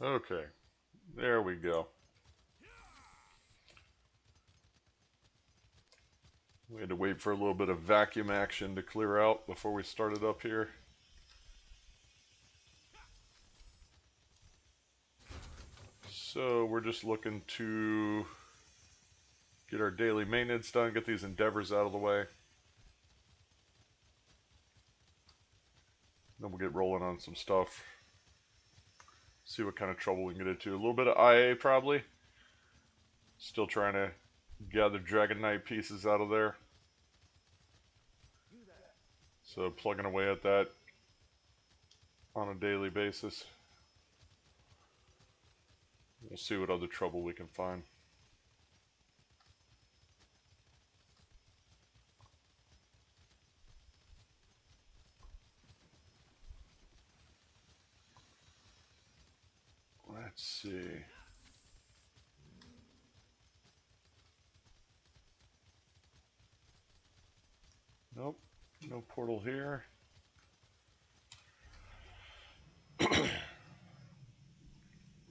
Okay, there we go. We had to wait for a little bit of vacuum action to clear out before we started up here. So we're just looking to get our daily maintenance done, get these endeavors out of the way. Then we'll get rolling on some stuff. See what kind of trouble we can get into. A little bit of IA probably. Still trying to gather Dragon Knight pieces out of there. So plugging away at that on a daily basis. We'll see what other trouble we can find. Let's see. Nope, no portal here.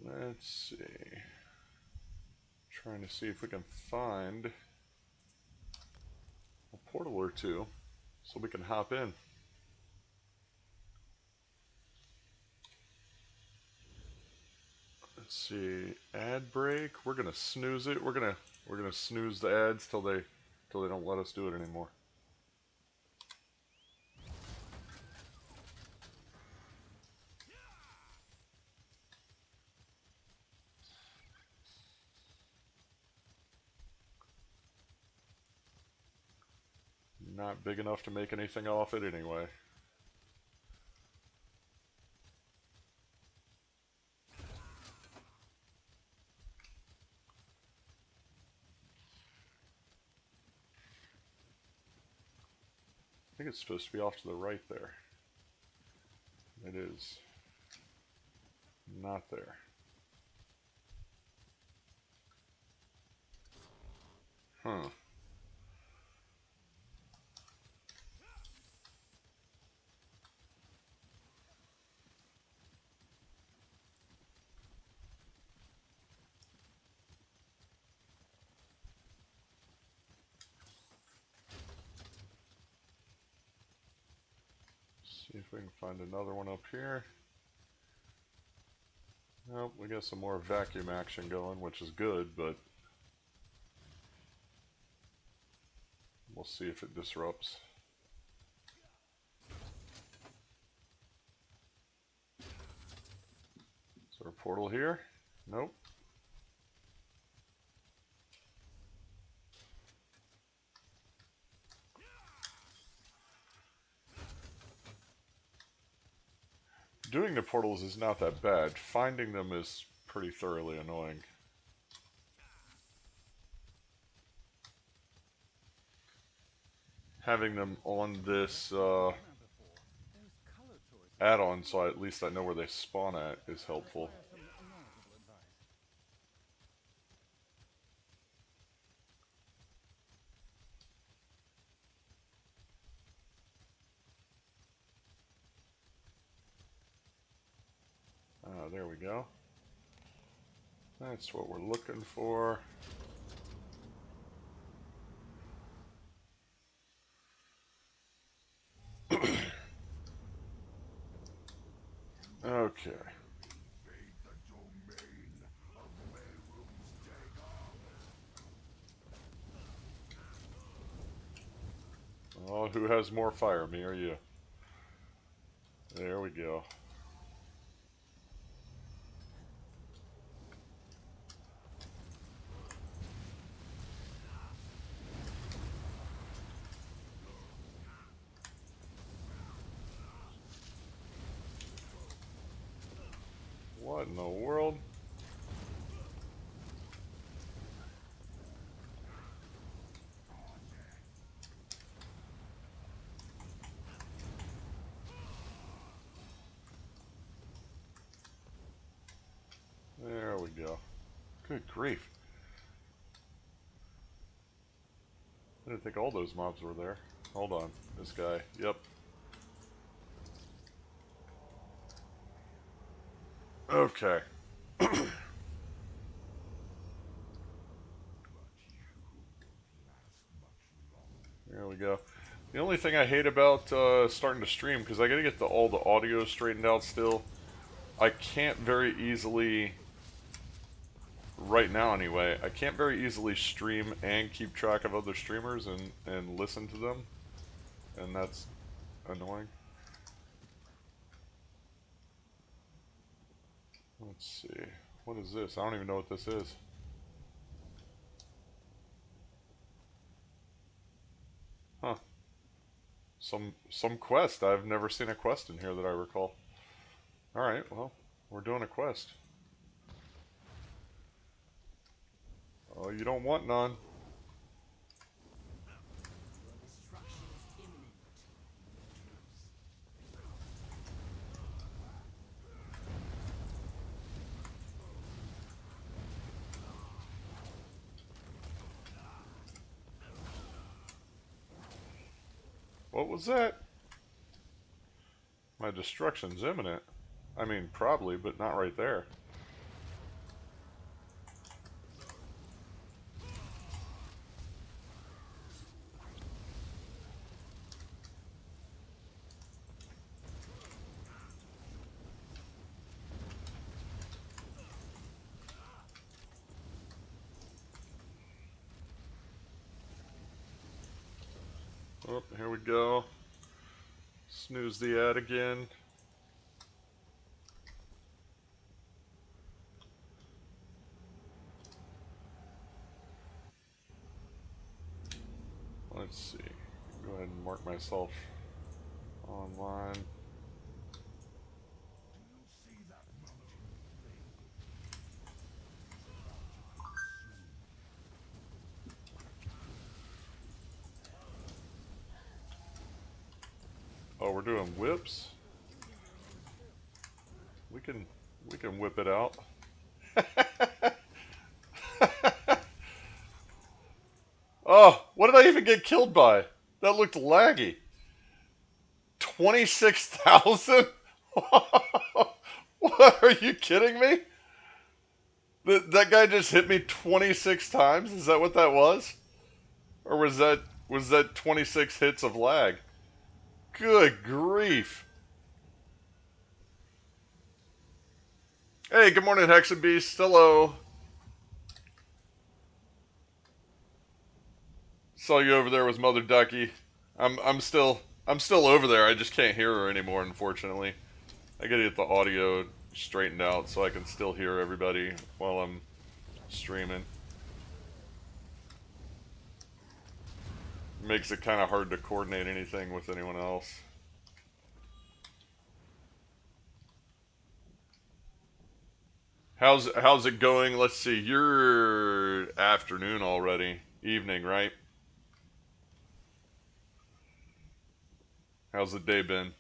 Let's see. Trying to see if we can find a portal or two so we can hop in. Let's see. Ad break. We're gonna snooze it. We're gonna snooze the ads till they don't let us do it anymore. Not big enough to make anything off it anyway. I think it's supposed to be off to the right there. It is not there. Huh. See if we can find another one up here. Nope, we got some more vacuum action going, which is good, but we'll see if it disrupts. Is there a portal here? Nope. Doing the portals is not that bad. Finding them is pretty thoroughly annoying. Having them on this add-on, so at least I know where they spawn at, is helpful. There we go. That's what we're looking for. Okay. Oh, who has more fire, me or you? There we go. What in the world? There we go. Good grief. I didn't think all those mobs were there. Hold on. This guy. Yep. Okay. There we go. The only thing I hate about starting to stream, because I gotta get all the audio straightened out still, I can't very easily, right now anyway, I can't very easily stream and keep track of other streamers and listen to them, and that's annoying. Let's see. What is this? I don't even know what this is. Huh. Some quest. I've never seen a quest in here that I recall. Alright, well, we're doing a quest. Oh, you don't want none. What was that? My destruction's imminent. I mean, probably, but not right there. Oh, here we go. Snooze the ad again. Let's see. Go ahead and mark myself online. Oh, we're doing whips. We can whip it out. Oh, what did I even get killed by? That looked laggy. 26,000? What, are you kidding me? That guy just hit me 26 times? Is that what that was? Or was that 26 hits of lag? Good grief. Hey, good morning, Hexabeast. Hello. Saw you over there with Mother Ducky. I'm still over there. I just can't hear her anymore, unfortunately. I gotta get the audio straightened out so I can still hear everybody while I'm streaming. Makes it kind of hard to coordinate anything with anyone else. How's it going? Let's see. You're afternoon already. Evening, right? How's the day been?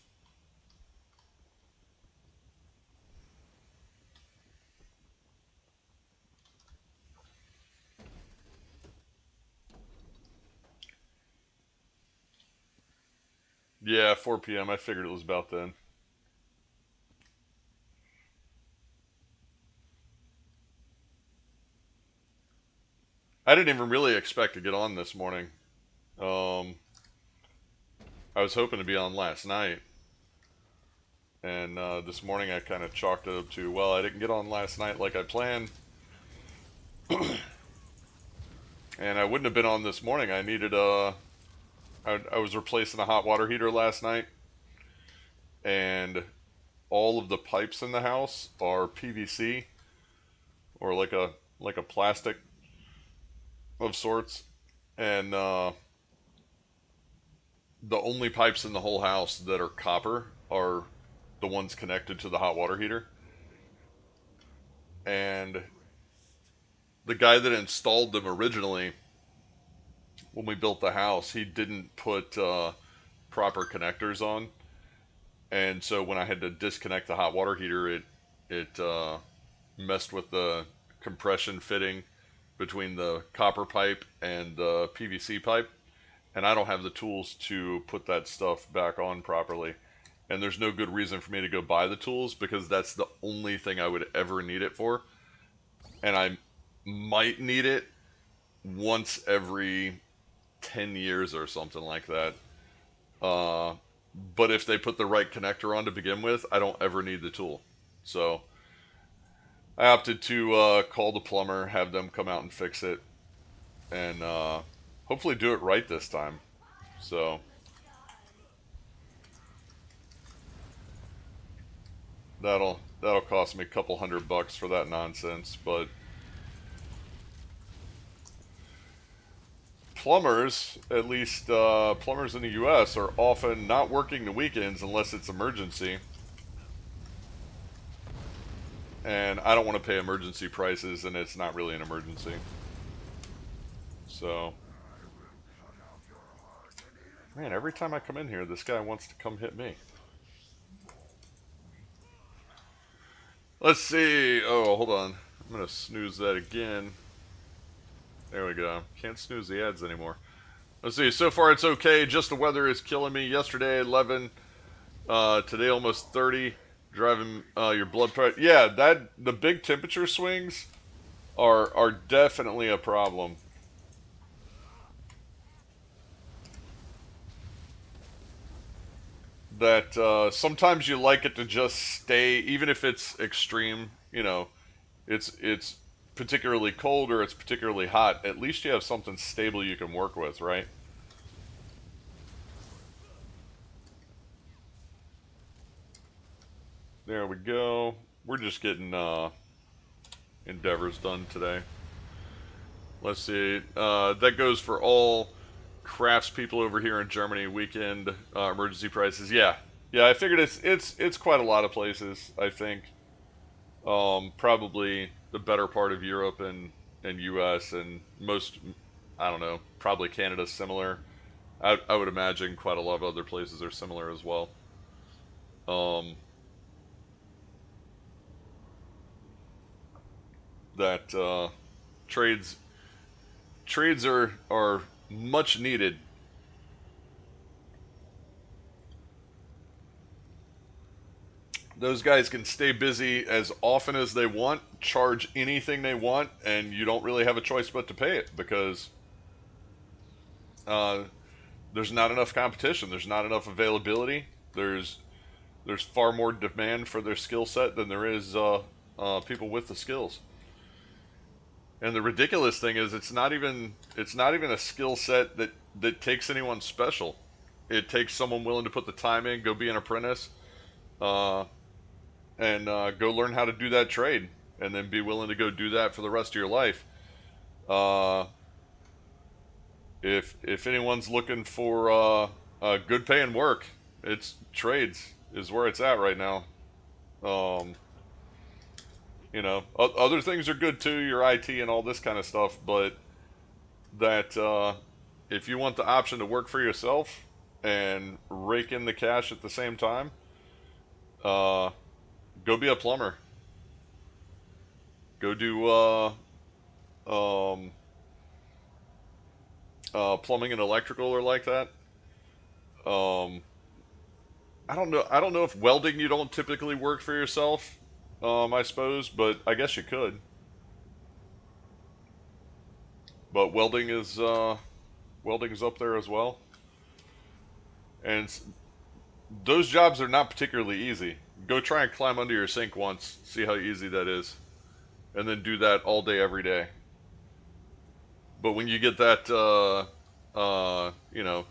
Yeah, 4 p.m. I figured it was about then. I didn't even really expect to get on this morning. Um, I was hoping to be on last night. And this morning I kind of chalked it up to, well, I didn't get on last night like I planned. And I wouldn't have been on this morning. I needed I was replacing a hot water heater last night. And all of the pipes in the house are PVC. Or like a plastic of sorts. And the only pipes in the whole house that are copper are the ones connected to the hot water heater. And the guy that installed them originally, when we built the house, he didn't put proper connectors on, and so when I had to disconnect the hot water heater, it messed with the compression fitting between the copper pipe and the PVC pipe, and I don't have the tools to put that stuff back on properly. and there's no good reason for me to go buy the tools because that's the only thing I would ever need it for, and I might need it once every 10 years or something like that. Uh, but if they put the right connector on to begin with, I don't ever need the tool. So I opted to call the plumber, have them come out and fix it, and hopefully do it right this time. So that'll cost me a couple $100 for that nonsense. But plumbers, at least plumbers in the U.S., are often not working the weekends unless it's emergency. And I don't want to pay emergency prices, and it's not really an emergency. So, man, every time I come in here, this guy wants to come hit me. Let's see. Oh, hold on. I'm going to snooze that again. There we go. Can't snooze the ads anymore. Let's see. So far, it's okay. Just the weather is killing me. Yesterday, 11. Today, almost 30. Driving your blood pressure. Yeah, the big temperature swings are definitely a problem. That sometimes you like it to just stay, even if it's extreme. You know, it's particularly cold or it's particularly hot. At least you have something stable you can work with, right? There we go. We're just getting endeavors done today. Let's see. That goes for all craftspeople over here in Germany. Weekend emergency prices. Yeah, yeah. I figured it's quite a lot of places. I think probably the better part of Europe and U.S. and most. I don't know. Probably Canada's similar. I would imagine quite a lot of other places are similar as well. Um, that trades trades are much needed. Those guys can stay busy as often as they want, charge anything they want, and you don't really have a choice but to pay it because uh, there's not enough competition. There's not enough availability. There's far more demand for their skill set than there is people with the skills. And the ridiculous thing is, it's not even a skill set that takes anyone special. It takes someone willing to put the time in, go be an apprentice, uh, and go learn how to do that trade, and then be willing to go do that for the rest of your life. Uh, if anyone's looking for good paying work, it's trades is where it's at right now. Um, other things are good too, your IT and all this kind of stuff, but that if you want the option to work for yourself and rake in the cash at the same time, uh, go be a plumber. Go do um, plumbing and electrical or like that. Um, I don't know. I don't know if welding you don't typically work for yourself. I suppose, but I guess you could. But welding is up there as well, and those jobs are not particularly easy. Go try and climb under your sink once, see how easy that is, and then do that all day, every day. But when you get that, you know,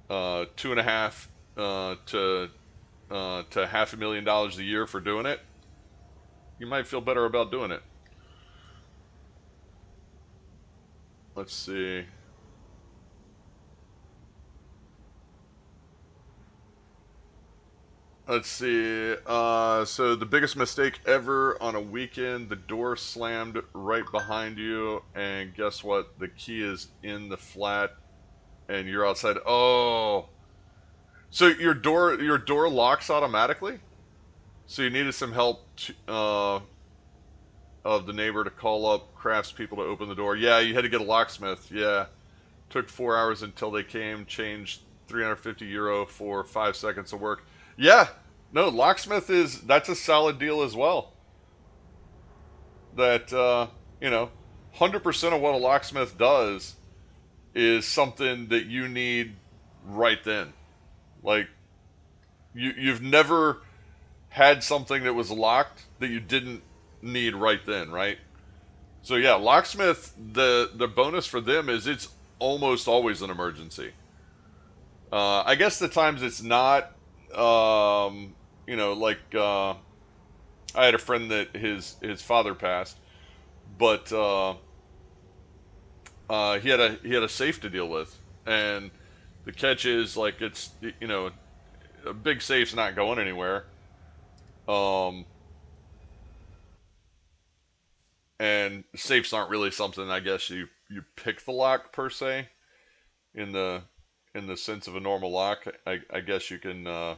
2.5 to $500,000 a year for doing it, you might feel better about doing it. Let's see. Let's see. So the biggest mistake ever on a weekend, the door slammed right behind you, and guess what? The key is in the flat, and you're outside. Oh, so your door locks automatically. So you needed some help of the neighbor to call up craftspeople to open the door. Yeah, you had to get a locksmith. Yeah, took 4 hours until they came. Changed €350 for 5 seconds of work. Yeah, no, locksmith that's a solid deal as well. That you know, 100% of what a locksmith does is something that you need right then. Like you've never had something that was locked that you didn't need right then, right? So yeah, locksmith. The bonus for them is it's almost always an emergency. I guess the times it's not, like I had a friend that his father passed, but he had a safe to deal with, and the catch is like it's a big safe's not going anywhere, um, and safes aren't really something I guess you pick the lock per se in the sense of a normal lock. I guess you can the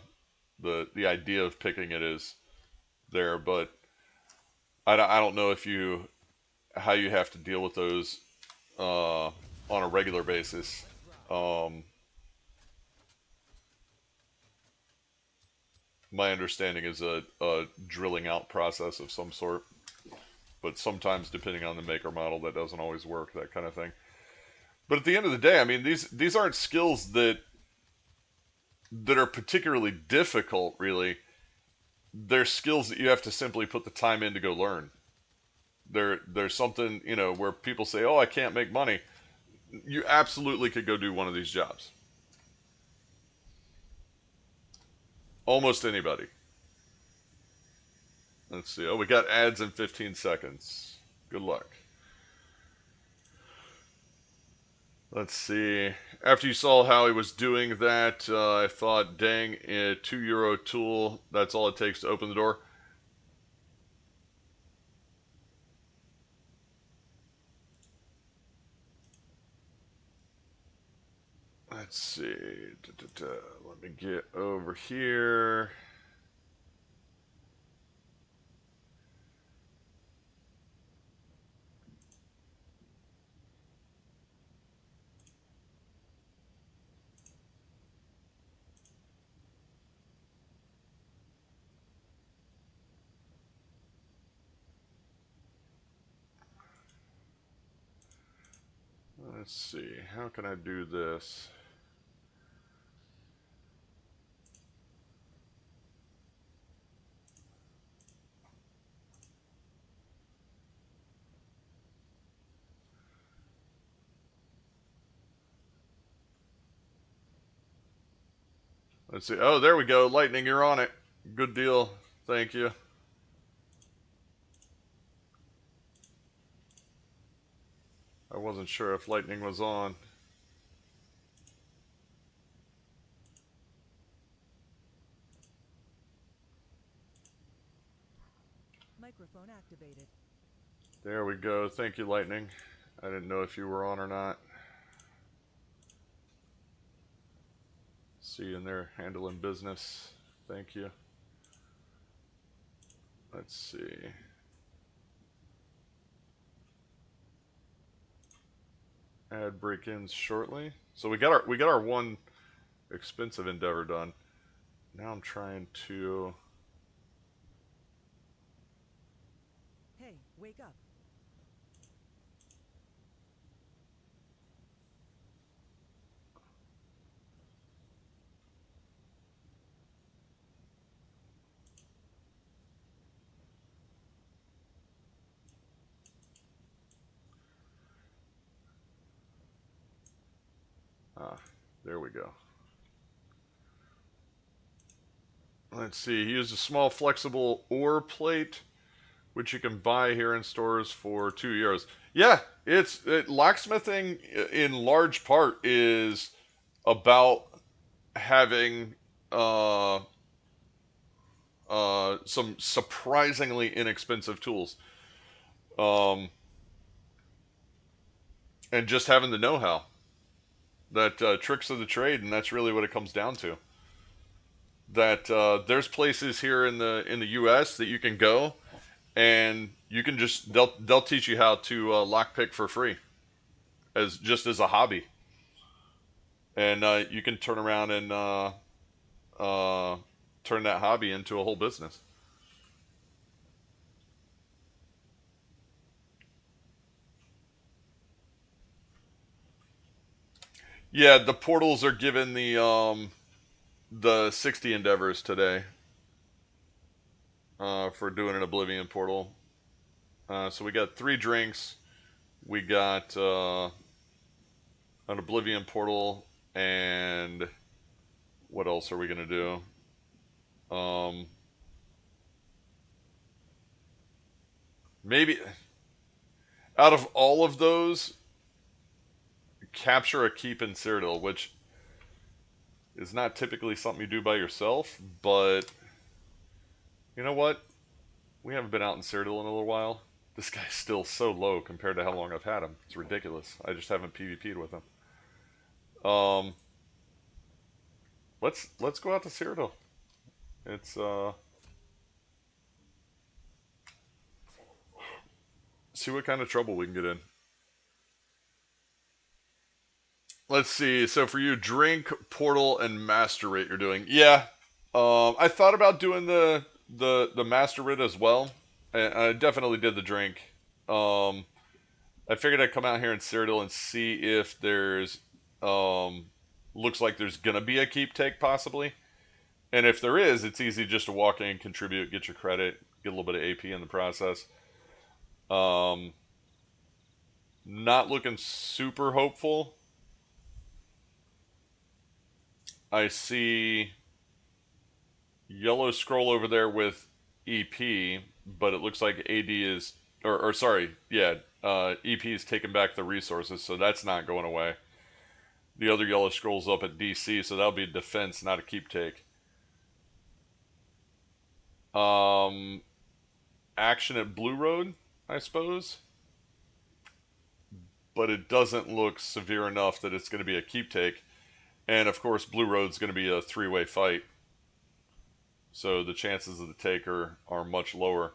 idea of picking it is there, but I don't know if you how you have to deal with those on a regular basis. Um, my understanding is a drilling out process of some sort, but sometimes depending on the maker model, that doesn't always work. That kind of thing. But at the end of the day, I mean these aren't skills that are particularly difficult. Really, they're skills that you have to simply put the time in to go learn. There's something where people say, "Oh, I can't make money." You absolutely could go do one of these jobs. Almost anybody. Let's see. Oh, we got ads in 15 seconds. Good luck. Let's see. After you saw how he was doing that, I thought, dang, a €2 tool, that's all it takes to open the door. Let's see. Let me get over here. Let's see. How can I do this? Let's see. Oh, there we go. Lightning, you're on it. Good deal. Thank you. I wasn't sure if Lightning was on. Microphone activated. There we go. Thank you, Lightning. I didn't know if you were on or not. See you in there handling business. Thank you. Let's see. Add break-ins shortly. So we got our one expensive endeavor done. Now I'm trying to. Hey, wake up. Ah, there we go. Let's see. He used a small flexible ore plate, which you can buy here in stores for €2. Yeah, locksmithing in large part is about having uh, some surprisingly inexpensive tools, um, and just having the know-how. That tricks of the trade, and that's really what it comes down to. That there's places here in the U.S. that you can go, and you can just they'll teach you how to lockpick for free as a hobby, and you can turn around and uh, turn that hobby into a whole business. Yeah, the portals are given the 60 endeavors today for doing an Oblivion portal. So we got 3 drinks. We got an Oblivion portal, and what else are we gonna do? Maybe out of all of those, capture a keep in Cyrodiil, which is not typically something you do by yourself, but you know what? We haven't been out in Cyrodiil in a little while. This guy's still so low compared to how long I've had him. It's ridiculous. I just haven't PvP'd with him. Let's go out to Cyrodiil. It's see what kind of trouble we can get in. Let's see. So for you, drink, portal, and master rate you're doing. Yeah. I thought about doing the master rate as well. I definitely did the drink. I figured I'd come out here in Cyrodiil and see if there's looks like there's gonna be a keep take possibly. And if there is, it's easy just to walk in, contribute, get your credit, get a little bit of AP in the process. Not looking super hopeful. I see yellow scroll over there with EP, but it looks like AD is, or sorry, yeah, EP is taking back the resources, so that's not going away. The other yellow scroll's up at DC, so that'll be a defense, not a keep take. Action at Blue Road, I suppose. But it doesn't look severe enough that it's going to be a keep take. And of course, Blue Road's going to be a 3-way fight. So the chances of the take are much lower.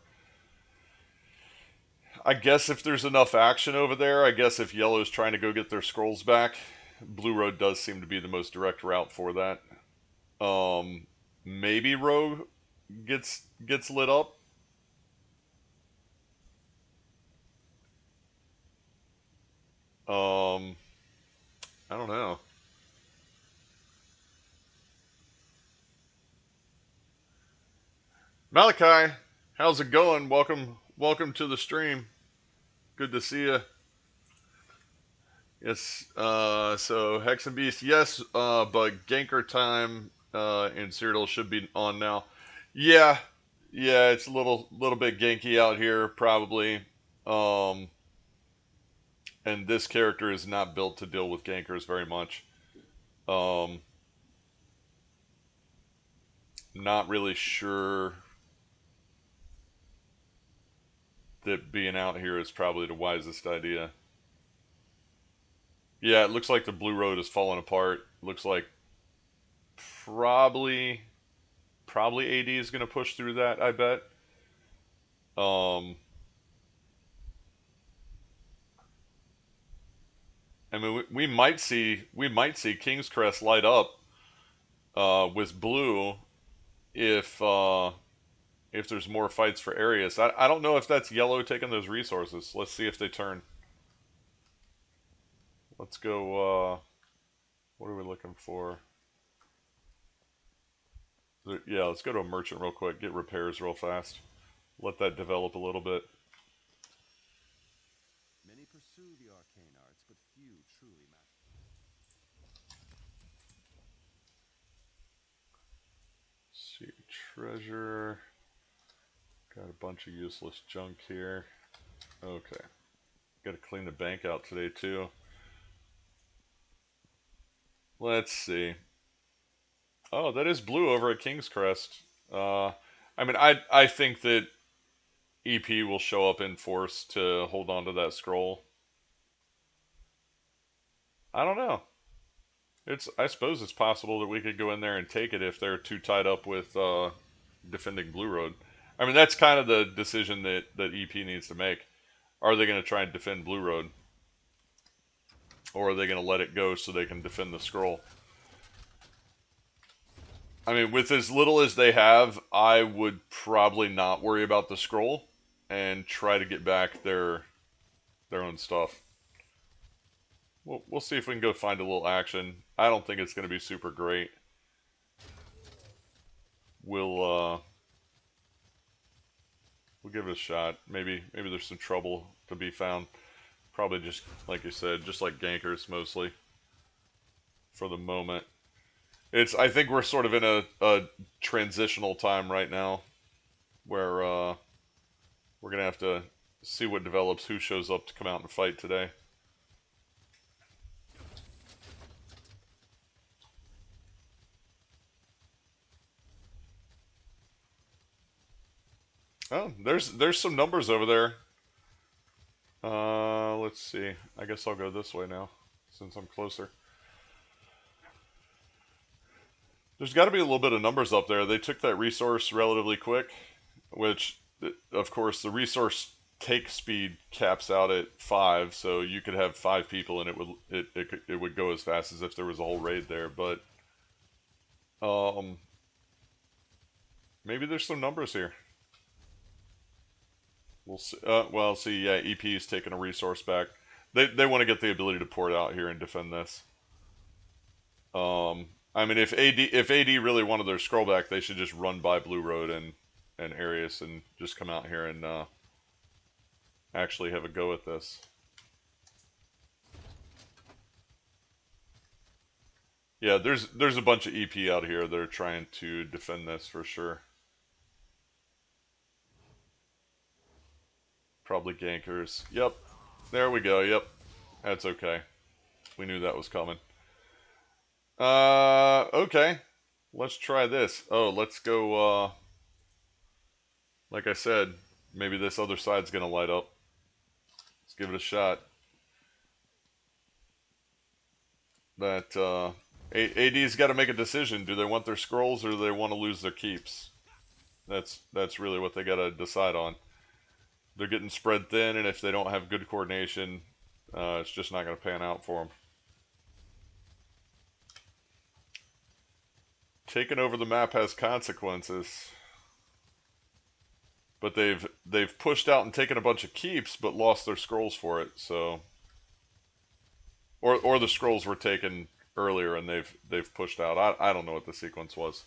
I guess if there's enough action over there, I guess if Yellow's trying to go get their scrolls back, Blue Road does seem to be the most direct route for that. Maybe Rogue gets lit up. I don't know. Malachi, how's it going? Welcome to the stream. Good to see you. Yes, so Hex and Beast, yes, but Ganker time in Cyrodiil should be on now. Yeah, yeah, it's a little bit ganky out here, probably. And this character is not built to deal with gankers very much. Not really sure that being out here is probably the wisest idea. Yeah, it looks like the Blue Road is falling apart. Looks like probably AD is going to push through that, I bet. I mean, we might see King's Crest light up with blue if there's more fights for Arius. I don't know if that's yellow taking those resources. Let's see if they turn. Let's go. What are we looking for? Yeah, let's go to a merchant real quick. Get repairs real fast. Let that develop a little bit. Many pursue the arcane arts, but few truly master. See, treasure. Got a bunch of useless junk here. Okay. Got to clean the bank out today too. Let's see. Oh, that is blue over at King's Crest. I mean, I think that EP will show up in force to hold on to that scroll. I don't know. I suppose it's possible that we could go in there and take it if they're too tied up with defending Blue Road. I mean, that's kind of the decision that EP needs to make. Are they going to try and defend Blue Road? Or are they going to let it go so they can defend the scroll? I mean, with as little as they have, I would probably not worry about the scroll and try to get back their own stuff. We'll see if we can go find a little action. I don't think it's going to be super great. We'll give it a shot. Maybe there's some trouble to be found. Probably just like you said, just like gankers mostly. For the moment, I think we're sort of in a transitional time right now, where we're gonna have to see what develops, who shows up to come out and fight today. Oh, there's some numbers over there. Let's see. I guess I'll go this way now, since I'm closer. There's got to be a little bit of numbers up there. They took that resource relatively quick, which, of course, the resource take speed caps out at 5, so you could have 5 people and it would go as fast as if there was a whole raid there. But maybe there's some numbers here. We'll see. Well, see, yeah, EP is taking a resource back. They want to get the ability to port out here and defend this. I mean, if AD really wanted their scroll back, they should just run by Blue Road and Arius and just come out here and actually have a go at this. Yeah, there's a bunch of EP out here that are trying to defend this for sure. Probably gankers. Yep. There we go. Yep. That's okay. We knew that was coming. Okay. Let's try this. Oh, let's go, like I said, maybe this other side's gonna light up. Let's give it a shot. That, AD's got to make a decision. Do they want their scrolls or do they want to lose their keeps? That's really what they got to decide on. They're getting spread thin, and if they don't have good coordination, it's just not going to pan out for them. Taking over the map has consequences. But they've pushed out and taken a bunch of keeps, but lost their scrolls for it. So, or the scrolls were taken earlier and they've pushed out. I don't know what the sequence was.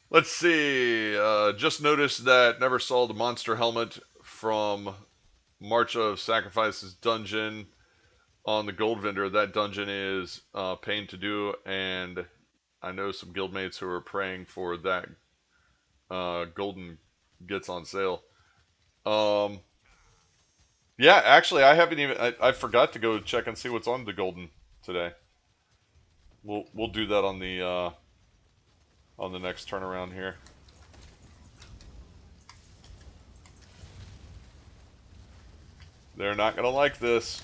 Let's see. Just noticed that never saw the monster helmet from March of Sacrifices dungeon on the Gold Vendor. That dungeon is pain to do, and I know some guildmates who are praying for that golden gets on sale. Yeah, actually, I haven't even. I forgot to go check and see what's on the golden today. We'll do that on the next turnaround here. They're not gonna like this.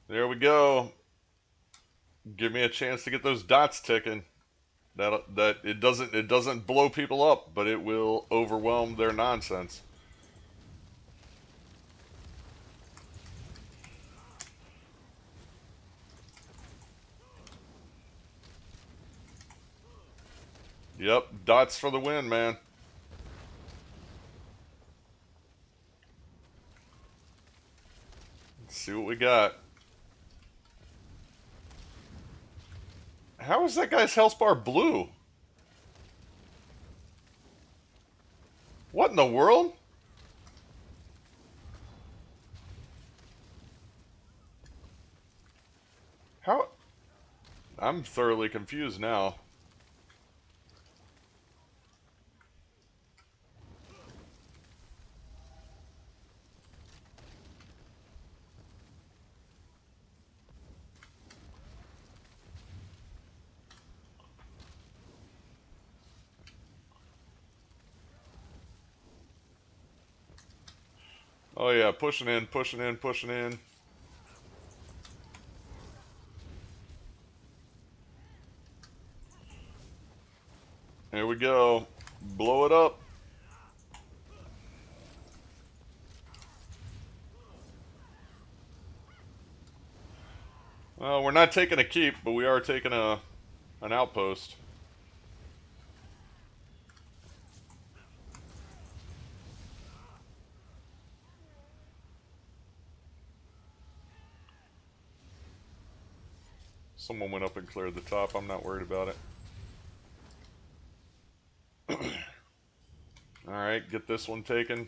There we go. Give me a chance to get those dots ticking. That it doesn't blow people up, but it will overwhelm their nonsense. Yep, dots for the win, man. Let's see what we got. How is that guy's health bar blue? What in the world? How? I'm thoroughly confused now. Oh yeah, pushing in, pushing in, pushing in. Here we go. Blow it up. Well, we're not taking a keep, but we are taking an outpost. Someone went up and cleared the top. I'm not worried about it. Alright, get this one taken.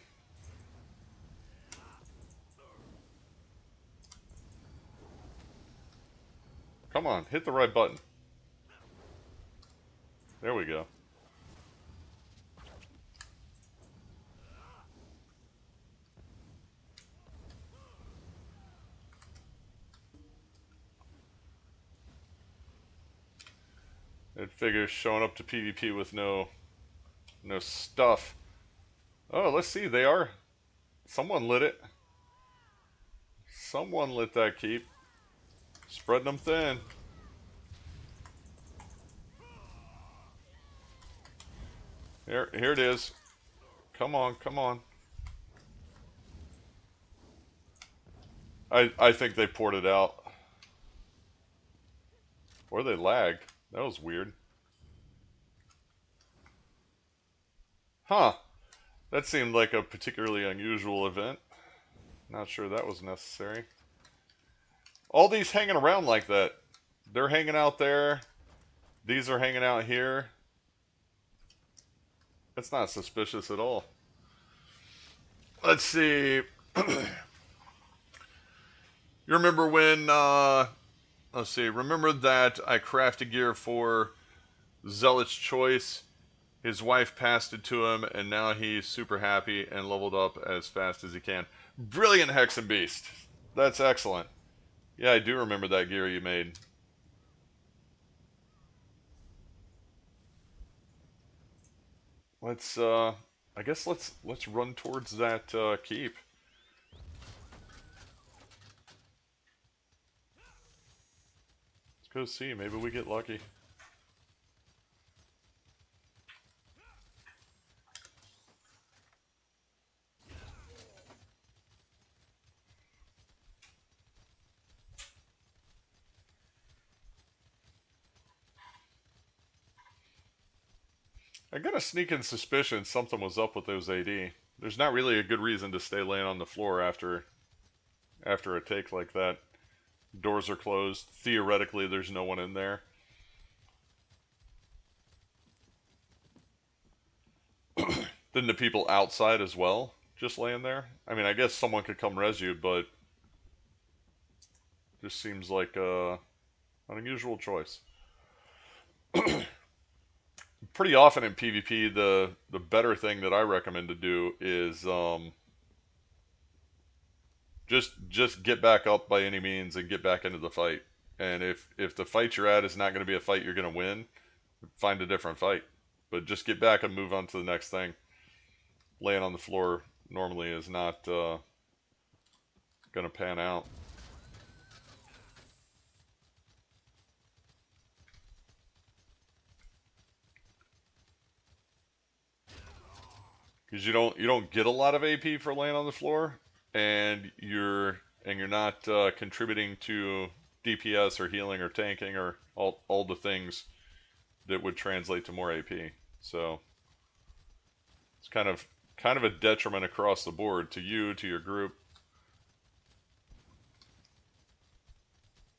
Come on, hit the right button. There we go. It figures showing up to PvP with no stuff. Oh, let's see. They are. Someone lit it. Someone lit that keep. Spreading them thin. Here it is. Come on, come on. I think they poured it out. Or they lagged. That was weird. Huh. That seemed like a particularly unusual event. Not sure that was necessary. All these hanging around like that. They're hanging out there. These are hanging out here. That's not suspicious at all. Let's see. You remember when, let's see, remember that I crafted gear for Zealot's Choice? His wife passed it to him, and now he's super happy and leveled up as fast as he can. Brilliant, Hexen Beast. That's excellent. Yeah, I do remember that gear you made. Let's, I guess let's run towards that keep. Let's go see. Maybe we get lucky. I got a sneaking suspicion something was up with those AD. There's not really a good reason to stay laying on the floor after a take like that. Doors are closed. Theoretically, there's no one in there. Then the people outside as well, just laying there. I mean, I guess someone could come res you, but just seems like an unusual choice. Pretty often in PvP, the better thing that I recommend to do is just get back up by any means and get back into the fight. And if the fight you're at is not going to be a fight you're going to win, find a different fight. But just get back and move on to the next thing. Laying on the floor normally is not going to pan out. Because you don't get a lot of AP for laying on the floor, and you're not contributing to DPS or healing or tanking or all the things that would translate to more AP. So it's kind of a detriment across the board to you, to your group.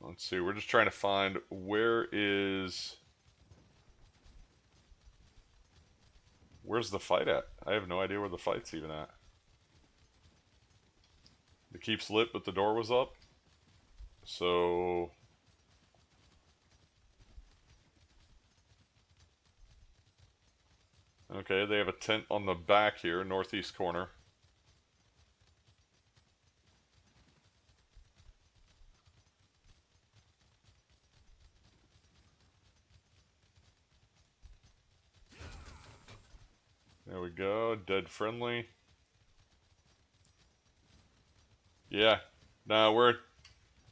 Let's see, we're just trying to find where's the fight at? I have no idea where the fight's even at. The keep's lit, but the door was up. So okay, they have a tent on the back here, northeast corner. There we go, dead friendly. Yeah. No,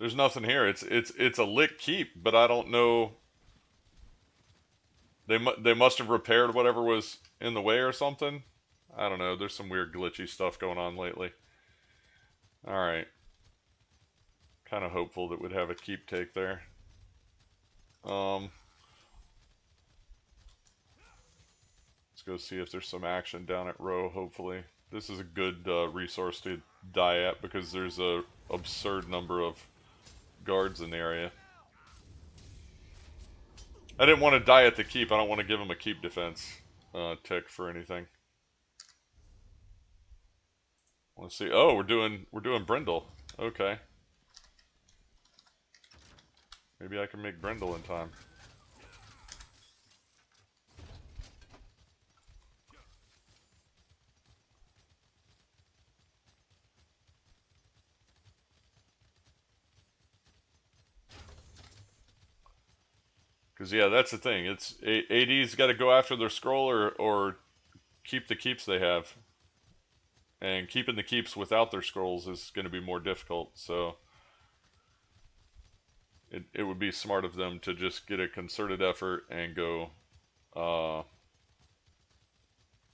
there's nothing here. It's a lit keep, but I don't know. They must have repaired whatever was in the way or something. I don't know. There's some weird glitchy stuff going on lately. All right. Kind of hopeful that we'd have a keep take there. Let's go see if there's some action down at row. Hopefully, this is a good resource to die at because there's a absurd number of guards in the area. I didn't want to die at the keep. I don't want to give him a keep defense tick for anything. Let's see. Oh, we're doing Brindle. Okay. Maybe I can make Brindle in time. Because yeah, that's the thing. It's AD's got to go after their scroll or keep the keeps they have. And keeping the keeps without their scrolls is going to be more difficult. So it would be smart of them to just get a concerted effort and go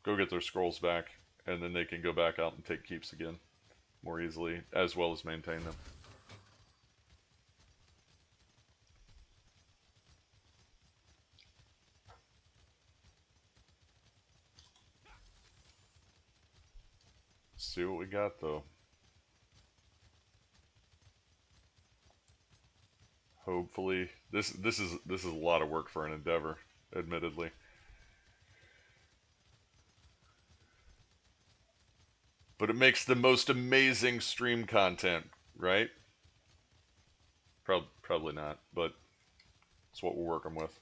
get their scrolls back, and then they can go back out and take keeps again more easily, as well as maintain them. Let's see what we got though. Hopefully, this is a lot of work for an endeavor, admittedly. But it makes the most amazing stream content, right? Probably not, but it's what we're working with.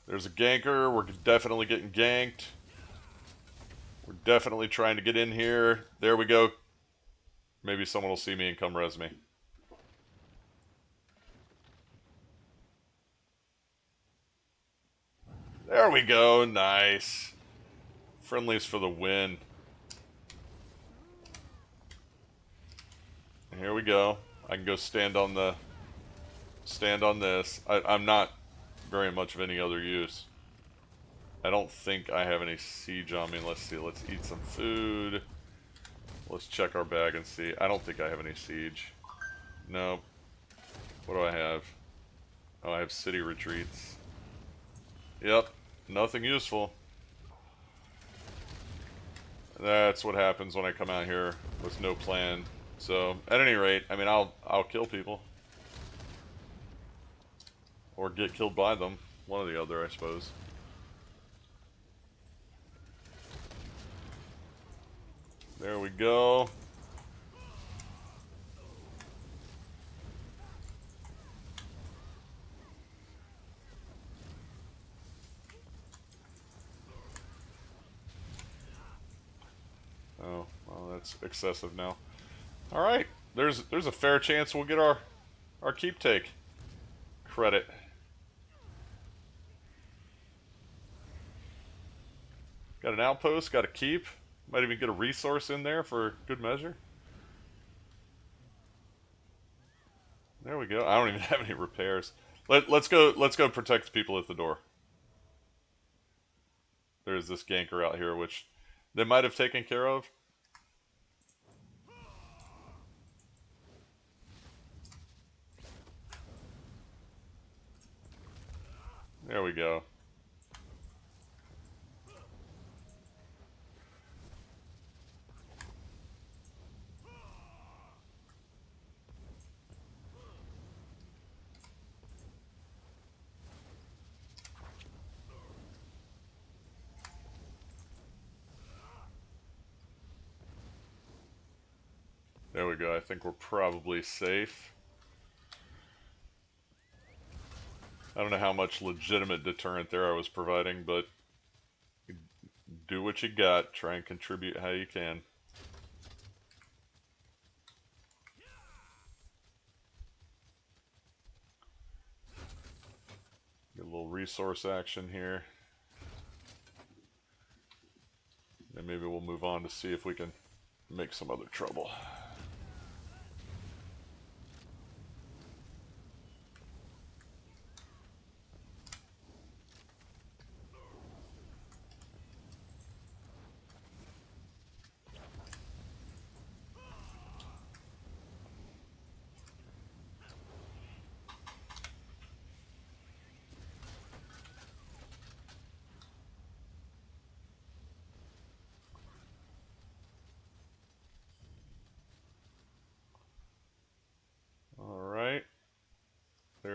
There's a ganker. We're definitely getting ganked. We're definitely trying to get in here. There we go. Maybe someone will see me and come res me. There we go. Nice. Friendlies for the win. Here we go. I can go stand on this. I'm not very much of any other use. I don't think I have any siege on me. Let's see. Let's eat some food. Let's check our bag and see. I don't think I have any siege. Nope. What do I have? Oh, I have city retreats. Yep. Nothing useful. That's what happens when I come out here with no plan. So, at any rate, I mean, I'll kill people. Or get killed by them. One or the other, I suppose. There we go. Oh, well, that's excessive now. All right, there's a fair chance we'll get our keep take credit. Got an outpost, got a keep. Might even get a resource in there for good measure. There we go. I don't even have any repairs. Let's go protect the people at the door. There's this ganker out here, which they might have taken care of. There we go. There we go. I think we're probably safe. I don't know how much legitimate deterrent there I was providing, but do what you got. Try and contribute how you can. Get a little resource action here. And maybe we'll move on to see if we can make some other trouble.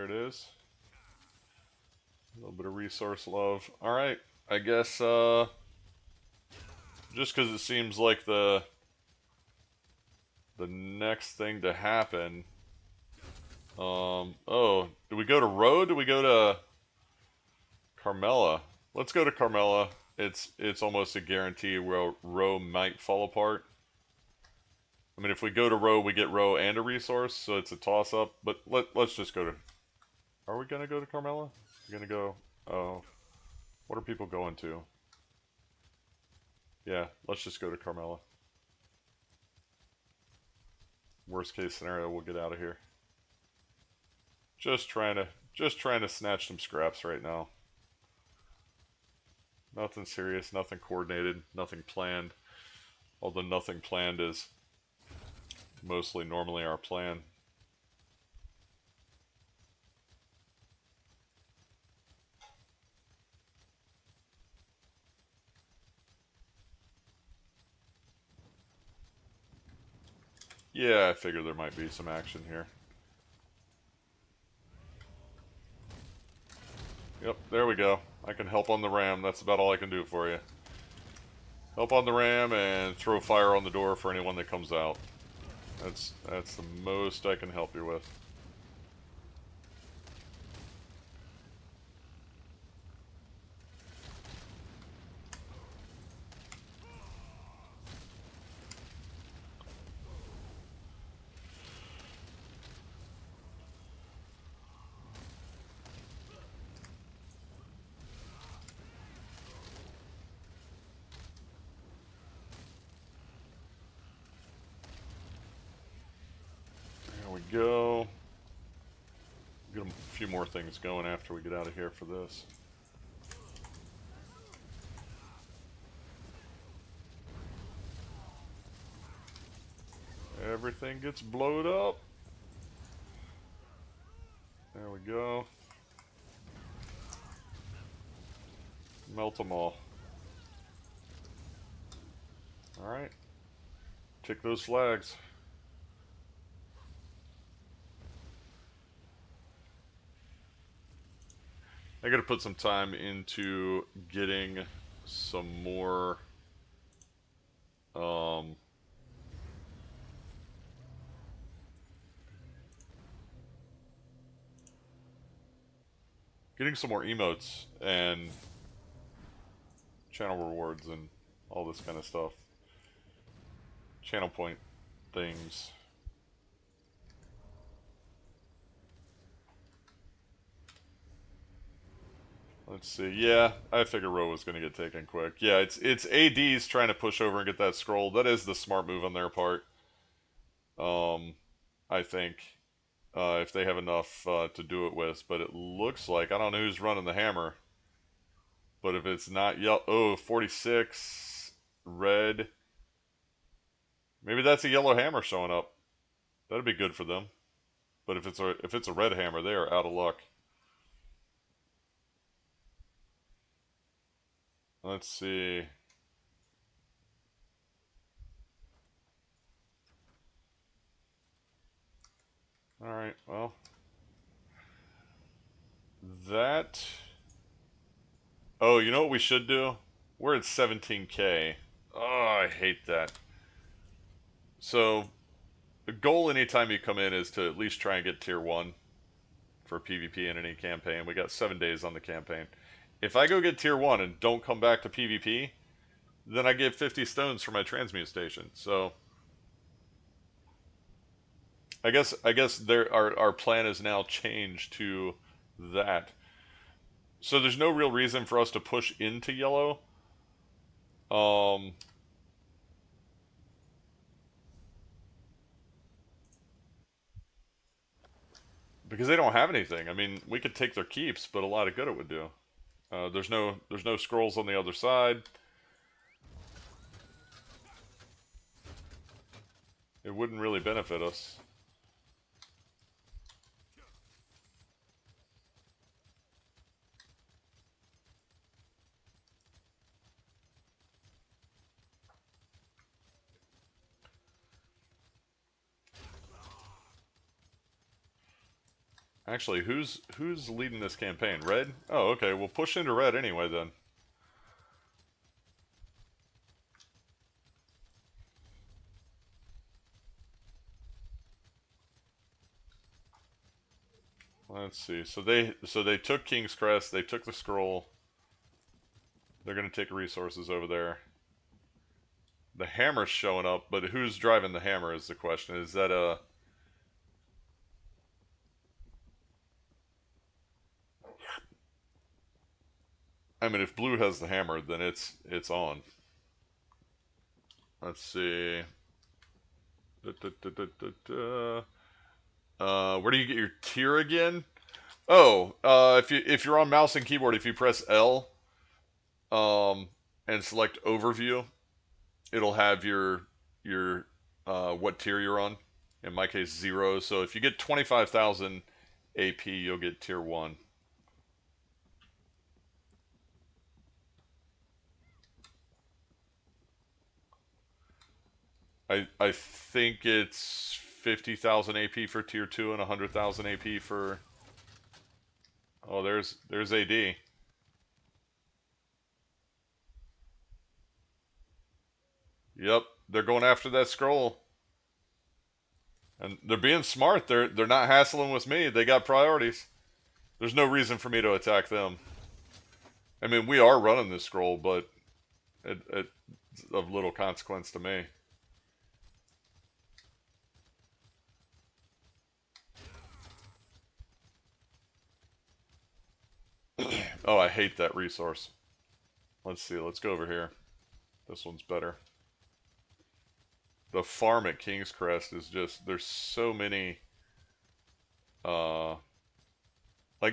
There it is. A little bit of resource love. Alright, I guess, just because it seems like the next thing to happen. Oh, do we go to Roe? Do we go to Carmella? Let's go to Carmella. It's almost a guarantee Roe might fall apart. I mean, if we go to Roe, we get Roe and a resource, so it's a toss-up. But let's just go to... Are we gonna go to Carmella? We're gonna go... Oh. What are people going to? Yeah, let's just go to Carmella. Worst case scenario, we'll get out of here. Just trying to snatch some scraps right now. Nothing serious, nothing coordinated, nothing planned. Although nothing planned is mostly normally our plan. Yeah, I figured there might be some action here. Yep, there we go. I can help on the ram. That's about all I can do for you. Help on the ram and throw fire on the door for anyone that comes out. That's the most I can help you with. Go. Get a few more things going after we get out of here for this. Everything gets blowed up. There we go. Melt them all. Alright. Take those flags. I gotta put some time into getting some more getting some more emotes and channel rewards and all this kind of stuff. Channel point things. Let's see. Yeah, I figured Roe was going to get taken quick. Yeah, it's AD's trying to push over and get that scroll. That is the smart move on their part. I think if they have enough to do it with, but it looks like I don't know who's running the hammer. But if it's not yellow, 46 red. Maybe that's a yellow hammer showing up. That'd be good for them. But if it's a red hammer, they are out of luck. Let's see. Alright, well. That... Oh, you know what we should do? We're at 17k. Oh, I hate that. So, the goal anytime you come in is to at least try and get tier 1 for PvP in any campaign. We got 7 days on the campaign. If I go get tier 1 and don't come back to PvP, then I get 50 stones for my transmute station. So I guess our plan is now changed to that. So there's no real reason for us to push into yellow. Because they don't have anything. I mean, we could take their keeps, but a lot of good it would do. There's no scrolls on the other side. It wouldn't really benefit us. Actually, who's leading this campaign? Red? Oh, okay. We'll push into red anyway then. Let's see. So they took King's Crest. They took the scroll. They're gonna take resources over there. The hammer's showing up, but who's driving the hammer is the question. Is that a... I mean, if blue has the hammer, then it's on. Let's see. Where do you get your tier again? Oh, if you're on mouse and keyboard, if you press L, and select overview, it'll have your what tier you're on. In my case, 0. So if you get 25,000 AP, you'll get tier 1. I think it's 50,000 AP for tier 2 and 100,000 AP for... Oh, there's AD. Yep, they're going after that scroll. And they're being smart. They're not hassling with me. They got priorities. There's no reason for me to attack them. I mean, we are running this scroll, but it's of little consequence to me. Oh, I hate that resource. Let's see. Let's go over here. This one's better. The farm at King's Crest is just... There's so many... like,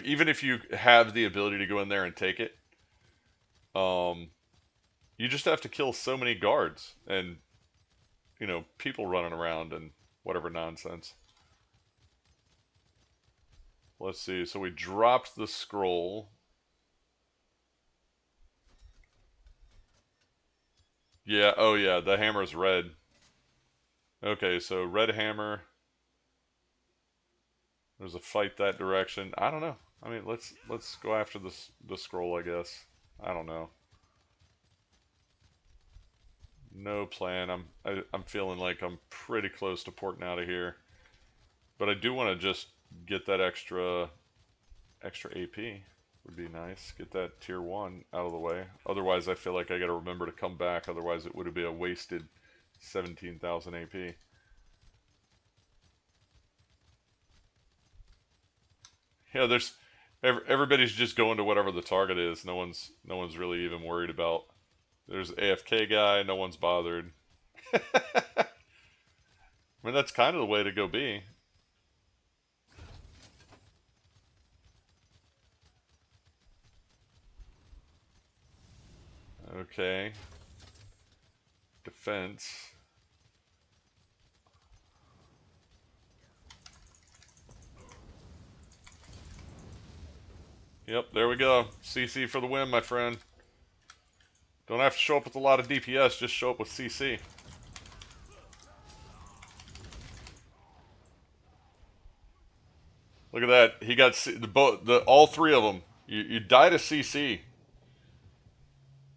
even if you have the ability to go in there and take it, you just have to kill so many guards and, you know, people running around and whatever nonsense. Let's see. So we dropped the scroll. Yeah, oh yeah, the hammer's red. Okay, so red hammer. There's a fight that direction. I don't know. I mean, let's go after the scroll, I guess. I don't know. No plan. I'm feeling like I'm pretty close to porting out of here. But I do want to just get that extra AP. Would be nice. Get that tier 1 out of the way. Otherwise, I feel like I got to remember to come back. Otherwise, it would be a wasted 17,000 AP. Yeah, there's everybody's just going to whatever the target is. No one's really even worried about. There's AFK guy. No one's bothered. I mean, that's kind of the way to go be. Okay. Defense. Yep, there we go. CC for the win, my friend. Don't have to show up with a lot of DPS, just show up with CC. Look at that. He got all three of them. You die to CC.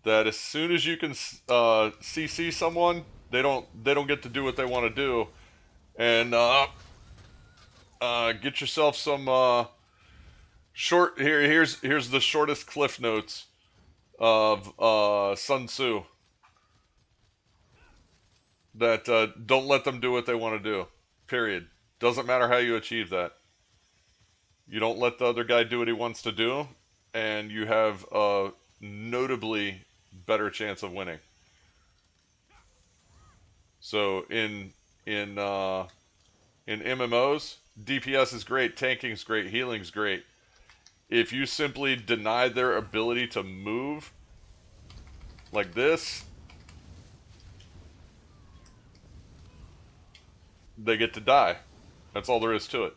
That as soon as you can CC someone, they don't get to do what they want to do, and get yourself some short. Here's the shortest cliff notes of Sun Tzu. That don't let them do what they want to do. Period. Doesn't matter how you achieve that. You don't let the other guy do what he wants to do, and you have a notably better chance of winning. So in MMOs, DPS is great, tanking is great, healing is great. If you simply deny their ability to move like this, they get to die. That's all there is to it.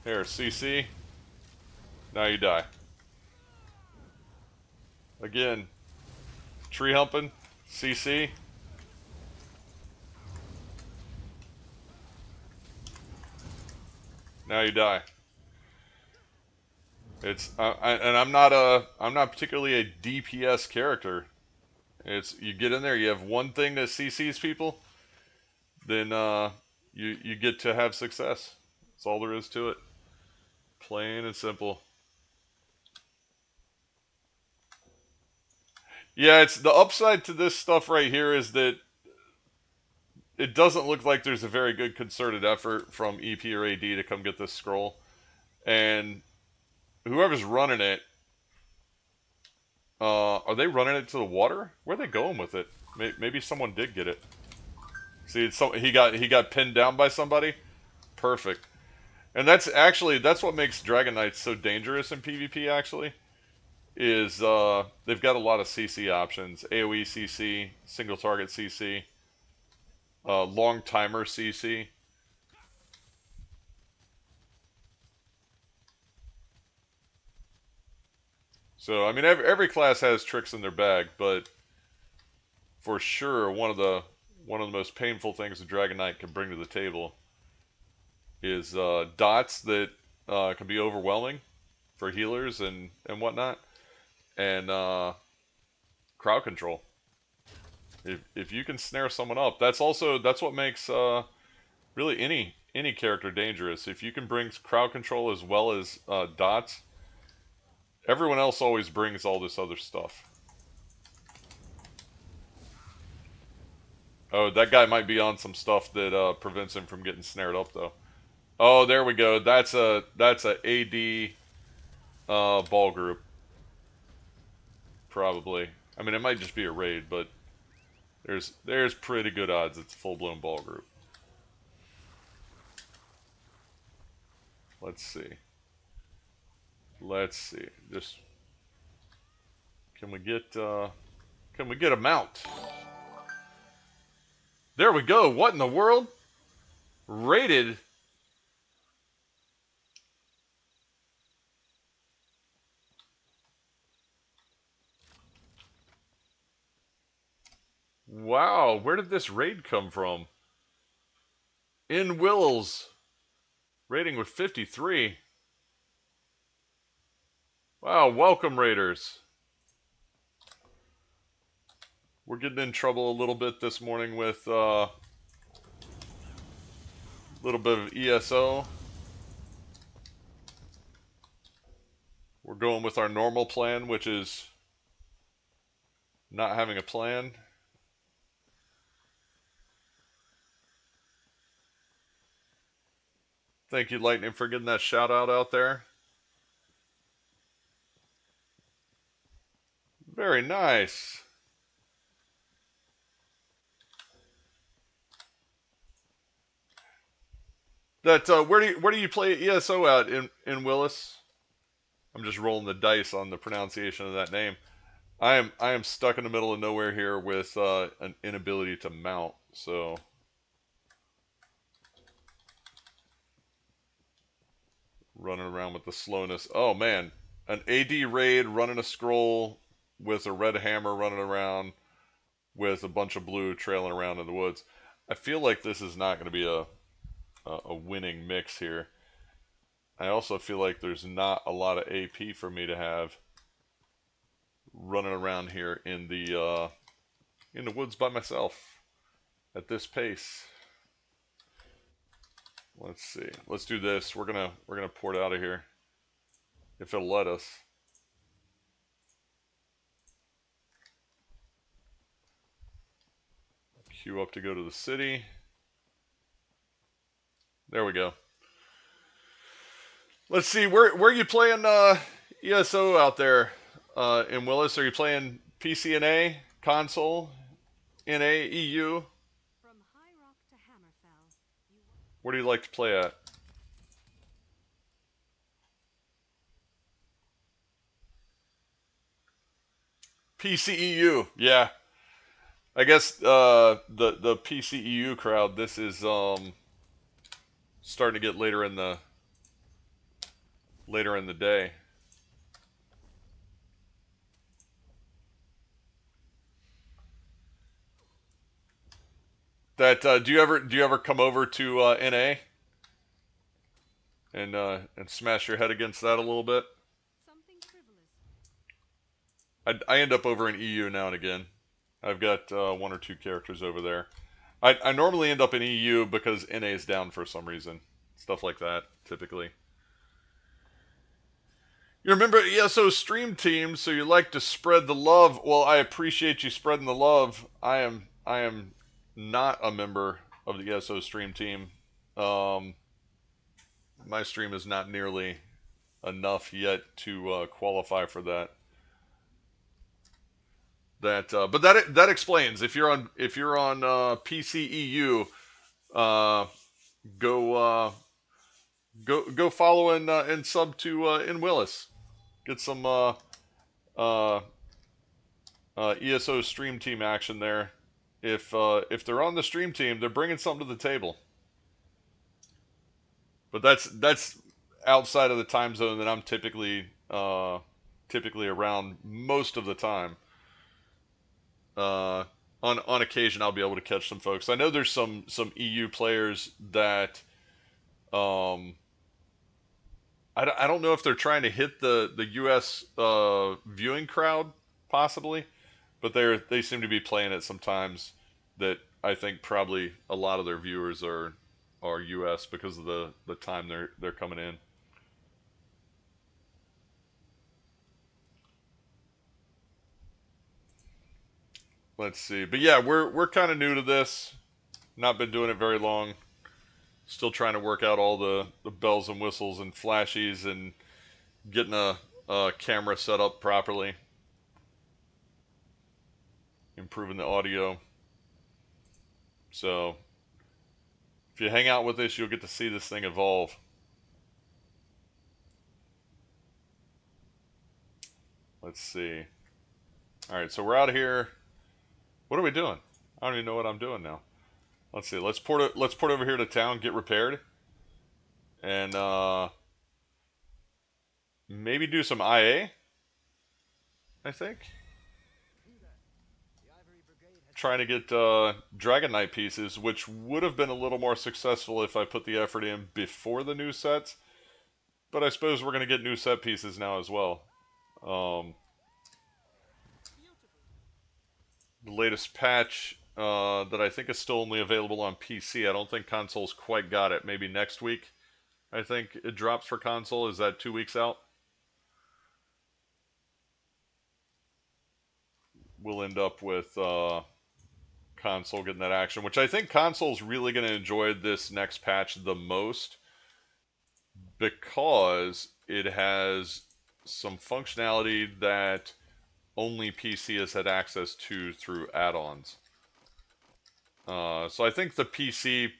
Here, CC. Now you die. Again, tree humping, CC. Now you die. It's and I'm not particularly a DPS character. It's you get in there, you have one thing that CCs people, then you get to have success. That's all there is to it. Plain and simple. Yeah, it's the upside to this stuff right here is that it doesn't look like there's a very good concerted effort from EP or AD to come get this scroll. And whoever's running it, are they running it to the water? Where are they going with it? Maybe someone did get it. See, he got pinned down by somebody. Perfect. And that's what makes Dragon Knights so dangerous in PvP. Actually, is they've got a lot of CC options: AOE CC, single target CC, long timer CC. So I mean, every class has tricks in their bag, but for sure, one of the most painful things a Dragon Knight can bring to the table is dots that can be overwhelming for healers and whatnot, and crowd control. If you can snare someone up, that's what makes really any character dangerous. If you can bring crowd control as well as dots, everyone else always brings all this other stuff. Oh, that guy might be on some stuff that prevents him from getting snared up, though. Oh, there we go. That's a AD ball group, probably. I mean, it might just be a raid, but there's pretty good odds it's a full-blown ball group. Let's see. Let's see. Just can we get a mount? There we go. What in the world? Rated. Wow, where did this raid come from? In Wills. Rating with 53. Wow, welcome Raiders. We're getting in trouble a little bit this morning with a little bit of ESO. We're going with our normal plan, which is not having a plan. Thank you, Lightning, for getting that shout out there. Very nice. That where do you play ESO at in Willis? I'm just rolling the dice on the pronunciation of that name. I am stuck in the middle of nowhere here with an inability to mount, so running around with the slowness. Oh man, an AD raid running a scroll with a red hammer running around with a bunch of blue trailing around in the woods. I feel like this is not going to be a winning mix here. I also feel like there's not a lot of AP for me to have running around here in the woods by myself at this pace. Let's see. Let's do this. We're gonna port out of here if it'll let us. Queue up to go to the city. There we go. Let's see. Where are you playing ESO out there in Willis? Are you playing PC and A, console, NA, EU? From High Rock to Hammerfell, Where do you like to play at? PCEU, yeah. I guess the PCEU crowd. This is starting to get later in the day. That do you ever come over to NA? and smash your head against that a little bit. Something frivolous. I end up over in EU now and again. I've got one or two characters over there. I normally end up in EU because NA is down for some reason. Stuff like that, typically. You're a member of ESO Stream Team, so you like to spread the love. Well, I appreciate you spreading the love. I am not a member of the ESO Stream Team. My stream is not nearly enough yet to qualify for that. But that explains if you're on PCEU, go go follow and sub to In Willis. Get some ESO stream team action there. If they're on the stream team, they're bringing something to the table. But that's outside of the time zone that I'm typically around most of the time. On occasion, I'll be able to catch some folks. I know there's some EU players that I don't know if they're trying to hit the US viewing crowd, possibly, but they seem to be playing it sometimes. That I think probably a lot of their viewers are US because of the time they're coming in. Let's see, but yeah, we're kind of new to this. Not been doing it very long. Still trying to work out all the bells and whistles and flashies and getting a camera set up properly. Improving the audio. So, if you hang out with us, you'll get to see this thing evolve. Let's see. Alright, so we're out of here. What are we doing? I don't even know what I'm doing now. Let's see. Let's port over here to town, get repaired, and maybe do some IA. I think. Trying to get Dragon Knight pieces, which would have been a little more successful if I put the effort in before the new sets. But I suppose we're going to get new set pieces now as well. The latest patch that I think is still only available on PC. I don't think console's quite got it. Maybe next week, I think it drops for console. Is that 2 weeks out? We'll end up with console getting that action, which I think console's really going to enjoy this next patch the most because it has some functionality that only PC has had access to through add-ons. So I think the PC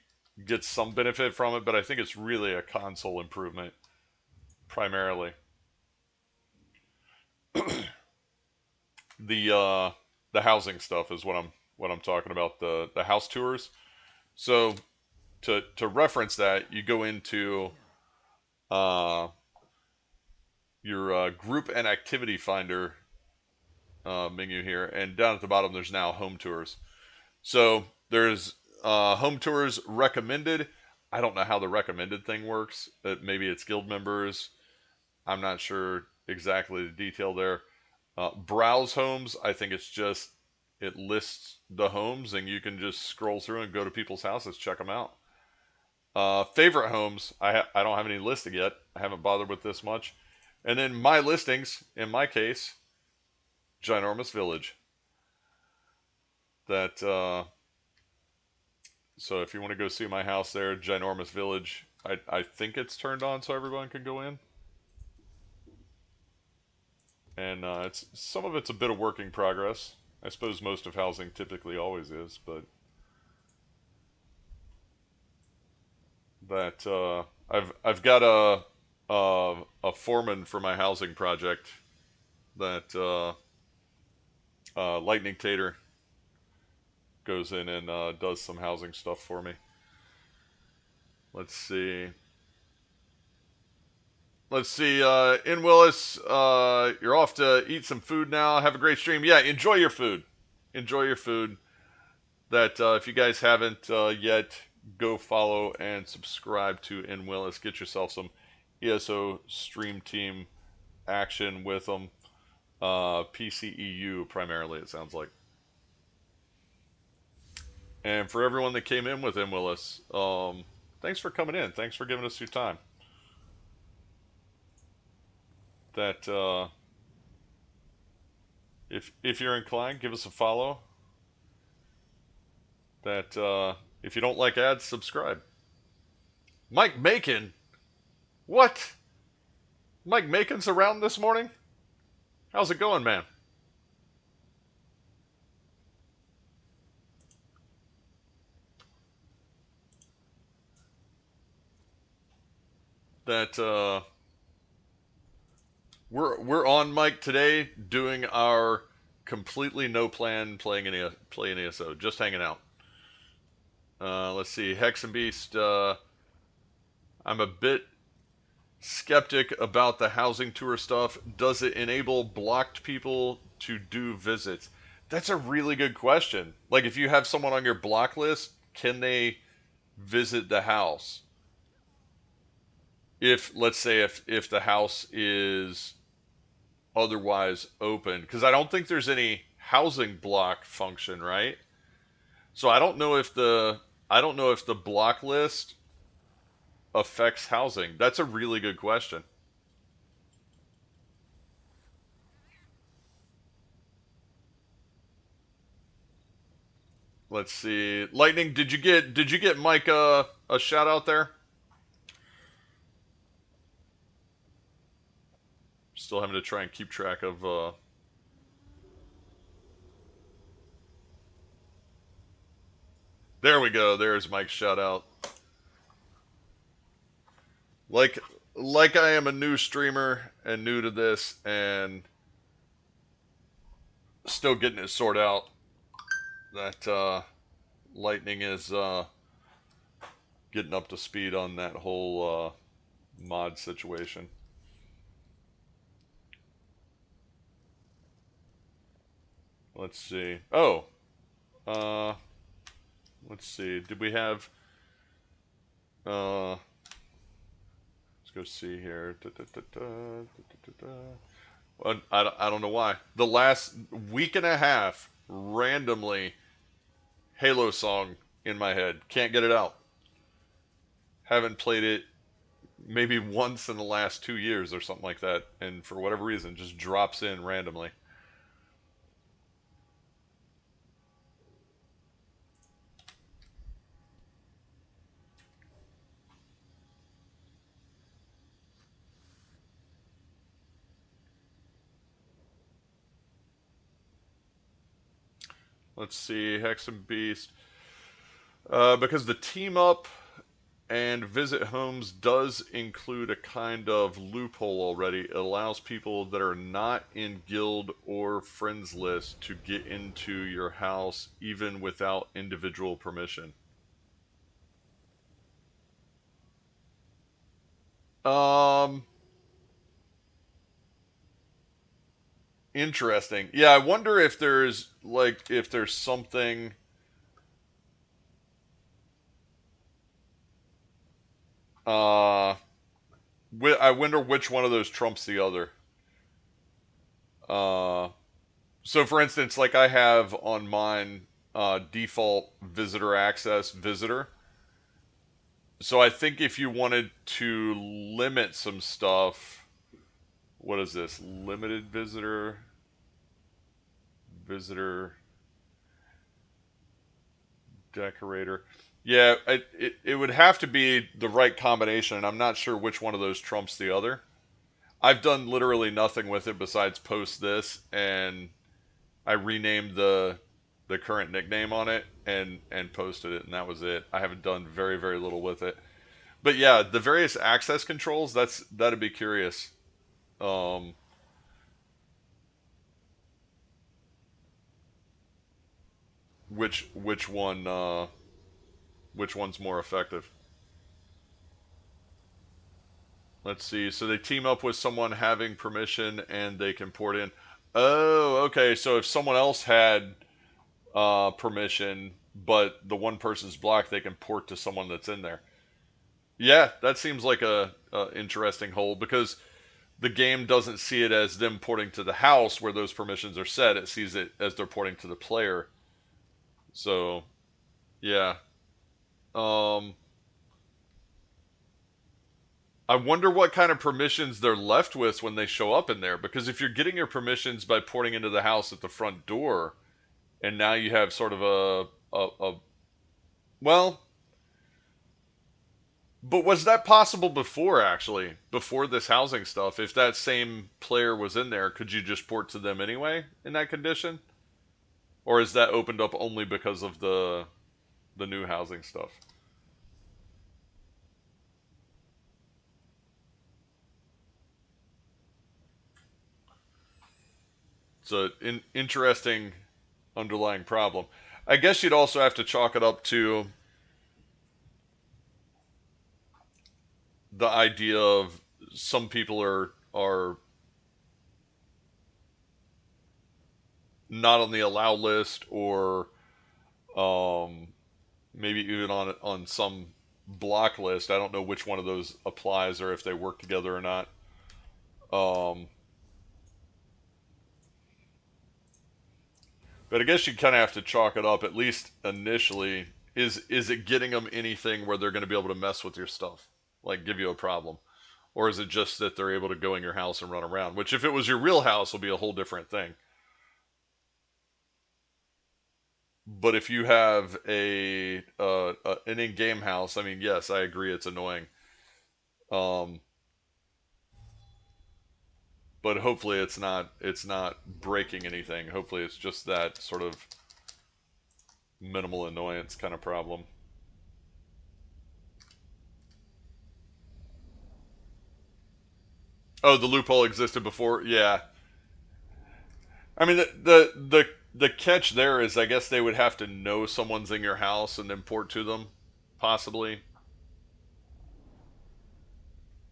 gets some benefit from it, but I think it's really a console improvement primarily. The housing stuff is what I'm talking about, the house tours. So to reference that, you go into your group and activity finder menu here, and down at the bottom there's now home tours. So there's home tours recommended. I don't know how the recommended thing works. Maybe it's guild members. I'm not sure exactly the detail there. Browse homes, I think it's just it lists the homes and you can just scroll through and go to people's houses, check them out. Favorite homes, I don't have any listed yet. I haven't bothered with this much. And then my listings, in my case, Ginormous Village. That so if you want to go see my house there, Ginormous Village, I think it's turned on so everyone can go in. And it's some of it's a bit of work in progress. I suppose most of housing typically always is, but that I've got a foreman for my housing project that Lightning Tater goes in and does some housing stuff for me. Let's see. In Willis, you're off to eat some food now. Have a great stream. Yeah, enjoy your food. Enjoy your food. That if you guys haven't yet, go follow and subscribe to In Willis. Get yourself some ESO Stream Team action with them. PCEU primarily, it sounds like. And for everyone that came in with him, Willis, thanks for coming in. Thanks for giving us your time. That if you're inclined, give us a follow. That if you don't like ads, subscribe. Mike Macon, what? Mike Macon's around this morning? How's it going, man? That we're on Mike today doing our completely no plan playing ESO, just hanging out. Let's see, Hex and Beast. I'm a bit skeptic about the housing tour stuff. Does it enable blocked people to do visits? That's a really good question. Like, if you have someone on your block list, can they visit the house? If, let's say, if the house is otherwise open, because I don't think there's any housing block function, right? So I don't know if the block list affects housing. That's a really good question. Let's see. Lightning, did you get Mike a shout out there? Still having to try and keep track of There we go. There's Mike's shout out. Like I am a new streamer and new to this and still getting it sorted out. That Lightning is getting up to speed on that whole mod situation. Let's see. Oh, let's see. Did we have? Let's go see here. Well, I don't know why. The last week and a half, randomly, Halo song in my head. Can't get it out. Haven't played it maybe once in the last 2 years or something like that. And for whatever reason, just drops in randomly. Let's see, Hex and Beast. Because the team up and visit homes does include a kind of loophole already. It allows people that are not in guild or friends list to get into your house even without individual permission. Interesting. Yeah, I wonder if there's something. I wonder which one of those trumps the other. So for instance, like I have on mine default visitor access visitor. So I think if you wanted to limit some stuff, what is this? Limited visitor decorator. Yeah, it would have to be the right combination, and I'm not sure which one of those trumps the other. I've done literally nothing with it besides post this, and I renamed the current nickname on it and posted it, and that was it. I haven't done very, very little with it. But yeah, the various access controls, that'd be curious. Which one's more effective? Let's see. So they team up with someone having permission and they can port in. Oh, okay. So if someone else had permission, but the one person's blocked, they can port to someone that's in there. Yeah, that seems like a interesting hole because the game doesn't see it as them porting to the house where those permissions are set. It sees it as they're porting to the player. So yeah. Um, I wonder what kind of permissions they're left with when they show up in there. Because if you're getting your permissions by porting into the house at the front door, and now you have sort of a well, but was that possible before actually? Before this housing stuff, if that same player was in there, could you just port to them anyway in that condition? Or is that opened up only because of the new housing stuff? It's an interesting underlying problem. I guess you'd also have to chalk it up to the idea of some people are not on the allow list, or um, maybe even on some block list. I don't know which one of those applies or if they work together or not. Um, but I guess you kind of have to chalk it up at least initially. Is it getting them anything where they're going to be able to mess with your stuff, like give you a problem, or is it just that they're able to go in your house and run around? Which, if it was your real house, will be a whole different thing. But if you have an in-game house, I mean, yes, I agree, it's annoying. Um, but hopefully it's not breaking anything. Hopefully it's just that sort of minimal annoyance kind of problem. Oh, the loophole existed before. Yeah, I mean the catch there is, I guess they would have to know someone's in your house and then port to them, possibly.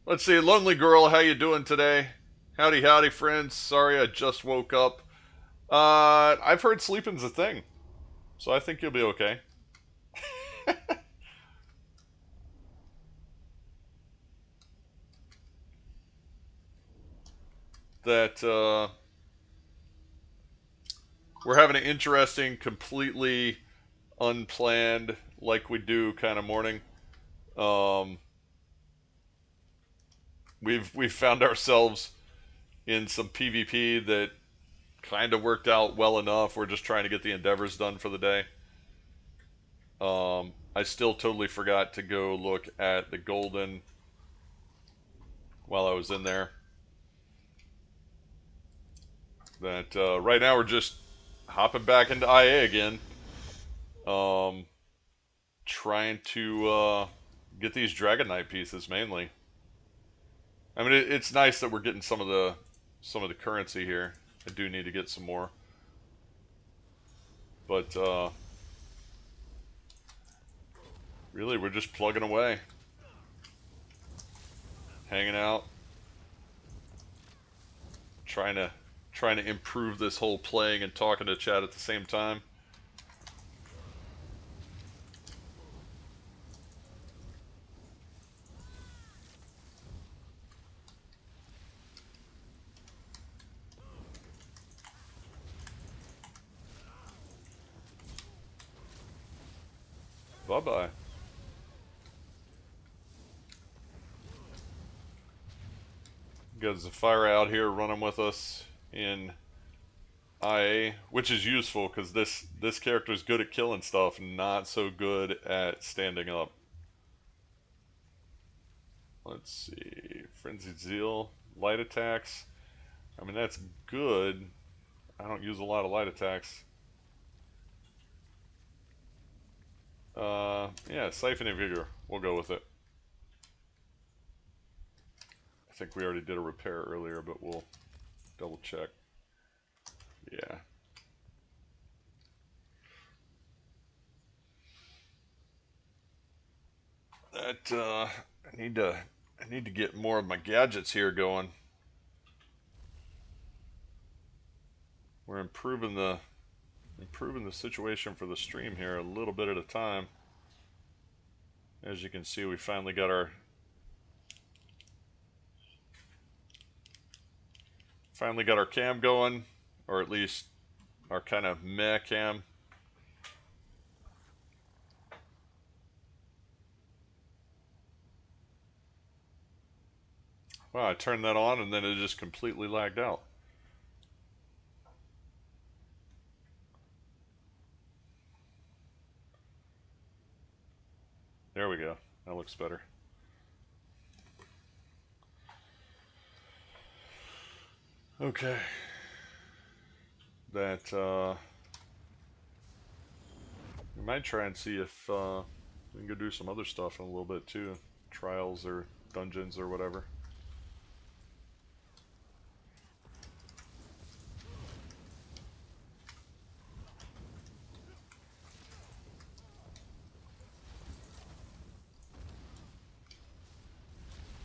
Let's see, lonely girl, how you doing today? Howdy, howdy, friends. Sorry, I just woke up. I've heard sleeping's a thing, so I think you'll be okay. That we're having an interesting, completely unplanned, like we do kind of morning. Um, we've found ourselves in some PvP that kind of worked out well enough. We're just trying to get the endeavors done for the day. I still totally forgot to go look at the golden while I was in there. That right now we're just hopping back into IA again, um, trying to get these Dragon Knight pieces mainly. I mean, it's nice that we're getting some of the currency here. I do need to get some more, but really we're just plugging away, hanging out, trying to trying to improve this whole playing and talking to chat at the same time. Bye bye. Got Zafira out here running with us in IA, which is useful because this character is good at killing stuff, not so good at standing up. Let's see, Frenzied Zeal, light attacks. I mean, that's good. I don't use a lot of light attacks. Yeah, Siphoning Vigor. We'll go with it. I think we already did a repair earlier, but we'll double check. Yeah. That I need to get more of my gadgets here going. We're improving the situation for the stream here a little bit at a time. As you can see, we finally got our cam going, or at least our kind of meh cam. Wow, I turned that on and then it just completely lagged out. There we go. That looks better. Okay. We might try and see if we can go do some other stuff in a little bit too. Trials or dungeons or whatever.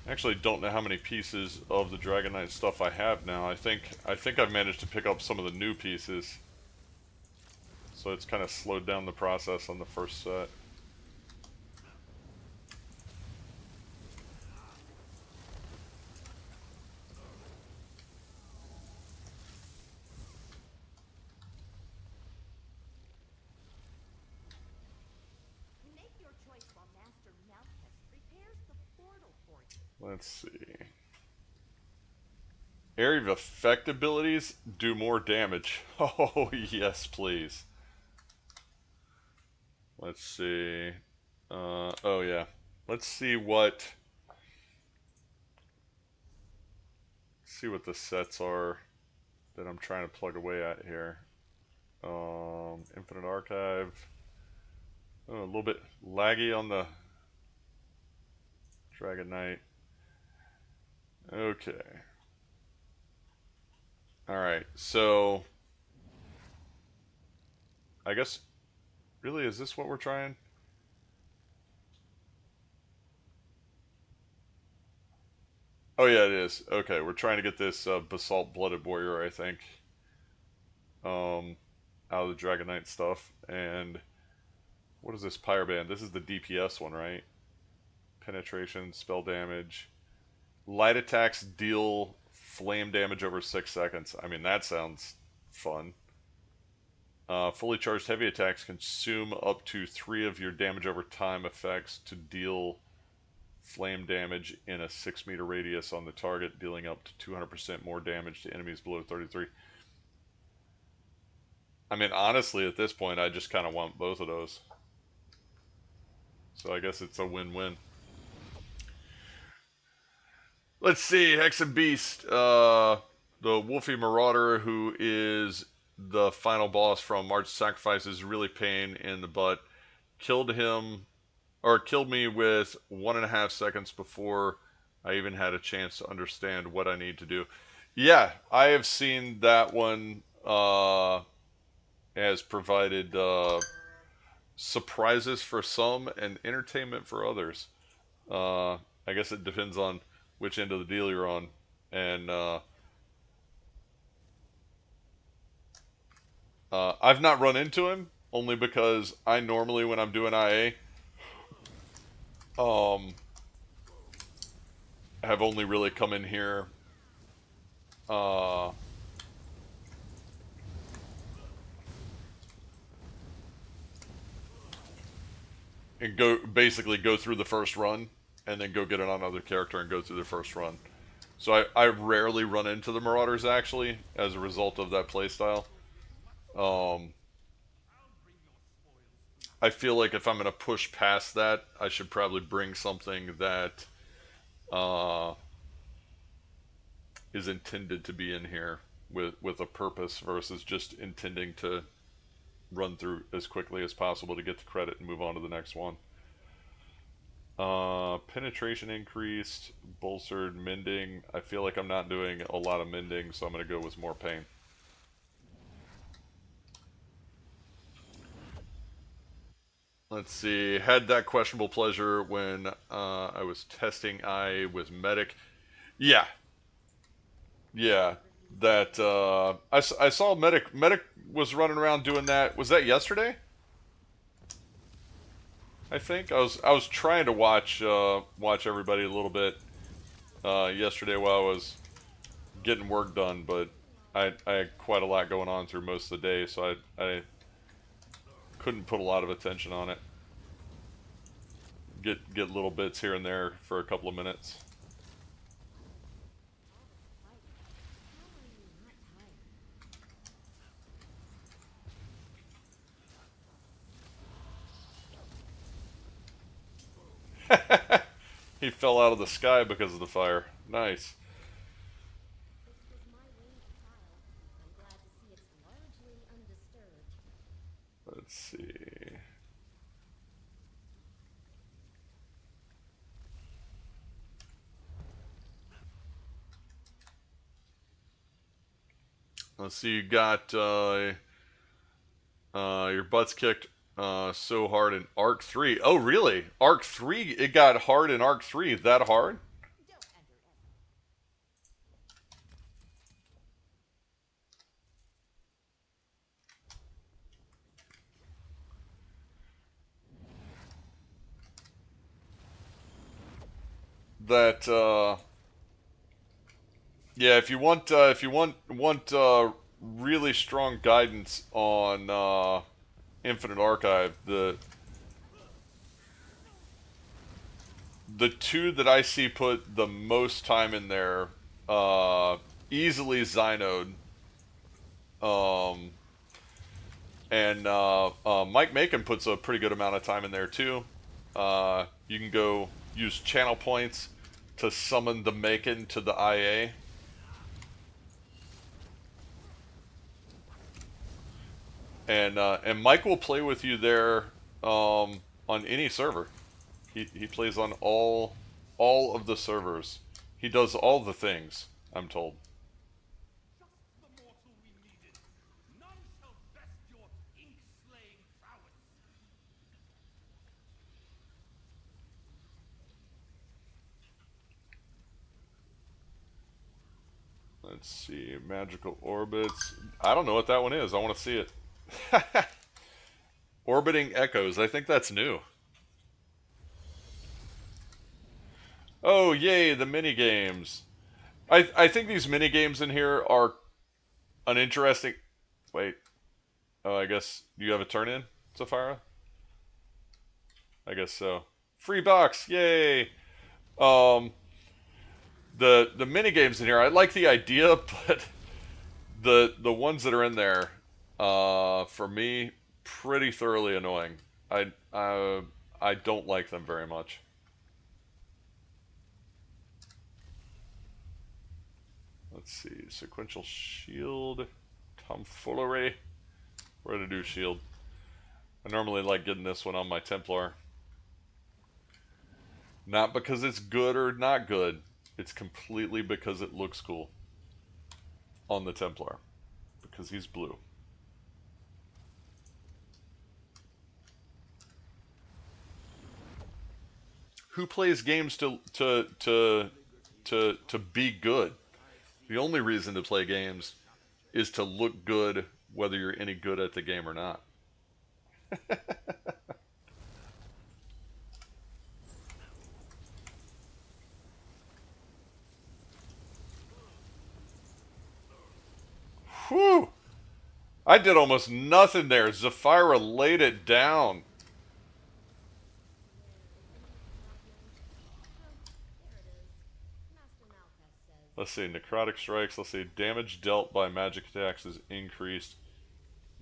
I actually don't know how many pieces of the Dragon Knight stuff I have now. I think I've managed to pick up some of the new pieces. So it's kind of slowed down the process on the first set. Make your choice while Master Malthus prepares the portal for you. Let's see. Area of effect abilities do more damage. Oh, yes, please. Let's see. Oh, yeah. Let's see what the sets are that I'm trying to plug away at here. Infinite Archive. Oh, a little bit laggy on the Dragon Knight. Okay. Alright, so I guess, really, is this what we're trying? Oh yeah, it is. Okay, we're trying to get this Basalt Blooded Warrior, I think, out of the Dragon Knight stuff. And what is this Pyre-Band? This is the DPS one, right? Penetration, spell damage. Light attacks deal flame damage over 6 seconds. I mean, that sounds fun. Fully charged heavy attacks consume up to 3 of your damage over time effects to deal flame damage in a 6-meter radius on the target, dealing up to 200% more damage to enemies below 33. I mean, honestly, at this point, I just kind of want both of those. So I guess it's a win-win. Let's see, Hex and Beast, the Wolfie Marauder, who is the final boss from March of Sacrifice, is really pain in the butt. Killed me with 1.5 seconds before I even had a chance to understand what I need to do. Yeah, I have seen that one has provided surprises for some and entertainment for others. I guess it depends on which end of the deal you're on. And I've not run into him, only because I normally, when I'm doing IA, have only really come in here and basically go through the first run and then go get it on another character and go through the first run. So I rarely run into the Marauders, actually, as a result of that playstyle. I feel like if I'm going to push past that, I should probably bring something that is intended to be in here with a purpose versus just intending to run through as quickly as possible to get the credit and move on to the next one. Penetration increased, bolstered, mending. I feel like I'm not doing a lot of mending, so I'm going to go with more pain. Let's see. Had that questionable pleasure when I was testing I with Medic. Yeah. Yeah. That I saw Medic was running around doing that. Was that yesterday? I think I was trying to watch everybody a little bit yesterday while I was getting work done, but I had quite a lot going on through most of the day, so I couldn't put a lot of attention on it. Get little bits here and there for a couple of minutes. He fell out of the sky because of the fire. Nice. This was my winged child. I'm glad to see it's largely undisturbed. Let's see. Let's see. You got your butts kicked so hard in Arc 3. Oh, really? Arc 3? It got hard in Arc 3. That hard? Don't underestimate. That yeah, if you want really strong guidance on Infinite Archive, the two that I see put the most time in there, easily Xynode, um, and Mike Macon puts a pretty good amount of time in there too. You can go use channel points to summon the Macon to the IA. And Mike will play with you there on any server. He plays on all of the servers. He does all the things, I'm told. Just the mortal we needed. None shall best your ink-slaying prowess. Let's see, magical orbits. I don't know what that one is. I want to see it. Orbiting echoes. I think that's new. Oh, yay, the mini games. I think these mini games in here are an interesting. Wait. Oh, I guess you have a turn in, Sapphira? I guess so. Free box, yay! Um, the mini games in here, I like the idea, but the ones that are in there, for me, pretty thoroughly annoying. I don't like them very much. Let's see, sequential shield, tomfoolery. We're gonna do shield. I normally like getting this one on my Templar. Not because it's good or not good. It's completely because it looks cool on the Templar. Because he's blue. Who plays games to be good? The only reason to play games is to look good, whether you're any good at the game or not. Whew! I did almost nothing there. Zafira laid it down. There it is. Master Malphas says. Let's see, necrotic strikes. Let's see, damage dealt by magic attacks is increased.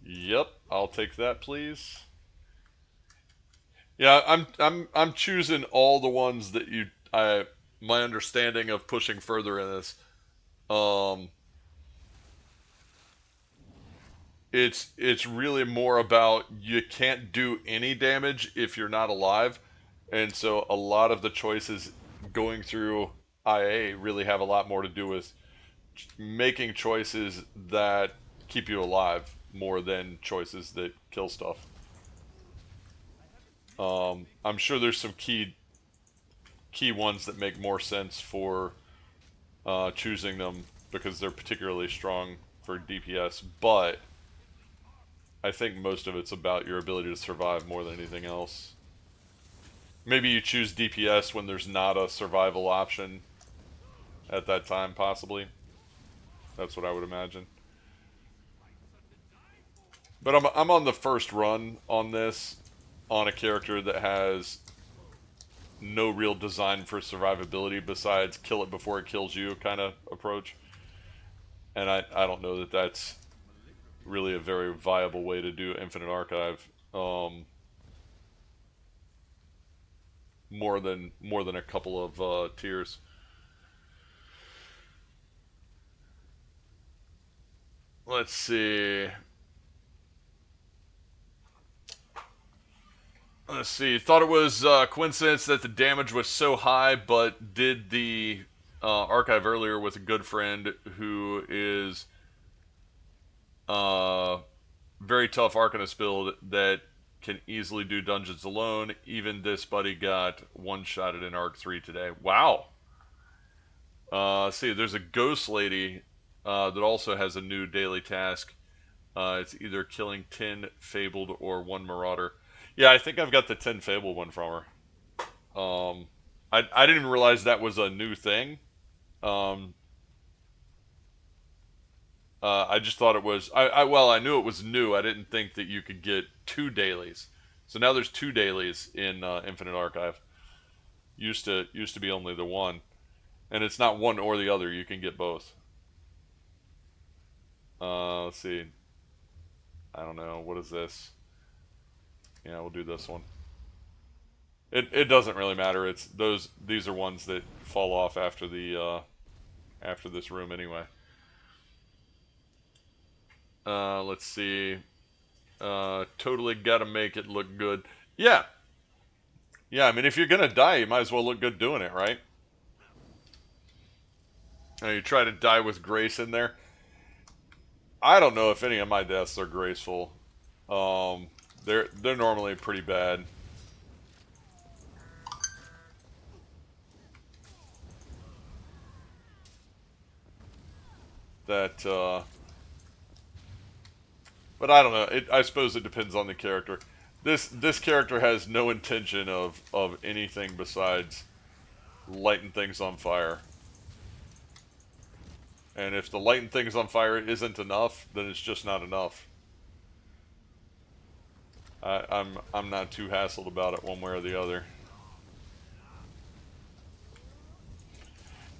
Yep, I'll take that, please. Yeah, I'm choosing all the ones that my understanding of pushing further in this. Um, it's really more about you can't do any damage if you're not alive, and so a lot of the choices going through IA really have a lot more to do with making choices that keep you alive more than choices that kill stuff. I'm sure there's some key ones that make more sense for choosing them because they're particularly strong for DPS, but I think most of it's about your ability to survive more than anything else. Maybe you choose DPS when there's not a survival option at that time, possibly. That's what I would imagine. But I'm on the first run on this, on a character that has no real design for survivability besides kill it before it kills you kind of approach. And I don't know that that's really a very viable way to do Infinite Archive. More than a couple of tiers. Let's see. Let's see. Thought it was coincidence that the damage was so high, but did the archive earlier with a good friend who is very tough Arcanist build that can easily do dungeons alone. Even this buddy got one-shotted in Arc 3 today. Wow. See, there's a ghost lady that also has a new daily task. It's either killing 10 Fabled or 1 Marauder. Yeah, I think I've got the 10 Fabled one from her. I didn't even realize that was a new thing. I just thought it was. Well, I knew it was new. I didn't think that you could get 2 dailies. So now there's 2 dailies in Infinite Archive. Used to be only the one, and it's not one or the other. You can get both. Let's see. I don't know. What is this? Yeah, we'll do this one. It doesn't really matter. It's those. These are ones that fall off after the after this room anyway. Let's see. Totally gotta make it look good. Yeah. Yeah, I mean, if you're gonna die, you might as well look good doing it, right? And you try to die with grace in there. I don't know if any of my deaths are graceful. They're normally pretty bad. That, but I don't know. I suppose it depends on the character. This character has no intention of anything besides lighting things on fire. And if the lighting things on fire isn't enough, then it's just not enough. I'm not too hassled about it one way or the other.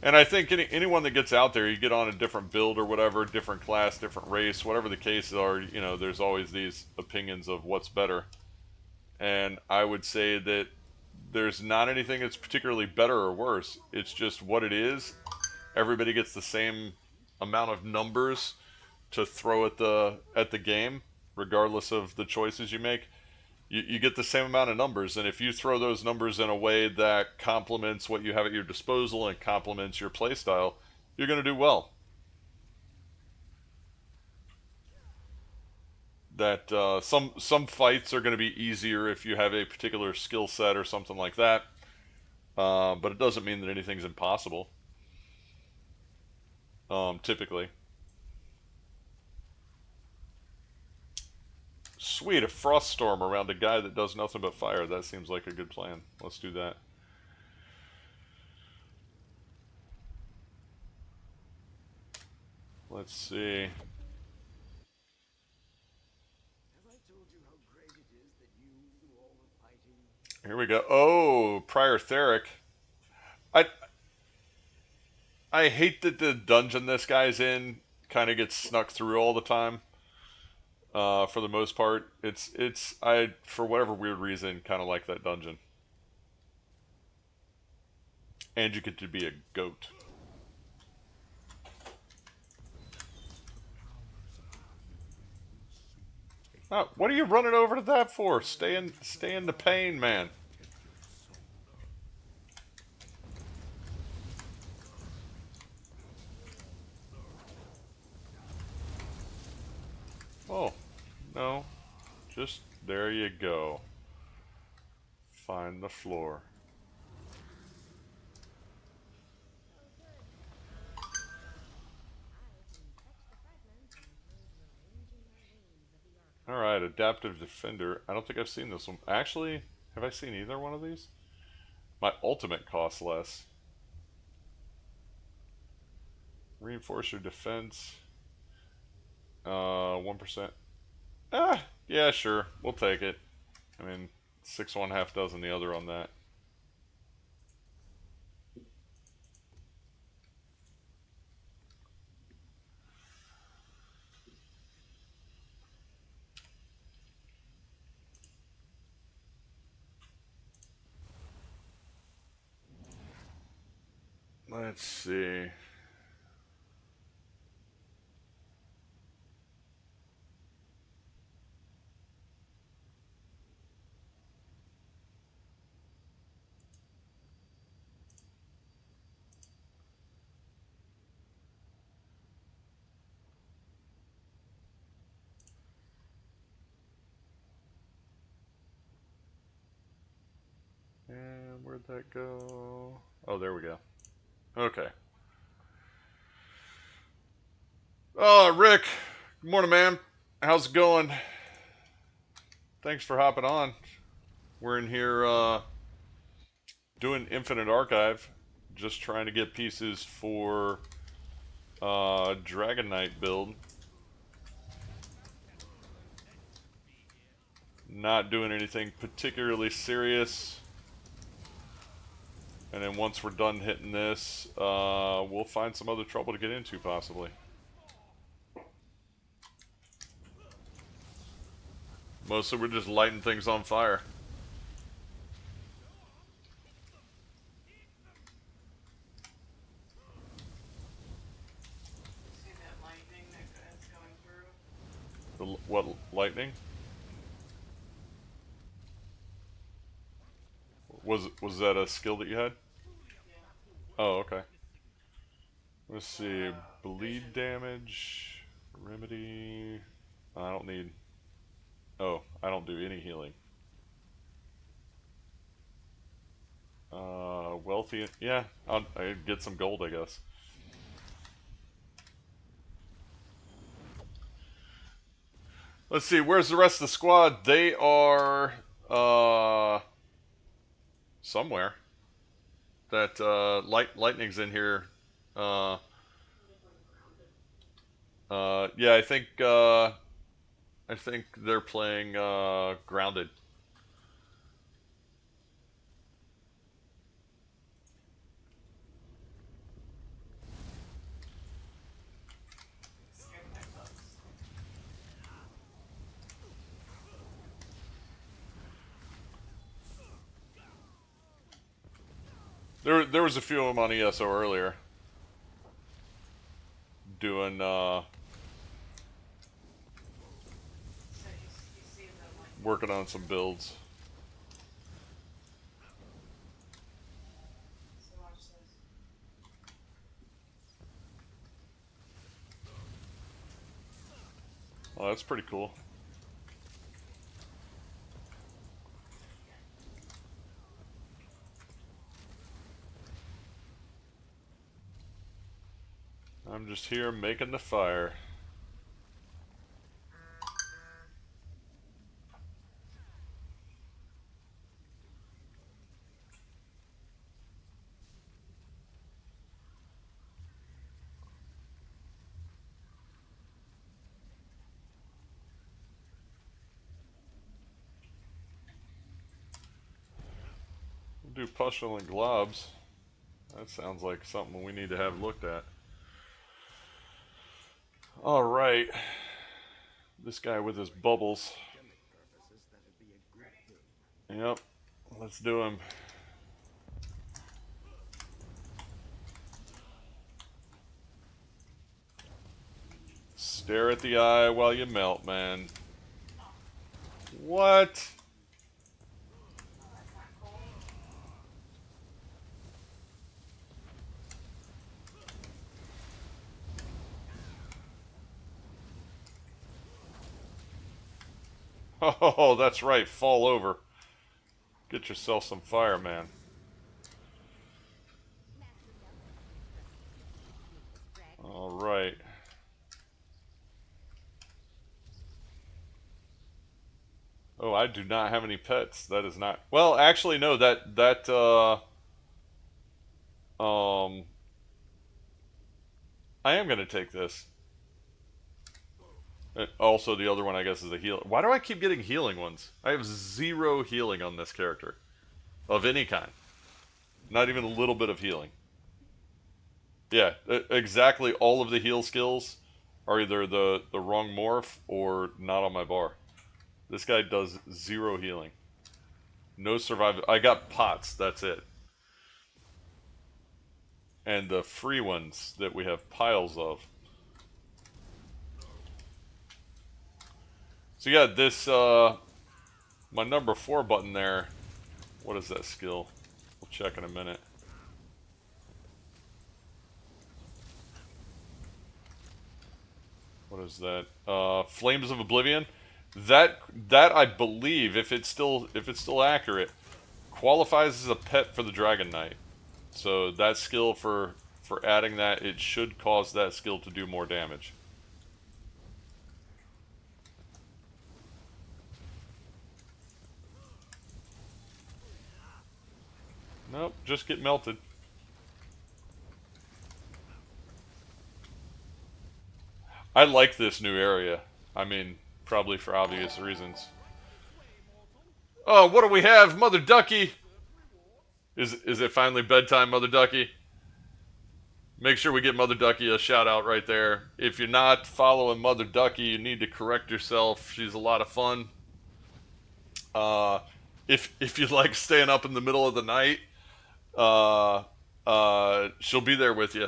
And I think anyone that gets out there, you get on a different build or whatever, different class, different race, whatever the case are, you know, there's always these opinions of what's better. And I would say that there's not anything that's particularly better or worse. It's just what it is. Everybody gets the same amount of numbers to throw at the game, regardless of the choices you make. You get the same amount of numbers, and if you throw those numbers in a way that complements what you have at your disposal and complements your playstyle, you're going to do well. That some fights are going to be easier if you have a particular skill set or something like that, but it doesn't mean that anything's impossible. Typically. Sweet, a frost storm around a guy that does nothing but fire. That seems like a good plan. Let's do that. Let's see. Have I told you how great it is that you do all the fighting? Here we go. Oh, Prior Theric. I hate that the dungeon this guy's in kind of gets snuck through all the time. For the most part, I for whatever weird reason kind of like that dungeon. And you get to be a goat. Oh, what are you running over to that for? Stay in the pain, man. Oh, no. Just there you go. Find the floor. Alright, Adaptive Defender. I don't think I've seen this one. Actually, have I seen either one of these? My ultimate costs less. Reinforce your defense. 1%. Yeah, sure. We'll take it. I mean, 6 one, half dozen the other on that. Let's see. And where'd that go? Oh, there we go. Okay. Oh, Rick. Good morning, man. How's it going? Thanks for hopping on. We're in here doing Infinite Archive. Just trying to get pieces for Dragon Knight build. Not doing anything particularly serious. And then once we're done hitting this, we'll find some other trouble to get into, possibly. Mostly we're just lighting things on fire. See that lightning that's going through? What, lightning? Was that a skill that you had? Yeah. Oh, okay. Let's see. Bleed damage. Remedy. I don't need... Oh, I don't do any healing. Wealthy... Yeah, I get some gold, I guess. Let's see, where's the rest of the squad? They are... somewhere. That, Lightning's in here. Yeah, I think they're playing Grounded. Scared my bugs. There was a few of them on ESO earlier. Doing So you see them like working on some builds. so watch this. Oh, that's pretty cool. I'm just here making the fire. We'll do pustule and globs. That sounds like something we need to have looked at. Alright. This guy with his bubbles. Purposes, that'd be a good thing. Yep. Let's do him. Stare at the eye while you melt, man. What? Oh, that's not cool. Oh, that's right. Fall over. Get yourself some fire, man. Alright. Oh, I do not have any pets. That is not. Well, actually, no. I am gonna take this. Also, the other one, I guess, is a heal. Why do I keep getting healing ones? I have 0 healing on this character. Of any kind. Not even a little bit of healing. Yeah, exactly all of the heal skills are either the wrong morph or not on my bar. This guy does 0 healing. No survival. I got pots, that's it. And the free ones that we have piles of. So yeah, this, my number 4 button there, what is that skill? We'll check in a minute. What is that? Flames of Oblivion? That I believe, if it's still accurate, qualifies as a pet for the Dragon Knight. So that skill for adding that, it should cause that skill to do more damage. Nope, just get melted. I like this new area. I mean, probably for obvious reasons. Oh, what do we have, Mother Ducky? Is it finally bedtime, Mother Ducky? Make sure we get Mother Ducky a shout out right there. If you're not following Mother Ducky, you need to correct yourself. She's a lot of fun. If you like staying up in the middle of the night, she'll be there with you.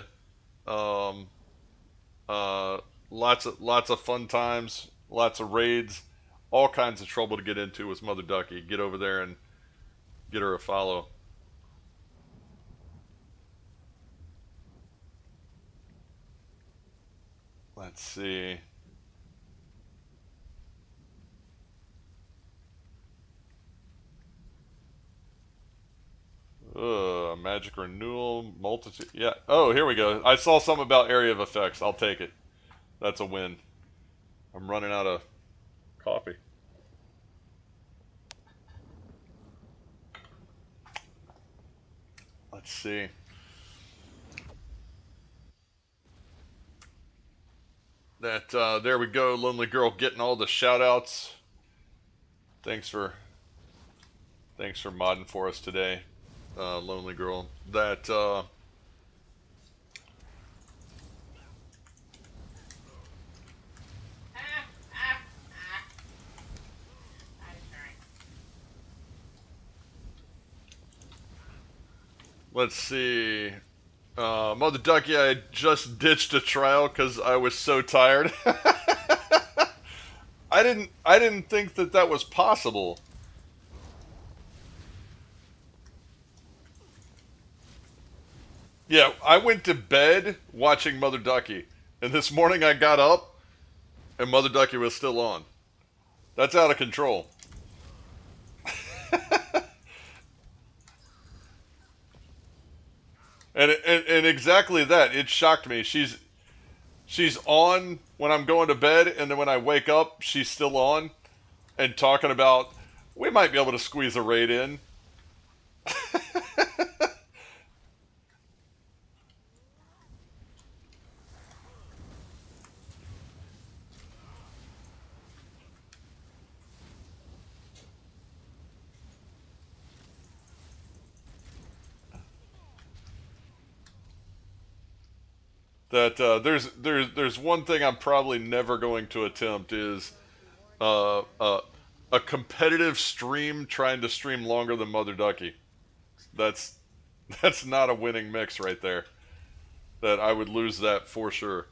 Lots of fun times, lots of raids, all kinds of trouble to get into with Mother Ducky. Get over there and get her a follow. Let's see. Magic renewal, multitude. Yeah. Oh, here we go. I saw something about area of effects. I'll take it. That's a win. I'm running out of coffee. Let's see. There we go. Lonely Girl getting all the shout outs. Thanks for modding for us today, Lonely Girl. Let's see. Mother Ducky, I just ditched a trial because I was so tired. I didn't think that was possible. Yeah, I went to bed watching Mother Ducky, and this morning I got up, and Mother Ducky was still on. That's out of control. And exactly that. It shocked me. She's on when I'm going to bed, and then when I wake up, she's still on and talking about we might be able to squeeze a raid in. There's one thing I'm probably never going to attempt is a competitive stream trying to stream longer than Mother Ducky. That's not a winning mix right there. That I would lose that for sure.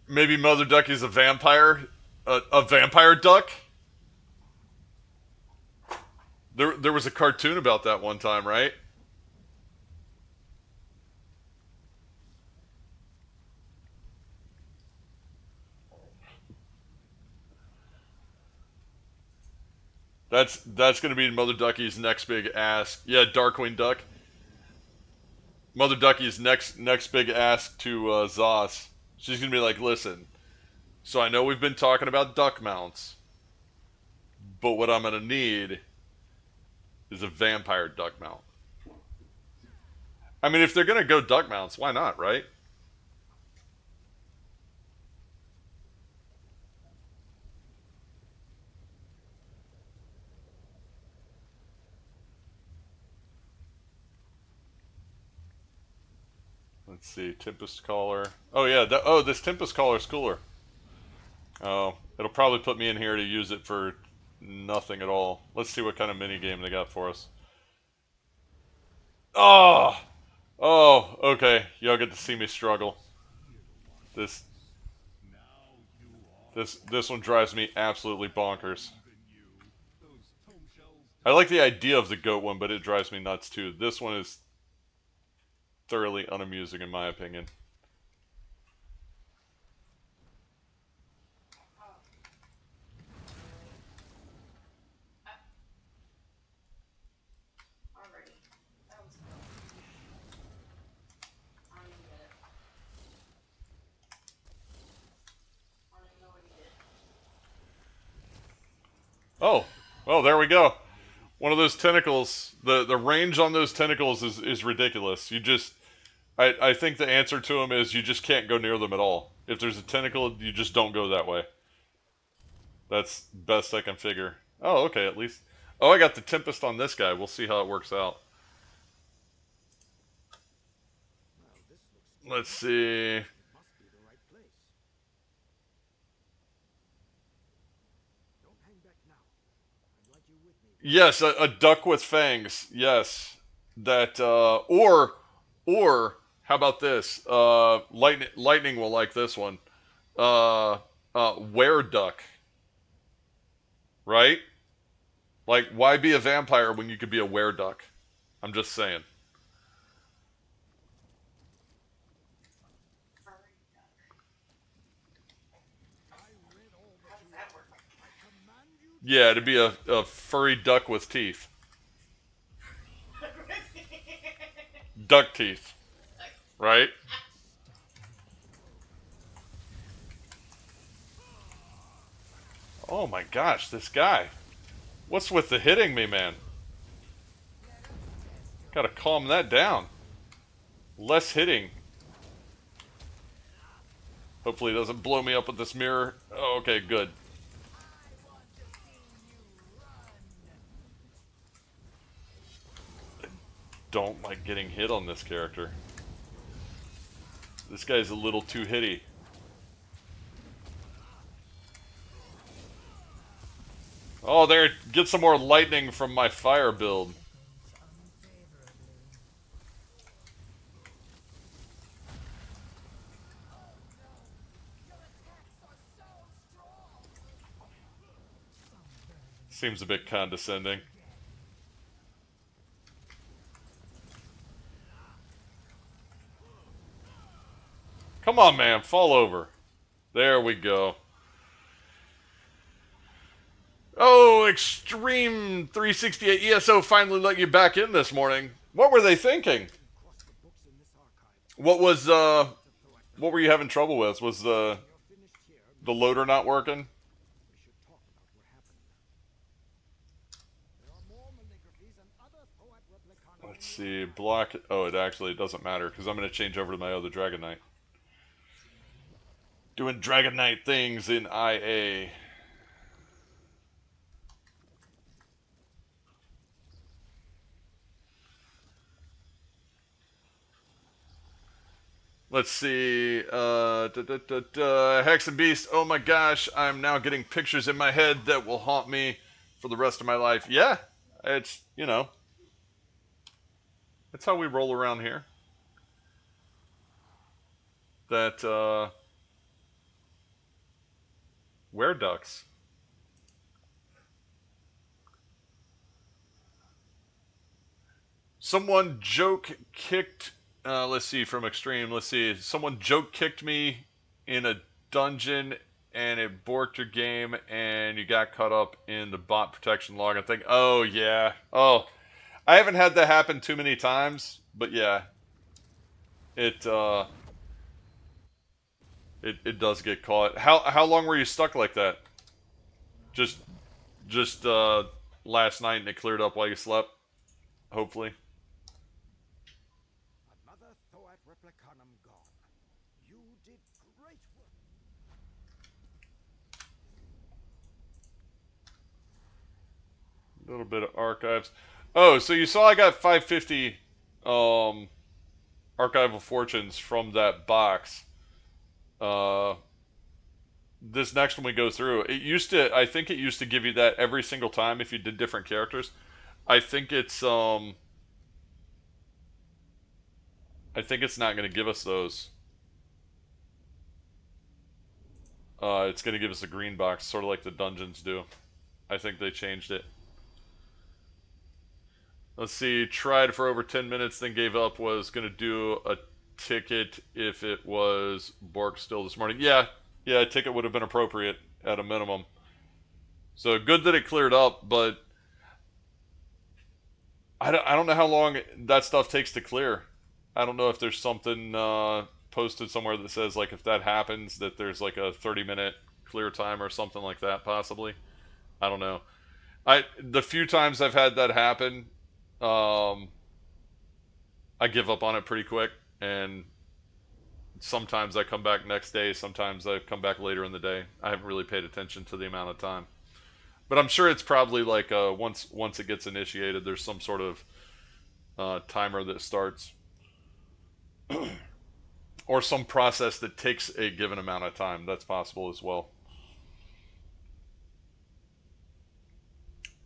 Maybe Mother Ducky's a vampire. A vampire duck? There was a cartoon about that one time, right? That's going to be Mother Ducky's next big ask. Yeah, Darkwing Duck. Mother Ducky's next big ask to Zos. She's gonna be like, listen. So I know we've been talking about duck mounts, but what I'm gonna need is a vampire duck mount. I mean, if they're gonna go duck mounts, why not, right? Let's see, Tempest Caller. Oh yeah, this Tempest Caller's cooler. Oh, it'll probably put me in here to use it for nothing at all. Let's see what kind of mini game they got for us. Oh, okay. Y'all get to see me struggle. This one drives me absolutely bonkers. I like the idea of the goat one, but it drives me nuts too. This one is thoroughly unamusing in my opinion. Already. That was cool. I don't even get it. I don't even know what he did. Oh, well, there we go. One of those tentacles, the range on those tentacles is ridiculous. You just, I think the answer to them is you just can't go near them at all. If there's a tentacle, you just don't go that way. That's best I can figure. Oh, okay, at least. Oh, I got the Tempest on this guy. We'll see how it works out. Let's see. Must be the right place. Don't hang back now. I'd like you with me. Yes, a duck with fangs. Yes, that. Or how about this? Lightning will like this one. Wereduck. Right? Like, why be a vampire when you could be a wereduck? I'm just saying. Furry duck. How does that work? Yeah, to be a furry duck with teeth. Duck teeth. Right? Oh my gosh, this guy. What's with the hitting me, man? Gotta calm that down. Less hitting. Hopefully it doesn't blow me up with this mirror. Oh, okay, good. I don't like getting hit on this character. This guy's a little too hitty. Oh, there, get some more lightning from my fire build. Seems a bit condescending. Come on, man, fall over. There we go. Oh, Extreme 368 ESO finally let you back in this morning. What were they thinking? What was what were you having trouble with? Was the loader not working? Let's see, block. Oh, it actually doesn't matter because I'm going to change over to my other Dragon Knight. Doing Dragon Knight things in IA. Let's see. Hex and Beast. Oh my gosh, I'm now getting pictures in my head that will haunt me for the rest of my life. Yeah, it's, you know, that's how we roll around here. That, wereducks. Someone joke kicked. Let's see, from Extreme. Let's see. Someone joke kicked me in a dungeon and it borked your game and you got caught up in the bot protection log. I think, oh yeah. Oh, I haven't had that happen too many times, but yeah. it does get caught. How long were you stuck like that? Just just last night and it cleared up while you slept. Hopefully. Another Thoat Replicanum gone. You did great work. A little bit of archives. Oh, so you saw I got 550 archival fortunes from that box. This next one we go through, I think it used to give you that every single time if you did different characters. I think it's not going to give us those. It's going to give us a green box, sort of like the dungeons do. I think they changed it. Let's see, tried for over 10 minutes, then gave up, was going to do a ticket if it was Bork still this morning. Yeah, a ticket would have been appropriate at a minimum. So good that it cleared up, but I don't know how long that stuff takes to clear. I don't know if there's something posted somewhere that says, like, if that happens, that there's like a 30-minute clear time or something like that, possibly. I don't know. The few times I've had that happen, I give up on it pretty quick, and sometimes I come back next day, sometimes I come back later in the day. I haven't really paid attention to the amount of time. But I'm sure it's probably like once it gets initiated, there's some sort of timer that starts. Or some process that takes a given amount of time. That's possible as well.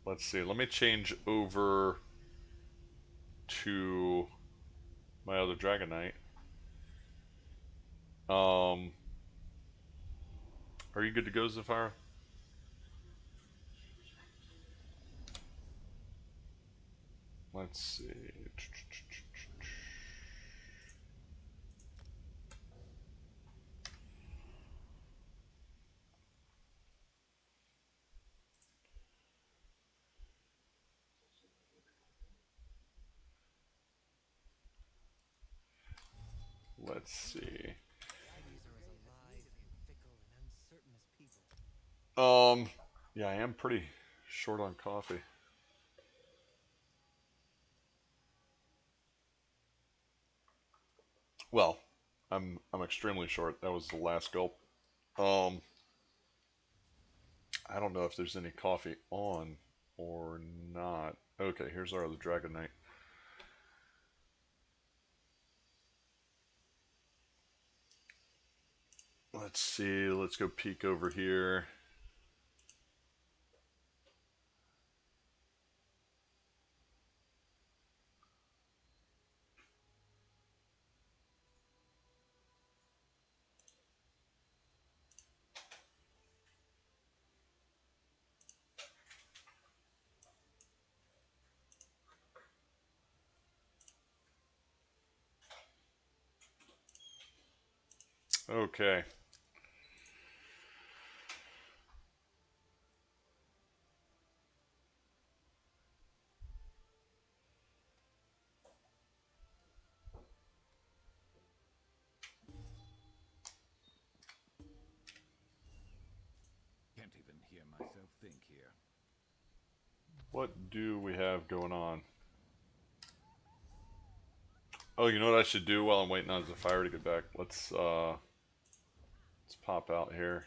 Let's see. Let me change over to my other Dragon Knight. Are you good to go, Zafira? Let's see. Let's see. Dragons are as alive, fickle, and uncertain as people. Yeah, I am pretty short on coffee. Well, I'm extremely short. That was the last gulp. Um, I don't know if there's any coffee on or not. Okay, here's our other Dragon Knight. Let's see. Let's go peek over here. Okay. Can't even hear myself think here. What do we have going on? Oh, you know what I should do while I'm waiting on Zafira to get back? Let's pop out here.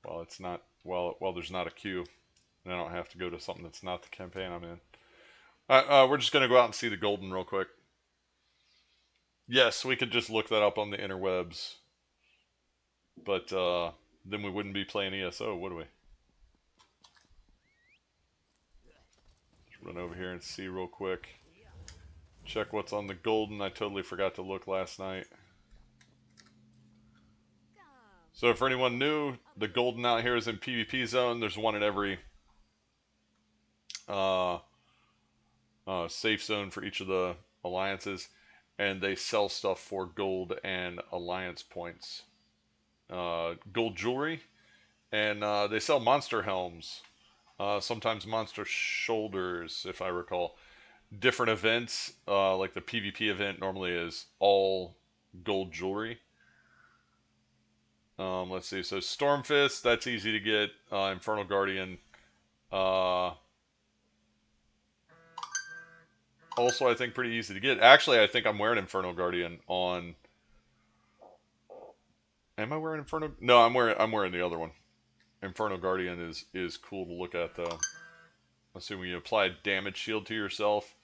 While it's not while there's not a queue, and I don't have to go to something that's not the campaign I'm in. We're just gonna go out and see the Golden real quick. Yes, we could just look that up on the interwebs, but then we wouldn't be playing ESO, would we? Just run over here and see real quick. Check what's on the Golden. I totally forgot to look last night. So for anyone new, the Golden out here is in PvP zone. There's one in every safe zone for each of the alliances, and they sell stuff for gold and alliance points. Gold jewelry, and they sell monster helms, sometimes monster shoulders, if I recall. different events, like the PvP event normally is all gold jewelry. Let's see. So Stormfist, that's easy to get. Infernal Guardian. Also, I think pretty easy to get. Actually, I think I'm wearing Infernal Guardian on. Am I wearing Inferno? No, I'm wearing the other one. Inferno Guardian is cool to look at though. Assuming you apply damage shield to yourself,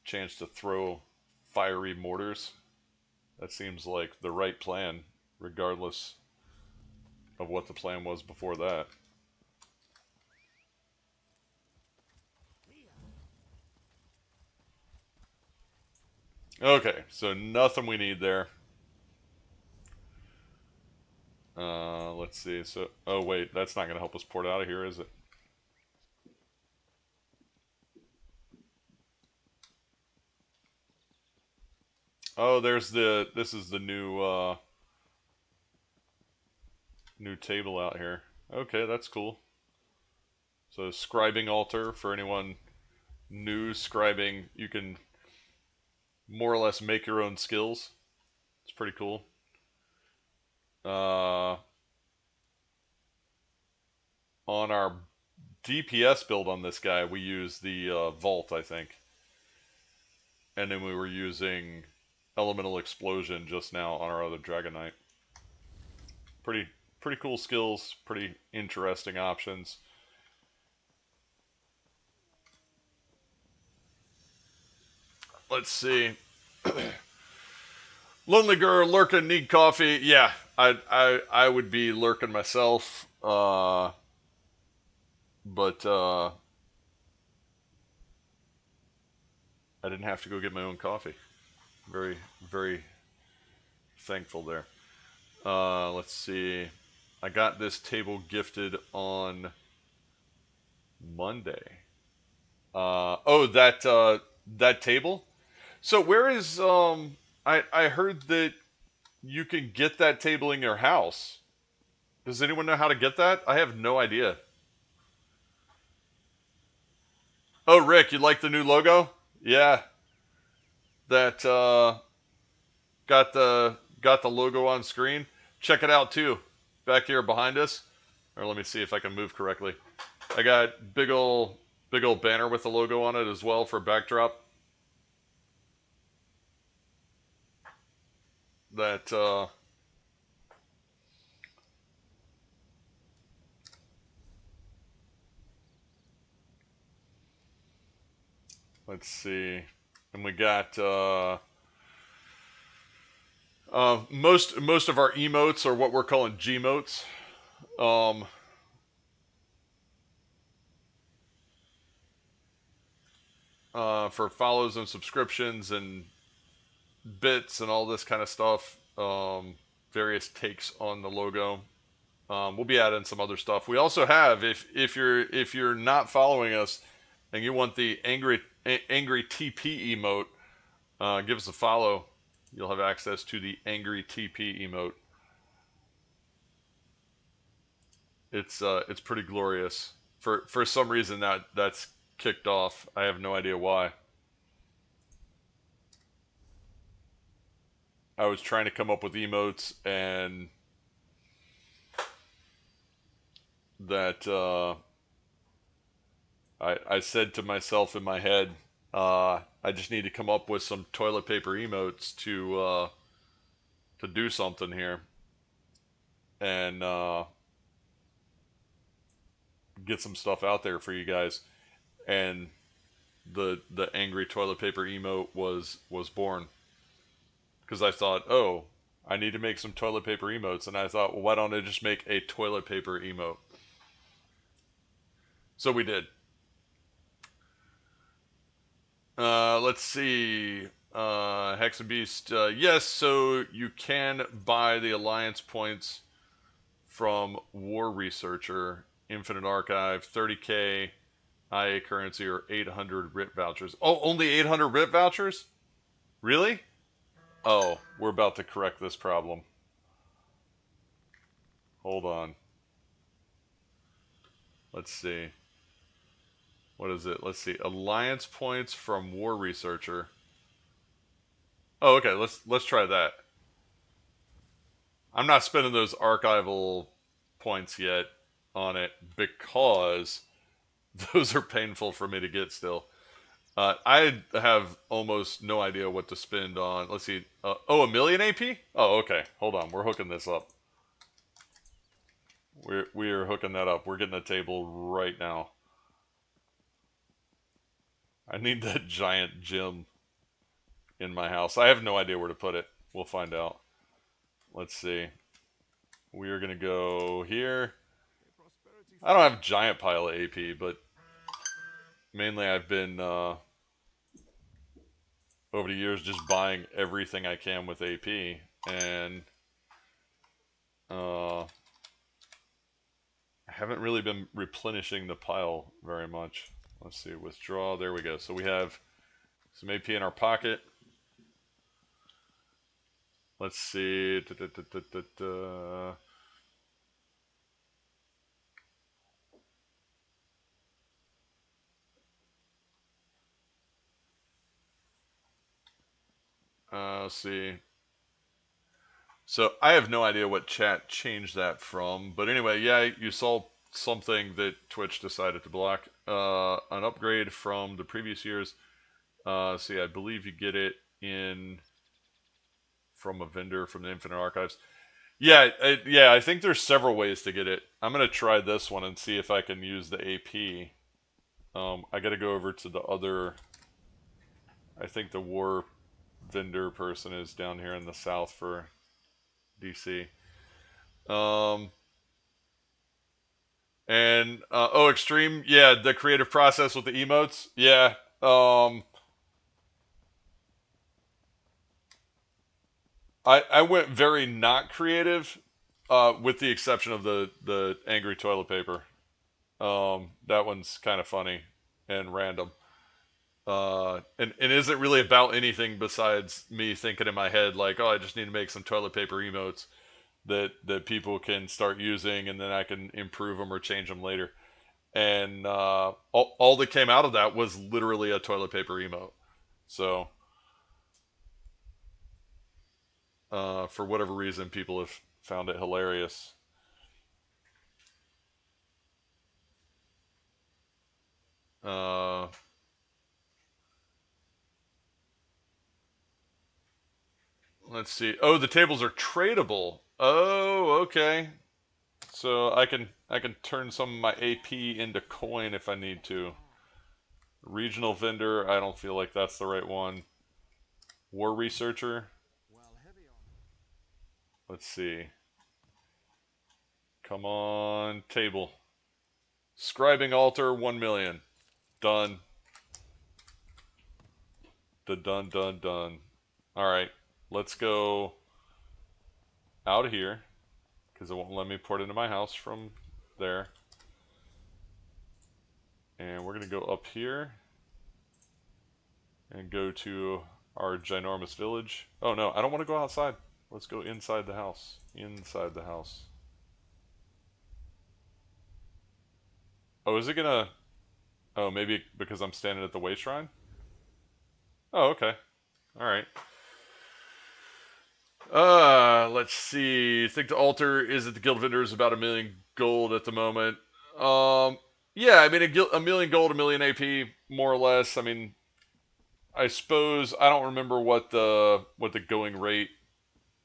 chance to throw fiery mortars. That seems like the right plan, regardless of what the plan was before that. Okay, so nothing we need there. Let's see. So, oh wait, that's not going to help us port out of here, is it? Oh, there's the. This is the new new table out here. Okay, that's cool. So, scribing altar for anyone new scribing, you can more or less make your own skills. It's pretty cool. On our DPS build on this guy, we use the Vault, I think. And then we were using Elemental Explosion just now on our other Dragon Knight. Pretty cool skills, pretty interesting options. Let's see. Lonely girl lurking, need coffee. Yeah, I would be lurking myself. But I didn't have to go get my own coffee. Very, very thankful there. Let's see. I got this table gifted on Monday. Oh, that table. So where is I heard that you can get that table in your house. Does anyone know how to get that? I have no idea. Oh, Rick, you like the new logo? Yeah. That got the logo on screen. Check it out too. Back here behind us. Or let me see if I can move correctly. I got big ol' banner with the logo on it as well for backdrop. That let's see. And we got most of our emotes are what we're calling Gmotes. For follows and subscriptions and bits and all this kind of stuff. Various takes on the logo. We'll be adding some other stuff. We also have, if you're not following us and you want the angry TP emote, give us a follow. You'll have access to the angry TP emote. It's pretty glorious. For some reason that's kicked off. I have no idea why. I was trying to come up with emotes and that I said to myself in my head, I just need to come up with some toilet paper emotes to do something here and get some stuff out there for you guys. And the angry toilet paper emote was born because I thought, oh, I need to make some toilet paper emotes, and I thought, well, why don't I just make a toilet paper emote? So we did. Let's see. Hex and Beast. Yes, so you can buy the Alliance points from War Researcher, Infinite Archive, 30k IA currency, or 800 RIT vouchers. Oh, only 800 RIT vouchers? Really? Oh, we're about to correct this problem. Hold on. Let's see. What is it? Let's see. Alliance points from War Researcher. Oh, okay. Let's try that. I'm not spending those archival points yet on it because those are painful for me to get still. I have almost no idea what to spend on. Let's see. Oh, a million AP? Oh, okay. Hold on. We're hooking this up. We are hooking that up. We're getting a table right now. I need that giant gym in my house. I have no idea where to put it. We'll find out. Let's see. We are going to go here. I don't have a giant pile of AP, but mainly I've been, over the years, just buying everything I can with AP. And I haven't really been replenishing the pile very much. Let's see. Withdraw. There we go. So we have some AP in our pocket. Let's see. Let's see. So I have no idea what chat changed that from, but anyway, yeah, you saw something that Twitch decided to block. An upgrade from the previous years. See, I believe you get it in from a vendor from the Infinite Archives. Yeah, I think there's several ways to get it. I'm gonna try this one and see if I can use the AP. I gotta go over to the other. I think the war vendor person is down here in the south for DC. And oh, Extreme, yeah, the creative process with the emotes, yeah. I went very not creative, with the exception of the angry toilet paper. That one's kind of funny and random. And isn't really about anything besides me thinking in my head like, oh, I just need to make some toilet paper emotes that people can start using, and then I can improve them or change them later. And all that came out of that was literally a toilet paper emote. So for whatever reason, people have found it hilarious. Let's see. Oh, the tables are tradable. Oh, okay. So I can turn some of my AP into coin if I need to. Regional vendor, I don't feel like that's the right one. War researcher. Let's see. Come on, table. Scribing altar, 1 million. Done. Done. Alright, let's go out of here, because it won't let me port into my house from there. And we're going to go up here and go to our ginormous village. Oh no, I don't want to go outside. Let's go inside the house. Inside the house. Oh, is it gonna... Oh, maybe because I'm standing at the way shrine? Oh, okay. Alright. Let's see. I think the altar is at the guild vendor is about 1 million gold at the moment. Yeah, I mean, a million gold, 1 million AP, more or less. I mean, I suppose I don't remember what the going rate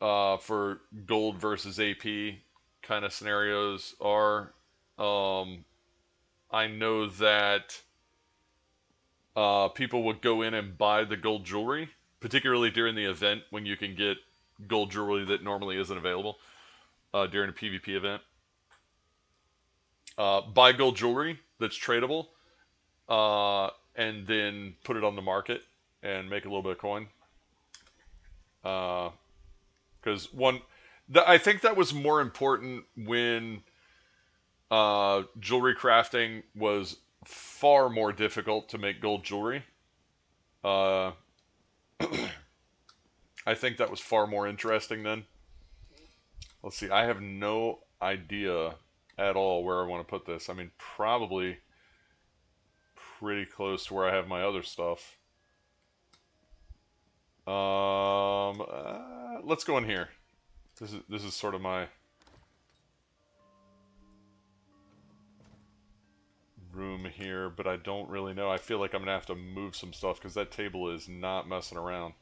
for gold versus AP kind of scenarios are. I know that people would go in and buy the gold jewelry, particularly during the event when you can get gold jewelry that normally isn't available during a PvP event. Buy gold jewelry that's tradable, and then put it on the market and make a little bit of coin. Because I think that was more important when jewelry crafting was far more difficult to make gold jewelry. I think that was far more interesting then. Let's see, I have no idea at all where I want to put this. I mean, probably pretty close to where I have my other stuff. Let's go in here. This is sort of my room here, but I don't really know. I feel like I'm gonna have to move some stuff because that table is not messing around.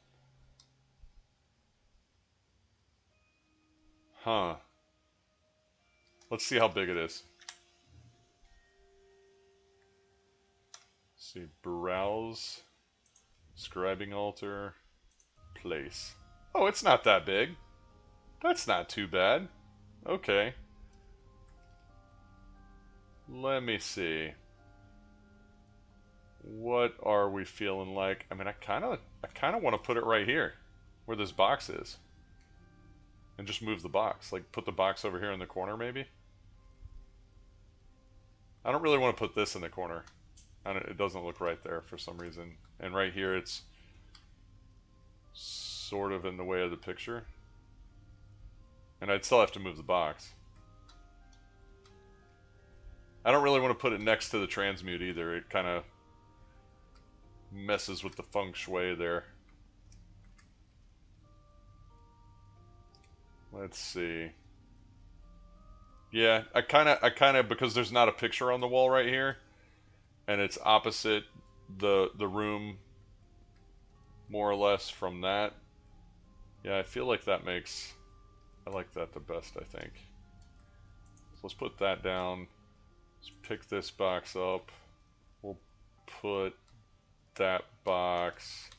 Huh. Let's see how big it is. Let's see, browse, scribing altar, place. Oh, it's not that big. That's not too bad. Okay. Let me see. What are we feeling like? I mean, I kind of want to put it right here, where this box is, and just move the box. Like, put the box over here in the corner, maybe. I don't really want to put this in the corner. It doesn't look right there for some reason. And right here, it's sort of in the way of the picture. And I'd still have to move the box. I don't really want to put it next to the transmute either. It kind of messes with the feng shui there. Let's see. Yeah, I kind of because there's not a picture on the wall right here, and it's opposite the room more or less from that. Yeah, I feel like that makes, I like that the best, I think. So let's put that down. Let's pick this box up. We'll put that box.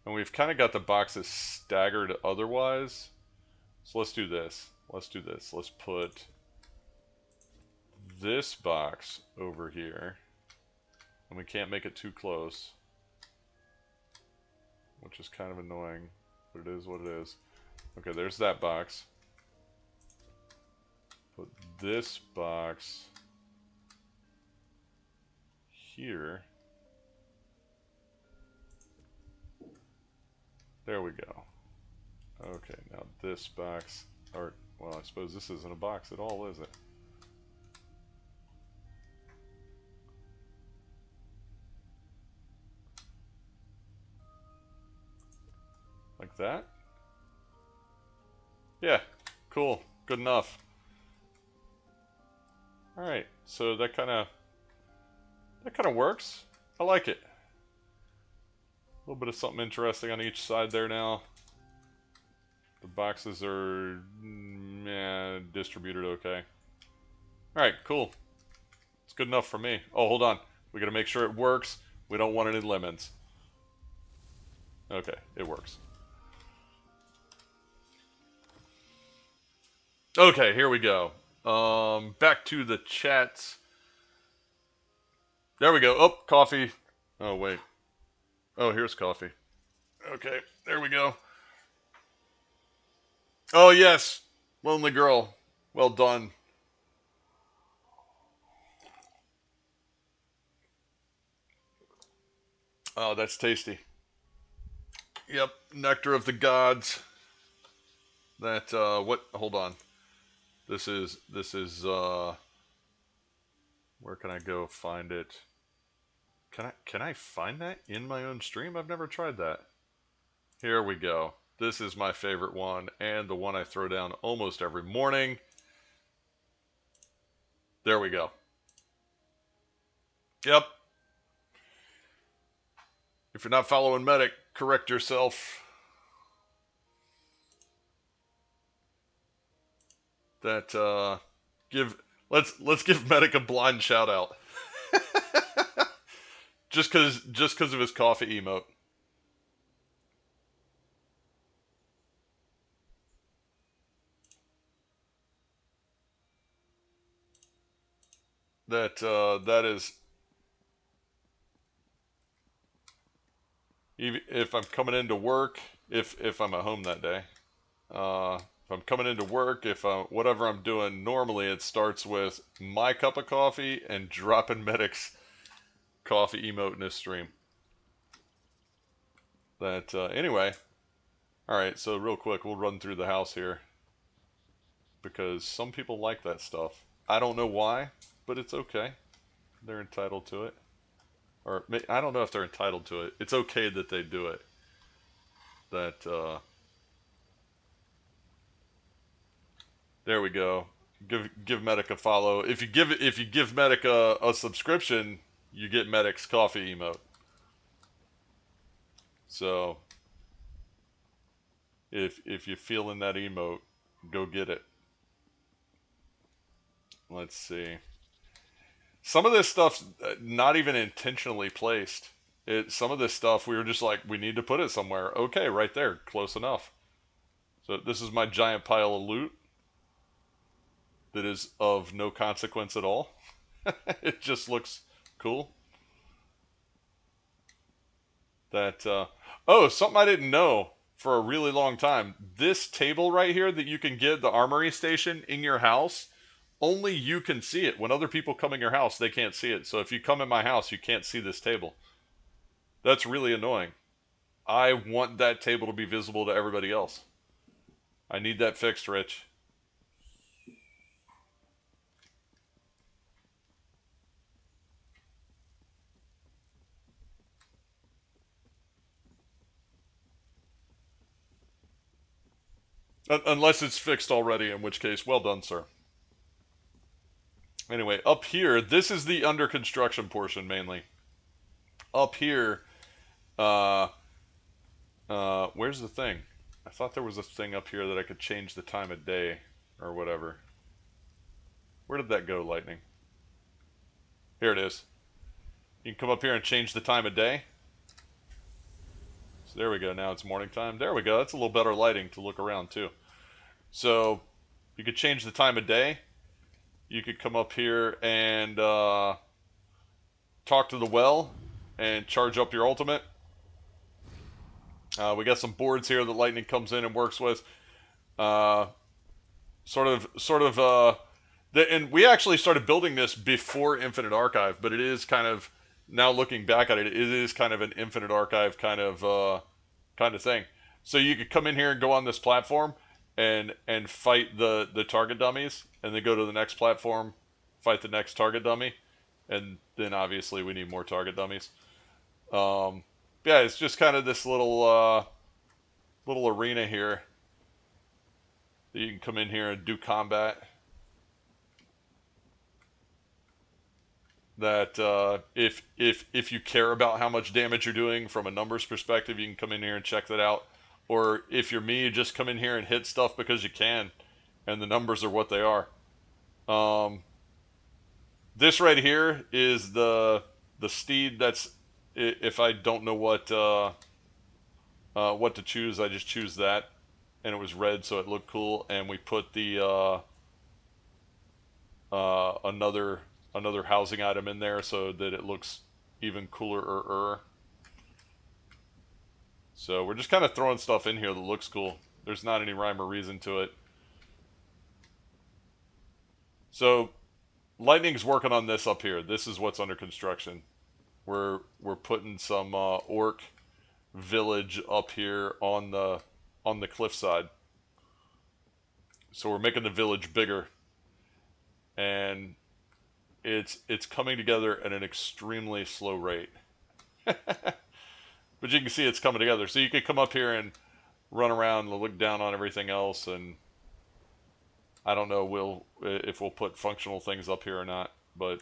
And we've kind of got the boxes staggered otherwise. So let's do this. Let's do this. Let's put this box over here. And we can't make it too close, which is kind of annoying, but it is what it is. Okay, there's that box. Put this box here. There we go. Okay, now this box, or, well, I suppose this isn't a box at all, is it? Like that? Yeah, cool, good enough. Alright, so that kind of works. I like it. A little bit of something interesting on each side there now. The boxes are distributed okay. Alright, cool. It's good enough for me. Oh, hold on. We gotta make sure it works. We don't want any lemons. Okay, it works. Okay, here we go. Back to the chats. There we go. Oh, coffee. Oh, wait. Oh, here's coffee. Okay, there we go. Oh, yes. Lonely girl. Well done. Oh, that's tasty. Yep, nectar of the gods. That, what? Hold on. This is, where can I go find it? Can I find that in my own stream? I've never tried that. Here we go. This is my favorite one, and the one I throw down almost every morning. There we go. Yep. If you're not following Medic, correct yourself. That, let's give Medic a blind shout out. just cause of his coffee emote. That is, if I'm coming into work, if I'm at home that day, if I'm coming into work, whatever I'm doing, normally it starts with my cup of coffee and dropping Medic's coffee emote in his stream. That, anyway, alright, so real quick, we'll run through the house here, because some people like that stuff. I don't know why, but it's okay. They're entitled to it. Or I don't know if they're entitled to it. It's okay that they do it. That there we go. Give Medic a follow. If you give Medic a subscription, you get Medic's coffee emote. So if you're feeling that emote, go get it. Let's see. Some of this stuff's not even intentionally placed. Some of this stuff we were just like, we need to put it somewhere. Okay, right there, close enough. So this is my giant pile of loot that is of no consequence at all. It just looks cool. That oh, something I didn't know for a really long time. This table right here that you can get, the armory station in your house, only you can see it. When other people come in your house, they can't see it. So if you come in my house, you can't see this table. That's really annoying. I want that table to be visible to everybody else. I need that fixed, Rich. Unless it's fixed already, in which case, well done, sir. Anyway, up here, this is the under construction portion mainly. Up here, where's the thing? I thought there was a thing up here that I could change the time of day or whatever. Where did that go, Lightning? Here it is. You can come up here and change the time of day. So there we go. Now it's morning time. There we go. That's a little better lighting to look around too. So you could change the time of day. You could come up here and talk to the well and charge up your ultimate. We got some boards here that Lightning comes in and works with. And we actually started building this before Infinite Archive, but it is kind of, now looking back at it, it is kind of an Infinite Archive kind of thing. So you could come in here and go on this platform and fight the target dummies, and then go to the next platform, fight the next target dummy, and then obviously we need more target dummies. Yeah, it's just kind of this little arena here that you can come in here and do combat. That if you care about how much damage you're doing from a numbers perspective, you can come in here and check that out. Or if you're me, you just come in here and hit stuff because you can, and the numbers are what they are. This right here is the steed. That's, if I don't know what to choose, I just choose that, and it was red, so it looked cool. And we put the another housing item in there so that it looks even cooler. So we're just kind of throwing stuff in here that looks cool. There's not any rhyme or reason to it. So Lightning's working on this up here. This is what's under construction. We're putting some orc village up here on the cliffside. So we're making the village bigger, and it's coming together at an extremely slow rate. But you can see it's coming together. So you could come up here and run around and look down on everything else, and I don't know if we'll put functional things up here or not, but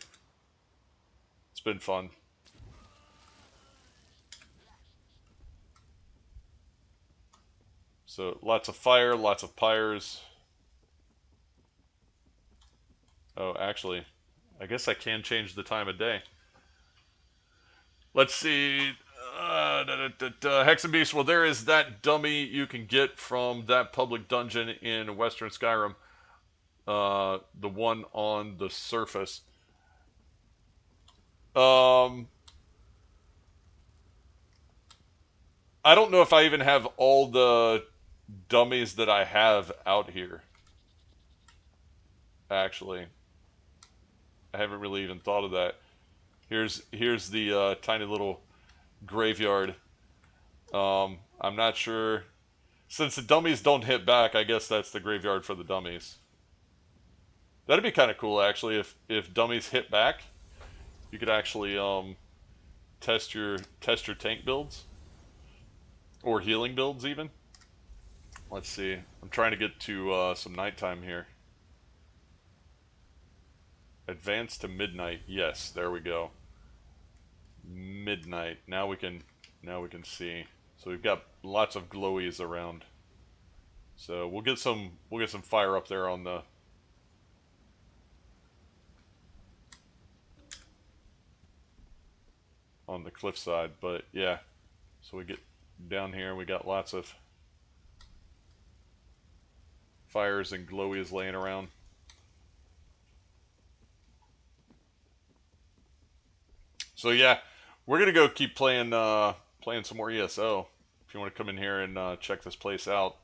it's been fun. So lots of fire, lots of pyres. Oh, actually, I guess I can change the time of day. Let's see. Hexenbeast. Well, there is that dummy you can get from that public dungeon in Western Skyrim. The one on the surface. I don't know if I even have all the dummies that I have out here. Actually, I haven't really even thought of that. Here's the tiny little graveyard. I'm not sure. Since the dummies don't hit back, I guess that's the graveyard for the dummies. That'd be kind of cool, actually, if dummies hit back. You could actually test your tank builds or healing builds even. Let's see. I'm trying to get to some nighttime here. Advance to midnight. Yes, there we go. Midnight. Now we can see. So we've got lots of glowies around. So we'll get some fire up there on the cliffside, but yeah. So we get down here, we got lots of fires and glowies laying around. So yeah, we're gonna go keep playing some more ESO. If you want to come in here and check this place out,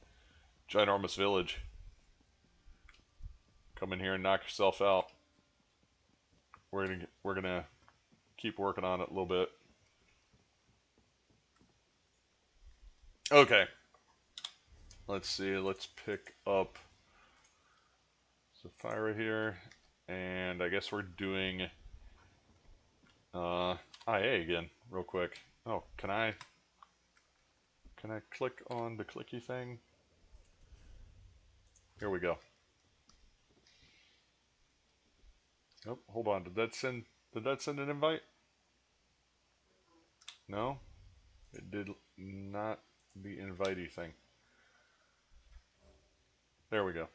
Ginormous Village. Come in here and knock yourself out. We're gonna keep working on it a little bit. Okay. Let's see. Let's pick up Sapphira here, and I guess we're doing IA again, real quick. Oh, can I click on the clicky thing? Here we go. Oh, hold on. Did that send an invite? No, it did not. The invitey thing. There we go.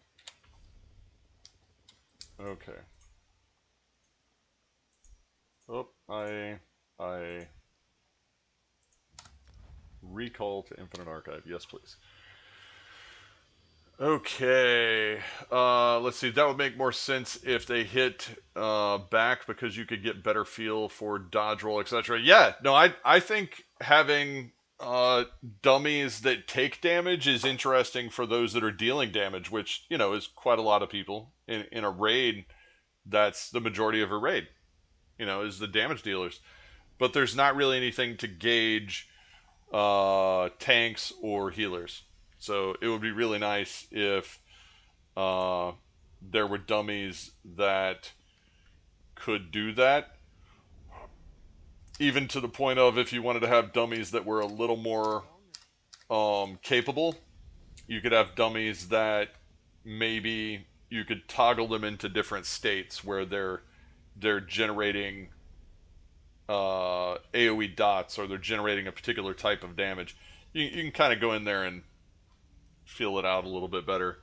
Okay. Oh, I recall to Infinite Archive. Yes, please. Okay. Let's see. That would make more sense if they hit back, because you could get better feel for dodge roll, etc. Yeah. No, I think having dummies that take damage is interesting for those that are dealing damage, which, you know, is quite a lot of people in a raid. That's the majority of a raid, you know, is the damage dealers. But there's not really anything to gauge tanks or healers. So it would be really nice if there were dummies that could do that. Even to the point of, if you wanted to have dummies that were a little more capable, you could have dummies that maybe you could toggle them into different states where they're generating AoE dots, or they're generating a particular type of damage. You can kind of go in there and feel it out a little bit better,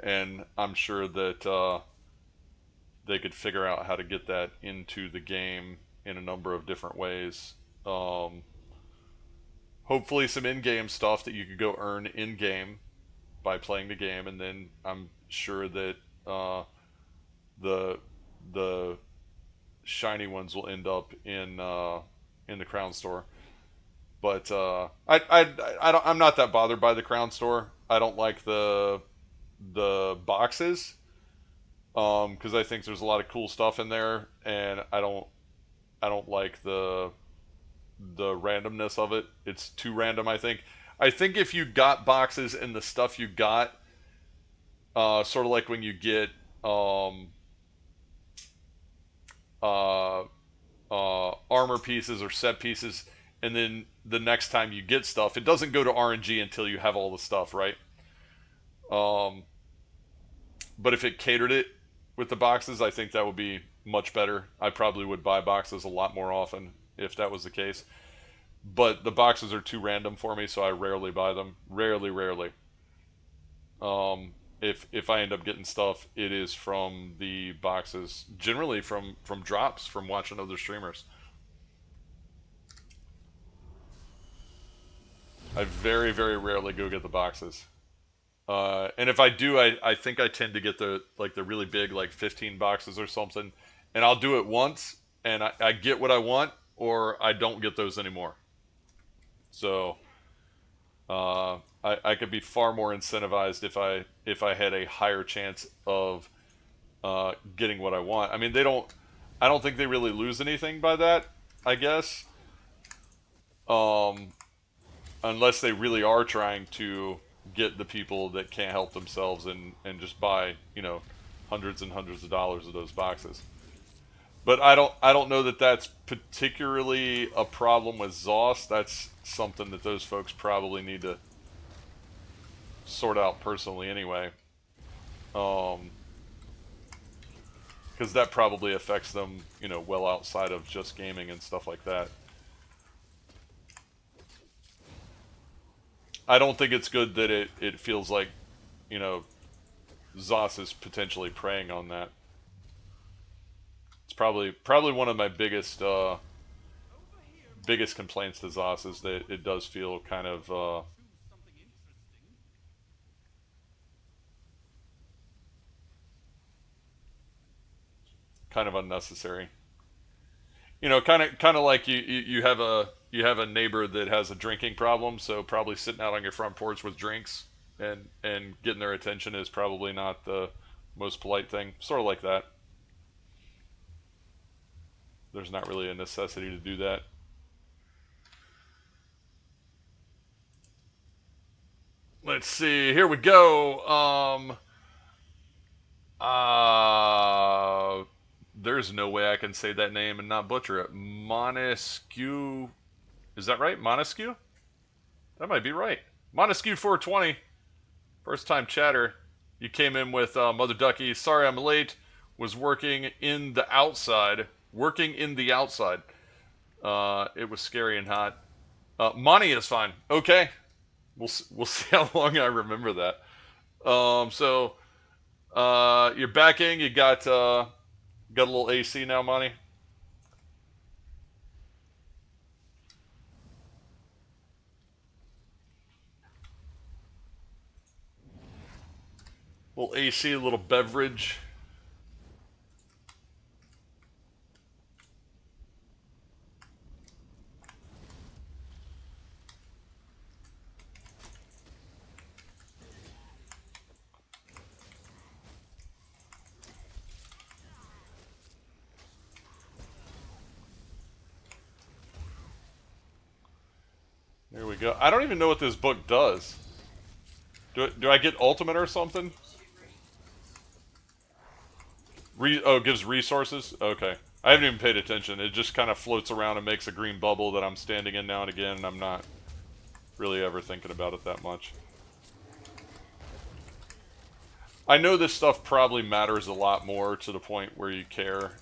and I'm sure that they could figure out how to get that into the game in a number of different ways. Hopefully some in-game stuff that you could go earn in-game by playing the game, and then I'm sure that the shiny ones will end up in the Crown Store. But I'm not that bothered by the Crown Store. I don't like the boxes, because I think there's a lot of cool stuff in there, and I don't like the randomness of it. It's too random, I think. I think if you got boxes and the stuff you got, sort of like when you get armor pieces or set pieces, and then the next time you get stuff, it doesn't go to RNG until you have all the stuff, right? But if it catered it with the boxes, I think that would be much better. I probably would buy boxes a lot more often if that was the case. But the boxes are too random for me, so I rarely buy them. Rarely. If I end up getting stuff, it is from the boxes. Generally from drops from watching other streamers. I very, very rarely go get the boxes. And if I do, I think I tend to get the really big, like 15 boxes or something. And I'll do it once, and I get what I want, or I don't get those anymore. So I could be far more incentivized if I had a higher chance of getting what I want. I mean, I don't think they really lose anything by that, I guess. Unless they really are trying to get the people that can't help themselves and just buy, you know, hundreds and hundreds of dollars of those boxes. But I don't know that that's particularly a problem with ZOS. That's something that those folks probably need to sort out personally anyway. Because that probably affects them, well outside of just gaming and stuff like that. I don't think it's good that it feels like, ZOS is potentially preying on that. It's probably one of my biggest complaints to ZOS is that it does feel kind of Something interesting. unnecessary. Kind of like you have a neighbor that has a drinking problem, so probably sitting out on your front porch with drinks and getting their attention is probably not the most polite thing. Sort of like that. There's not really a necessity to do that. Let's see. Here we go. There's no way I can say that name and not butcher it. Monesque. Is that right? Monesque? That might be right. Monesque 420. First time chatter. You came in with Mother Ducky. Sorry I'm late. Was working in the outside. It was scary and hot. Monty is fine. Okay. We'll see how long I remember that. So you're backing. You got a little AC now, Monty. Little AC, a little beverage. There we go. I don't even know what this book does. Do I get ultimate or something? It gives resources? Okay. I haven't even paid attention. It just kind of floats around and makes a green bubble that I'm standing in now and again, and I'm not really ever thinking about it that much. I know this stuff probably matters a lot more to the point where you care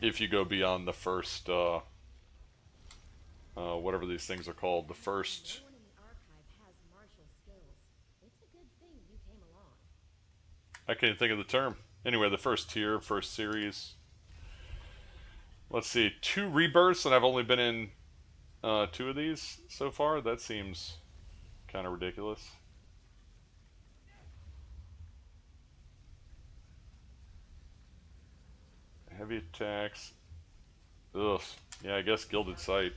if you go beyond the first, whatever these things are called, the first... No one in the archive has martial skills. It's a good thing you came along. I can't think of the term. Anyway, the first tier, first series. Let's see, 2 rebirths, and I've only been in 2 of these so far. That seems kind of ridiculous. Heavy attacks. Ugh. Yeah, I guess Gilded Sight.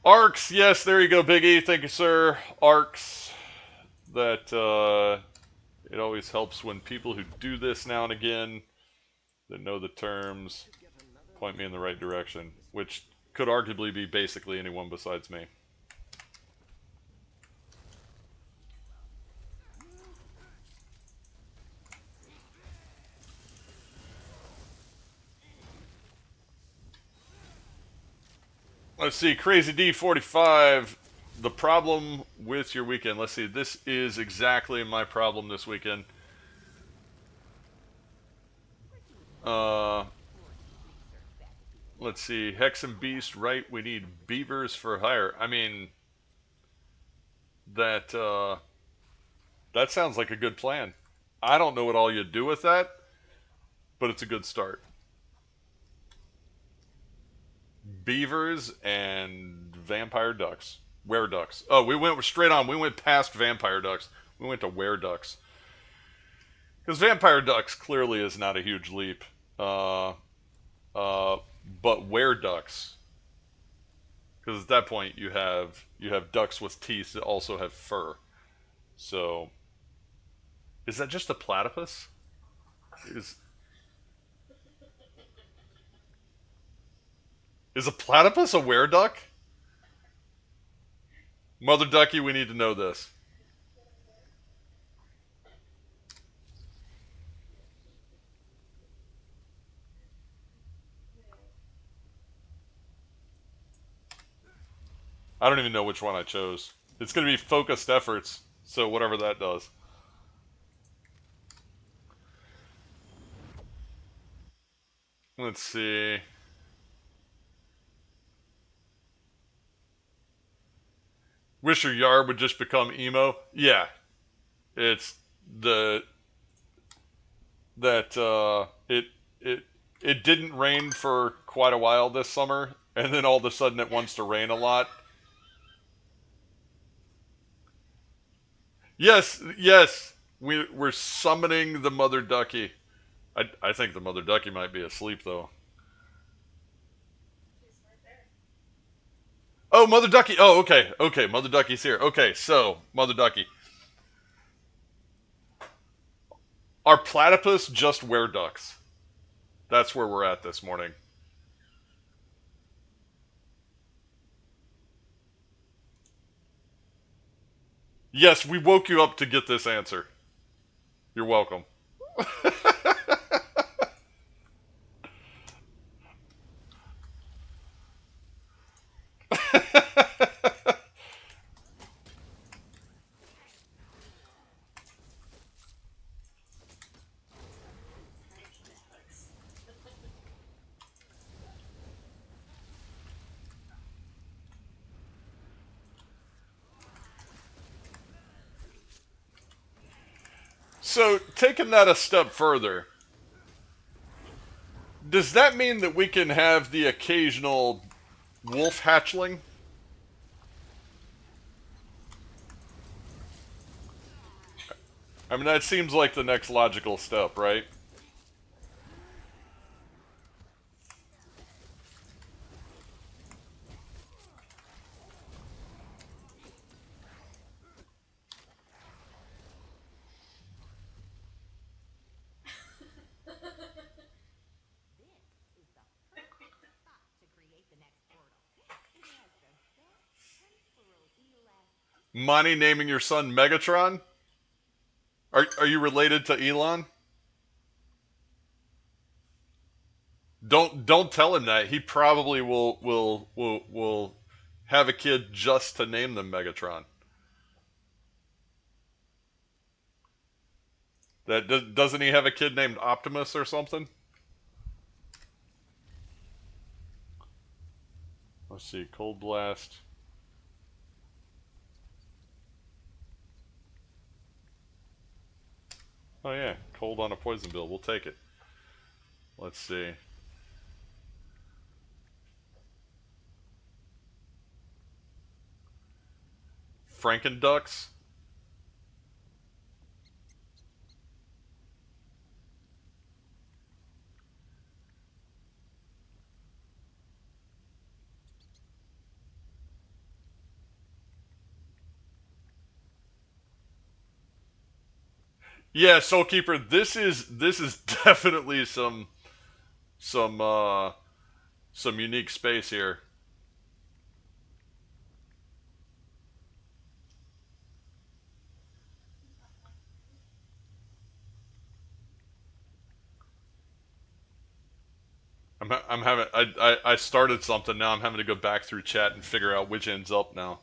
Arcs, yes, there you go, Big E. Thank you, sir. Arcs. That, it always helps when people who do this now and again, that know the terms, point me in the right direction. Which could arguably be basically anyone besides me. Let's see, Crazy D45. The problem with your weekend. Let's see, this is exactly my problem this weekend. Let's see, Hex and Beast, right? We need beavers for hire. I mean, that sounds like a good plan. I don't know what all you do with that, but it's a good start. Beavers and vampire ducks. Were ducks. Oh, we went straight on. We went past vampire ducks. We went to were ducks. Because vampire ducks clearly is not a huge leap. But were ducks. Because at that point you have ducks with teeth that also have fur. So, is that just a platypus? Is a platypus a were-duck? Mother Ducky, we need to know this. I don't even know which one I chose. It's going to be focused efforts, so whatever that does. Let's see. Wish your yard would just become emo. Yeah, it's the that it didn't rain for quite a while this summer, and then all of a sudden it wants to rain a lot. Yes, yes, we're summoning the mother ducky. I think the mother ducky might be asleep though. She's right there. Oh, mother ducky. Oh, okay, okay, mother ducky's here. Okay, so mother ducky. Are platypus just were ducks? That's where we're at this morning. Yes, we woke you up to get this answer. You're welcome. So, taking that a step further, does that mean that we can have the occasional wolf hatchling? I mean, that seems like the next logical step, right? This is the perfect spot to create the next portal. It has the best temporal elasticity. Monty naming your son Megatron? Are you related to Elon? Don't tell him that. He probably will have a kid just to name them Megatron. Doesn't he have a kid named Optimus or something? Let's see, Cold Blast. Oh yeah, cold on a poison bill. We'll take it. Let's see. Frankenducks. Yeah, Soulkeeper. This is definitely some some unique space here. I'm having I started something now. I'm having to go back through chat and figure out which ends up now.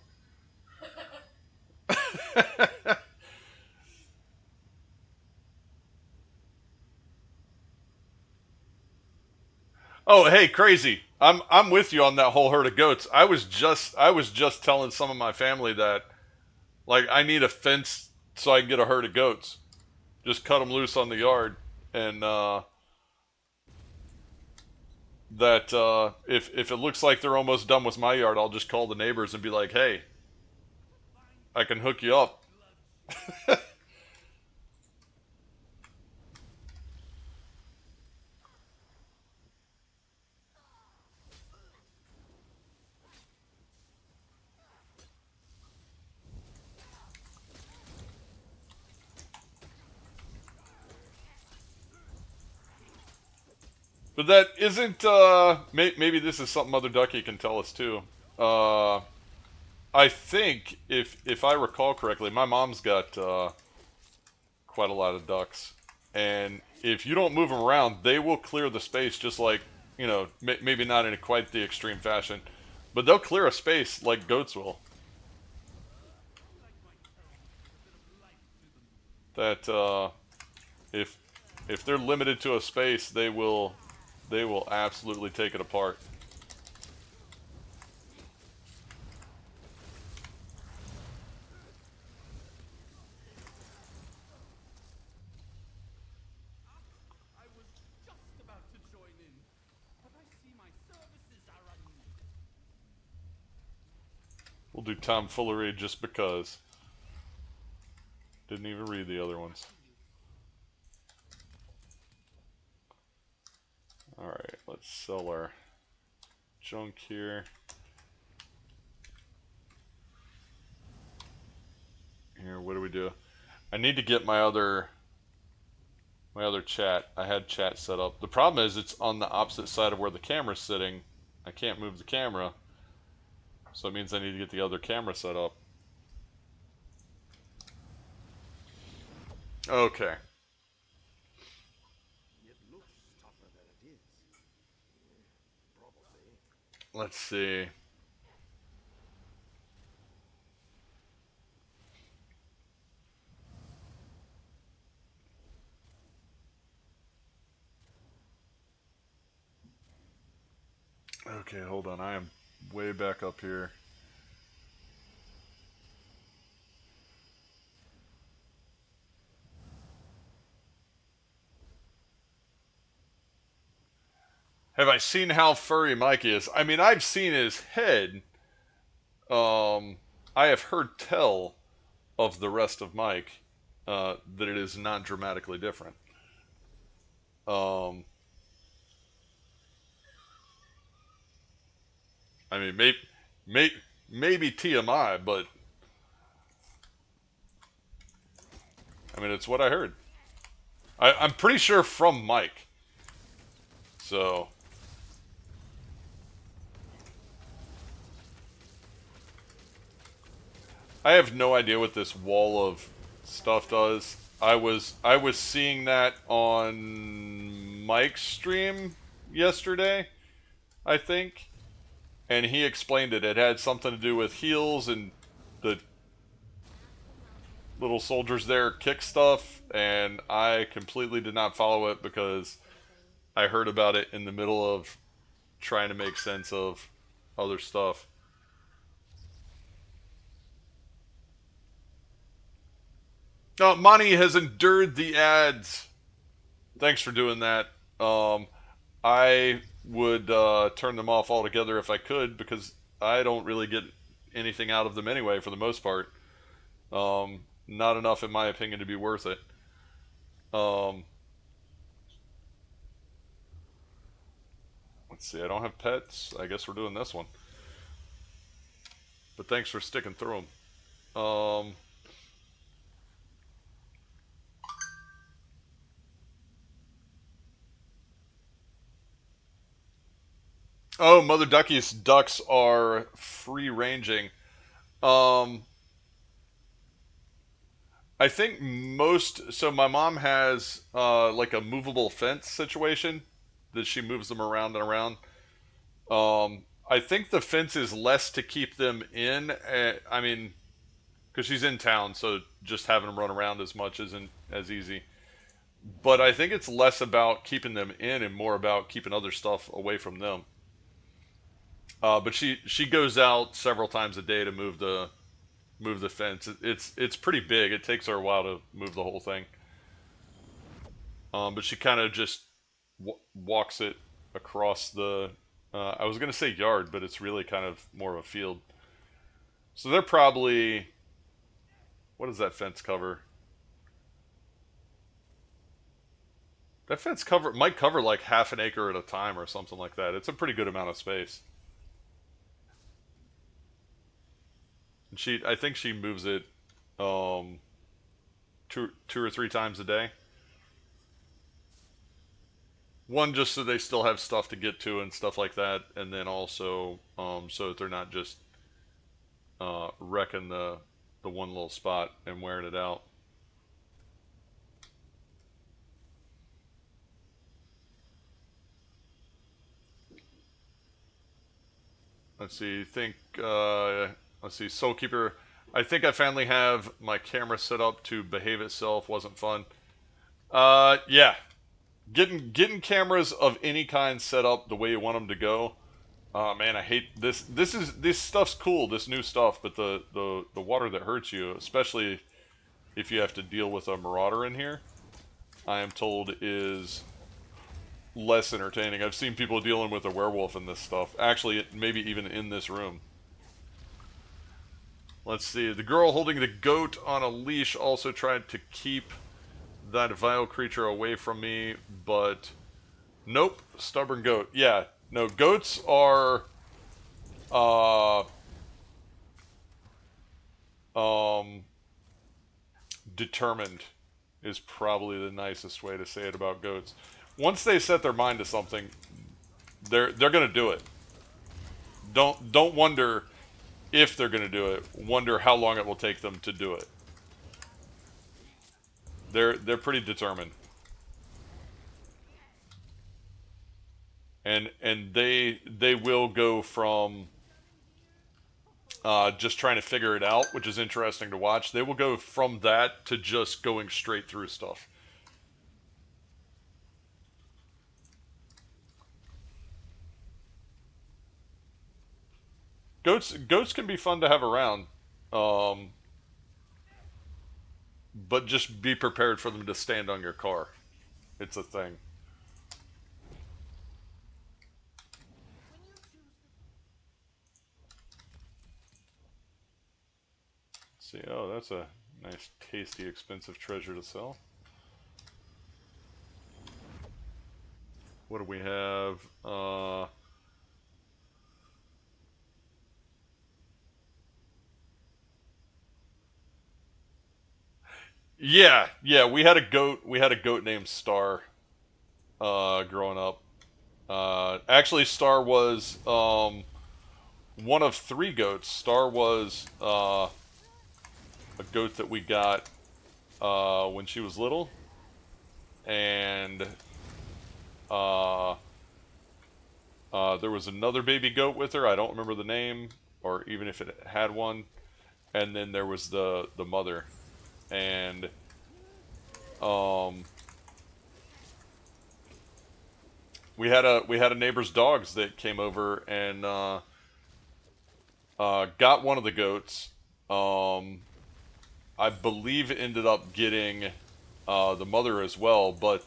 Oh, hey, crazy. I'm with you on that whole herd of goats. I was just telling some of my family that like I need a fence so I can get a herd of goats. Just cut them loose on the yard and that if it looks like they're almost done with my yard, I'll just call the neighbors and be like, "Hey, I can hook you up." But that isn't. Maybe this is something Mother Ducky can tell us too. I think if I recall correctly, my mom's got quite a lot of ducks, and if you don't move them around, they will clear the space. Just like maybe not in quite the extreme fashion, But they'll clear a space like goats will. That if they're limited to a space, they will absolutely take it apart. I was just about to join in, but I see my services are unneeded. We'll do tomfoolery just because. Didn't even read the other ones. Alright, let's sell our junk here. Here, what do we do? I need to get my other chat. I had chat set up. The problem is it's on the opposite side of where the camera's sitting. I can't move the camera. So it means I need to get the other camera set up. Okay. It looks tougher than it is. Probably. Let's see. Okay, hold on. I am way back up here. Have I seen how furry Mike is? I mean, I've seen his head. I have heard tell of the rest of Mike that it is not dramatically different. I mean, maybe TMI, but I mean, it's what I heard. I'm pretty sure from Mike. So. I have no idea what this wall of stuff does. I was seeing that on Mike's stream yesterday, I think, and he explained it. It had something to do with heals and the little soldiers there kick stuff, and I completely did not follow it because I heard about it in the middle of trying to make sense of other stuff. No, Monty has endured the ads. Thanks for doing that. I would turn them off altogether if I could because I don't really get anything out of them anyway for the most part. Not enough, in my opinion, to be worth it. Let's see, I don't have pets. I guess we're doing this one. But thanks for sticking through them. Oh, Mother Ducky's ducks are free ranging. I think most. So my mom has like a movable fence situation that she moves them around and around. I think the fence is less to keep them in. I mean, because she's in town, so just having them run around as much isn't as easy. But I think it's less about keeping them in and more about keeping other stuff away from them. But she goes out several times a day to move the fence. It's pretty big. It takes her a while to move the whole thing. But she kind of just walks it across the. I was gonna say yard, but it's really kind of more of a field. So they're probably. What does that fence cover? That fence might cover like half an acre at a time or something like that. It's a pretty good amount of space. And I think she moves it, two or three times a day. One just so they still have stuff to get to and stuff like that, and then also so that they're not just wrecking the one little spot and wearing it out. Let's see. Let's see. Soulkeeper. I think I finally have my camera set up to behave itself. Wasn't fun. Yeah. Getting cameras of any kind set up the way you want them to go. Oh man, I hate this. This stuff's cool. This new stuff, but the water that hurts you, especially if you have to deal with a marauder in here, I am told is less entertaining. I've seen people dealing with a werewolf in this stuff. Actually, maybe even in this room. Let's see. The girl holding the goat on a leash also tried to keep that vile creature away from me, but nope. Stubborn goat. Yeah. No, goats are determined is probably the nicest way to say it about goats. Once they set their mind to something, they're going to do it. Don't wonder if they're going to do it. Wonder how long it will take them to do it. They're pretty determined. And they will go from just trying to figure it out, which is interesting to watch. They will go from that to just going straight through stuff. Goats can be fun to have around, but just be prepared for them to stand on your car. It's a thing. See, oh, that's a nice, tasty, expensive treasure to sell. What do we have? Yeah, we had a goat. We had a goat named Star. Growing up. Actually, Star was one of 3 goats. Star was a goat that we got when she was little, and there was another baby goat with her. I don't remember the name, or even if it had one. And then there was the mother, and we had a neighbor's dogs that came over and got one of the goats. I believe it ended up getting the mother as well, but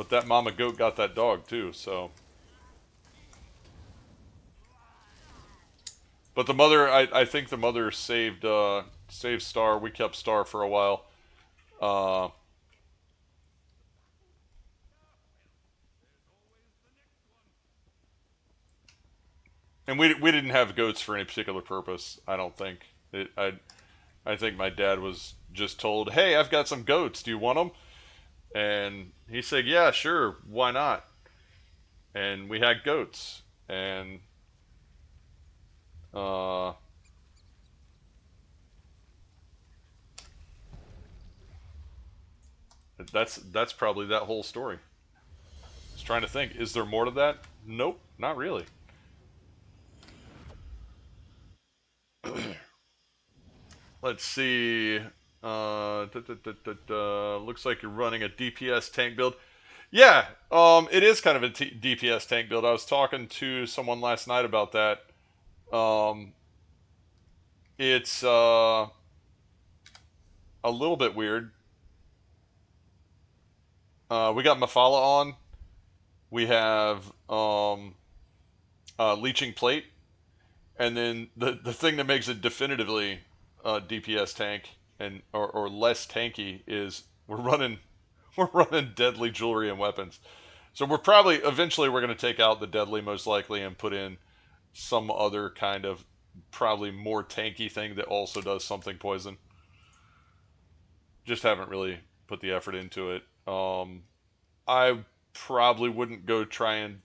that mama goat got that dog too. So, but the mother, I think the mother saved Star. We kept Star for a while. And we didn't have goats for any particular purpose. I don't think. I think my dad was just told, "Hey, I've got some goats. Do you want them?" And he said, "Yeah, sure. Why not?" And we had goats, and that's probably that whole story. I was trying to think, is there more to that? Nope, not really. Let's see. Looks like you're running a DPS tank build. Yeah, it is kind of a DPS tank build. I was talking to someone last night about that. It's a little bit weird. We got Mafala on. We have Leeching Plate. And then the thing that makes it definitively DPS tank and or less tanky is we're running deadly jewelry and weapons. So we're probably eventually we're going to take out the deadly most likely and put in some other kind of probably more tanky thing that also does something poison. Just haven't really put the effort into it. I probably wouldn't go try and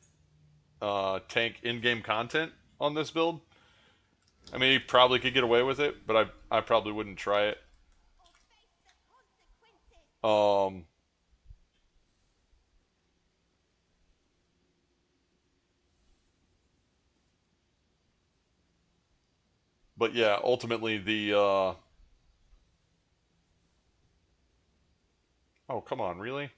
tank in-game content on this build. I mean, he probably could get away with it, but I probably wouldn't try it. But yeah, ultimately the oh, come on, really?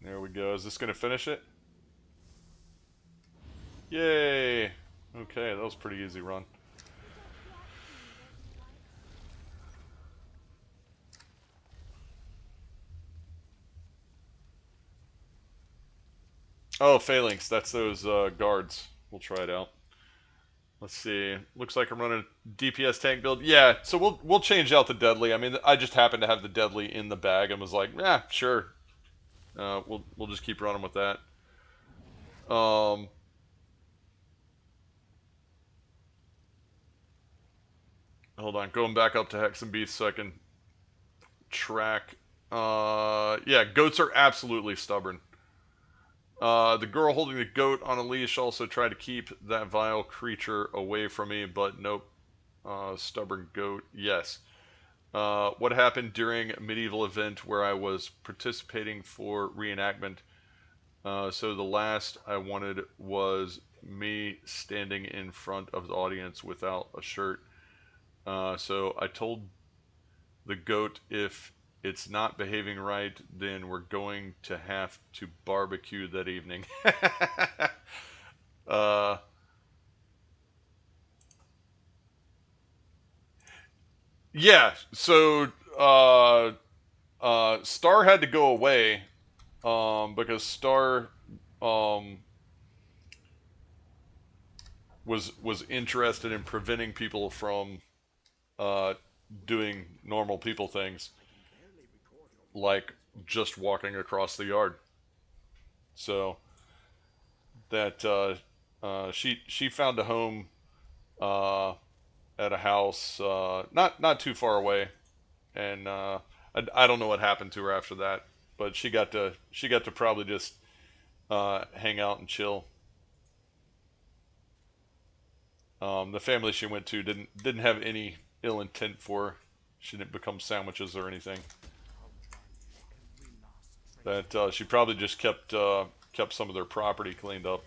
There we go. Is this going to finish it? Yay! Okay, that was a pretty easy run. Oh, phalanx. That's those guards. We'll try it out. Let's see. Looks like I'm running a DPS tank build. Yeah, so we'll change out the deadly. I mean, I just happened to have the deadly in the bag and was like, yeah, sure. We'll just keep running with that. Hold on, going back up to Hex and Beast so I can track. Yeah, goats are absolutely stubborn. The girl holding the goat on a leash also tried to keep that vile creature away from me, but nope. Stubborn goat, yes. What happened during a medieval event where I was participating for reenactment? So the last I wanted was me standing in front of the audience without a shirt. So I told the goat if it's not behaving right, then we're going to have to barbecue that evening. uh, yeah, so Star had to go away because Star um, was interested in preventing people from uh, doing normal people things, like just walking across the yard. So that she found a home uh, at a house not too far away, and I don't know what happened to her after that, but she got to probably just hang out and chill. The family she went to didn't have any ill intent for her. She didn't become sandwiches or anything. That she probably just kept some of their property cleaned up.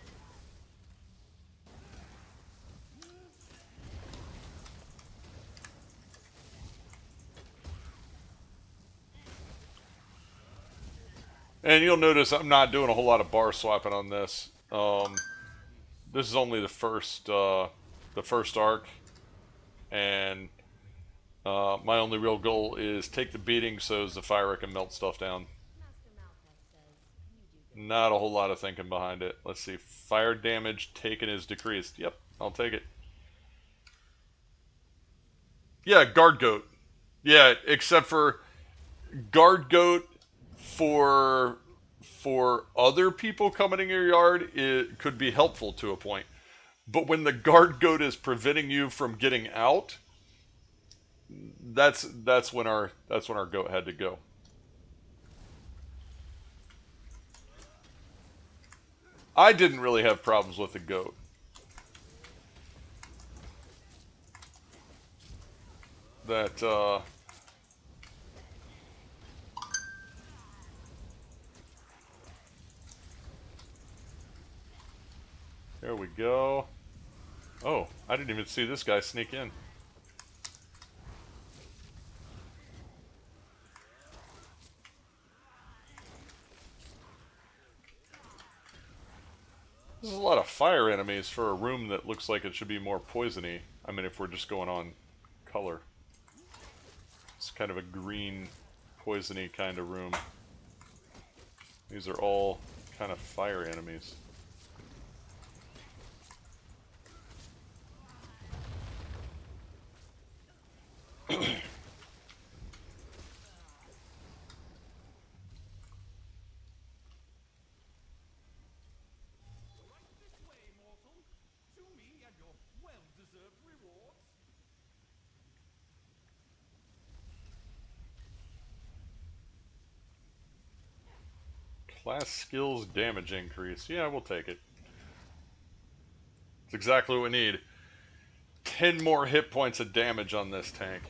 And you'll notice I'm not doing a whole lot of bar swapping on this. This is only the first arc, and my only real goal is take the beating so Zafira can melt stuff down. Master Malphite says you do Not a whole lot of thinking behind it. Let's see. Fire damage taken is decreased. Yep, I'll take it. Yeah, guard goat. Yeah, except for guard goat for other people coming in your yard, it could be helpful to a point. But when the guard goat is preventing you from getting out, that's when our goat had to go. I didn't really have problems with the goat. That there we go. Oh, I didn't even see this guy sneak in. There's a lot of fire enemies for a room that looks like it should be more poisony. I mean, if we're just going on color. It's kind of a green, poisony kind of room. These are all kind of fire enemies. This way, mortal. To me and your well-deserved rewards. Class skills damage increase. Yeah, we'll take it. It's exactly what we need. 10 more hit points of damage on this tank.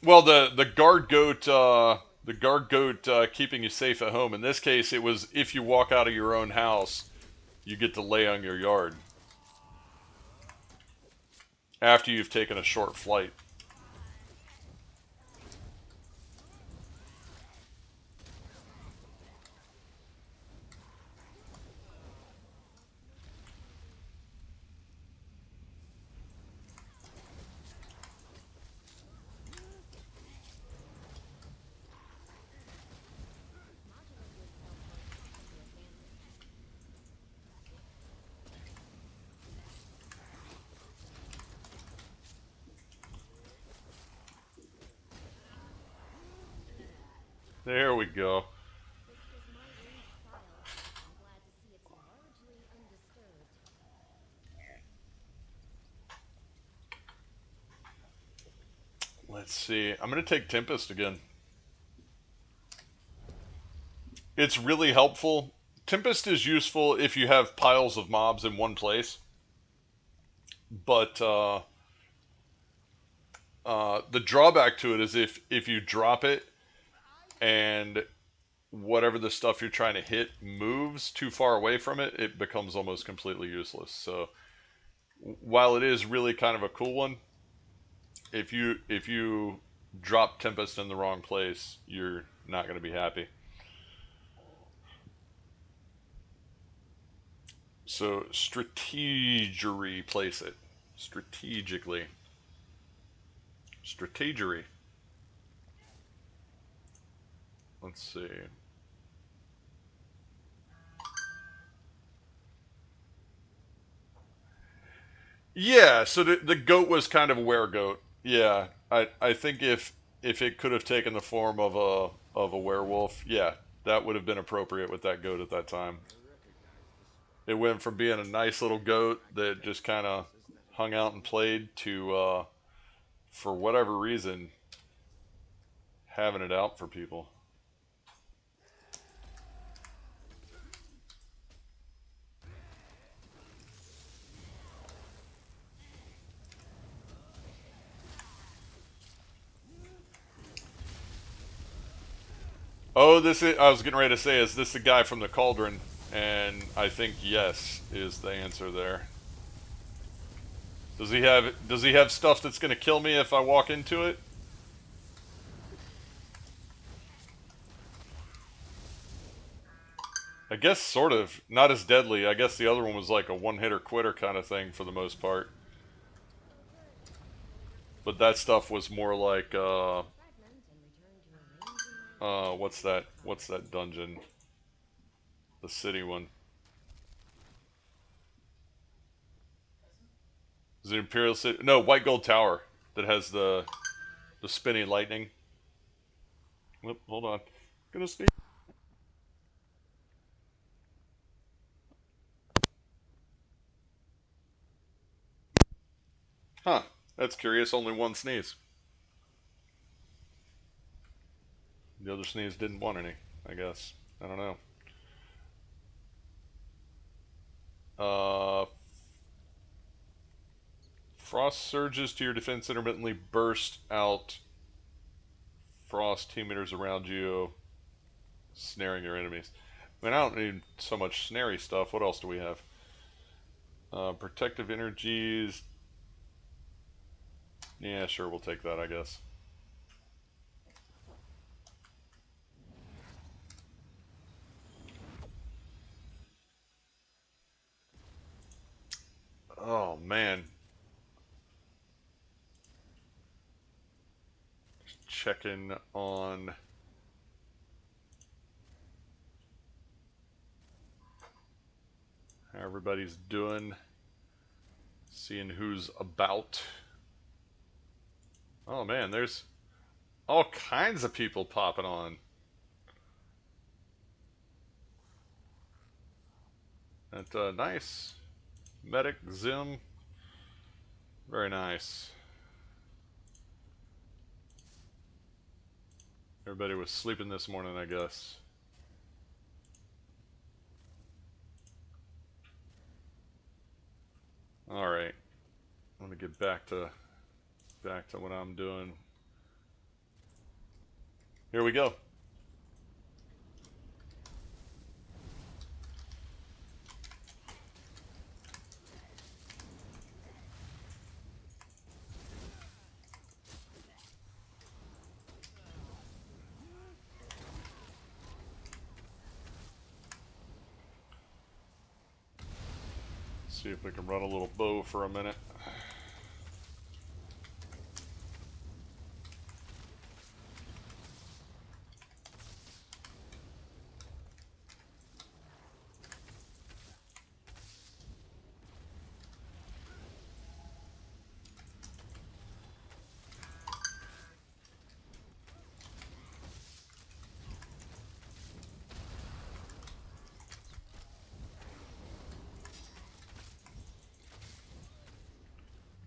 Well, the guard goat, keeping you safe at home. In this case, it was if you walk out of your own house, you get to lay on your yard after you've taken a short flight. There we go. This is my ranged style. I'm glad to see it's largely undisturbed. Let's see. I'm going to take Tempest again. It's really helpful. Tempest is useful if you have piles of mobs in one place. But the drawback to it is if you drop it and whatever the stuff you're trying to hit moves too far away from it, it becomes almost completely useless. So while it is really kind of a cool one, if you drop Tempest in the wrong place, you're not going to be happy. So strategery, place it strategically. Strategery. Let's see. Yeah, so the goat was kind of a were-goat. Yeah, I think if it could have taken the form of a werewolf, yeah, that would have been appropriate with that goat at that time. It went from being a nice little goat that just kind of hung out and played to, for whatever reason, having it out for people. Oh, I was getting ready to say, is this the guy from the cauldron? And I think yes is the answer there. Does he have stuff that's going to kill me if I walk into it? I guess sort of. Not as deadly. I guess the other one was like a one-hitter quitter kind of thing for the most part. But that stuff was more like what's that? What's that dungeon? The city one. Is it Imperial City? No, White Gold Tower that has the spinning lightning. Whoop, hold on. Gonna sneeze. Huh. That's curious. Only one sneeze. The other sneeze didn't want any, I guess. I don't know. Frost surges to your defense intermittently burst out frost 2 meters around you, snaring your enemies. I mean, I don't need so much snary stuff. What else do we have? Protective energies. Yeah, sure, we'll take that, I guess. Oh, man. Just checking on... how everybody's doing. Seeing who's about. Oh, man, there's all kinds of people popping on. That nice. Medic, Zim. Very nice. Everybody was sleeping this morning, I guess. Alright. I'm gonna get back to what I'm doing. Here we go. See if we can run a little bow for a minute.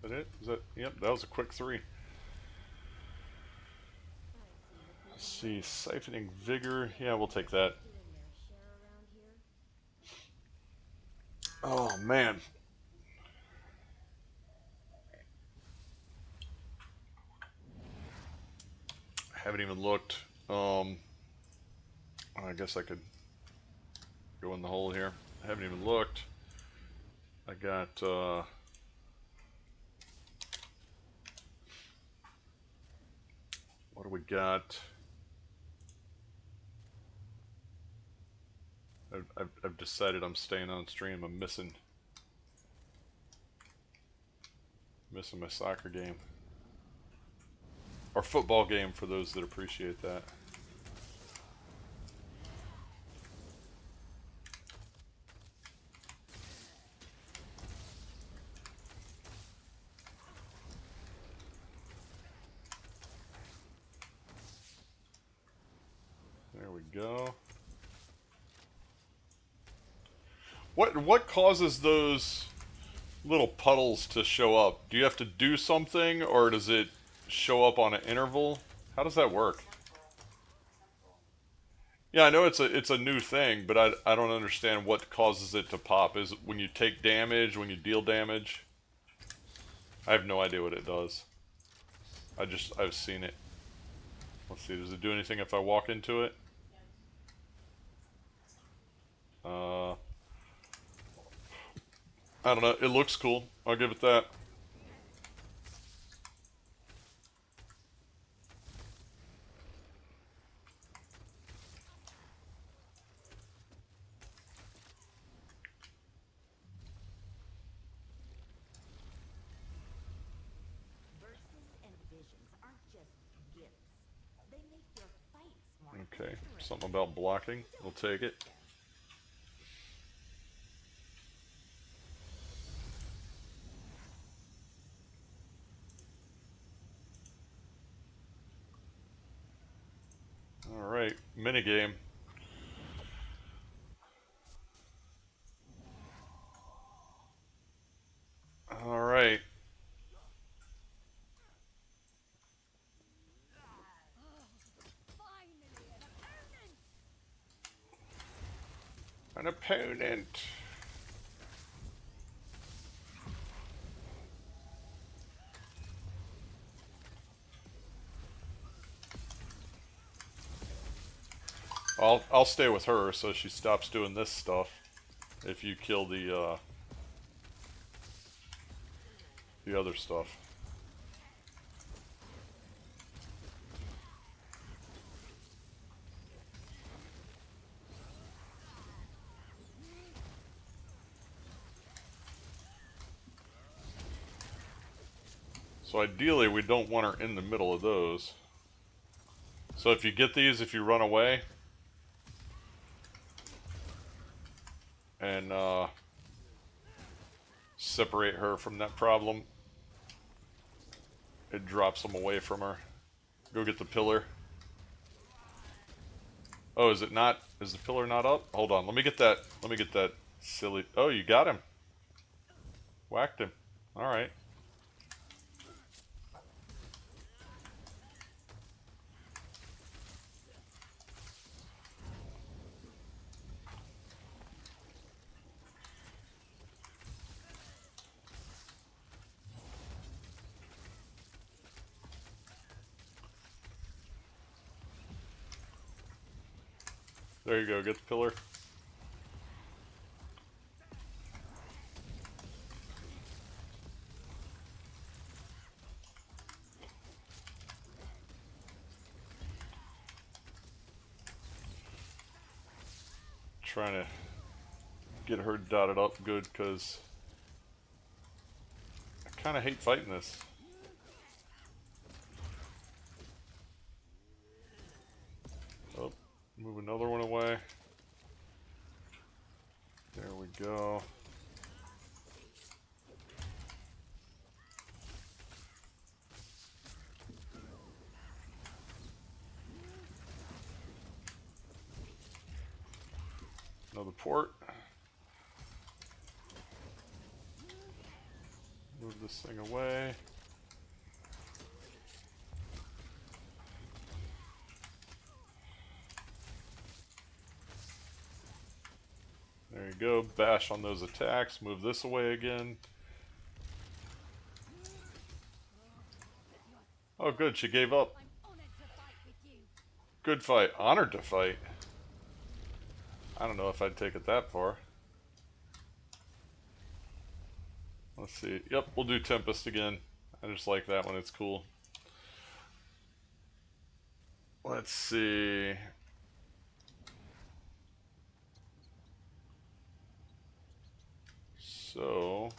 Is that it? Is that? Yep, that was a quick 3. Let's see, siphoning vigor. Yeah, we'll take that. Oh man. Haven't even looked. I guess I could go in the hole here. I haven't even looked. I got what do we got? I've decided I'm staying on stream. I'm missing my soccer game. Or football game for those that appreciate that. There we go. What causes those little puddles to show up? Do you have to do something, or does it show up on an interval? How does that work? Yeah, I know it's a new thing, but I don't understand what causes it to pop. Is it when you take damage, when you deal damage? I have no idea what it does. I've seen it. Let's see, does it do anything if I walk into it? I don't know. It looks cool. I'll give it that. Verses and visions aren't just gifts. They make your fights more Okay, interesting. something about blocking. We'll take it. Alright, minigame. Alright. An opponent. I'll stay with her so she stops doing this stuff. If you kill the other stuff. So ideally, we don't want her in the middle of those. So if you get these, if you run away, and separate her from that problem, it drops them away from her. Go get the pillar. Oh, is it not? Is the pillar not up? Hold on, let me get that. Let me get that silly. Oh, you got him. Whacked him. All right. There you go, get the pillar. Trying to get her dotted up good, because I kind of hate fighting this. Oh, move another one away. There we go. Another port. Move this thing away. There you go. Bash on those attacks. Move this away again. Oh, good. She gave up. I'm honored to fight with you. Good fight. Honored to fight. I don't know if I'd take it that far. Let's see. Yep, we'll do Tempest again. I just like that one. It's cool. Let's see. So...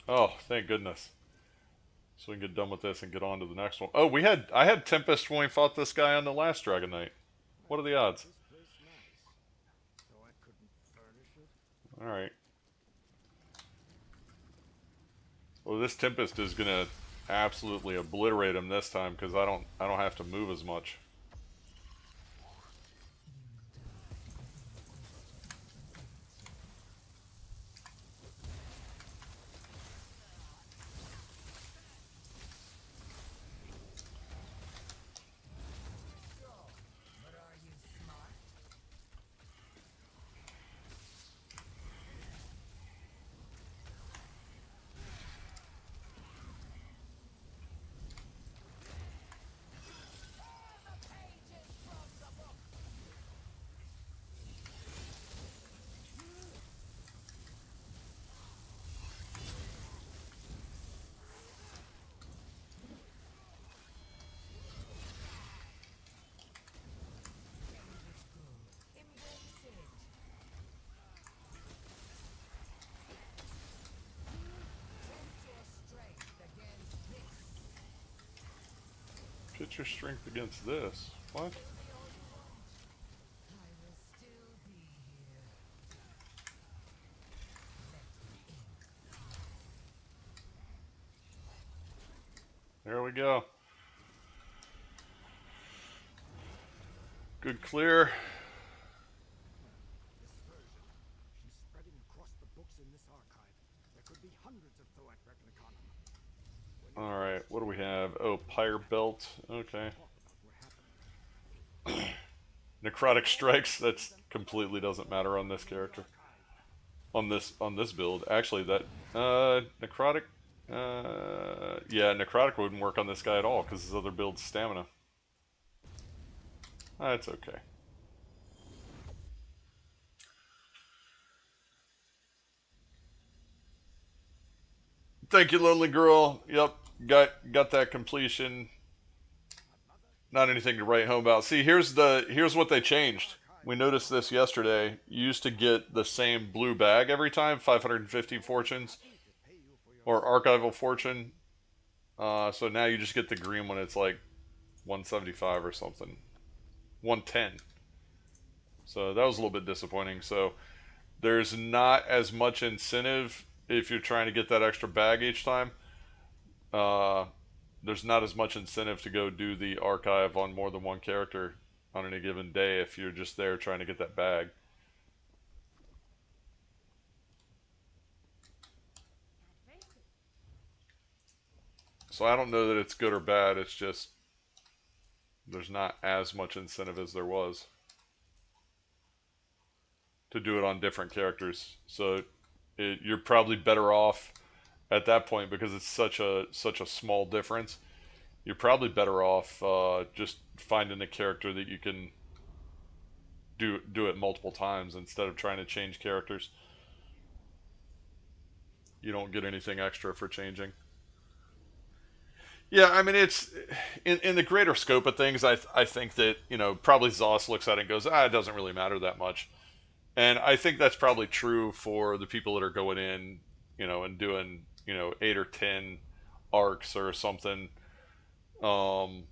Oh, thank goodness. So we can get done with this and get on to the next one. Oh, I had Tempest when we fought this guy on the last Dragon Knight. What are the odds? This place nice, so I couldn't furnish it. Alright. Well, this Tempest is gonna absolutely obliterate him this time, because I don't have to move as much. But are you smart? Pit your strength against this. What? There we go. Good clear. This version. She's spreading across the books in this archive. There could be hundreds of Thoat Replicanum. Alright, what do we have? Oh, Pyre Belt. Okay. Necrotic Strikes, that completely doesn't matter on this character. On this build. Actually, that Necrotic yeah, Necrotic wouldn't work on this guy at all, because his other build's stamina. That's okay. Thank you, Lonely Girl. Yep, got that completion. Not anything to write home about. See, here's what they changed. We noticed this yesterday. You used to get the same blue bag every time, 550 fortunes, or archival fortune. So now you just get the green one. It's like 175 or something, 110. So that was a little bit disappointing. So there's not as much incentive if you're trying to get that extra bag each time. There's not as much incentive to go do the archive on more than one character on any given day if you're just there trying to get that bag. So I don't know that it's good or bad, it's just there's not as much incentive as there was to do it on different characters. So you're probably better off at that point, because it's such a small difference. you're probably better off just finding a character that you can do it multiple times instead of trying to change characters. You don't get anything extra for changing. Yeah, I mean it's in the greater scope of things. I think that probably Zoss looks at it and goes, it doesn't really matter that much, and I think that's probably true for the people that are going in, and doing 8 or 10 arcs or something. Um,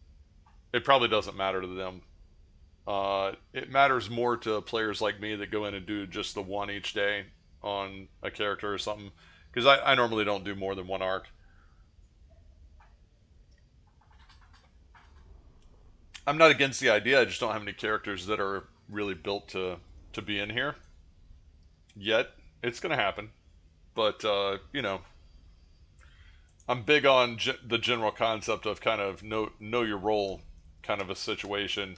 it probably doesn't matter to them. It matters more to players like me that go in and do just the one each day on a character or something, because I normally don't do more than one arc. I'm not against the idea. I just don't have any characters that are really built to be in here yet. It's gonna happen, but I'm big on the general concept of kind of know your role, kind of a situation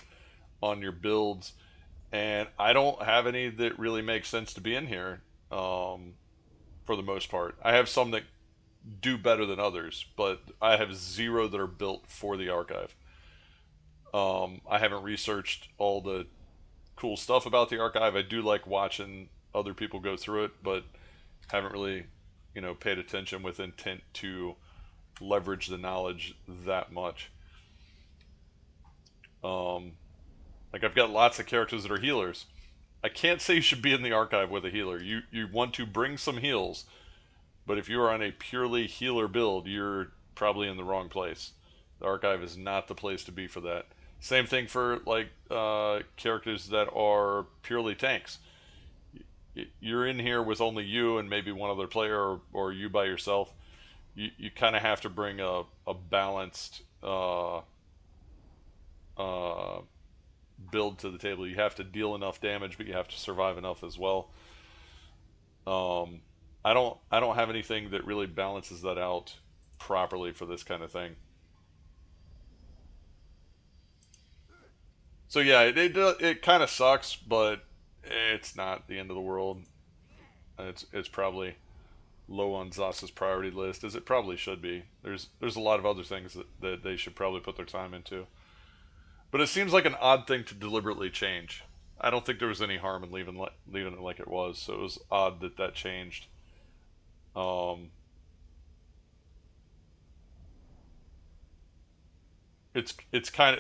on your builds, and I don't have any that really make sense to be in here. For the most part, I have some that do better than others, but I have zero that are built for the archive. I haven't researched all the cool stuff about the archive. I do like watching other people go through it, but haven't really, paid attention with intent to leverage the knowledge that much. Um, like I've got lots of characters that are healers. I can't say you should be in the archive with a healer. You want to bring some heals, but if you are on a purely healer build, you're probably in the wrong place. The archive is not the place to be for that. Same thing for like characters that are purely tanks. You're in here with only you and maybe one other player, or you by yourself. You kind of have to bring a balanced uh, build to the table. You have to deal enough damage, but you have to survive enough as well. Um, I don't have anything that really balances that out properly for this kind of thing. So yeah, it kind of sucks, but it's not the end of the world. It's probably low on Zoss's priority list, as it probably should be. There's a lot of other things that they should probably put their time into. But it seems like an odd thing to deliberately change. I don't think there was any harm in leaving it like it was, so it was odd that changed. Um, it's kind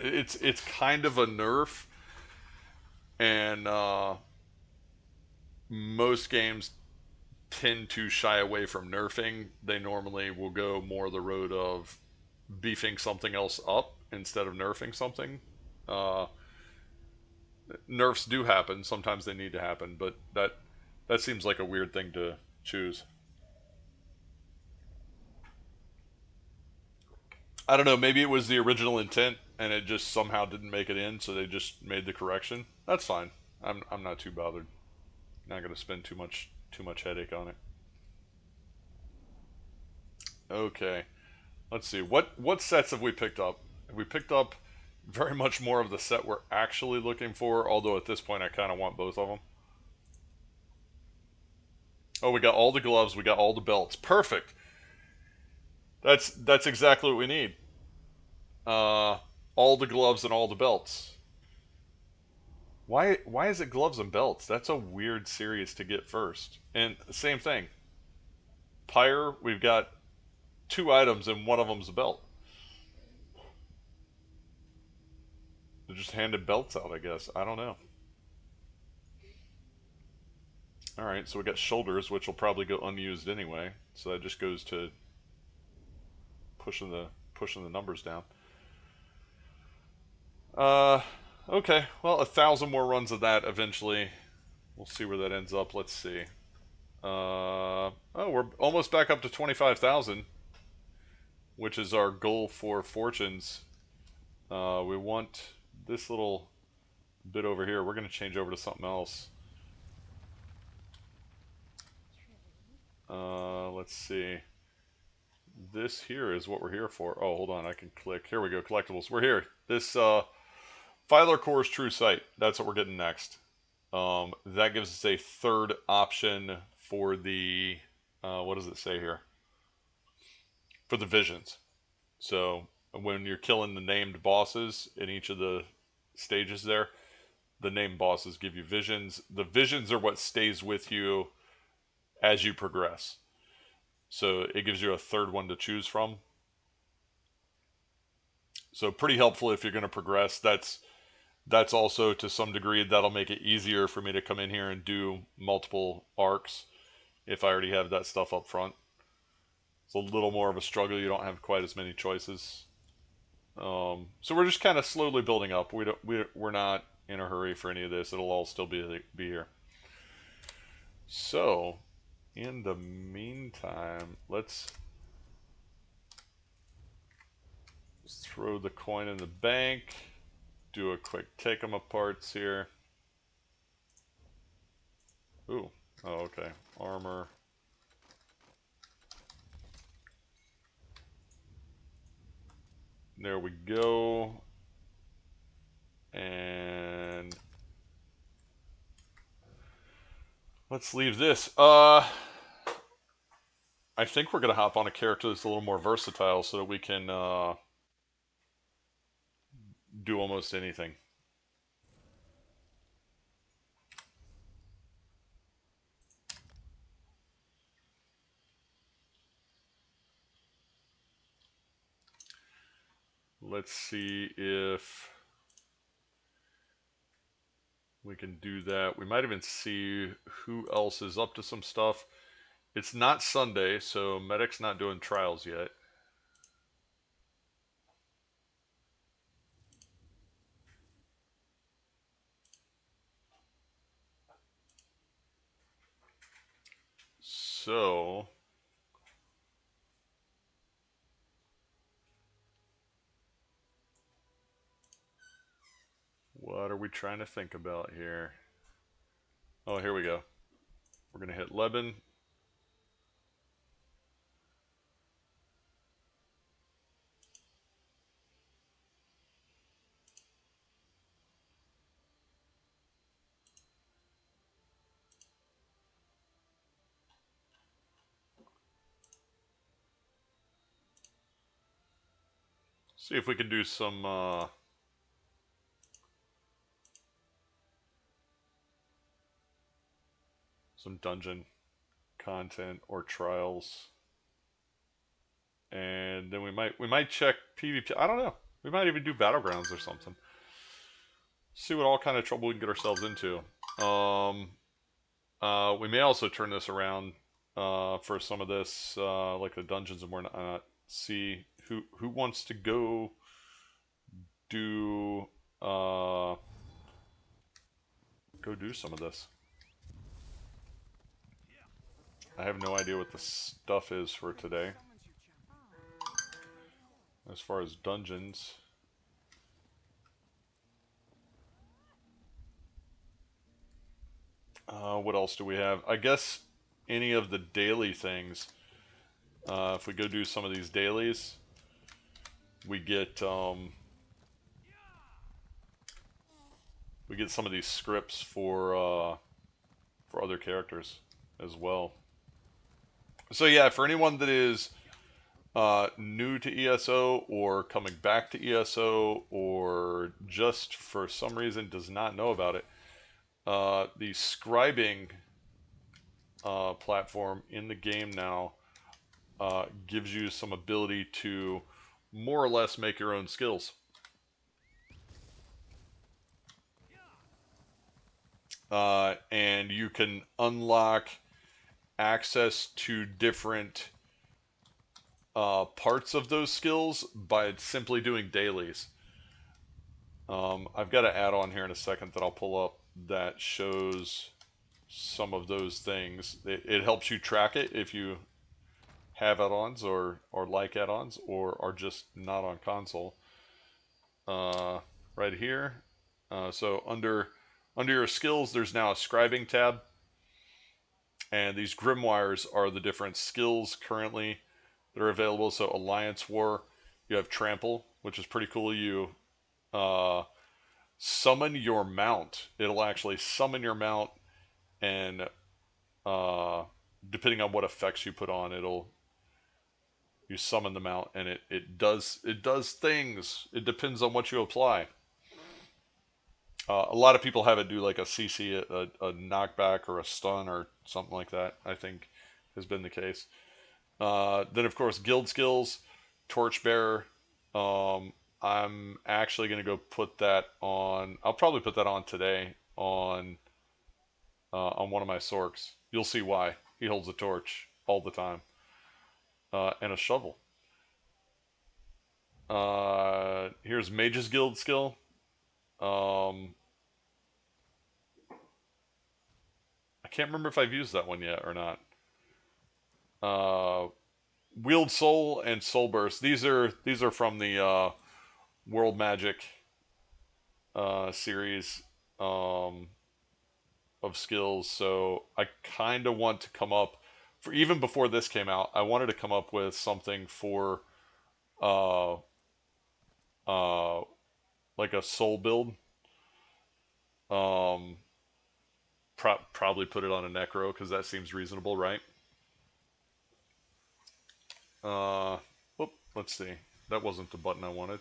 of a nerf, and most games tend to shy away from nerfing. They normally will go more the road of beefing something else up instead of nerfing something. Uh, Nerfs do happen. Sometimes they need to happen, but that seems like a weird thing to choose. I don't know. Maybe it was the original intent, and it just somehow didn't make it in, so they just made the correction. That's fine. I'm not too bothered. Not gonna spend too much headache on it. Okay. Let's see. What sets have we picked up? Have we picked up very much more of the set we're actually looking for? Although at this point, I kind of want both of them. Oh, we got all the gloves. We got all the belts. Perfect. That's exactly what we need. Uh, all the gloves and all the belts. Why is it gloves and belts? That's a weird series to get first. And same thing. Pyre, we've got two items and one of them's a belt. They just handed belts out, I guess. I don't know. All right, so we got shoulders, which will probably go unused anyway. So that just goes to pushing the numbers down. Uh, okay. Well, 1,000 more runs of that eventually. We'll see where that ends up. Let's see. Oh, we're almost back up to 25,000, which is our goal for fortunes. We want this little bit over here. We're going to change over to something else. Let's see. This here is what we're here for. Oh, hold on. I can click. Here we go. Collectibles. We're here. This Filer Core's True Sight. That's what we're getting next. That gives us a third option for the what does it say here? For the visions. So when you're killing the named bosses in each of the stages there, the named bosses give you visions. The visions are what stays with you as you progress. So it gives you a third one to choose from. So pretty helpful if you're going to progress. That's also to some degree that'll make it easier for me to come in here and do multiple arcs if I already have that stuff up front. It's a little more of a struggle. You don't have quite as many choices. So we're just kind of slowly building up. We're not in a hurry for any of this. It'll all still be here. So, in the meantime, let's throw the coin in the bank. Do a quick take them aparts here. Ooh. Oh, okay. Armor. There we go. And let's leave this. I think we're gonna hop on a character that's a little more versatile so that we can do almost anything. Let's see if we can do that. We might even see who else is up to some stuff. It's not Sunday, so Medic's not doing trials yet. So what are we trying to think about here? Oh, here we go. We're going to hit Lebanon. See if we can do some dungeon content or trials. And then we might check PvP. I don't know. We might even do battlegrounds or something. See what all kind of trouble we can get ourselves into. We may also turn this around for some of this, like the dungeons and whatnot. See who wants to go do some of this. I have no idea what the stuff is for today. As far as dungeons. What else do we have? I guess any of the daily things. If we go do some of these dailies, we get some of these scripts for other characters as well. So yeah, for anyone that is new to ESO or coming back to ESO or just for some reason does not know about it, the scribing platform in the game now gives you some ability to more or less make your own skills. And you can unlock access to different parts of those skills by simply doing dailies. I've got an add-on here in a second that I'll pull up that shows some of those things. It helps you track it if you have add-ons or like add-ons or are just not on console. Right here. So under your skills, there's now a scribing tab. And these grimoires are the different skills currently that are available. So Alliance War, you have Trample, which is pretty cool. You summon your mount. It'll actually summon your mount, and depending on what effects you put on, you summon them out, and it does things. It depends on what you apply. A lot of people have it do like a CC, a knockback, or a stun, or something like that. I think has been the case. Then of course guild skills, Torchbearer. I'm actually gonna go put that on. I'll probably put that on today on one of my Sorks. You'll see why. He holds a torch all the time, and a shovel. Here's Mage's Guild skill. I can't remember if I've used that one yet or not. Wield Soul and Soul Burst. These are from the World Magic series of skills. So I kind of want to come up for, even before this came out, I wanted to come up with something for like a soul build. Probably put it on a Necro because that seems reasonable, right? Let's see. That wasn't the button I wanted.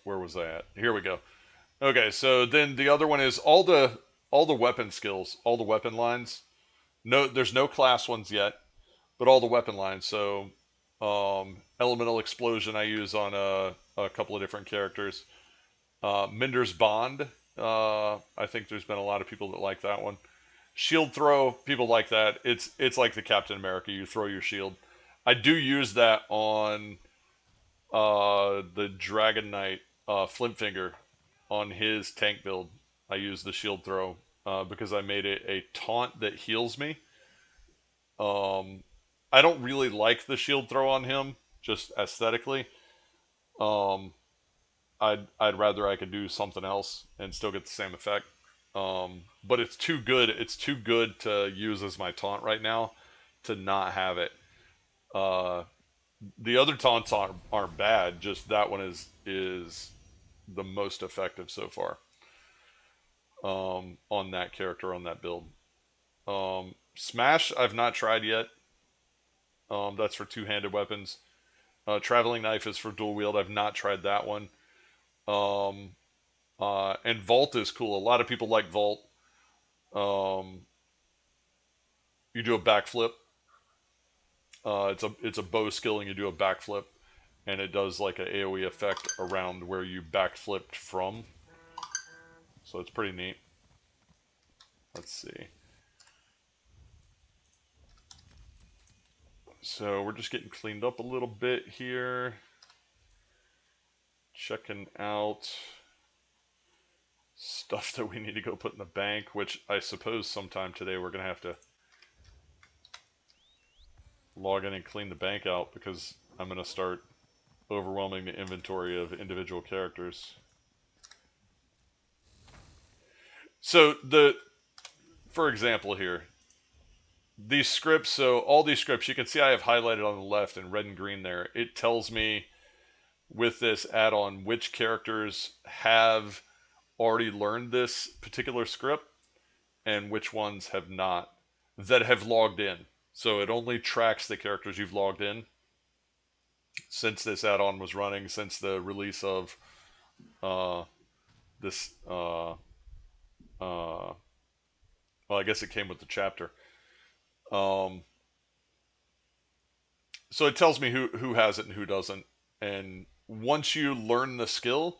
Where was I at? Here we go. Okay, so then the other one is all the weapon skills, all the weapon lines. No, there's no class ones yet, but all the weapon lines. So, Elemental Explosion I use on a couple of different characters. Minder's Bond. I think there's been a lot of people that like that one. Shield Throw, people like that. It's like the Captain America. You throw your shield. I do use that on the Dragon Knight, Flintfinger, on his tank build. I use the Shield Throw because I made it a taunt that heals me. I don't really like the Shield Throw on him, just aesthetically. I'd rather I could do something else and still get the same effect. But it's too good. It's too good to use as my taunt right now to not have it. The other taunts aren't bad. Just that one is the most effective so far. On that character, on that build. Smash I've not tried yet. That's for two-handed weapons. Traveling Knife is for dual wield. I've not tried that one. And Vault is cool. A lot of people like Vault. You do a backflip. It's a bow skill, and you do a backflip, and it does like an AoE effect around where you backflipped from. So it's pretty neat. Let's see. So we're just getting cleaned up a little bit here. Checking out stuff that we need to go put in the bank, which I suppose sometime today we're going to have to log in and clean the bank out because I'm going to start overwhelming the inventory of individual characters. So for example here, these scripts, so all these scripts, you can see I have highlighted on the left in red and green there. It tells me with this add-on which characters have already learned this particular script and which ones have not, that have logged in. So it only tracks the characters you've logged in since this add-on was running, since the release of this well, I guess it came with the chapter. So it tells me who has it and who doesn't. And once you learn the skill,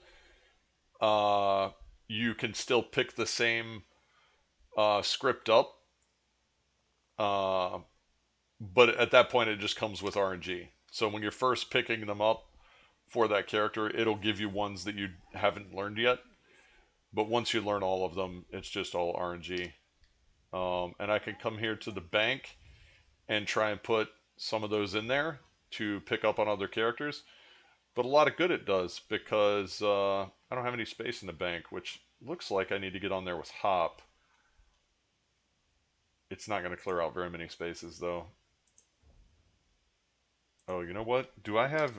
you can still pick the same script up. But at that point, it just comes with RNG. So when you're first picking them up for that character, it'll give you ones that you haven't learned yet. But once you learn all of them, it's just all RNG. And I can come here to the bank and try and put some of those in there to pick up on other characters. But a lot of good it does because I don't have any space in the bank, which looks like I need to get on there with Hop. It's not going to clear out very many spaces, though. Oh, you know what? Do I have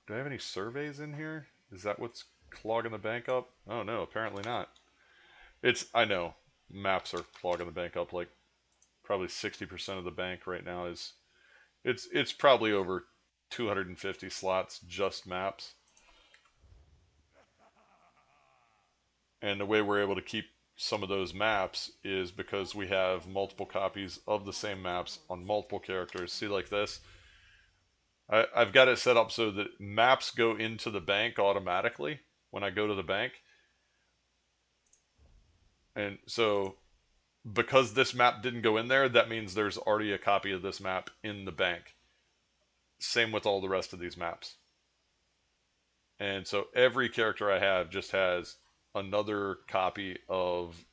any surveys in here? Is that what's clogging the bank up? Oh, no, apparently not. I know. maps are clogging the bank up. Like probably 60% of the bank right now is it's probably over 250 slots just maps. And the way we're able to keep some of those maps is because we have multiple copies of the same maps on multiple characters. See, like this, I've got it set up so that maps go into the bank automatically when I go to the bank. And so because this map didn't go in there, that means there's already a copy of this map in the bank. Same with all the rest of these maps. And so every character I have just has another copy of,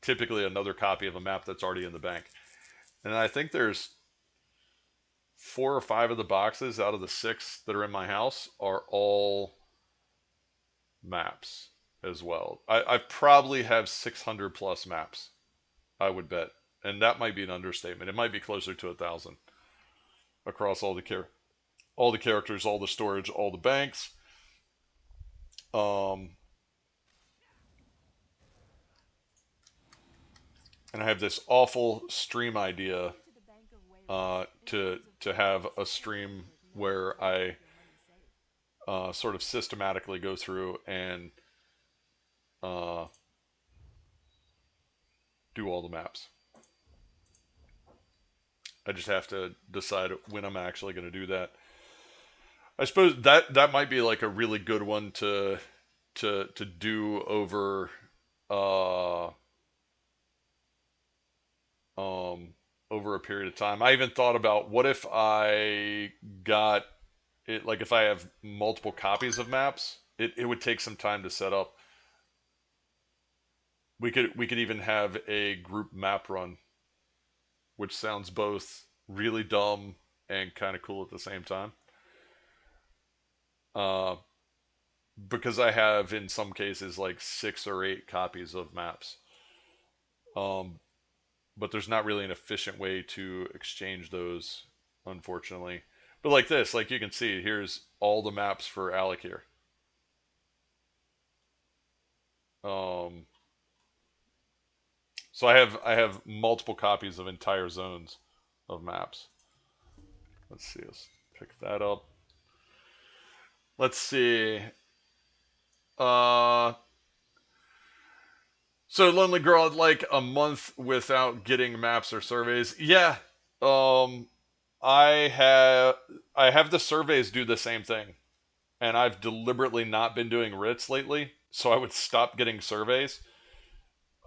typically another copy of a map that's already in the bank. And I think there's 4 or 5 of the boxes out of the 6 that are in my house are all maps as well. I probably have 600 plus maps, I would bet. And that might be an understatement. It might be closer to 1,000 across all the characters, all the storage, all the banks. And I have this awful stream idea to have a stream where I sort of systematically go through and do all the maps. I just have to decide when I'm actually going to do that. I suppose that might be like a really good one to do over over a period of time. I even thought about what if I got it, like if I have multiple copies of maps, it would take some time to set up. We could even have a group map run, which sounds both really dumb and kind of cool at the same time. Because I have in some cases like 6 or 8 copies of maps. But there's not really an efficient way to exchange those, unfortunately. But like this, like you can see, here's all the maps for Alik'r. So I have multiple copies of entire zones of maps. Let's see, let's pick that up. Let's see. So Lonely Girl, I'd like a month without getting maps or surveys. Yeah. I have the surveys do the same thing. And I've deliberately not been doing writs lately, so I would stop getting surveys.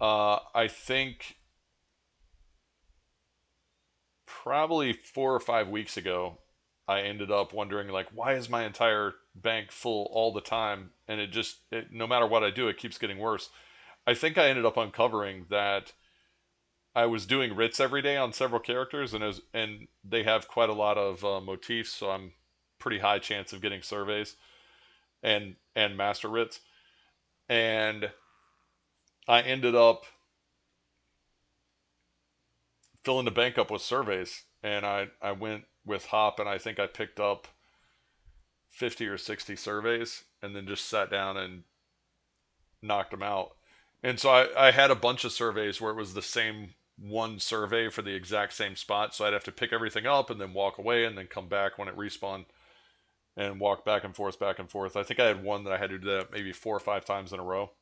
I think probably 4 or 5 weeks ago, I ended up wondering, like, why is my entire bank full all the time? And no matter what I do, it keeps getting worse. I think I ended up uncovering that I was doing writs every day on several characters, and they have quite a lot of motifs, so I'm pretty high chance of getting surveys and master writs. And I ended up filling the bank up with surveys, and I went with Hop, and I think I picked up 50 or 60 surveys, and then just sat down and knocked them out. And so I had a bunch of surveys where it was the same one survey for the exact same spot, so I'd have to pick everything up and then walk away and then come back when it respawned and walk back and forth, back and forth. I think I had one that I had to do that maybe 4 or 5 times in a row.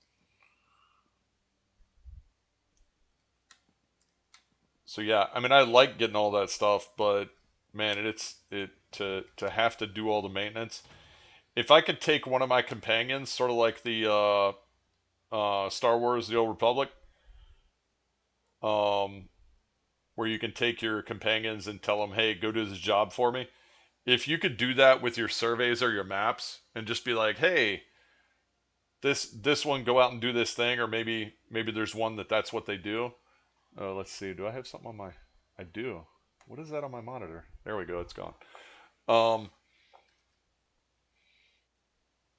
So yeah, I mean, I like getting all that stuff, but man, to have to do all the maintenance. If I could take one of my companions, sort of like the Star Wars: The Old Republic, where you can take your companions and tell them, "Hey, go do this job for me." If you could do that with your surveys or your maps, and just be like, "Hey, this one, go out and do this thing," or maybe there's one that's what they do. Let's see. Do I have something on my? I do. What is that on my monitor? There we go. It's gone.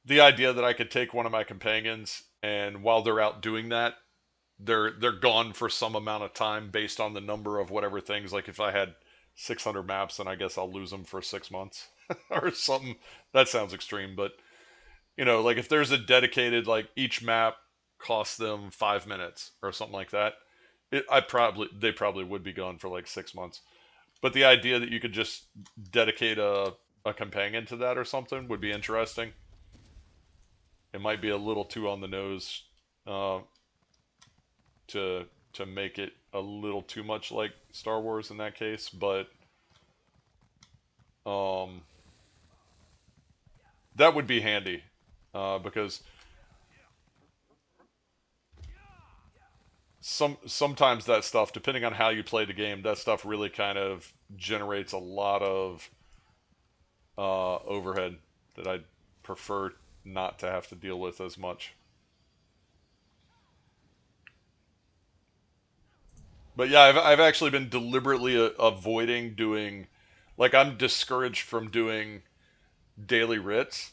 The idea that I could take one of my companions, and while they're out doing that, they're gone for some amount of time based on the number of whatever things. Like if I had 600 maps, then I guess I'll lose them for 6 months or something. That sounds extreme, but like if there's a dedicated, like each map cost them 5 minutes or something like that, they probably would be gone for like 6 months. But the idea that you could just dedicate a companion to that or something would be interesting. It might be a little too on the nose uh, to make it a little too much like Star Wars in that case, but that would be handy because sometimes that stuff, depending on how you play the game, that stuff really kind of generates a lot of overhead that I'd prefer not to have to deal with as much. But yeah, I've actually been deliberately avoiding doing, like I'm discouraged from doing daily writs,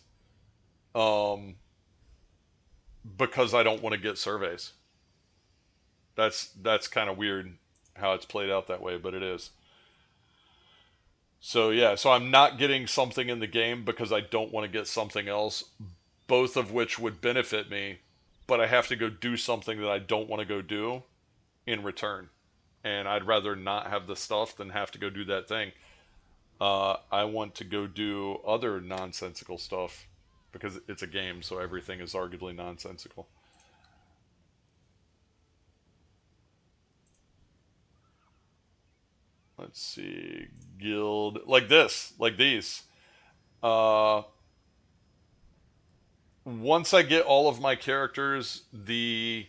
um, because I don't want to get surveys. That's kind of weird how it's played out that way, but it is. So yeah, so I'm not getting something in the game because I don't want to get something else, both of which would benefit me, but I have to go do something that I don't want to go do in return. And I'd rather not have the stuff than have to go do that thing. I want to go do other nonsensical stuff because it's a game, so everything is arguably nonsensical. Let's see, guild like this, like these. Uh, Once I get all of my characters, the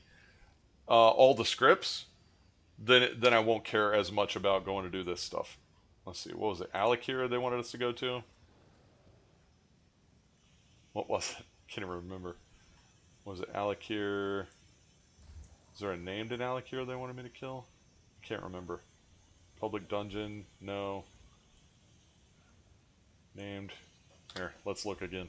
all the scripts, then I won't care as much about going to do this stuff. Let's see, what was it? Alakira they wanted us to go to? What was it? Can't even remember. Was it Alakir? Is there a named in Alakir they wanted me to kill? Can't remember. Public dungeon? No. Named. Here, let's look again.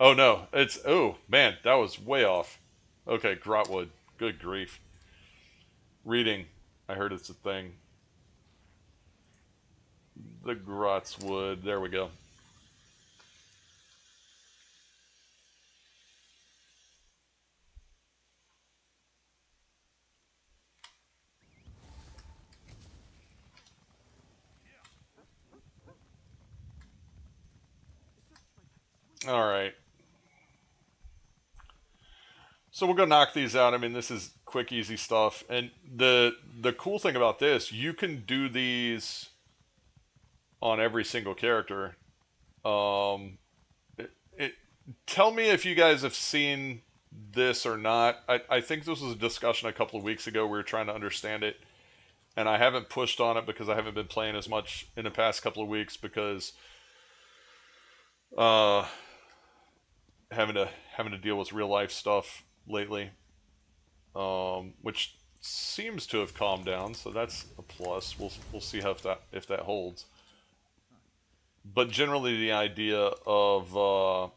Oh no, it's, oh man, that was way off. Okay, Grotwood. Good grief. Reading. I heard it's a thing. The Grotswood. There we go. All right. So we'll go knock these out. I mean, this is quick, easy stuff. And the cool thing about this, you can do these on every single character. Um, it tell me if you guys have seen this or not. I think this was a discussion a couple of weeks ago. We were trying to understand it, and I haven't pushed on it because I haven't been playing as much in the past couple of weeks because uh, having to deal with real life stuff lately, which seems to have calmed down. So that's a plus. We'll see how if that holds. But generally, the idea of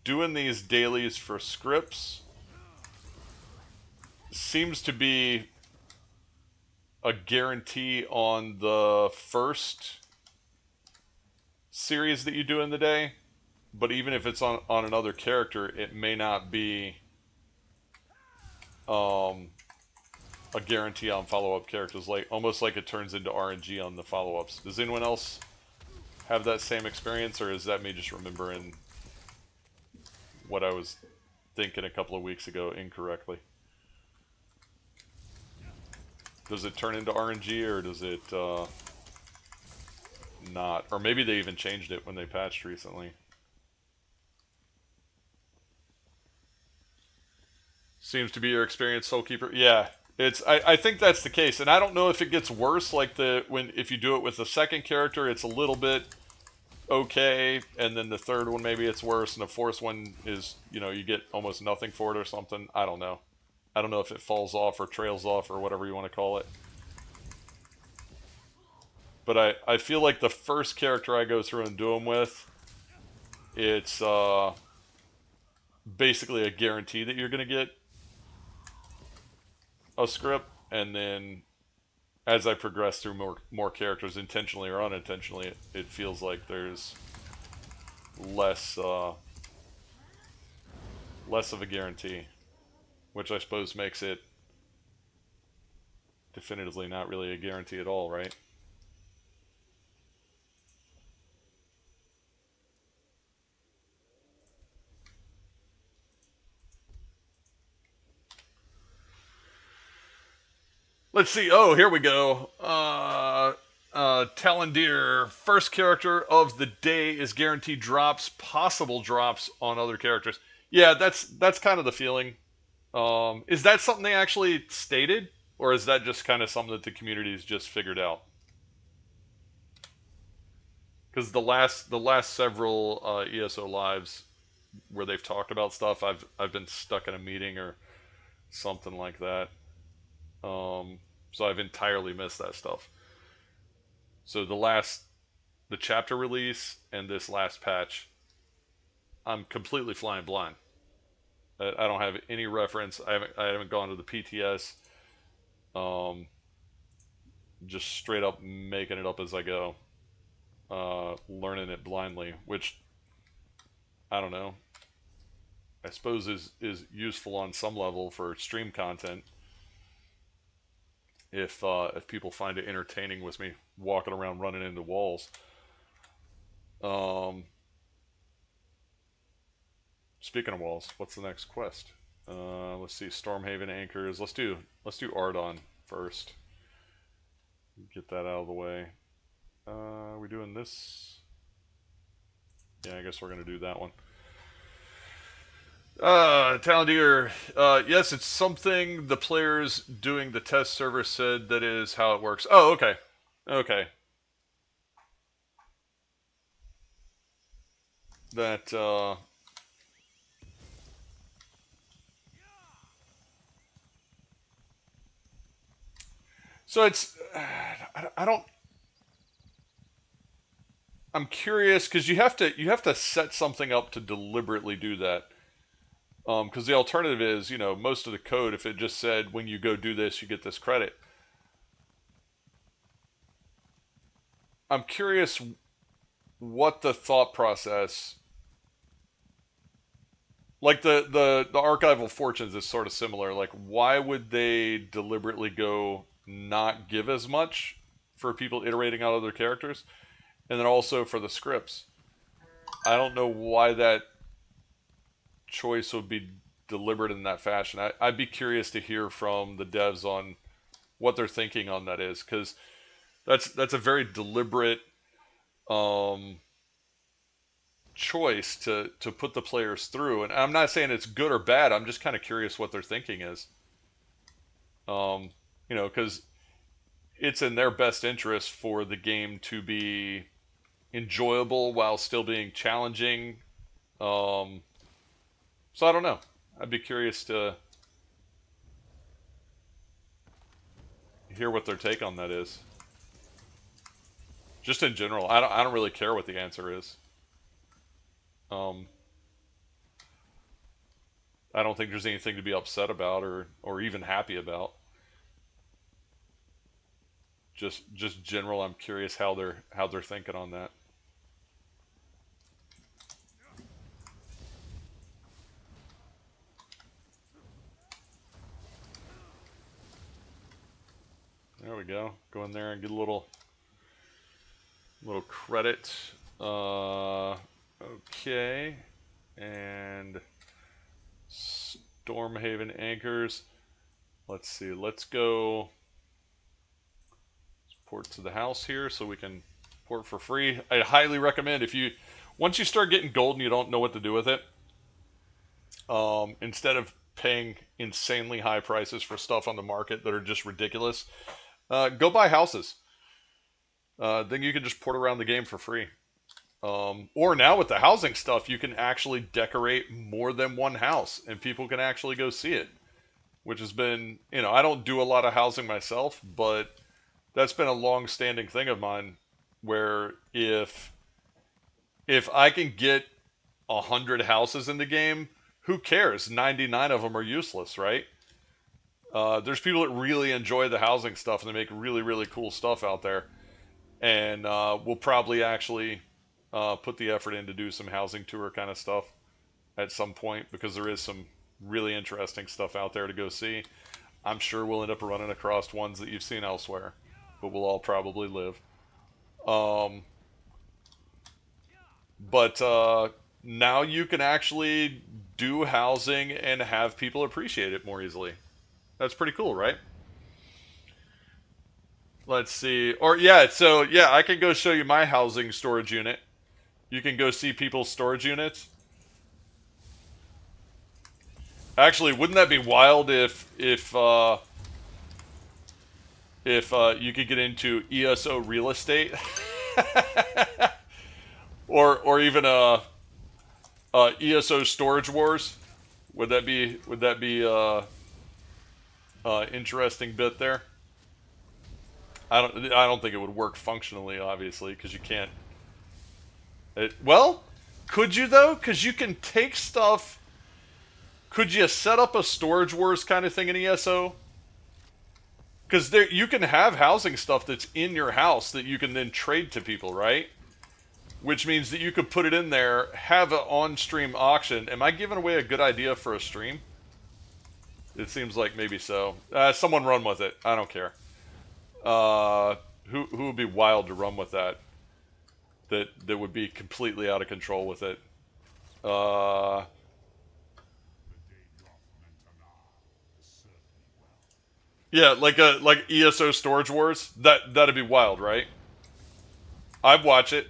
doing these dailies for scripts seems to be a guarantee on the first series that you do in the day. But even if it's on another character, it may not be a guarantee on follow-up characters. Like almost like it turns into RNG on the follow-ups. Does anyone else have that same experience, or is that me just remembering what I was thinking a couple of weeks ago incorrectly? Does it turn into RNG, or does it not? Or maybe they even changed it when they patched recently. Seems to be your experience, Soulkeeper. Yeah, I think that's the case, and I don't know if it gets worse. Like if you do it with the second character, it's a little bit okay, and then the third one maybe it's worse, and the fourth one is, you get almost nothing for it or something. I don't know. I don't know if it falls off or trails off or whatever you want to call it. But I feel like the first character I go through and do them with, it's basically a guarantee that you're going to get a script, and then as I progress through more characters, intentionally or unintentionally, it feels like there's less less of a guarantee, which I suppose makes it definitively not really a guarantee at all, right? Let's see. Oh, here we go. Talandir, first character of the day is guaranteed drops, possible drops on other characters. Yeah, that's kind of the feeling. Is that something they actually stated, or is that just kind of something that the community's just figured out? Because the last several ESO lives where they've talked about stuff, I've been stuck in a meeting or something like that. So I've entirely missed that stuff. So the chapter release and this last patch, I'm completely flying blind. I don't have any reference. I haven't gone to the PTS. Just straight up making it up as I go, learning it blindly, which I don't know. I suppose is useful on some level for stream content. If people find it entertaining with me walking around running into walls. Speaking of walls, what's the next quest? Let's see, Stormhaven Anchors. Let's do Ardon first. Get that out of the way. Are we doing this? Yeah, I guess we're gonna do that one. Talandir, yes, it's something the players doing the test server said that is how it works. Oh, okay. Okay. That, So it's, I don't, I'm curious, because you have to set something up to deliberately do that. Because the alternative is, most of the code, if it just said, when you go do this, you get this credit. I'm curious what the thought process... Like, the Archival Fortunes is sort of similar. Like, why would they deliberately go not give as much for people iterating out other characters? And then also for the scripts. I don't know why that choice would be deliberate in that fashion. I'd be curious to hear from the devs on what they're thinking on that is, because that's a very deliberate choice to put the players through. And I'm not saying it's good or bad. I'm just kind of curious what their thinking is. Because it's in their best interest for the game to be enjoyable while still being challenging. So I don't know. I'd be curious to hear what their take on that is. Just in general, I don't really care what the answer is. I don't think there's anything to be upset about or even happy about. Just general, I'm curious how they're thinking on that. There we go. Go in there and get a little credit. Okay. And Stormhaven Anchors. Let's see. Let's go port to the house here so we can port for free. I highly recommend once you start getting gold and you don't know what to do with it, instead of paying insanely high prices for stuff on the market that are just ridiculous, go buy houses. Then you can just port around the game for free. Or now with the housing stuff, you can actually decorate more than one house, and people can actually go see it. Which has been, I don't do a lot of housing myself, but that's been a long-standing thing of mine, where if I can get 100 houses in the game, who cares? 99 of them are useless, right? There's people that really enjoy the housing stuff, and they make really, really cool stuff out there. And we'll probably actually put the effort in to do some housing tour kind of stuff. at some point because there is some really interesting stuff out there to go see. I'm sure we'll end up running across ones that you've seen elsewhere, but we'll all probably live. But now you can actually do housing and have people appreciate it more easily. That's pretty cool, right? Let's see. Or yeah, so yeah, I can go show you my housing storage unit. You can go see people's storage units. Actually, wouldn't that be wild if you could get into ESO real estate, or even ESO storage wars? Would that be interesting bit there? I don't think it would work functionally, obviously, because you can't. Well, could you though? Because you can take stuff. Could you set up a storage wars kind of thing in ESO? Because there you can have housing stuff that's in your house that you can then trade to people, right? Which means that you could put it in there, have an on-stream auction. Am I giving away a good idea for a stream? It seems like maybe so. Someone run with it. I don't care. Who would be wild to run with that? That would be completely out of control with it. Yeah, like ESO Storage Wars. That'd be wild, right? I'd watch it.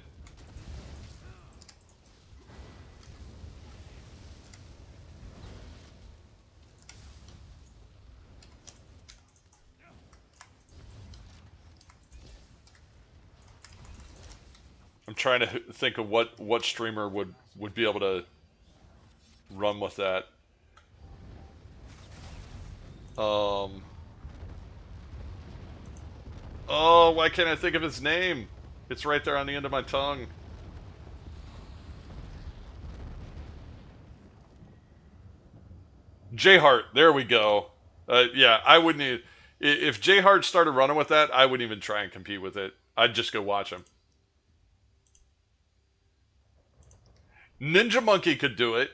I'm trying to think of what streamer would be able to run with that. Oh, why can't I think of his name? It's right there on the end of my tongue. J Hart, there we go. Yeah, I wouldn't even, if J Hart started running with that, I wouldn't even try and compete with it. I'd just go watch him. Ninja Monkey could do it.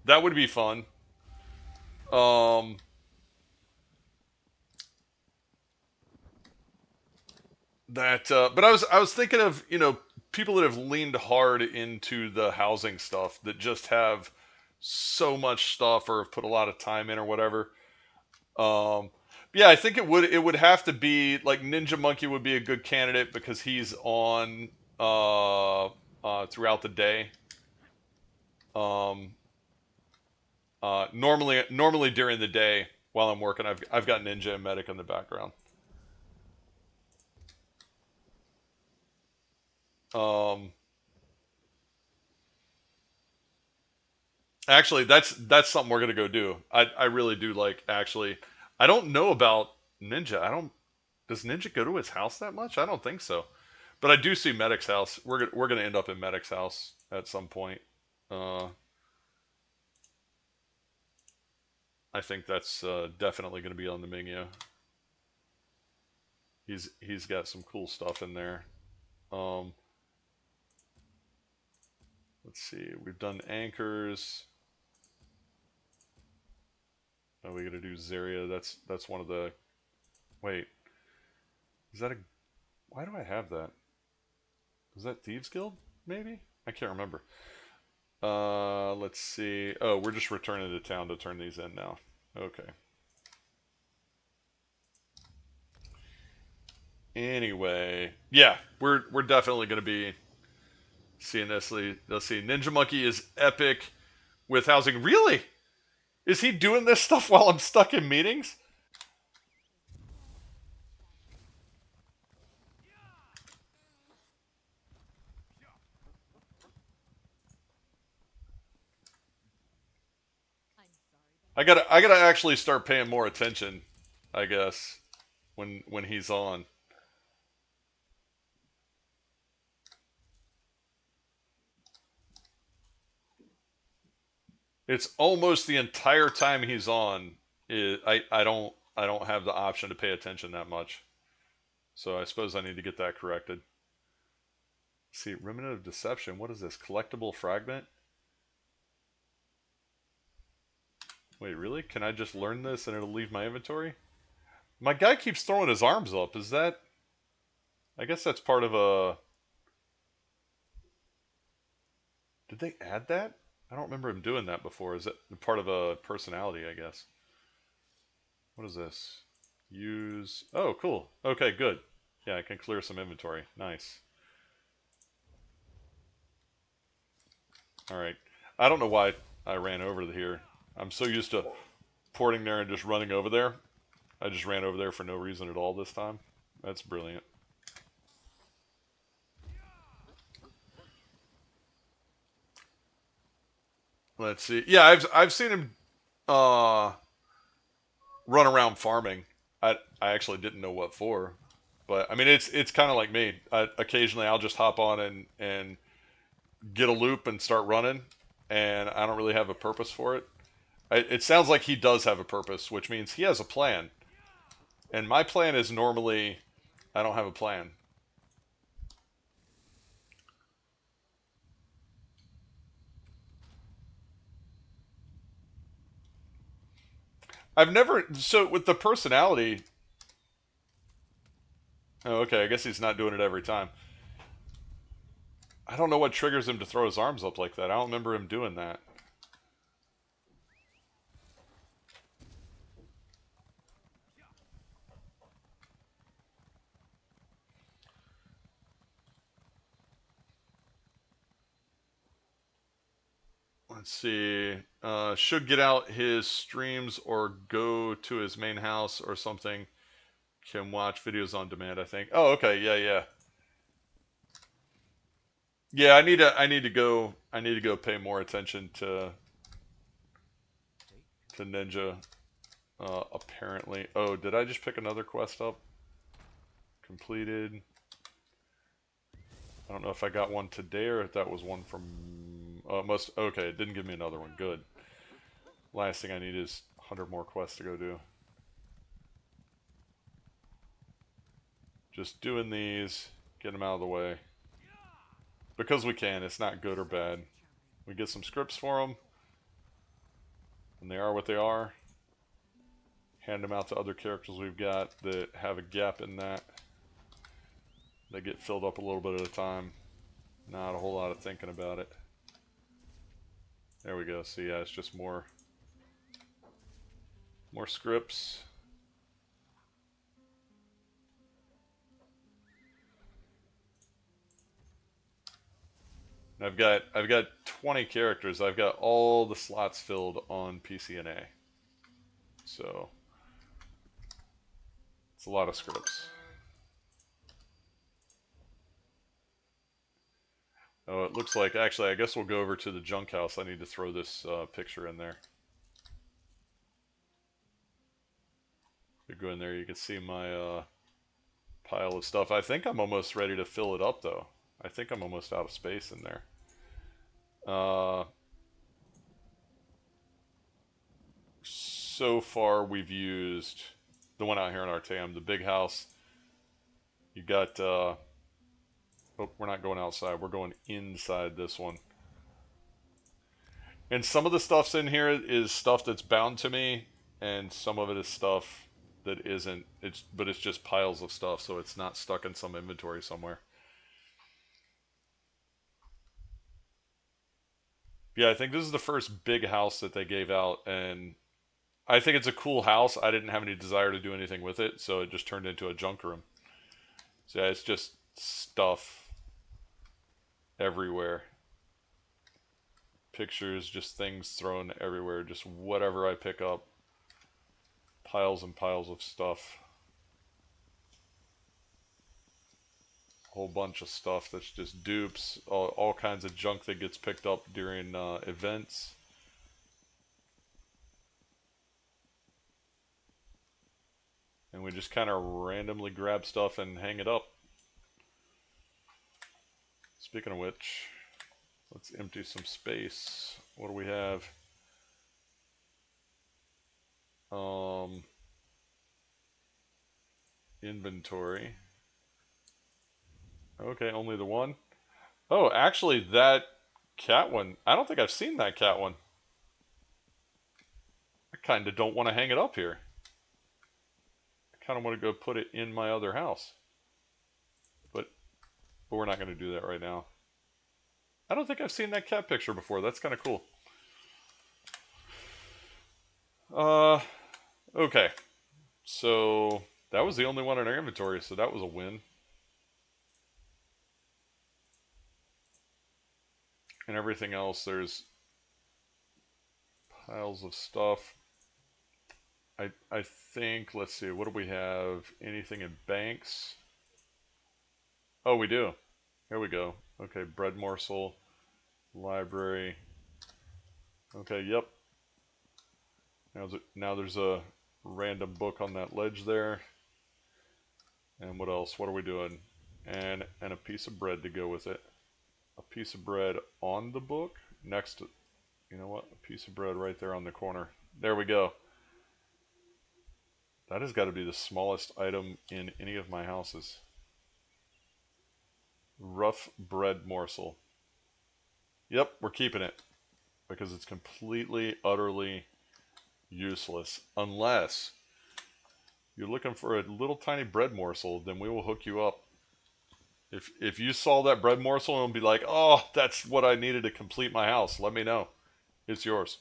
That would be fun. But I was thinking of people that have leaned hard into the housing stuff that just have so much stuff or have put a lot of time in or whatever. Yeah, I think it would have to be like Ninja Monkey would be a good candidate because he's on throughout the day. Normally during the day while I'm working, I've got Ninja and Medic in the background. Actually, that's something we're gonna go do. I really do like actually. I don't know about Ninja. I don't. Does Ninja go to his house that much? I don't think so. But I do see Medic's house. We're gonna end up in Medic's house at some point. I think that's definitely gonna be on the menu. He's got some cool stuff in there. Let's see. We've done anchors. Oh, we gotta do Zarya. That's one of the. Wait. Is that a? Why do I have that? Was that Thieves Guild? Maybe? I can't remember. Let's see. Oh, we're just returning to town to turn these in now. Okay. Anyway, yeah, we're definitely gonna be seeing this. Let's see. Ninja Monkey is epic with housing. Really? Is he doing this stuff while I'm stuck in meetings? I gotta actually start paying more attention, I guess, when he's on. It's almost the entire time he's on. I don't have the option to pay attention that much. So I suppose I need to get that corrected. See, Remnant of Deception. What is this? Collectible fragment? Wait, really? Can I just learn this and it'll leave my inventory? My guy keeps throwing his arms up. Is that... I guess that's part of a... Did they add that? I don't remember him doing that before. Is that part of a personality, I guess? What is this? Use... Oh, cool. Okay, good. Yeah, I can clear some inventory. Nice. Alright. I don't know why I ran over here. I'm so used to porting there and just running over there. I just ran over there for no reason at all this time. That's brilliant. Let's see. Yeah, I've seen him run around farming. I actually didn't know what for, but I mean it's kind of like me. Occasionally I'll just hop on and get a loop and start running, and I don't really have a purpose for it. It sounds like he does have a purpose, which means he has a plan. And my plan is normally I don't have a plan. I've never... So, with the personality... Oh, okay, I guess he's not doing it every time. I don't know what triggers him to throw his arms up like that. I don't remember him doing that. Let's see. Should get out his streams or go to his main house or something. Can watch videos on demand, I think. Oh, okay. Yeah, yeah. Yeah, I need to go pay more attention to Ninja. Apparently. Oh, did I just pick another quest up? Completed. I don't know if I got one today or if that was one from... okay, it didn't give me another one. Good. Last thing I need is 100 more quests to go do. Just doing these, get them out of the way. Because we can, it's not good or bad. We get some scripts for them. And they are what they are. Hand them out to other characters we've got that have a gap in that. They get filled up a little bit at a time. Not a whole lot of thinking about it. There we go. So yeah, it's just more scripts. And I've got 20 characters. I've got all the slots filled on PCNA. So it's a lot of scripts. Oh, it looks like, actually, I guess we'll go over to the junk house. I need to throw this picture in there. You go in there, you can see my pile of stuff. I think I'm almost ready to fill it up, though. I think I'm almost out of space in there. So far, we've used the one out here in Artaeum, the big house. You got... oh, we're not going outside. We're going inside this one. And some of the stuff's in here is stuff that's bound to me, and some of it is stuff that isn't. But it's just piles of stuff, so it's not stuck in some inventory somewhere. Yeah, I think this is the first big house that they gave out, and I think it's a cool house. I didn't have any desire to do anything with it, so it just turned into a junk room. So yeah, it's just stuff everywhere. Pictures, just things thrown everywhere, just whatever I pick up. Piles and piles of stuff. A whole bunch of stuff that's just dupes, all kinds of junk that gets picked up during events. And we just kind of randomly grab stuff and hang it up. Speaking of which, let's empty some space. What do we have? Inventory. Okay, only the one. Oh, actually, that cat one. I don't think I've seen that cat one. I kind of don't want to hang it up here. I kind of want to go put it in my other house. But we're not going to do that right now. I don't think I've seen that cat picture before. That's kind of cool. Okay. So that was the only one in our inventory, so that was a win. And everything else, there's piles of stuff. I think, let's see, what do we have? Anything in banks? Oh, we do. Here we go. Okay, bread morsel, library. Okay, yep. Now there's a random book on that ledge there. And what else? What are we doing? And a piece of bread to go with it. A piece of bread on the book next to, you know what? A piece of bread right there on the corner. There we go. That has got to be the smallest item in any of my houses. Rough bread morsel. Yep, we're keeping it. Because it's completely, utterly useless. Unless you're looking for a little tiny bread morsel, then we will hook you up. If you saw that bread morsel and be like, oh, that's what I needed to complete my house, let me know. It's yours.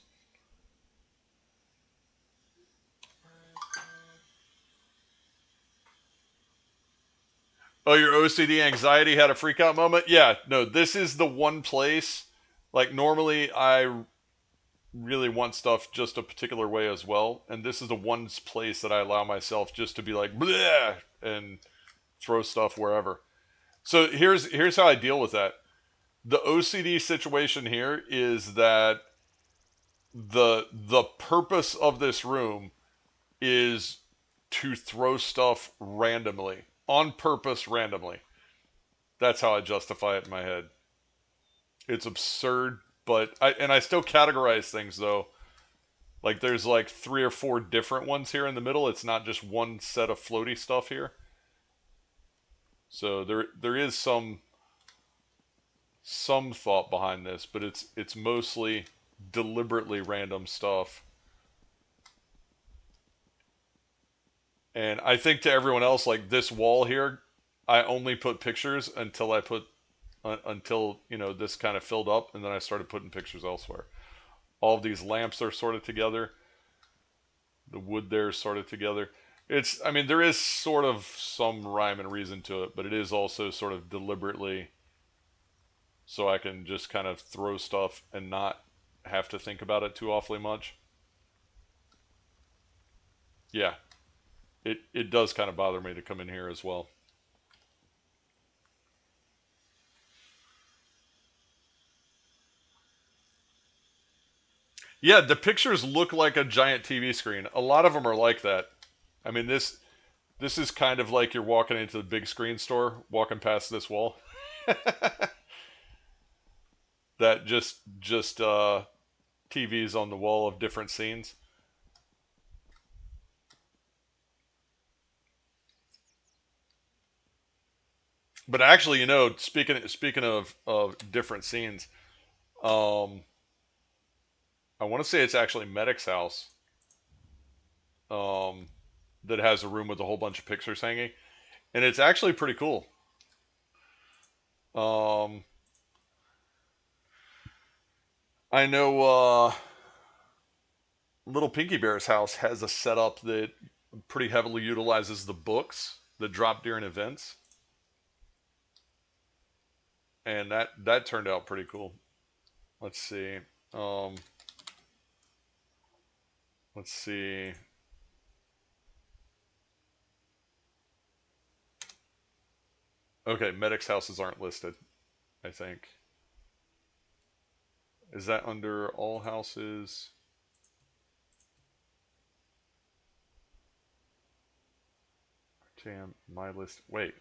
Oh, your OCD anxiety had a freak out moment? Yeah, no, this is the one place. Like, normally I really want stuff just a particular way as well. And this is the one place that I allow myself just to be like, bleh, and throw stuff wherever. So here's how I deal with that. The OCD situation here is that the purpose of this room is to throw stuff randomly. On purpose, randomly. That's how I justify it in my head. It's absurd, but I still categorize things though. Like there's like 3 or 4 different ones here in the middle. It's not just one set of floaty stuff here. So there is some thought behind this, but it's mostly deliberately random stuff. And I think to everyone else, like this wall here, I only put pictures until you know, this kind of filled up, and then I started putting pictures elsewhere. All of these lamps are sorted together. The wood there is sorted together. I mean, there is sort of some rhyme and reason to it, but it is also sort of deliberately so I can just kind of throw stuff and not have to think about it too awfully much. Yeah. It does kind of bother me to come in here as well. Yeah, the pictures look like a giant TV screen. A lot of them are like that. I mean, this is kind of like you're walking into the big screen store, walking past this wall. That just TVs on the wall of different scenes. But actually, you know, speaking of different scenes, I want to say it's actually Medic's house. That has a room with a whole bunch of pictures hanging, and it's actually pretty cool. I know Little Pinky Bear's house has a setup that pretty heavily utilizes the books that drop during events. And that turned out pretty cool. Let's see. Let's see. Okay, Medic's houses aren't listed, I think. Is that under all houses? Damn, my list. Wait.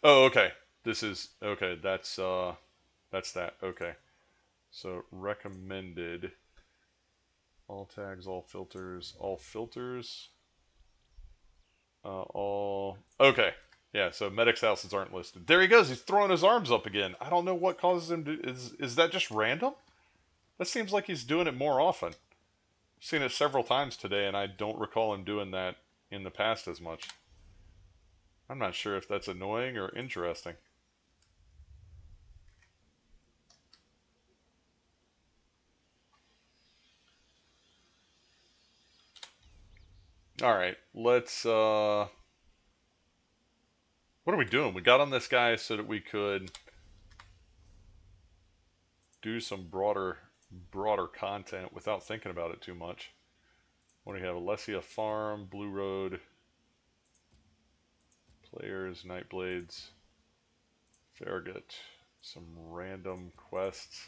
Oh, okay. This is okay. That's that. Okay. So recommended. All tags, all filters, all. Okay. Yeah. So Medic's houses aren't listed. There he goes. He's throwing his arms up again. I don't know what causes him to. Is that just random? That seems like he's doing it more often. Seen it several times today, and I don't recall him doing that in the past as much. I'm not sure if that's annoying or interesting. Alright, let's, what are we doing? We got on this guy so that we could do some broader content without thinking about it too much. What do we have? Alessia Farm, Blue Road, Players, Nightblades, Farragut, some random quests.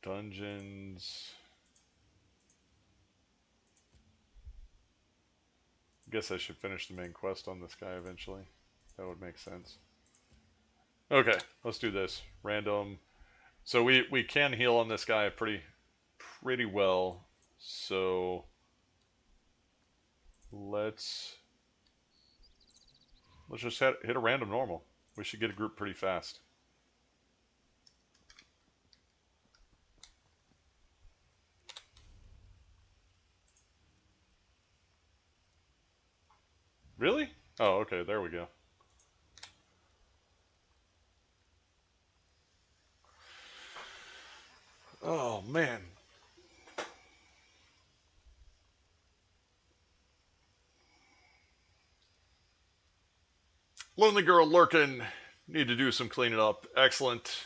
Dungeons. I guess I should finish the main quest on this guy eventually. That would make sense. Okay, let's do this. Random. So we can heal on this guy pretty well. So let's just hit a random normal. We should get a group pretty fast. Really? Oh, okay, there we go. Oh, man. Lonely girl lurking. Need to do some cleaning up. Excellent.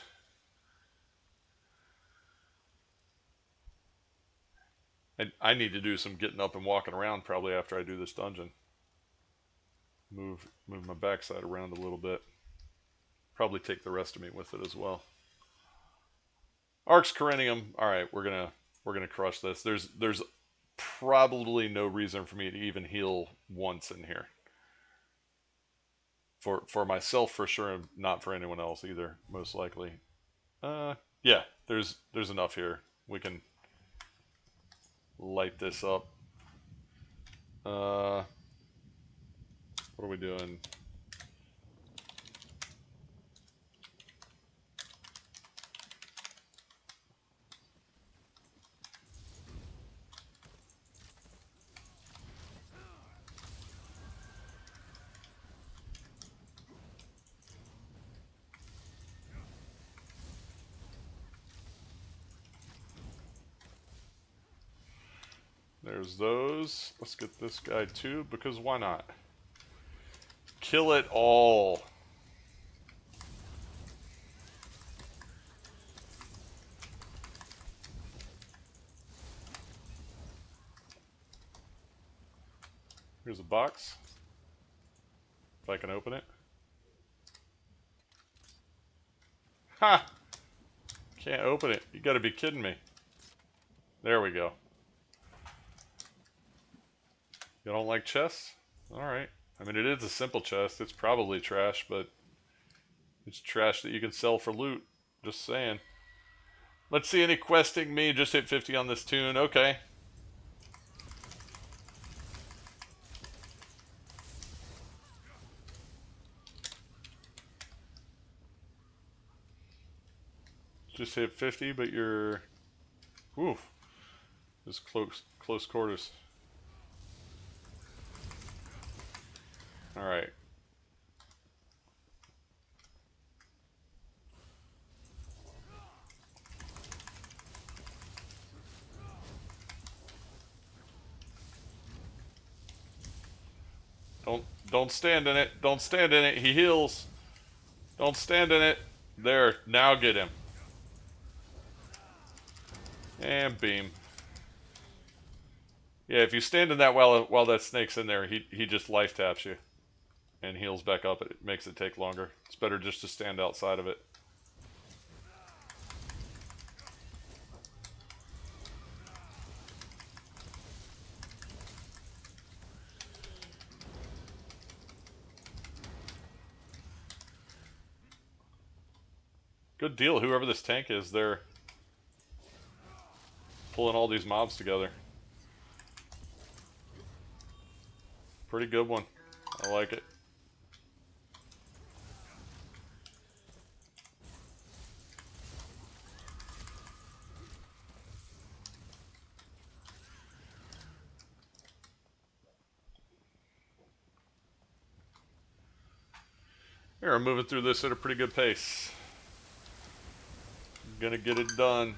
I need to do some getting up and walking around probably after I do this dungeon. Move my backside around a little bit. Probably take the rest of me with it as well. Arx Corinium. All right, we're gonna crush this. There's probably no reason for me to even heal once in here. For myself for sure, and not for anyone else either, most likely. Yeah, there's enough here. We can light this up. What are we doing? There's those. Let's get this guy too, because why not? Kill it all. Here's a box. If I can open it. Ha! Can't open it. You gotta be kidding me. There we go. You don't like chests? Alright. I mean, it is a simple chest. It's probably trash, but it's trash that you can sell for loot. Just saying. Let's see any questing me. Just hit 50 on this tune. Okay. Just hit 50, but you're... Oof. Just close quarters. Alright. Don't stand in it. Don't stand in it. He heals. Don't stand in it. There. Now get him. And beam. Yeah, if you stand in that while that snake's in there, he just life taps you. And heals back up. It makes it take longer. It's better just to stand outside of it. Good deal. Whoever this tank is, they're pulling all these mobs together. Pretty good one. I like it. Here, I'm moving through this at a pretty good pace. I'm gonna get it done.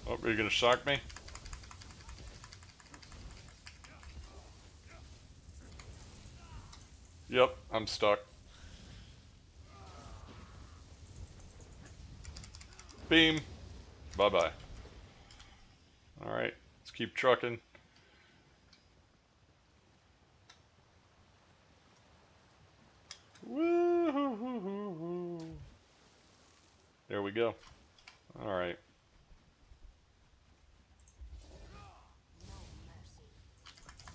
Oh, are you gonna shock me? Yep, I'm stuck. Beam. Bye-bye. Alright, let's keep trucking. Woo-hoo-hoo-hoo-hoo. There we go. Alright. No mercy. No preference.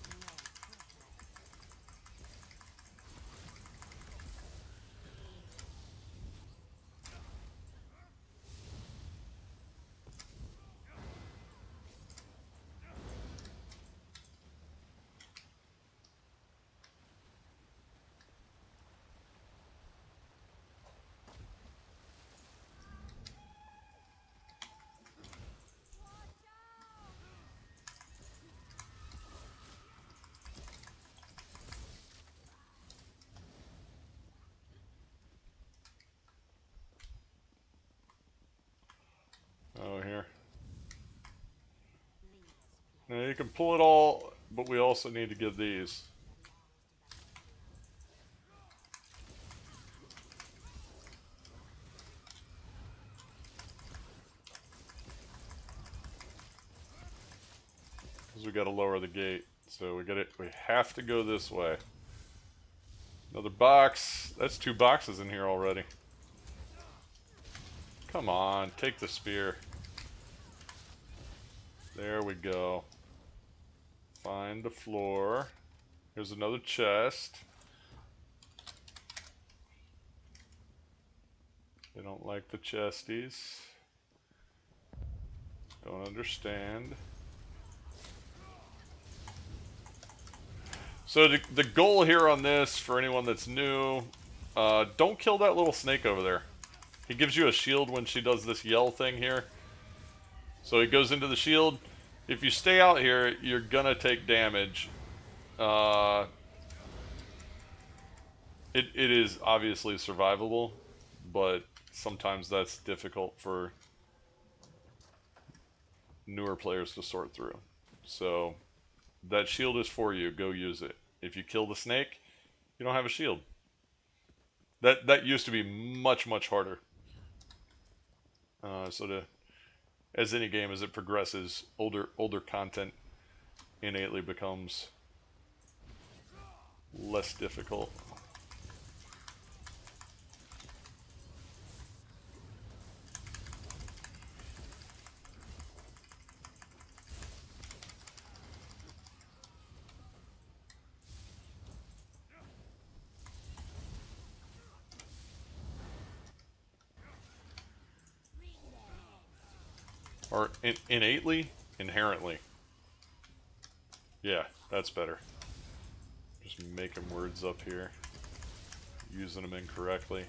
Oh, here. Leave us, Now you can pull it all, but we also need to get these. Because we gotta lower the gate. So we have to go this way. Another box. That's 2 boxes in here already. Come on, take the spear. There we go. Find the floor. Here's another chest. They don't like the chesties. Don't understand. So the goal here on this, for anyone that's new, don't kill that little snake over there. He gives you a shield when she does this yell thing here. So he goes into the shield. If you stay out here, you're gonna take damage. It is obviously survivable, but sometimes that's difficult for newer players to sort through. So that shield is for you. Go use it. If you kill the snake, you don't have a shield. That used to be much harder. As any game, as it progresses, older content innately becomes less difficult. Or innately? Inherently. Yeah, that's better. Just making words up here. Using them incorrectly.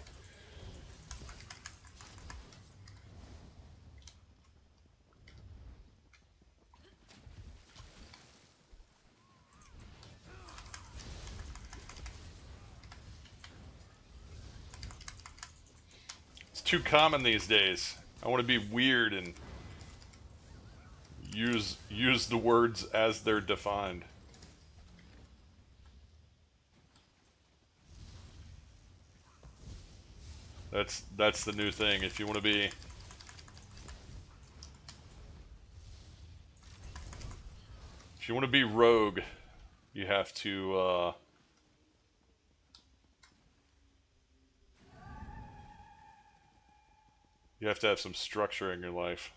It's too common these days. I want to be weird and use the words as they're defined. That's the new thing. If you want to be rogue, you have to have some structure in your life.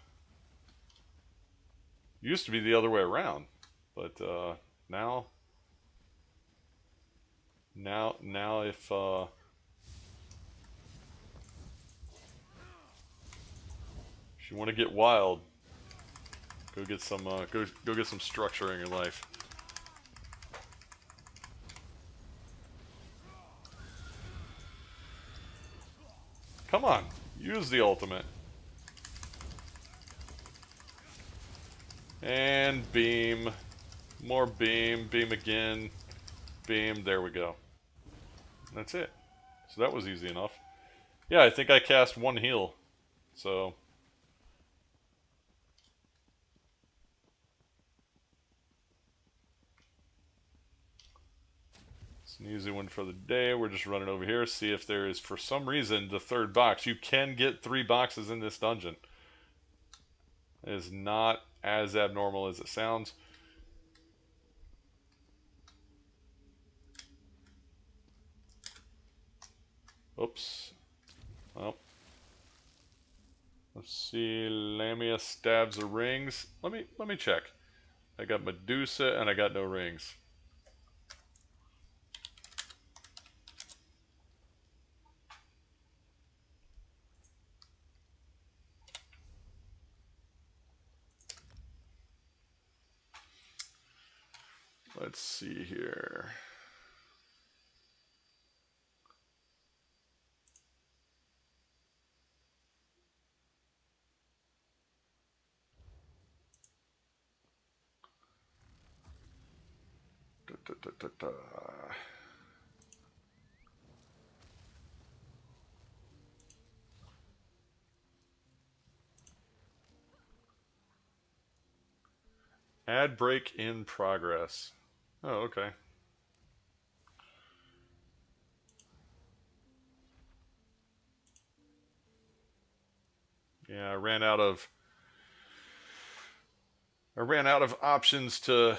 It used to be the other way around, but now if you want to get wild, go get some go get some structure in your life. Come on, use the ultimate. And beam. More beam. Beam again. Beam. There we go. That's it. So that was easy enough. Yeah, I think I cast one heal. So... it's an easy one for the day. We're just running over here, see if there is, for some reason, the third box. You can get 3 boxes in this dungeon. It is not as abnormal as it sounds. Oops. Well. Let's see. Lamia stabs the rings. Let me check. I got Medusa and I got no rings. Let's see here. Da, da, da, da, da. Ad break in progress. Oh, okay. Yeah, I ran out of options to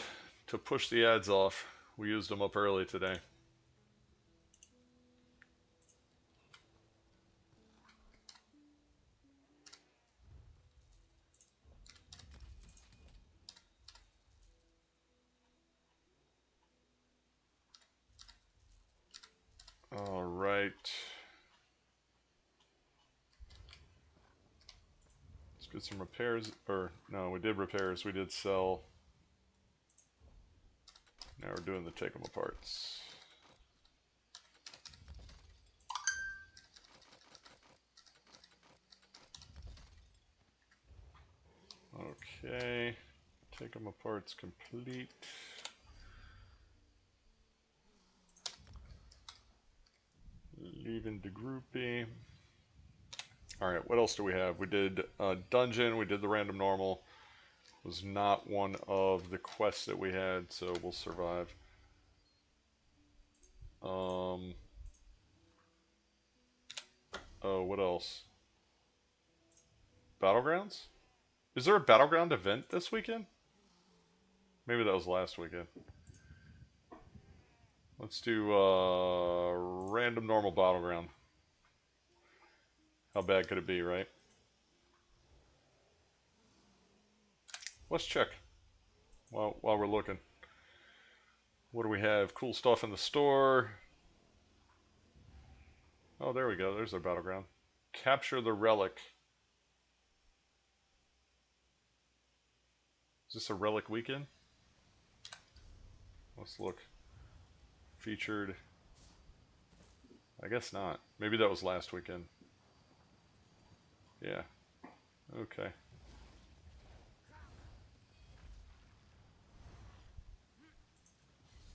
push the ads off. We used them up early today. All right. Let's get some repairs. Or, no, we did repairs. We did sell. Now we're doing the take them aparts. Okay. Take them apart's complete. Leaving the groupie. Alright, what else do we have? We did dungeon, we did the random normal. Was not one of the quests that we had, so we'll survive. Oh, what else? Battlegrounds? Is there a Battleground event this weekend? Maybe that was last weekend. Let's do random normal Battleground. How bad could it be, right? Let's check while we're looking. What do we have? Cool stuff in the store. Oh, there we go. There's our Battleground. Capture the relic. Is this a relic weekend? Let's look. Featured. I guess not. Maybe that was last weekend. Yeah. Okay.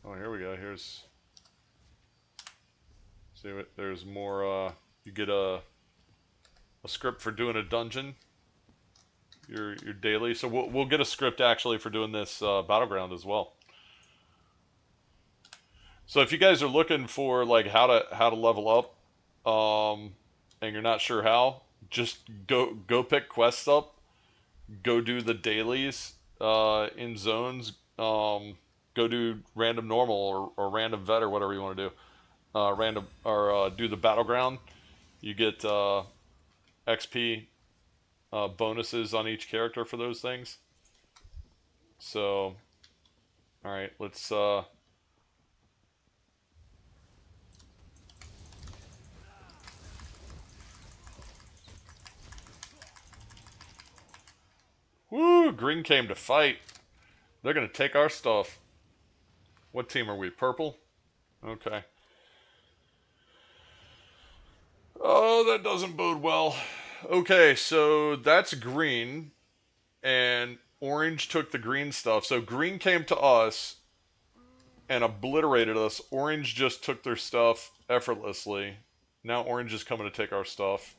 Oh, here we go. Here's. See what? There's more. You get a script for doing a dungeon. Your daily. So we'll get a script actually for doing this Battleground as well. So if you guys are looking for like how to level up, and you're not sure how, just go pick quests up, go do the dailies in zones, go do random normal or random vet or whatever you want to do, random or do the Battleground. You get XP bonuses on each character for those things. So, all right, let's. Woo! Green came to fight. They're gonna take our stuff. What team are we? Purple? Okay. Oh, that doesn't bode well. Okay, so that's green. And Orange took the green stuff. So green came to us and obliterated us. Orange just took their stuff effortlessly. Now orange is coming to take our stuff.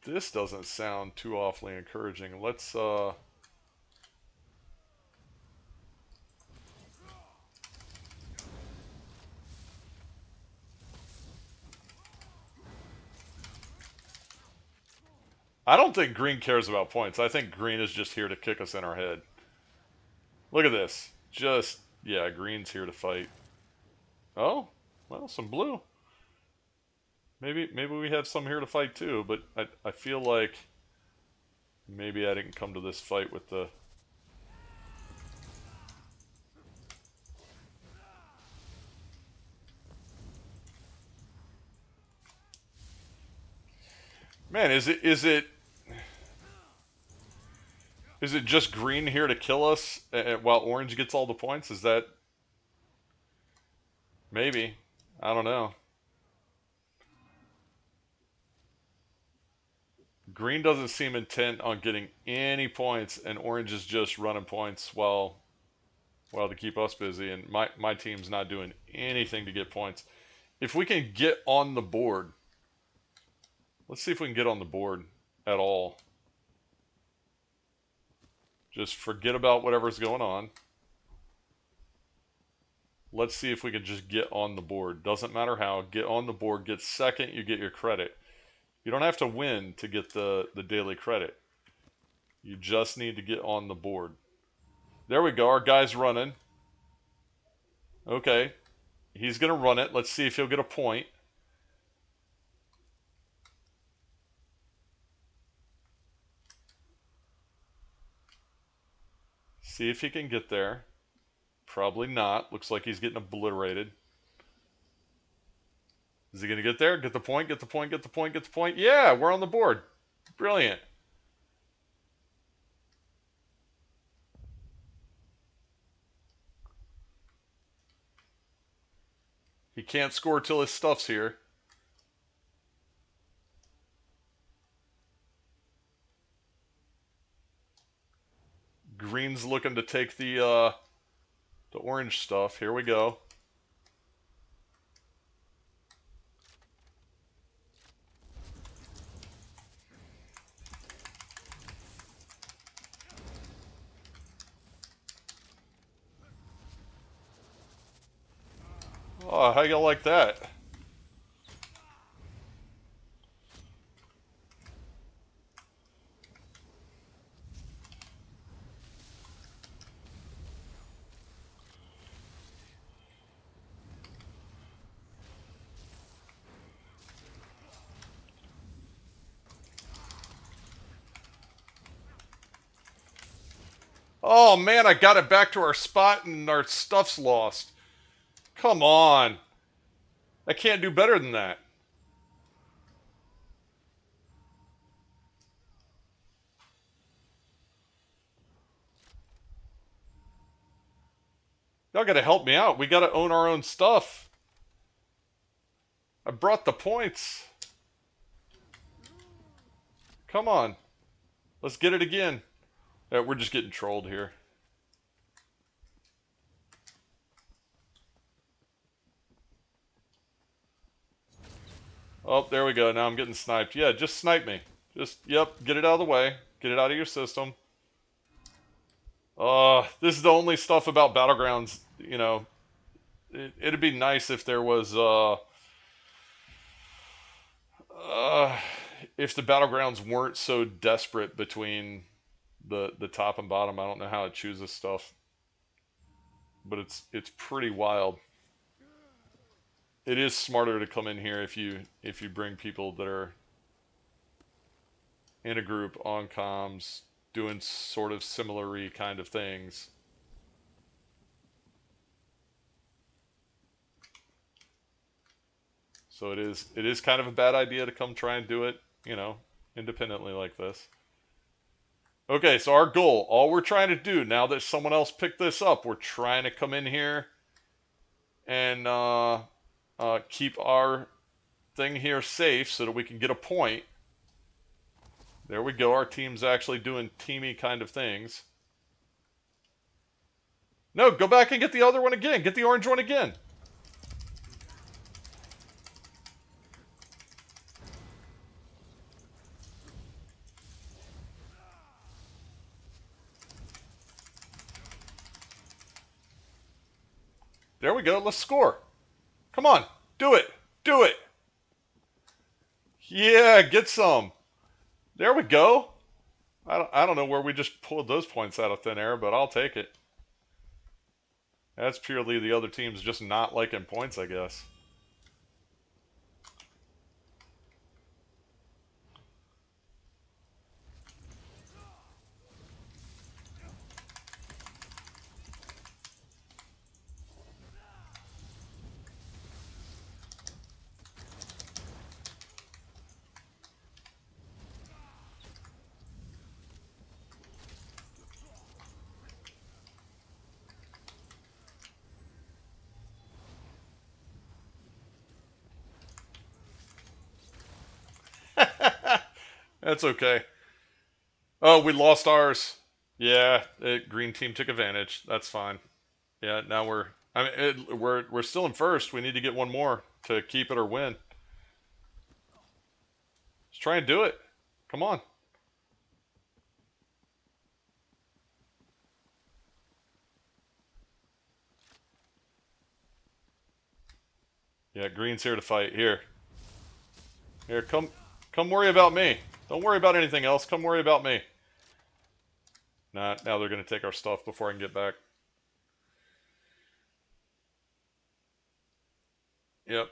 This doesn't sound too awfully encouraging. Let's I don't think green cares about points. I think green is just here to kick us in our head. Look at this. Just, yeah, green's here to fight. Oh, well, some blue. Maybe we have some here to fight too, but I feel like maybe I didn't come to this fight with the... Man, is it just green here to kill us while orange gets all the points? Is that... Maybe. I don't know. Green doesn't seem intent on getting any points, and orange is just running points while to keep us busy, and my team's not doing anything to get points. If we can get on the board... Let's see if we can get on the board at all. Just forget about whatever's going on. Let's see if we can just get on the board. Doesn't matter how. Get on the board. Get second, you get your credit. You don't have to win to get the daily credit. You just need to get on the board. There we go. Our guy's running. Okay. He's going to run it. Let's see if he'll get a point. See if he can get there. Probably not. Looks like he's getting obliterated. Is he going to get there? Get the point, get the point, get the point, get the point. Yeah, we're on the board. Brilliant. He can't score till his stuff's here. Green's looking to take the orange stuff. Here we go. Oh, how you like that? Oh man, I got it back to our spot and our stuff's lost. Come on. I can't do better than that. Y'all gotta help me out. We gotta own our own stuff. I brought the points. Come on. Let's get it again. We're just getting trolled here. Oh, there we go. Now I'm getting sniped. Yeah, just snipe me. Just, yep, get it out of the way. Get it out of your system. This is the only stuff about Battlegrounds, you know. It'd be nice if there was, if the Battlegrounds weren't so desperate between the top and bottom. I don't know how it chooses stuff, but it's pretty wild. It is smarter to come in here if you bring people that are in a group on comms doing sort of similar-y kind of things. So it is kind of a bad idea to come try and do it, you know, independently like this. Okay, so our goal, all we're trying to do now that someone else picked this up, we're trying to come in here and keep our thing here safe so that we can get a point. There we go. Our team's actually doing teamy kind of things. No, go back and get the other one again. Get the orange one again. There we go. Let's score. Come on. Do it. Do it. Yeah, get some. There we go. I don't know where we just pulled those points out of thin air, but I'll take it. That's purely the other team's just not liking points, I guess. That's okay. Oh, we lost ours. Yeah, green team took advantage. That's fine. Yeah, now we're still in first. We need to get one more to keep it or win. Let's try and do it. Come on. Yeah, green's here to fight. Here, come worry about me. Don't worry about anything else. Come worry about me. Nah, now they're gonna take our stuff before I can get back. Yep.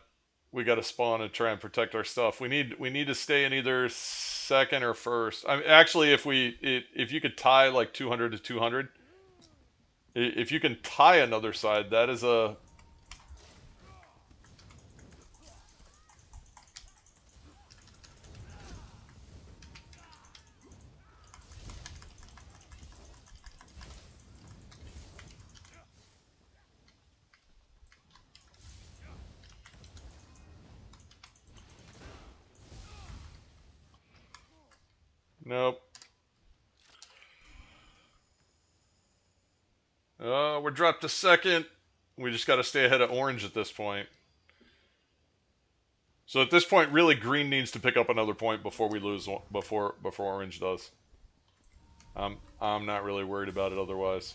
We got to spawn and try and protect our stuff. We need to stay in either second or first. I mean, actually, if you could tie like 200 to 200, if you can tie another side, that is a. Nope. We're dropped to second. We just got to stay ahead of orange at this point. So at this point, really, green needs to pick up another point before we lose. Before orange does. I'm not really worried about it otherwise.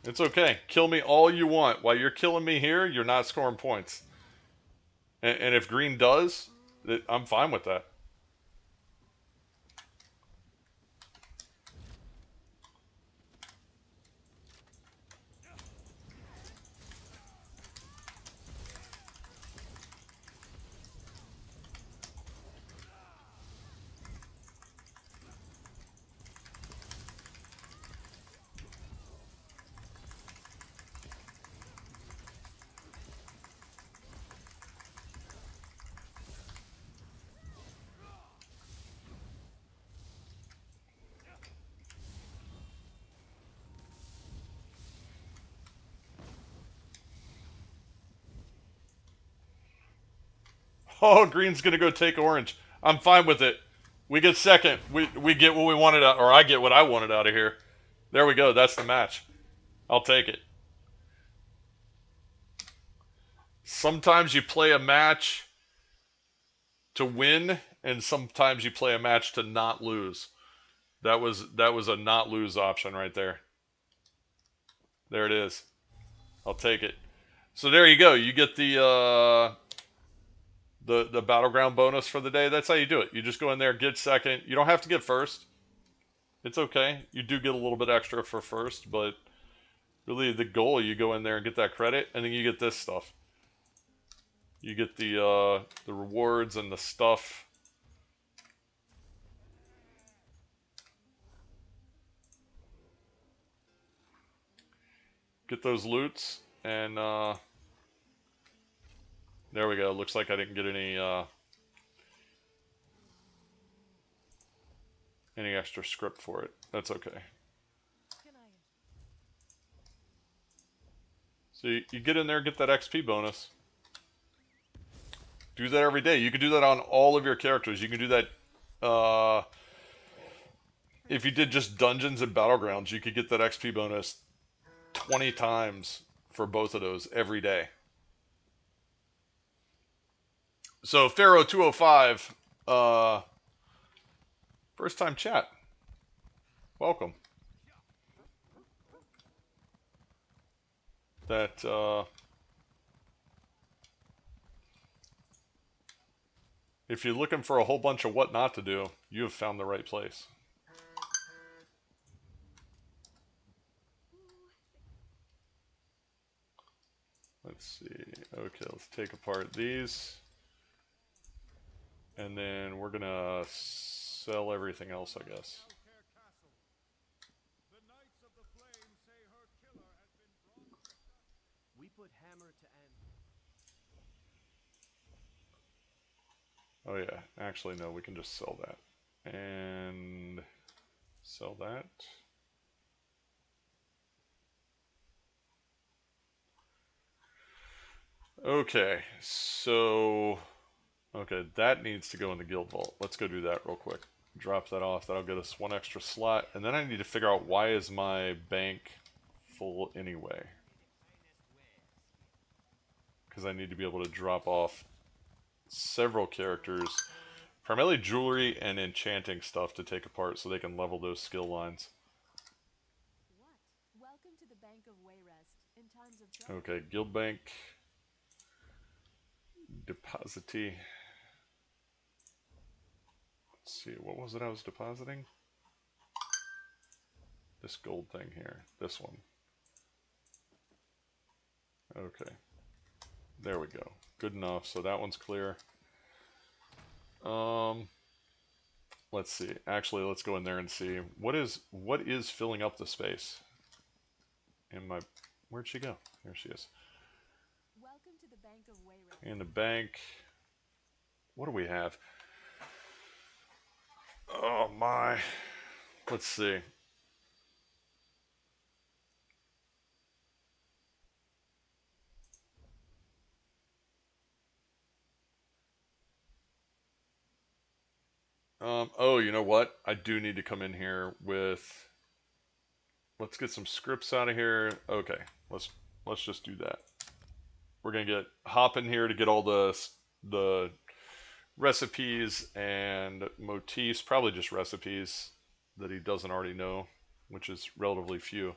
It's okay. Kill me all you want. While you're killing me here, you're not scoring points. And if green does, I'm fine with that. Oh, green's gonna go take orange. I'm fine with it. We get second. We get what we wanted out, or I get what I wanted out of here. There we go. That's the match. I'll take it. Sometimes you play a match to win, and sometimes you play a match to not lose. That was a not lose option right there. There it is. I'll take it. So there you go. You get the battleground bonus for the day. That's how you do it. You just go in there, get second. You don't have to get first. It's okay. You do get a little bit extra for first, but really the goal, you go in there and get that credit, and then you get this stuff. You get the rewards and the stuff. Get those loots, and there we go. Looks like I didn't get any extra script for it. That's okay. So you get in there, get that XP bonus. Do that every day. You can do that on all of your characters. You can do that if you did just dungeons and battlegrounds. You could get that XP bonus 20 times for both of those every day. So Pharaoh 205, first time chat. Welcome. That if you're looking for a whole bunch of what not to do, you have found the right place. Let's see. Okay, let's take apart these. And then we're gonna sell everything else, I guess. Elcare Castle. The Knights of the Flame say her killer has been brought to justice. We put hammer to end. Oh yeah, actually no, we can just sell that. And sell that. Okay, so okay, that needs to go in the guild vault. Let's go do that real quick. Drop that off. That'll get us one extra slot. And then I need to figure out why is my bank full anyway. Because I need to be able to drop off several characters, primarily jewelry and enchanting stuff to take apart so they can level those skill lines. What? Welcome to the Bank of Wayrest. In times of trouble. Okay, guild bank. Depositee. Let's see, what was it I was depositing? This gold thing here. This one. Okay. There we go. Good enough. So that one's clear. Let's see. Actually, let's go in there and see what is filling up the space. In my, where'd she go? There she is. Welcome to the Bank of Wayrest. In the bank. What do we have? Oh my. Let's see. Oh, you know what? I do need to come in here with. Let's get some scripts out of here. Okay, let's just do that. We're gonna get Hop in here to get all the recipes and motifs, probably just recipes that he doesn't already know, which is relatively few.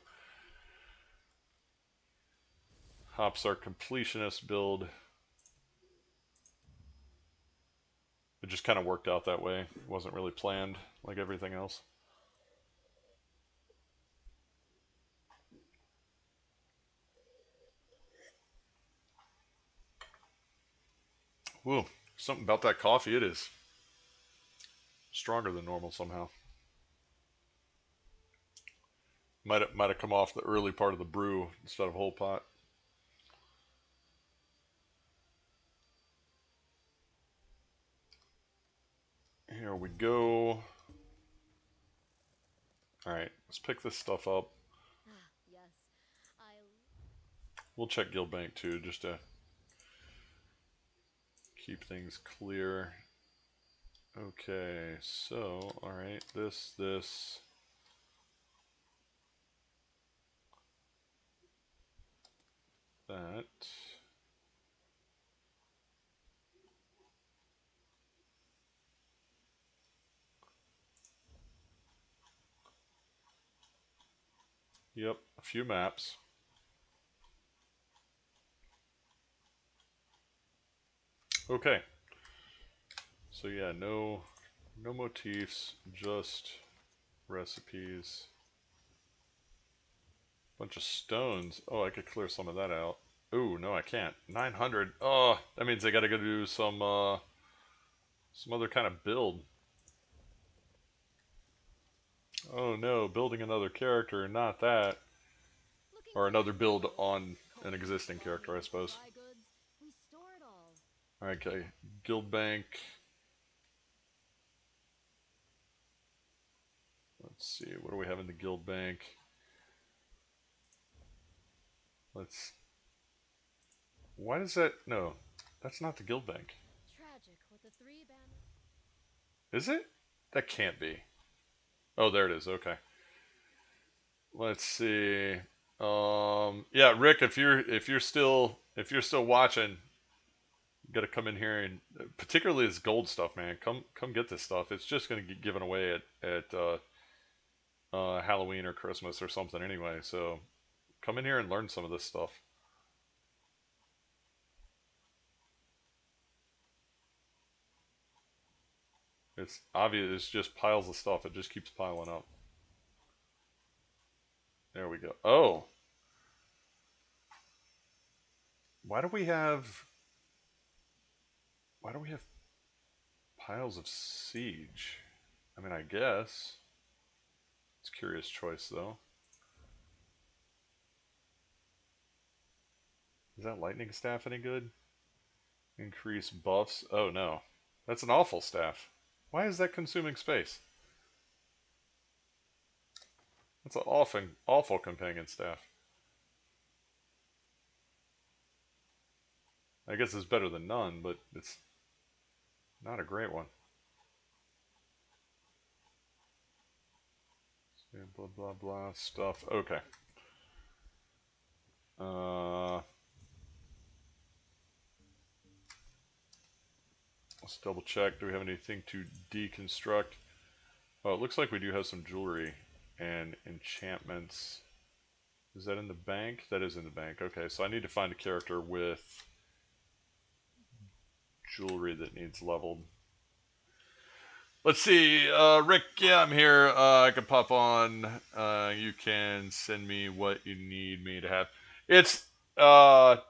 Hop's our completionist build. It just kind of worked out that way. It wasn't really planned like everything else. Whoa, something about that coffee. It is stronger than normal somehow. Might have come off the early part of the brew instead of whole pot. Here we go. Alright, let's pick this stuff up. Yes, We'll check Guild Bank too, just to keep things clear. Okay, so, alright, this. That. Yep, a few maps. Okay. So yeah, no motifs, just recipes. Bunch of stones. Oh, I could clear some of that out. Ooh, no, I can't. 900. Oh, that means I gotta go do some other kind of build. Oh no, building another character, not that. Or another build on an existing character, I suppose. we store it all. Okay, Guild Bank. Let's see, what do we have in the Guild Bank? Let's Why does that... No, that's not the guild bank. Tragic what the three banners. Is it? That can't be. Oh, there it is. Okay. Let's see. Yeah, Rick, if you're still watching, you got to come in here and particularly this gold stuff, man. Come get this stuff. It's just gonna get given away at Halloween or Christmas or something anyway. So come in here and learn some of this stuff. It's obvious. It's just piles of stuff. It just keeps piling up. There we go. Oh. Why do we have piles of siege? I mean, I guess. It's a curious choice, though. Is that lightning staff any good? Increase buffs? Oh, no. That's an awful staff. Why is that consuming space? That's an awful companion staff. I guess it's better than none, but it's not a great one. Blah, blah, blah stuff. Okay. Let's double check. Do we have anything to deconstruct? Oh, it looks like we do have some jewelry and enchantments. Is that in the bank? That is in the bank. Okay, so I need to find a character with jewelry that needs leveled. Let's see, Rick, yeah, I'm here. I can pop on. You can send me what you need me to have. It's, oh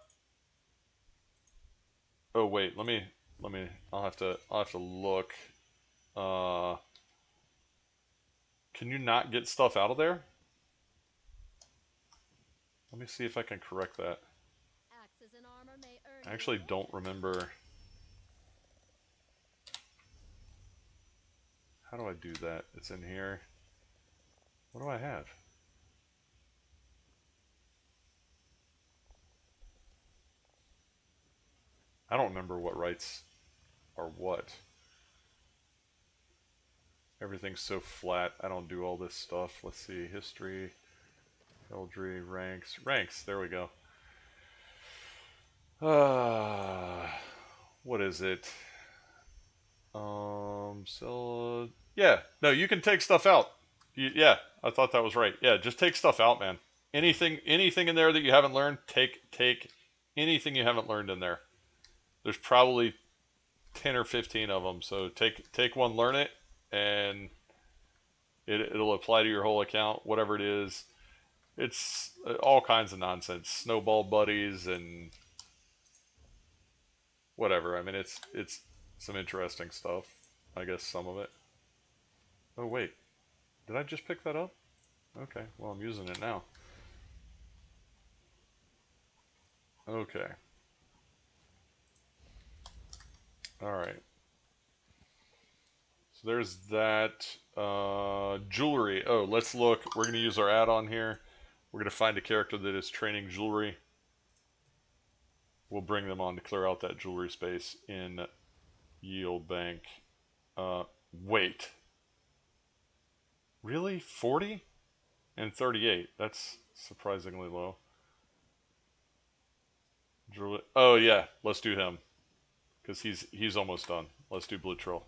wait, I'll have to look. Can you not get stuff out of there? Let me see if I can correct that. Axes and armor may earn I actually don't remember. How do I do that? It's in here. What do I have? I don't remember what rights are what. Everything's so flat. I don't do all this stuff. Let's see. History, Eldry, ranks. Ranks. There we go. What is it? So yeah, no, you can take stuff out. Yeah, I thought that was right. Yeah, just take stuff out, man. Anything in there that you haven't learned, take anything you haven't learned in there. There's probably 10 or 15 of them. So take one, learn it, and it'll apply to your whole account, whatever it is. It's all kinds of nonsense, snowball buddies and whatever. I mean, it's some interesting stuff. I guess some of it. Oh wait, did I just pick that up? Okay, well I'm using it now. Okay. Alright. So there's that. Jewelry. Oh, let's look. We're going to use our add-on here. We're going to find a character that is training jewelry. We'll bring them on to clear out that jewelry space in Yield Bank. Wait. Really? 40? And 38. That's surprisingly low. Jewelry. Oh yeah, let's do him. Because he's almost done. Let's do Blue Troll.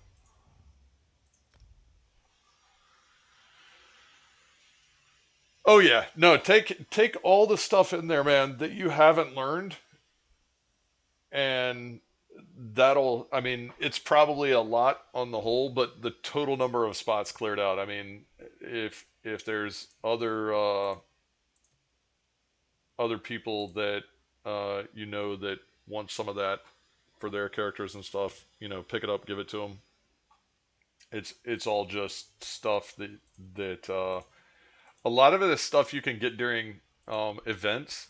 Oh yeah, no, take all the stuff in there, man, that you haven't learned, and that'll, I mean, it's probably a lot on the whole, but the total number of spots cleared out. I mean, if there's other people that you know that want some of that for their characters and stuff, you know, pick it up, give it to them. It's all just stuff that a lot of it is stuff you can get during events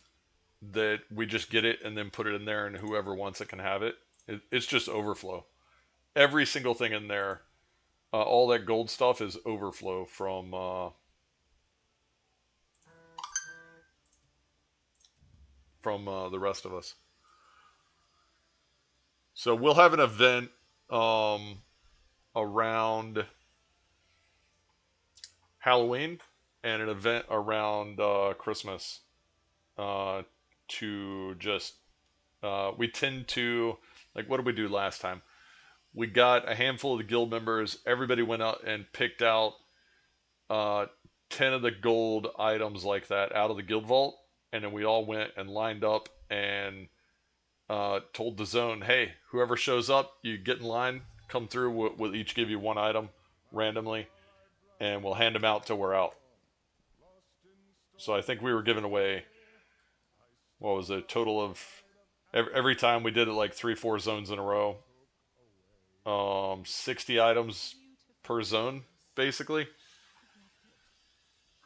that we just get it and then put it in there, and whoever wants it can have it. It's just overflow. Every single thing in there, all that gold stuff is overflow from the rest of us. So we'll have an event around Halloween and an event around Christmas to just we tend to like what did we do last time? We got a handful of the guild members. Everybody went out and picked out 10 of the gold items like that out of the guild vault, and then we all went and lined up and told the zone, hey, whoever shows up, you get in line, come through. We'll each give you one item randomly, and we'll hand them out till we're out. So I think we were giving away, what was it, a total of, every time we did it like 3-4 zones in a row. 60 items per zone, basically.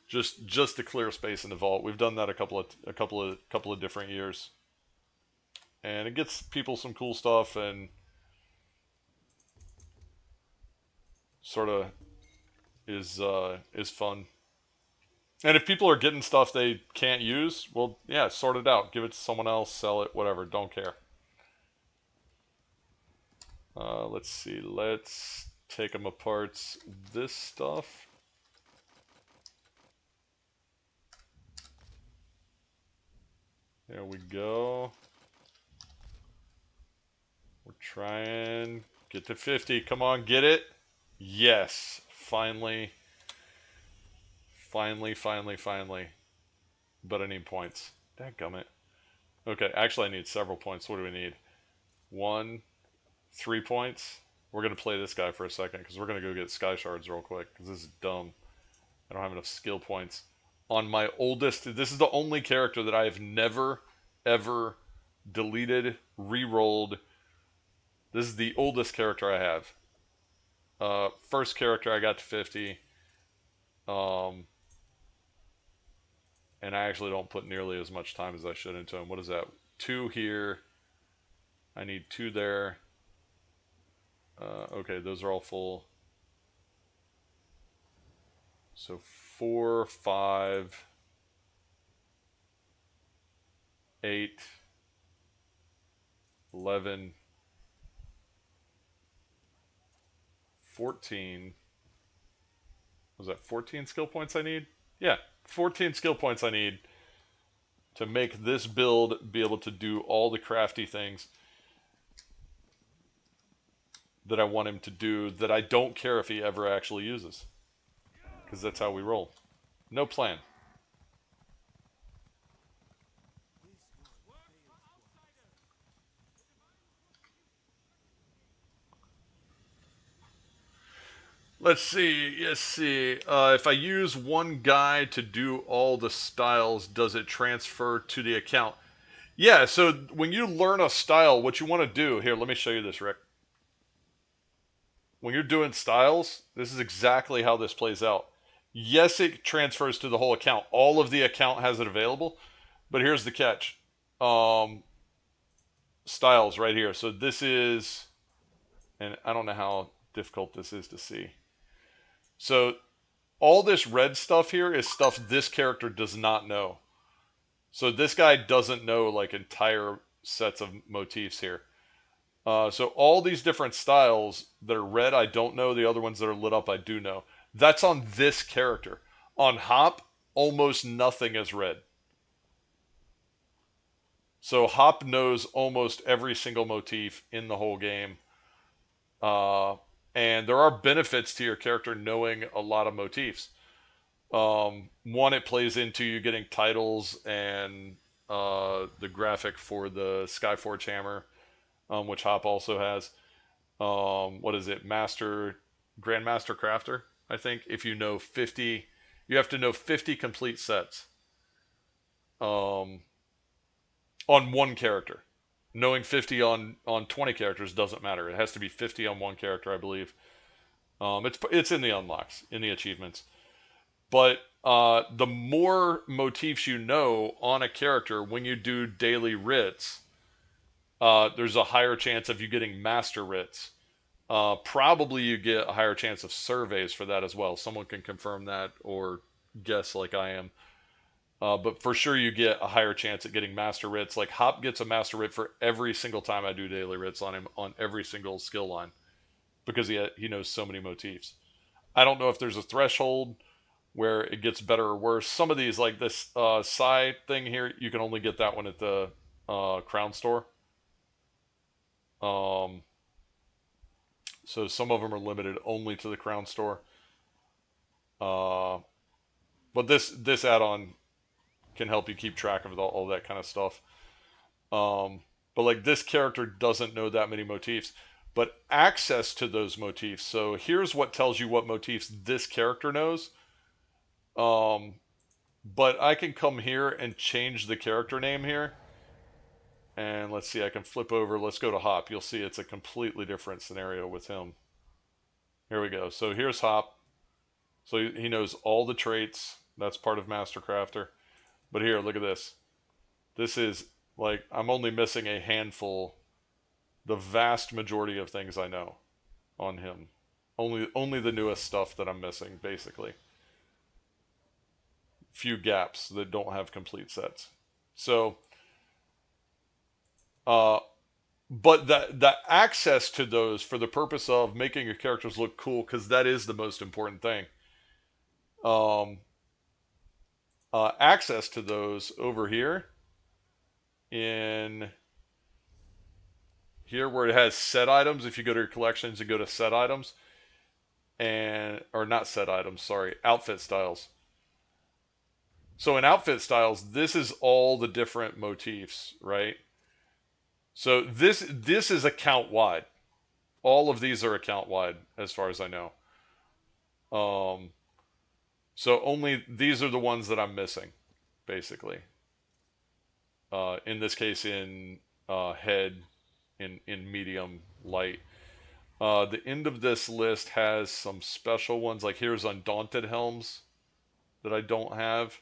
Just to clear space in the vault. We've done that a couple of different years. And it gets people some cool stuff and sort of is fun. And if people are getting stuff they can't use, well, yeah, sort it out. Give it to someone else, sell it, whatever. Don't care. Let's see. Let's take them apart. This stuff. There we go. We're trying. Get to 50. Come on, get it. Yes. Finally. Finally. But I need points. Dadgummit. Okay, actually I need several points. What do we need? 1, 3 points. We're going to play this guy for a second because we're going to go get Sky Shards real quick because this is dumb. I don't have enough skill points. On my oldest, this is the only character that I have never, ever deleted, re-rolled. This is the oldest character I have. First character I got to 50. And I actually don't put nearly as much time as I should into him. What is that? 2 here. I need 2 there. Okay, those are all full. So 4, 5, 8, 11, 14. Was that 14 skill points I need? Yeah, 14 skill points I need to make this build be able to do all the crafty things that I want him to do that I don't care if he ever actually uses. Because that's how we roll. No plan. Let's see. If I use one guy to do all the styles, does it transfer to the account? Yeah, so when you learn a style, what you want to do... Here, let me show you this, Rick. When you're doing styles, this is exactly how this plays out. Yes, it transfers to the whole account. All of the account has it available. But here's the catch. Styles right here. So this is... And I don't know how difficult this is to see. So all this red stuff here is stuff this character does not know. So this guy doesn't know like entire sets of motifs here. So all these different styles that are red, I don't know. The other ones that are lit up, I do know. That's on this character. On Hop, almost nothing is red. So Hop knows almost every single motif in the whole game. And there are benefits to your character knowing a lot of motifs. One, it plays into you getting titles and the graphic for the Skyforge hammer, which Hop also has. What is it? Grandmaster Crafter, I think. If you know 50, you have to know 50 complete sets on one character. Knowing 50 on 20 characters doesn't matter. It has to be 50 on one character, I believe. It's in the unlocks, in the achievements. But the more motifs you know on a character when you do daily writs, there's a higher chance of you getting master writs. Probably you get a higher chance of surveys for that as well. Someone can confirm that or guess like I am. But for sure, you get a higher chance at getting master writs. Like Hop gets a master writ for every single time I do daily writs on him on every single skill line because he knows so many motifs. I don't know if there's a threshold where it gets better or worse. Some of these, like this Psy thing here, you can only get that one at the Crown Store. So some of them are limited only to the Crown Store. But this add-on can help you keep track of all that kind of stuff. But like this character doesn't know that many motifs, but access to those motifs. So here's what tells you what motifs this character knows. But I can come here and change the character name here. And let's see, I can flip over. Let's go to Hop. You'll see it's a completely different scenario with him. Here we go. So here's Hop. So he knows all the traits. That's part of Master Crafter. But here, look at this. This is, like, I'm only missing a handful. The vast majority of things I know on him. Only the newest stuff that I'm missing, basically. Few gaps that don't have complete sets. So, but that access to those for the purpose of making your characters look cool, because that is the most important thing. Access to those over here in here where it has set items. If you go to your collections and go to set items, or not set items, sorry, outfit styles. So in outfit styles, this is all the different motifs, right? So this is account wide. All of these are account wide, as far as I know. So only these are the ones that I'm missing, basically. In this case, in head, in medium, light. The end of this list has some special ones. Like here's Undaunted Helms that I don't have,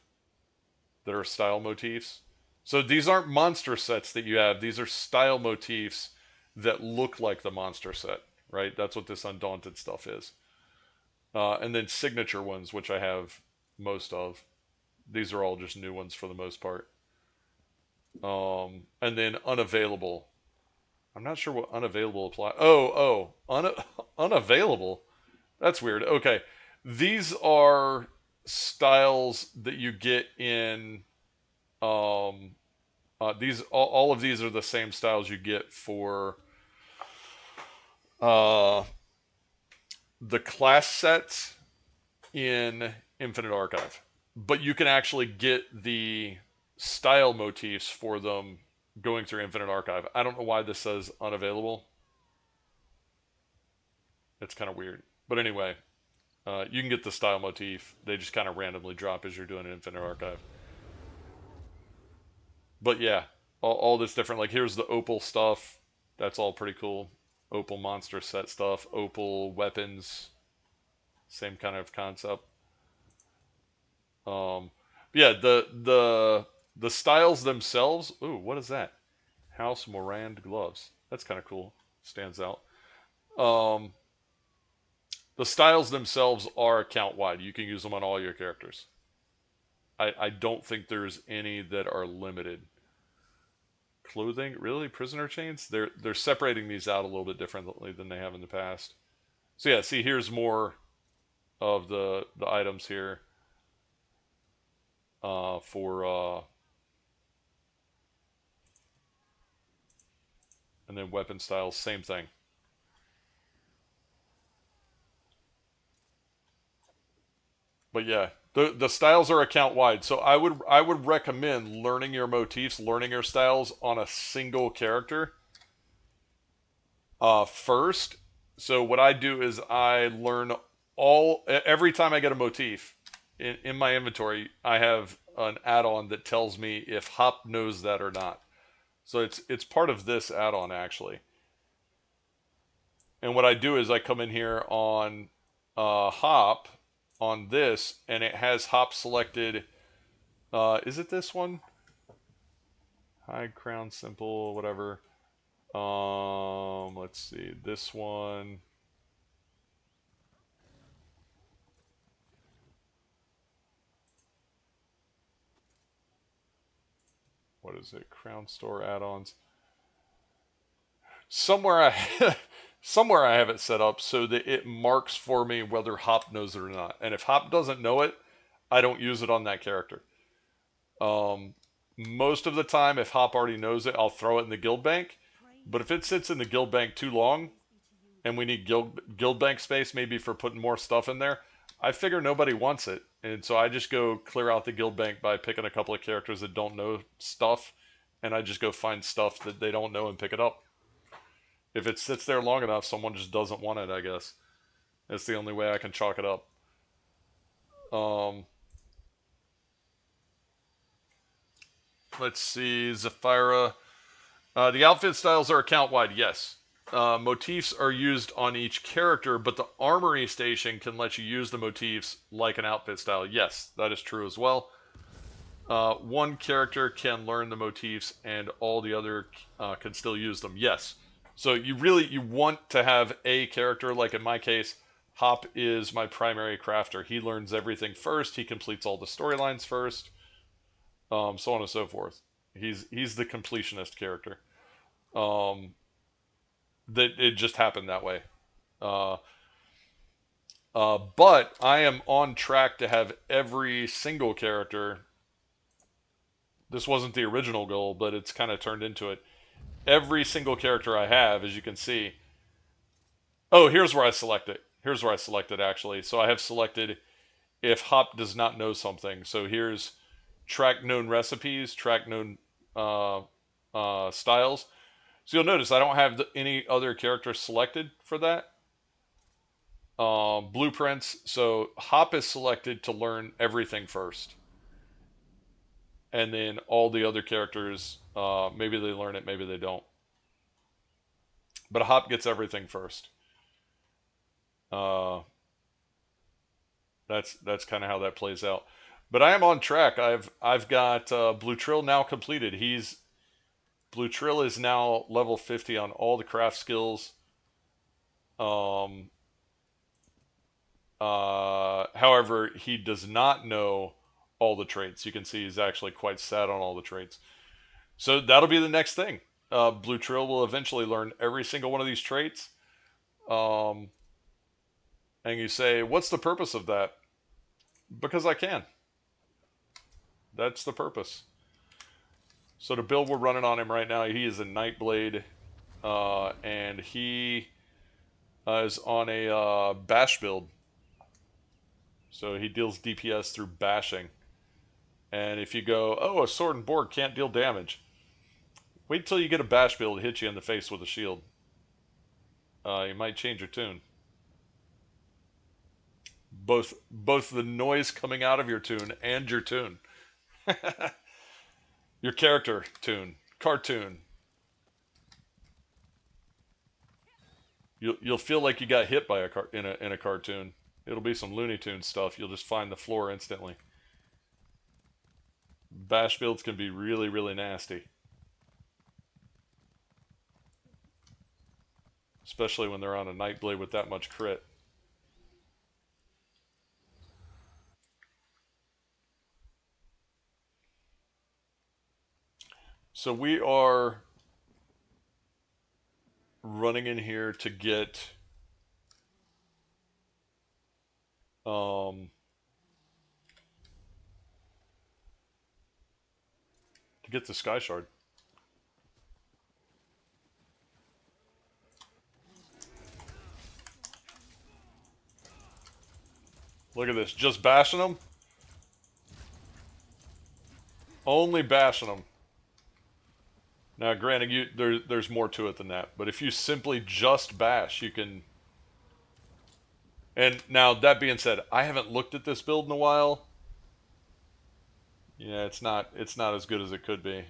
that are style motifs. So these aren't monster sets that you have. These are style motifs that look like the monster set, right? That's what this Undaunted stuff is. And then signature ones, which I have most of. These are all just new ones for the most part. And then unavailable. I'm not sure what unavailable apply. Unavailable. That's weird. Okay, these are styles that you get in. These all of these are the same styles you get for the class sets in Infinite Archive, but you can actually get the style motifs for them going through Infinite Archive. I don't know why this says unavailable. It's kind of weird, but anyway, you can get the style motif. They just kind of randomly drop as you're doing Infinite Archive. But yeah, all this different, like here's the Opal stuff. That's all pretty cool. Opal monster set stuff. Opal weapons. Same kind of concept. Yeah, the styles themselves. Ooh, what is that? House Morand gloves. That's kind of cool. Stands out. The styles themselves are account wide. You can use them on all your characters. I don't think there's any that are limited. Clothing, really? Prisoner chains? They're separating these out a little bit differently than they have in the past. So yeah, see, here's more of the items here for and then weapon styles, same thing. But yeah, the styles are account wide, so I would recommend learning your motifs, learning your styles on a single character first. So what I do is I learn every time I get a motif in my inventory, I have an add-on that tells me if Hop knows that or not. So it's part of this add-on actually. And what I do is I come in here on Hop on this, and it has Hop selected. Is it this one? Hide, crown, simple, whatever. Let's see. This one. is it? Crown Store add-ons. Somewhere I somewhere I have it set up so that it marks for me whether Hop knows it or not. And if Hop doesn't know it, I don't use it on that character. Most of the time, if Hop already knows it, I'll throw it in the guild bank. But if it sits in the guild bank too long, and we need guild bank space maybe for putting more stuff in there, I figure nobody wants it. And so I just go clear out the guild bank by picking a couple of characters that don't know stuff, and I just go find stuff that they don't know and pick it up. If it sits there long enough, someone just doesn't want it, I guess. That's the only way I can chalk it up. Let's see, Zephyra. The outfit styles are account-wide, yes. Motifs are used on each character, but the armory station can let you use the motifs like an outfit style. Yes, that is true as well. One character can learn the motifs, and all the other can still use them. Yes. So you want to have a character, like in my case, Hop is my primary crafter. He learns everything first. He completes all the storylines first. So on and so forth. He's the completionist character. That it just happened that way. But I am on track to have every single character. This wasn't the original goal, but it's kind of turned into it. Every single character I have, as you can see. Oh, here's where I select it. Here's where I selected, actually. So I have selected if Hop does not know something. So here's track known recipes, track known styles. So you'll notice I don't have any other characters selected for that. Blueprints. So Hop is selected to learn everything first. And then all the other characters, maybe they learn it, maybe they don't. But Hop gets everything first. That's kind of how that plays out. But I am on track. I've got Blue Trill now completed. Blue Trill is now level 50 on all the craft skills. However, he does not know all the traits. You can see he's actually quite sad on all the traits. So that'll be the next thing. Blue Trill will eventually learn every single one of these traits. And you say, what's the purpose of that? Because I can. That's the purpose. So the build we're running on him right now, he is a Nightblade. And he is on a bash build. So he deals DPS through bashing. And if you go, oh, a sword and board can't deal damage. Wait till you get a bash build hit you in the face with a shield. You might change your tune. Both the noise coming out of your tune and your tune. Your character tune. Cartoon. You'll feel like you got hit by in a cartoon. It'll be some Looney Tunes stuff. You'll just find the floor instantly. Bash builds can be really, really nasty. Especially when they're on a Nightblade with that much crit. So we are running in here to get the Sky Shard. Look at this, just bashing them. Only bashing them. Now, granted, there's more to it than that, but if you simply just bash, you can. And now, that being said, I haven't looked at this build in a while. Yeah, it's not as good as it could be.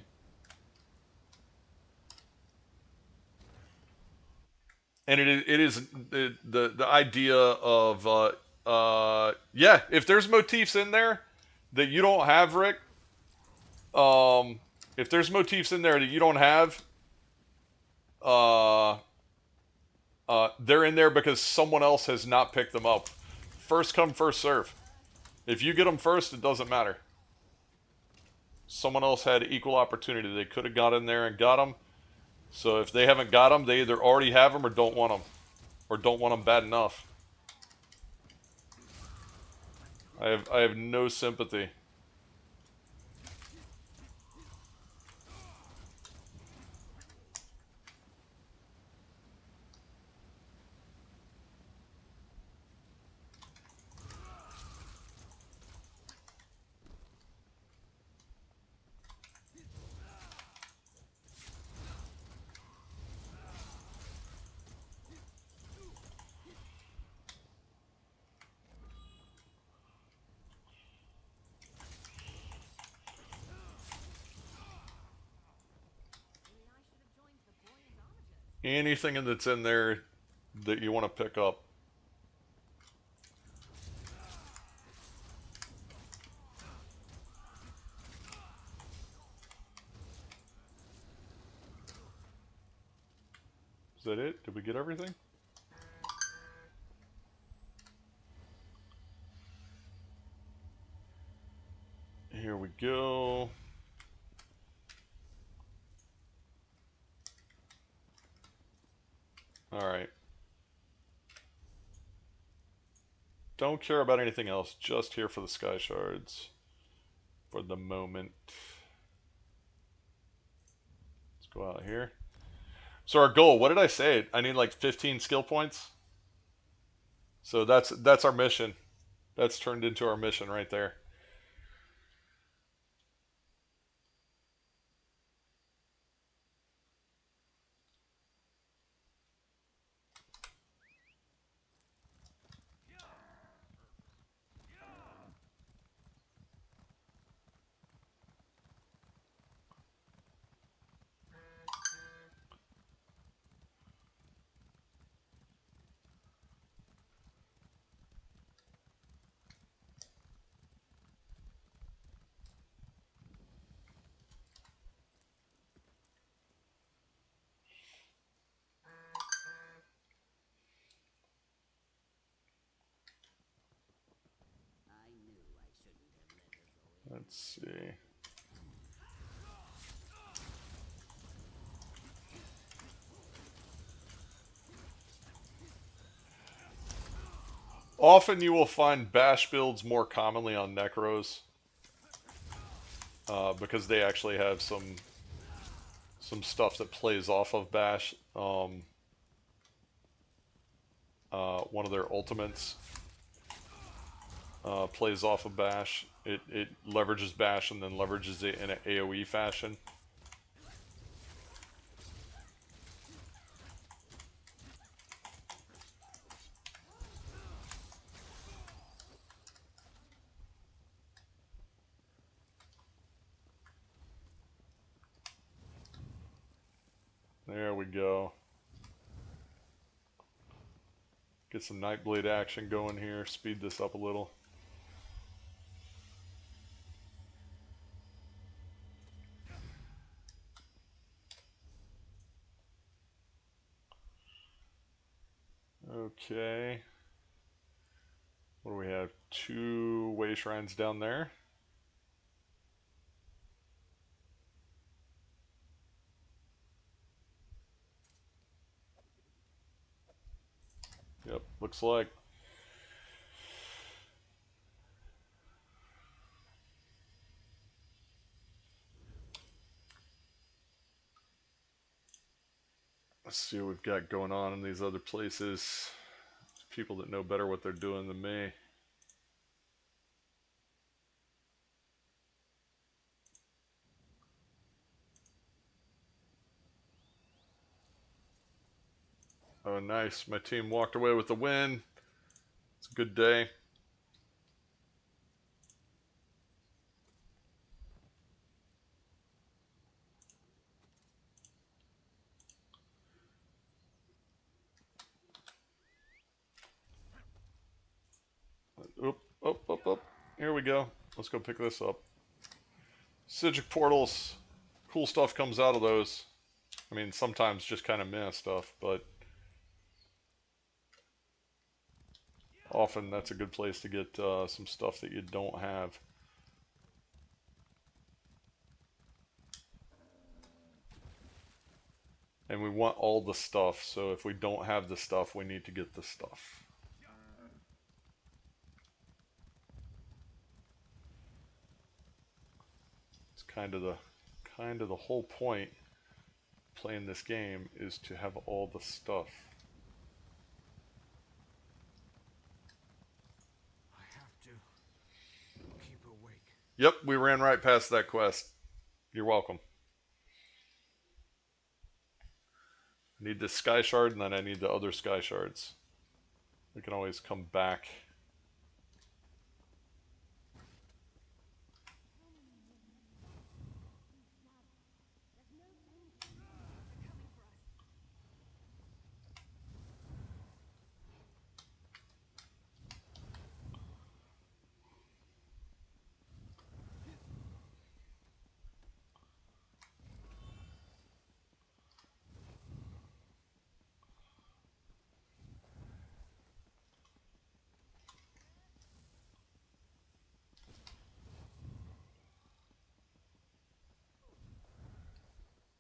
And it is the idea of yeah, if there's motifs in there that you don't have, Rick, if there's motifs in there that you don't have, they're in there because someone else has not picked them up. First come, first serve. If you get them first, it doesn't matter. someone else had equal opportunity. They could have got in there and got them. So if they haven't got them, they either already have them or don't want them. Or don't want them bad enough. I have no sympathy. Maybe I should have joined the Boy and Armigers. Anything that's in there that you want to pick up. Is that it? Did we get everything? Here we go. Alright. Don't care about anything else. Just here for the sky shards. For the moment. Let's go out here. So our goal, what did I say? I need like 15 skill points. So that's our mission. That's turned into our mission right there. I knew I shouldn't have let her go in. Let's see. Often you will find bash builds more commonly on Necros. Because they actually have some stuff that plays off of bash. One of their ultimates plays off of bash. It leverages bash and then leverages it in an AoE fashion. There we go. Get some Nightblade action going here. Speed this up a little. Okay. What do we have? 2 way shrines down there. Yep, looks like. Let's see what we've got going on in these other places. People that know better what they're doing than me. Oh, nice. My team walked away with the win. It's a good day. Oop, up, up, up. Here we go. Let's go pick this up. Psijic portals. Cool stuff comes out of those. I mean, sometimes just kind of meh stuff, but often that's a good place to get some stuff that you don't have. And we want all the stuff, so if we don't have the stuff, we need to get the stuff. It's kind of the whole point playing this game is to have all the stuff. I have to keep awake. Yep, we ran right past that quest. You're welcome. I need this sky shard, and then I need the other sky shards. We can always come back.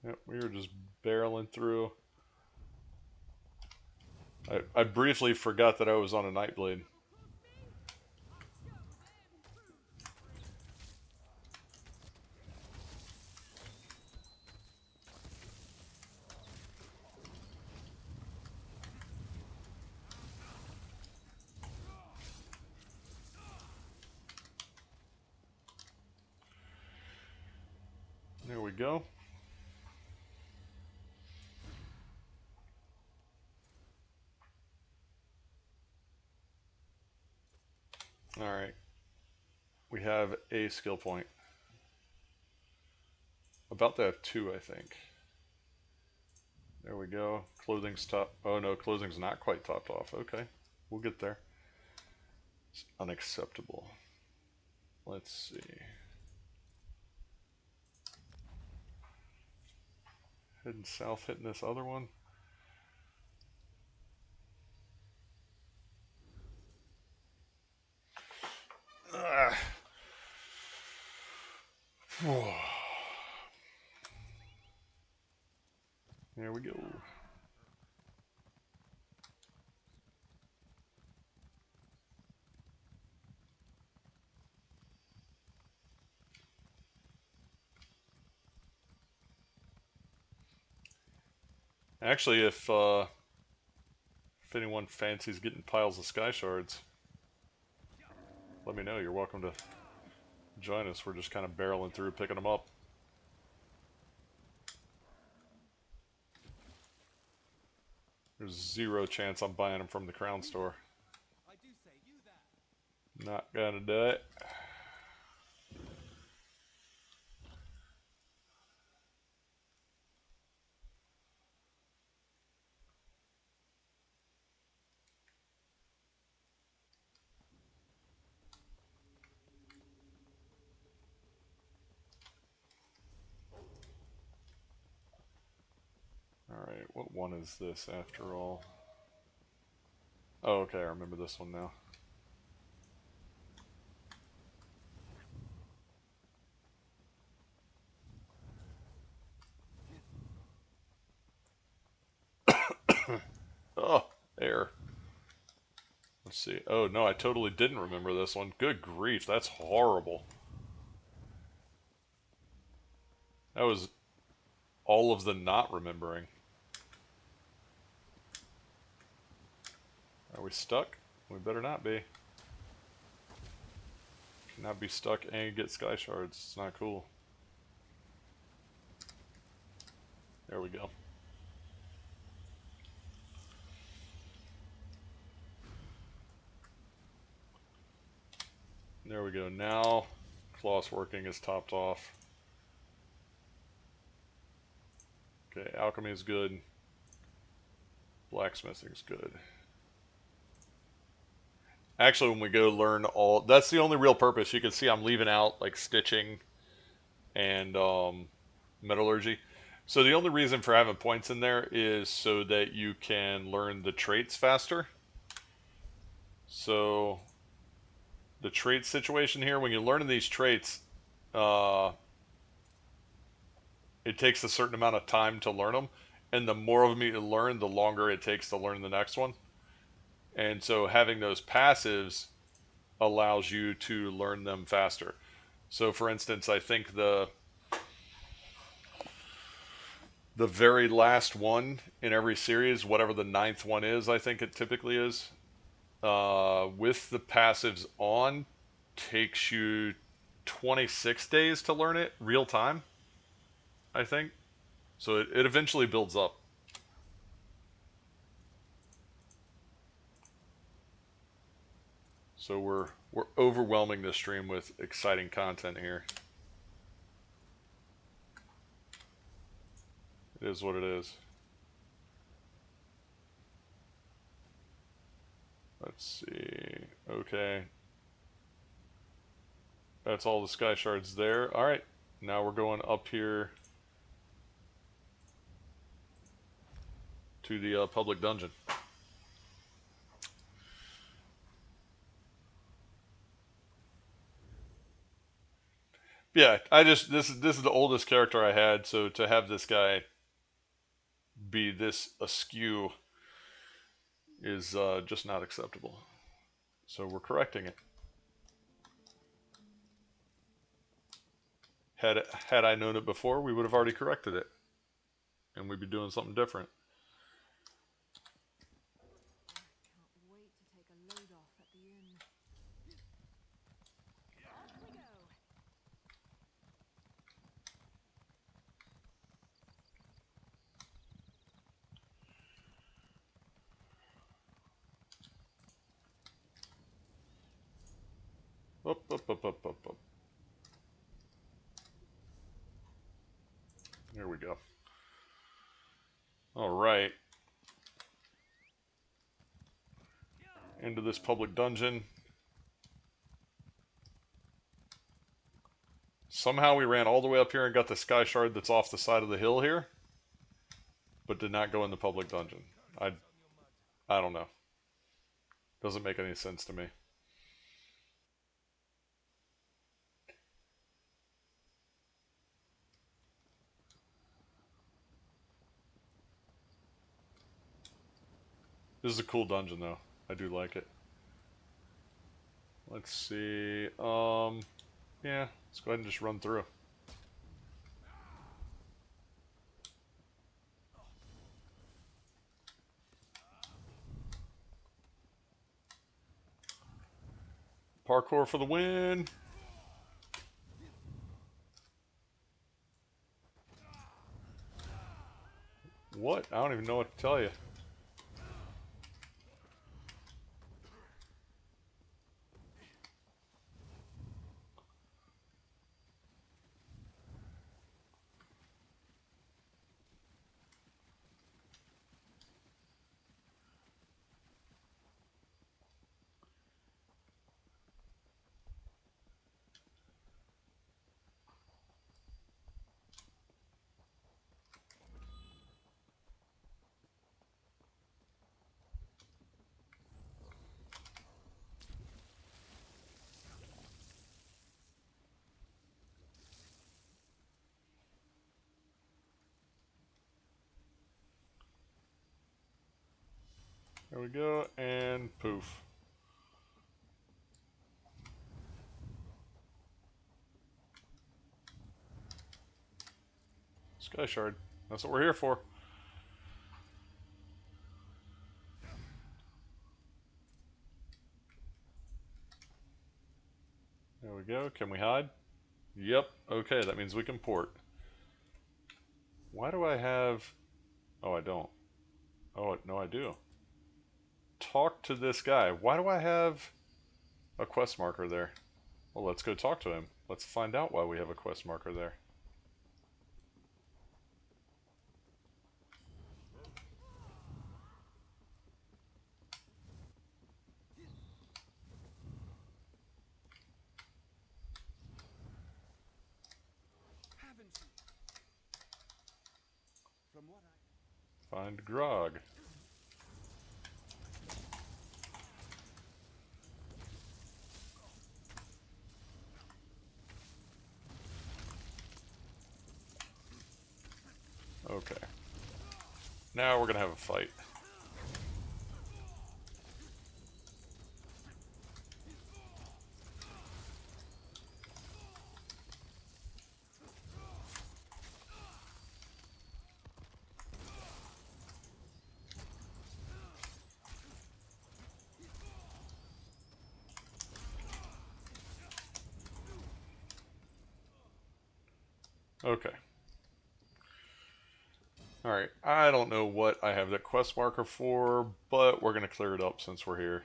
Yep, we were just barreling through. I briefly forgot that I was on a Nightblade. There we go. Alright. We have a skill point. About to have two, I think. There we go. Clothing's top. Oh no, clothing's not quite topped off. Okay, we'll get there. It's unacceptable. Let's see. Heading south, hitting this other one. There we go. Actually, if anyone fancies getting piles of sky shards, let me know. You're welcome to join us. We're just kind of barreling through, picking them up. There's zero chance I'm buying them from the Crown Store. I do say you there. Not gonna do it. Alright, what one is this after all? Oh, okay, I remember this one now. Oh, air. Let's see. Oh, no, I totally didn't remember this one. Good grief, that's horrible. That was all of the not remembering. Are we stuck? We better not be. Cannot be stuck and get sky shards. It's not cool. There we go. There we go. Now, Floss working is topped off. Okay, alchemy is good. Blacksmithing is good. Actually, when we go learn all... That's the only real purpose. You can see I'm leaving out, like, stitching and metallurgy. So the only reason for having points in there is so that you can learn the traits faster. So the trait situation here, when you're learning these traits, it takes a certain amount of time to learn them. and the more of them you learn, the longer it takes to learn the next one. And so having those passives allows you to learn them faster. So for instance, I think the very last one in every series, whatever the ninth one is, I think it typically is, with the passives on, takes you 26 days to learn it real time, I think. So it eventually builds up. So we're overwhelming this stream with exciting content here. It is what it is. Let's see. Okay. That's all the sky shards there. Alright. Now we're going up here to the public dungeon. Yeah, this is the oldest character I had, so to have this guy be this askew is just not acceptable. So we're correcting it. Had I known it before, we would have already corrected it, and we'd be doing something different. Can't wait to take a load off at the inn. Off we go. Up. Here we go. All right. Into this public dungeon. Somehow we ran all the way up here and got the sky shard that's off the side of the hill here, but did not go in the public dungeon. I don't know. Doesn't make any sense to me. This is a cool dungeon though. I do like it. Let's see. Yeah, let's go ahead and just run through. Parkour for the win. What? I don't even know what to tell you. There we go, and poof. Sky Shard. That's what we're here for. There we go. Can we hide? Yep. Okay, that means we can port. Why do I have... Oh, I don't. Oh, no, I do. Talk to this guy. Why do I have a quest marker there? Well, let's go talk to him. Let's find out why we have a quest marker there. Haven't you? From what Find Grog. Okay. now we're gonna have a fight. Okay. Alright, I don't know what I have that quest marker for, but we're going to clear it up since we're here.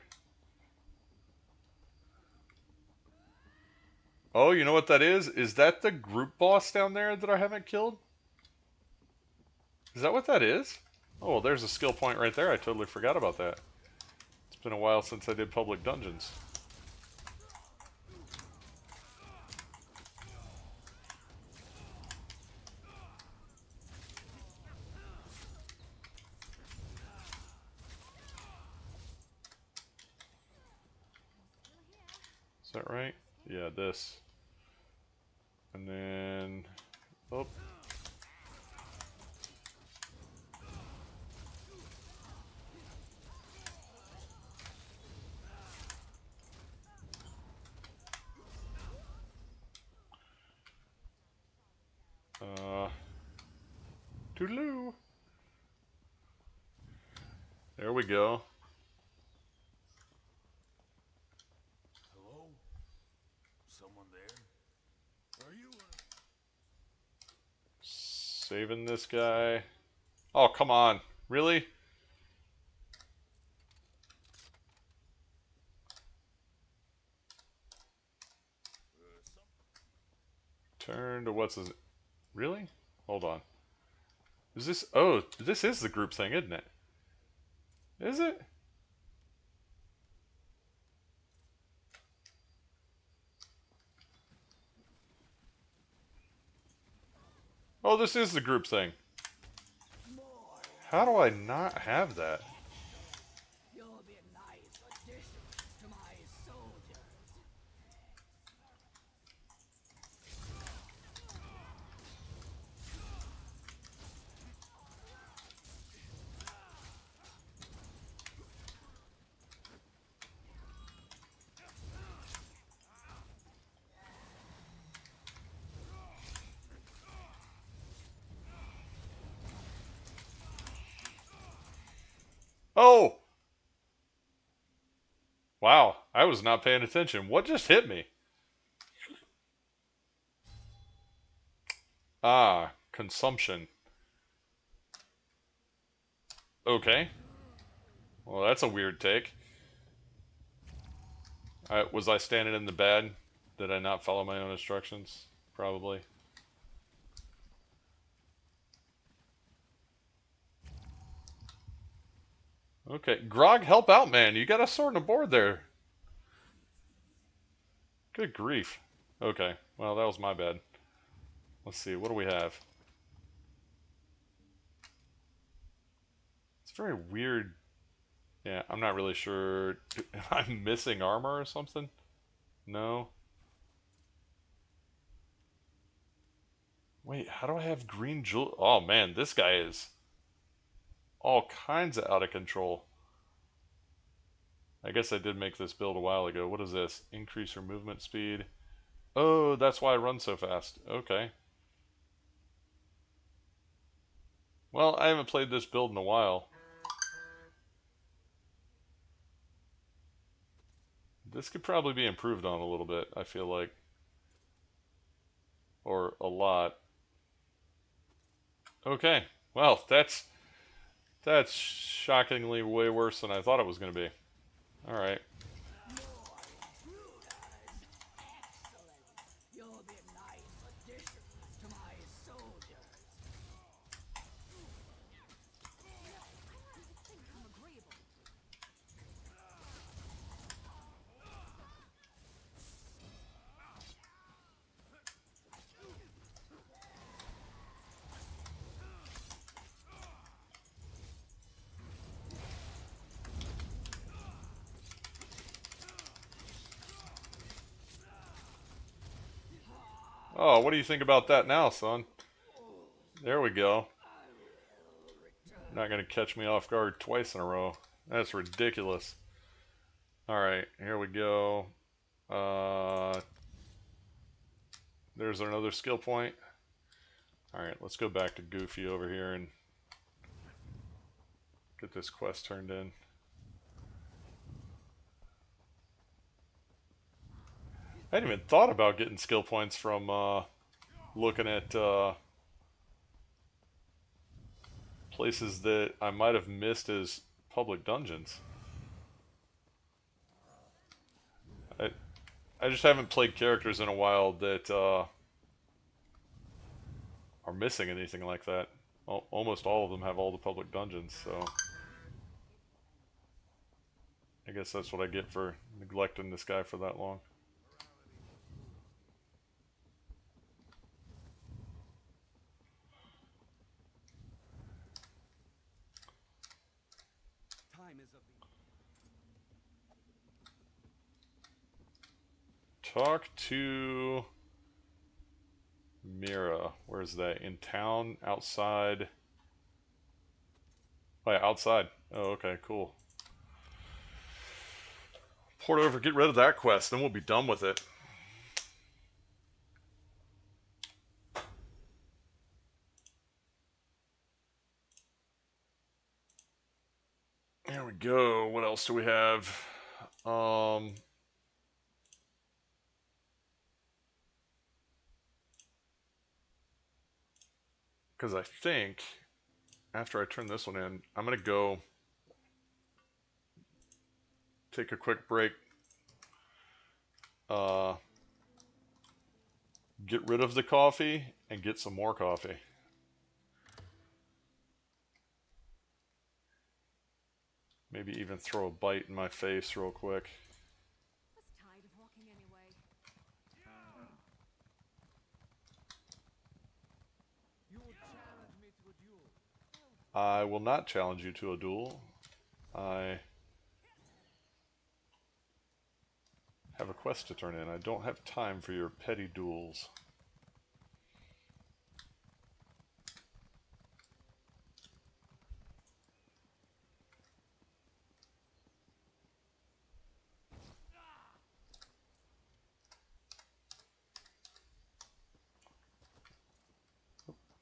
Oh, you know what that is? Is that the group boss down there that I haven't killed? Is that what that is? Oh, well, there's a skill point right there. I totally forgot about that. It's been a while since I did public dungeons. Is that right? Yeah, this. And then... Oh. Toodaloo. There we go. Hello? Someone there? Are you Saving this guy. Oh, come on. Really? Turn to what's his... Really? Hold on. Is this... Oh, this is the group thing, isn't it? Is it? Oh, this is the group thing. How do I not have that? You'll be a nice addition to my soldiers. Oh! Wow, I was not paying attention. What just hit me? Ah, consumption. Okay. Well, that's a weird take. Was I standing in the bad? Did I not follow my own instructions? Probably. Okay, Grog, help out, man. You got a sword and a board there. Good grief. Okay, well, that was my bad. Let's see, what do we have? It's very weird. Yeah, I'm not really sure. I'm missing armor or something? No. Wait, how do I have green jewel? Oh man, this guy is all kinds of out of control. I guess I did make this build a while ago. What is this? Increase your movement speed. Oh, that's why I run so fast. Okay. Well, I haven't played this build in a while. This could probably be improved on a little bit, I feel like. Or a lot. Okay. Well, that's shockingly way worse than I thought it was going to be. Alright. You'll be a nice addition to my soldiers. I'm agreeable. Oh, what do you think about that now, son? There we go. not going to catch me off guard twice in a row. That's ridiculous. Alright, here we go. There's another skill point. Alright, let's go back to Goofy over here and get this quest turned in. I hadn't even thought about getting skill points from looking at places that I might have missed as public dungeons. I just haven't played characters in a while that are missing anything like that. Almost all of them have all the public dungeons, so I guess that's what I get for neglecting this guy for that long. Time is of the Talk to Mira. Where's that? In town? Outside? Oh yeah, outside. Oh, okay, cool. Port over, get rid of that quest, then we'll be done with it. There we go. What else do we have? Because I think after I turn this one in, I'm going to go take a quick break, get rid of the coffee, and get some more coffee. Maybe even throw a bite in my face real quick. I was tired of walking anyway. You will challenge me to a duel. I will not challenge you to a duel. I have a quest to turn in. I don't have time for your petty duels.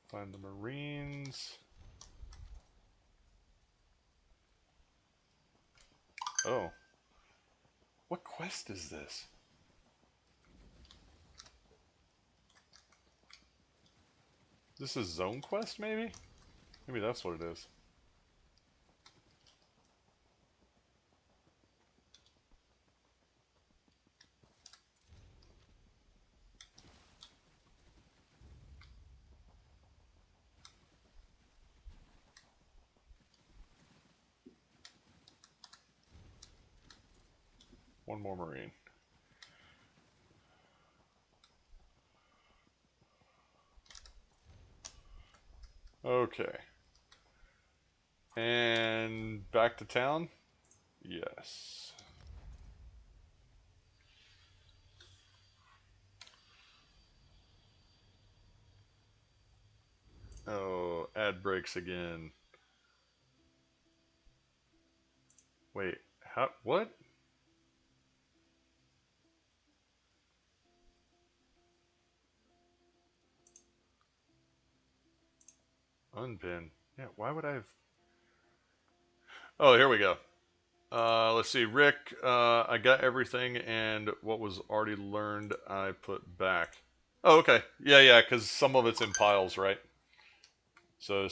Find the Marines. Oh. What quest is this? This is Zone Quest, maybe? Maybe that's what it is. One more Marine. Okay. And back to town? Yes. Oh, ad breaks again. Wait, how, what? Unpin. Yeah, why would I have... Oh, here we go. Let's see, Rick, I got everything, and what was already learned, I put back. Oh, okay. Yeah, because some of it's in piles, right? So,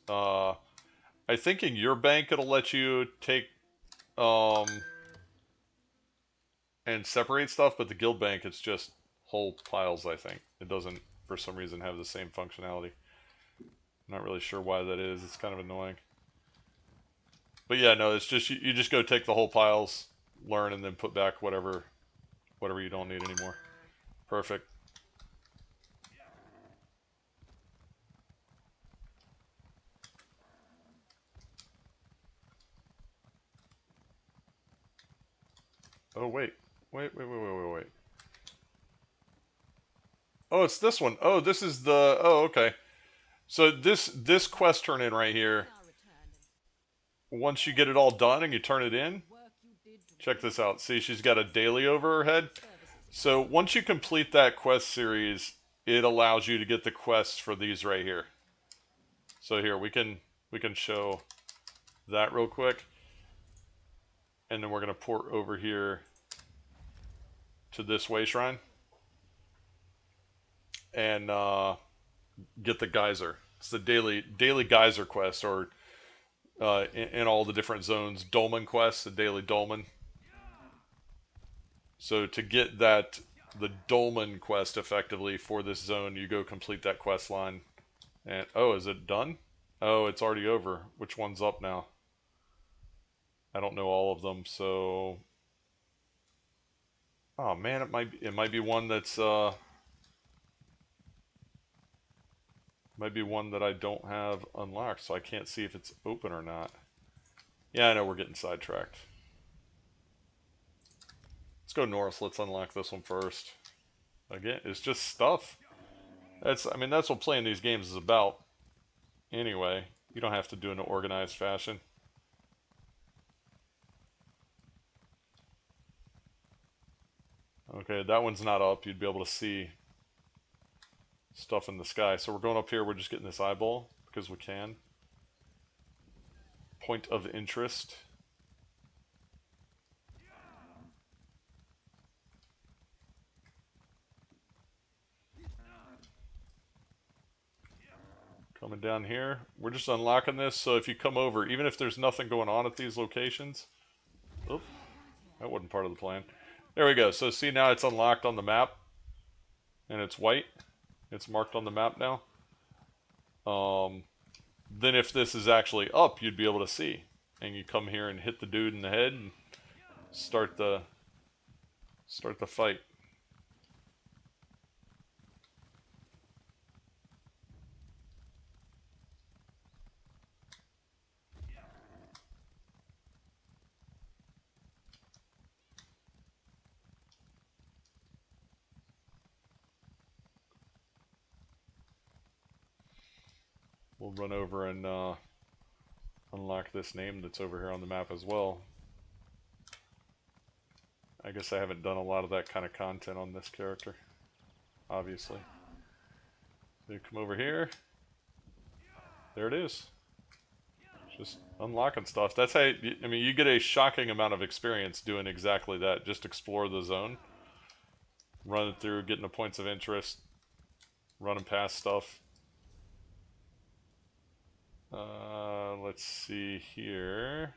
I think in your bank it'll let you take, and separate stuff, but the guild bank, it's just whole piles, I think. It doesn't, for some reason, have the same functionality. Not really sure why that is. It's kind of annoying. But yeah, no, it's just you just go take the whole piles, learn, and then put back whatever you don't need anymore. Perfect. Oh wait. Wait. Oh, it's this one. Oh, this is the... Oh, okay. So this quest turn in right here once you get it all done and you turn it in, Work you did to check this out. See, she's got a daily over her head. So once you complete that quest series, it allows you to get the quests for these right here. So here we can show that real quick, and then we're gonna port over here to this way shrine and get the geyser. It's the daily geyser quest, or in all the different zones, dolmen quest, the daily dolmen. So to get that, the dolmen quest effectively for this zone, you go complete that quest line. And oh, is it done? Oh, it's already over. Which one's up now? I don't know all of them, so oh man, it might be one that's might be one that I don't have unlocked, so I can't see if it's open or not. Yeah, I know we're getting sidetracked. Let's go north. Let's unlock this one first. Again, it's just stuff. I mean, that's what playing these games is about. Anyway, you don't have to do it in an organized fashion. Okay, that one's not up. You'd be able to see stuff in the sky. So we're going up here. We're just getting this eyeball because we can. Point of interest. Coming down here. We're just unlocking this, so if you come over, even if there's nothing going on at these locations... Oop, that wasn't part of the plan. There we go. So see, now it's unlocked on the map. And it's white. It's marked on the map now. Then if this is actually up, you'd be able to see. And you come here and hit the dude in the head and start the fight. We'll run over and unlock this name that's over here on the map as well. I guess I haven't done a lot of that kind of content on this character, obviously. So you come over here. There it is. Just unlocking stuff. That's how, I mean, you get a shocking amount of experience doing exactly that. Just explore the zone. Running through, getting the points of interest. Running past stuff. Let's see here.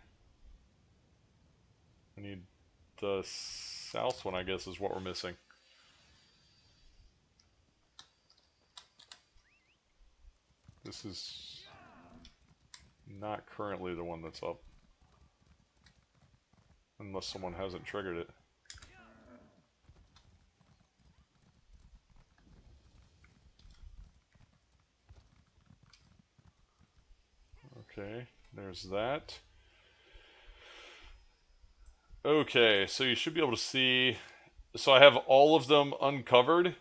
I need the south one, I guess, is what we're missing. This is not currently the one that's up. Unless someone hasn't triggered it. Okay, there's that. Okay, so you should be able to see... So I have all of them uncovered,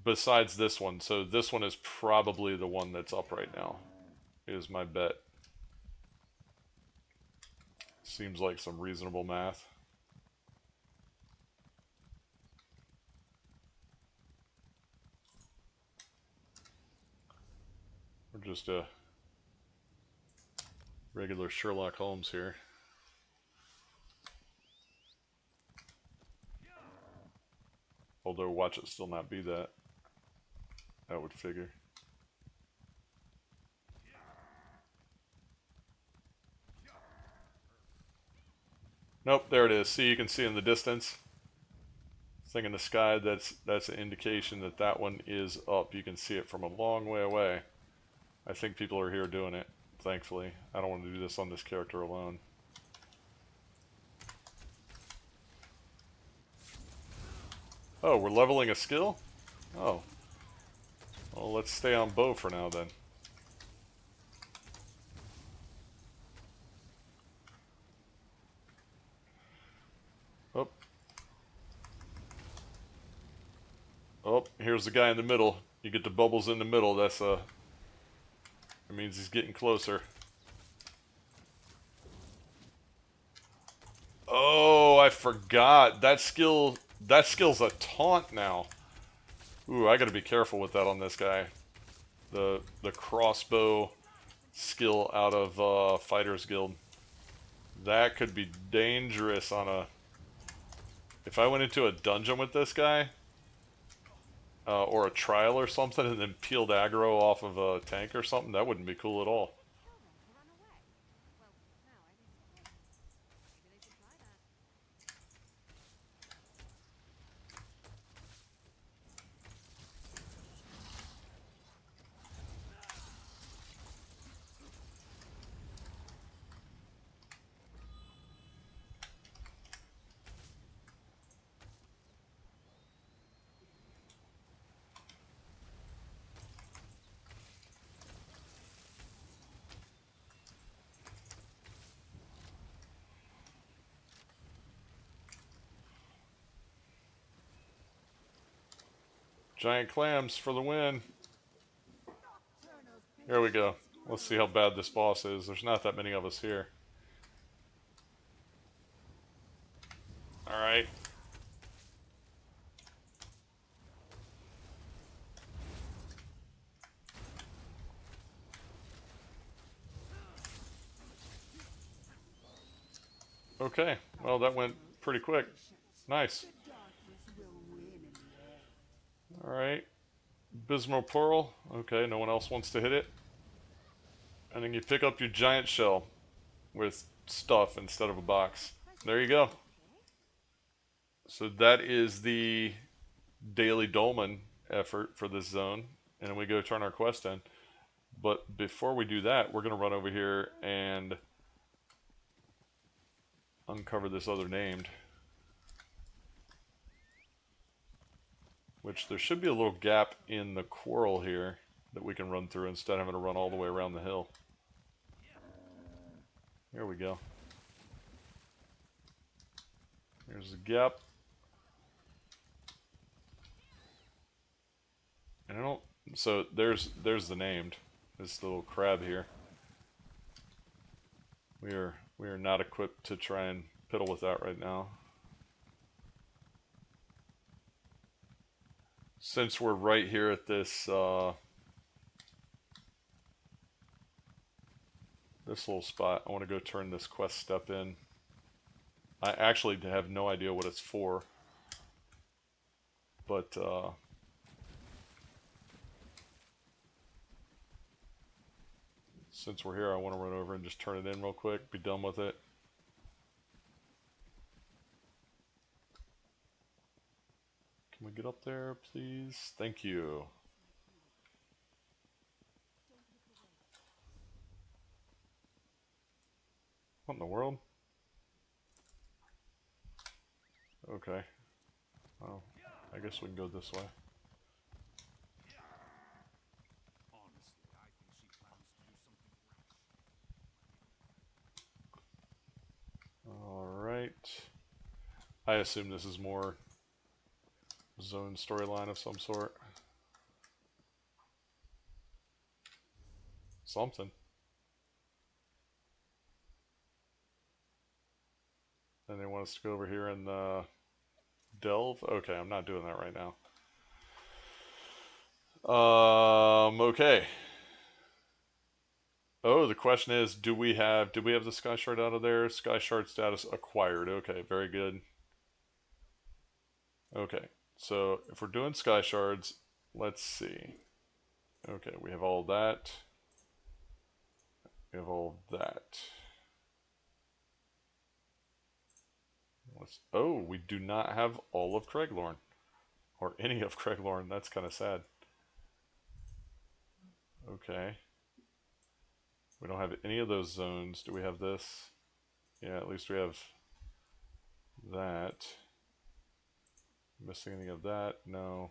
besides this one. So this one is probably the one that's up right now, is my bet. Seems like some reasonable math. We're just a regular Sherlock Holmes here. Although, watch it still not be that. That would figure. Nope, there it is. See, you can see in the distance. Thing in the sky, that's an indication that that one is up. You can see it from a long way away. I think people are here doing it, thankfully. I don't want to do this on this character alone. Oh, we're leveling a skill? Oh. Well, let's stay on bow for now then. Oh. Oh, here's the guy in the middle. You get the bubbles in the middle, that means he's getting closer. Oh, I forgot. That skill, that skill's a taunt now. Ooh, I gotta be careful with that on this guy. The crossbow skill out of Fighters Guild. That could be dangerous on a... If I went into a dungeon with this guy, or a trial or something, and then peeled aggro off of a tank or something, that wouldn't be cool at all. Kill them to run away. Well, no, I guess you couldn't. Maybe they should try that. Giant clams for the win. Here we go. Let's see how bad this boss is. There's not that many of us here. Alright. Okay, well that went pretty quick. Nice. Alright. Abysmal Pearl. Okay, no one else wants to hit it. And then you pick up your giant shell with stuff instead of a box. There you go. So that is the daily dolmen effort for this zone. And then we go turn our quest in. But before we do that, we're going to run over here and uncover this other named. Which there should be a little gap in the quarrel here that we can run through instead of having to run all the way around the hill. Here we go. Here's the gap. And I don't... So there's the named. This little crab here. We are not equipped to try and piddle with that right now. Since we're right here at this this little spot, I want to go turn this quest step in. I actually have no idea what it's for, but since we're here, I want to run over and just turn it in real quick, be done with it. Can we get up there, please? Thank you. What in the world? Okay. Well, I guess we can go this way. Honestly, I think she plans to do something rash. Alright. I assume this is more zone storyline of some sort. Something. And they want us to go over here and delve? Okay, I'm not doing that right now. Okay. Oh, the question is, do we have the Sky Shard out of there? Sky Shard status acquired. Okay, very good. Okay, so if we're doing Sky Shards, let's see. Okay, we have all that. We have all that. Oh, we do not have all of Craiglorn. Or any of Craiglorn. That's kind of sad. Okay. We don't have any of those zones. Do we have this? Yeah, at least we have that. Missing anything of that? No.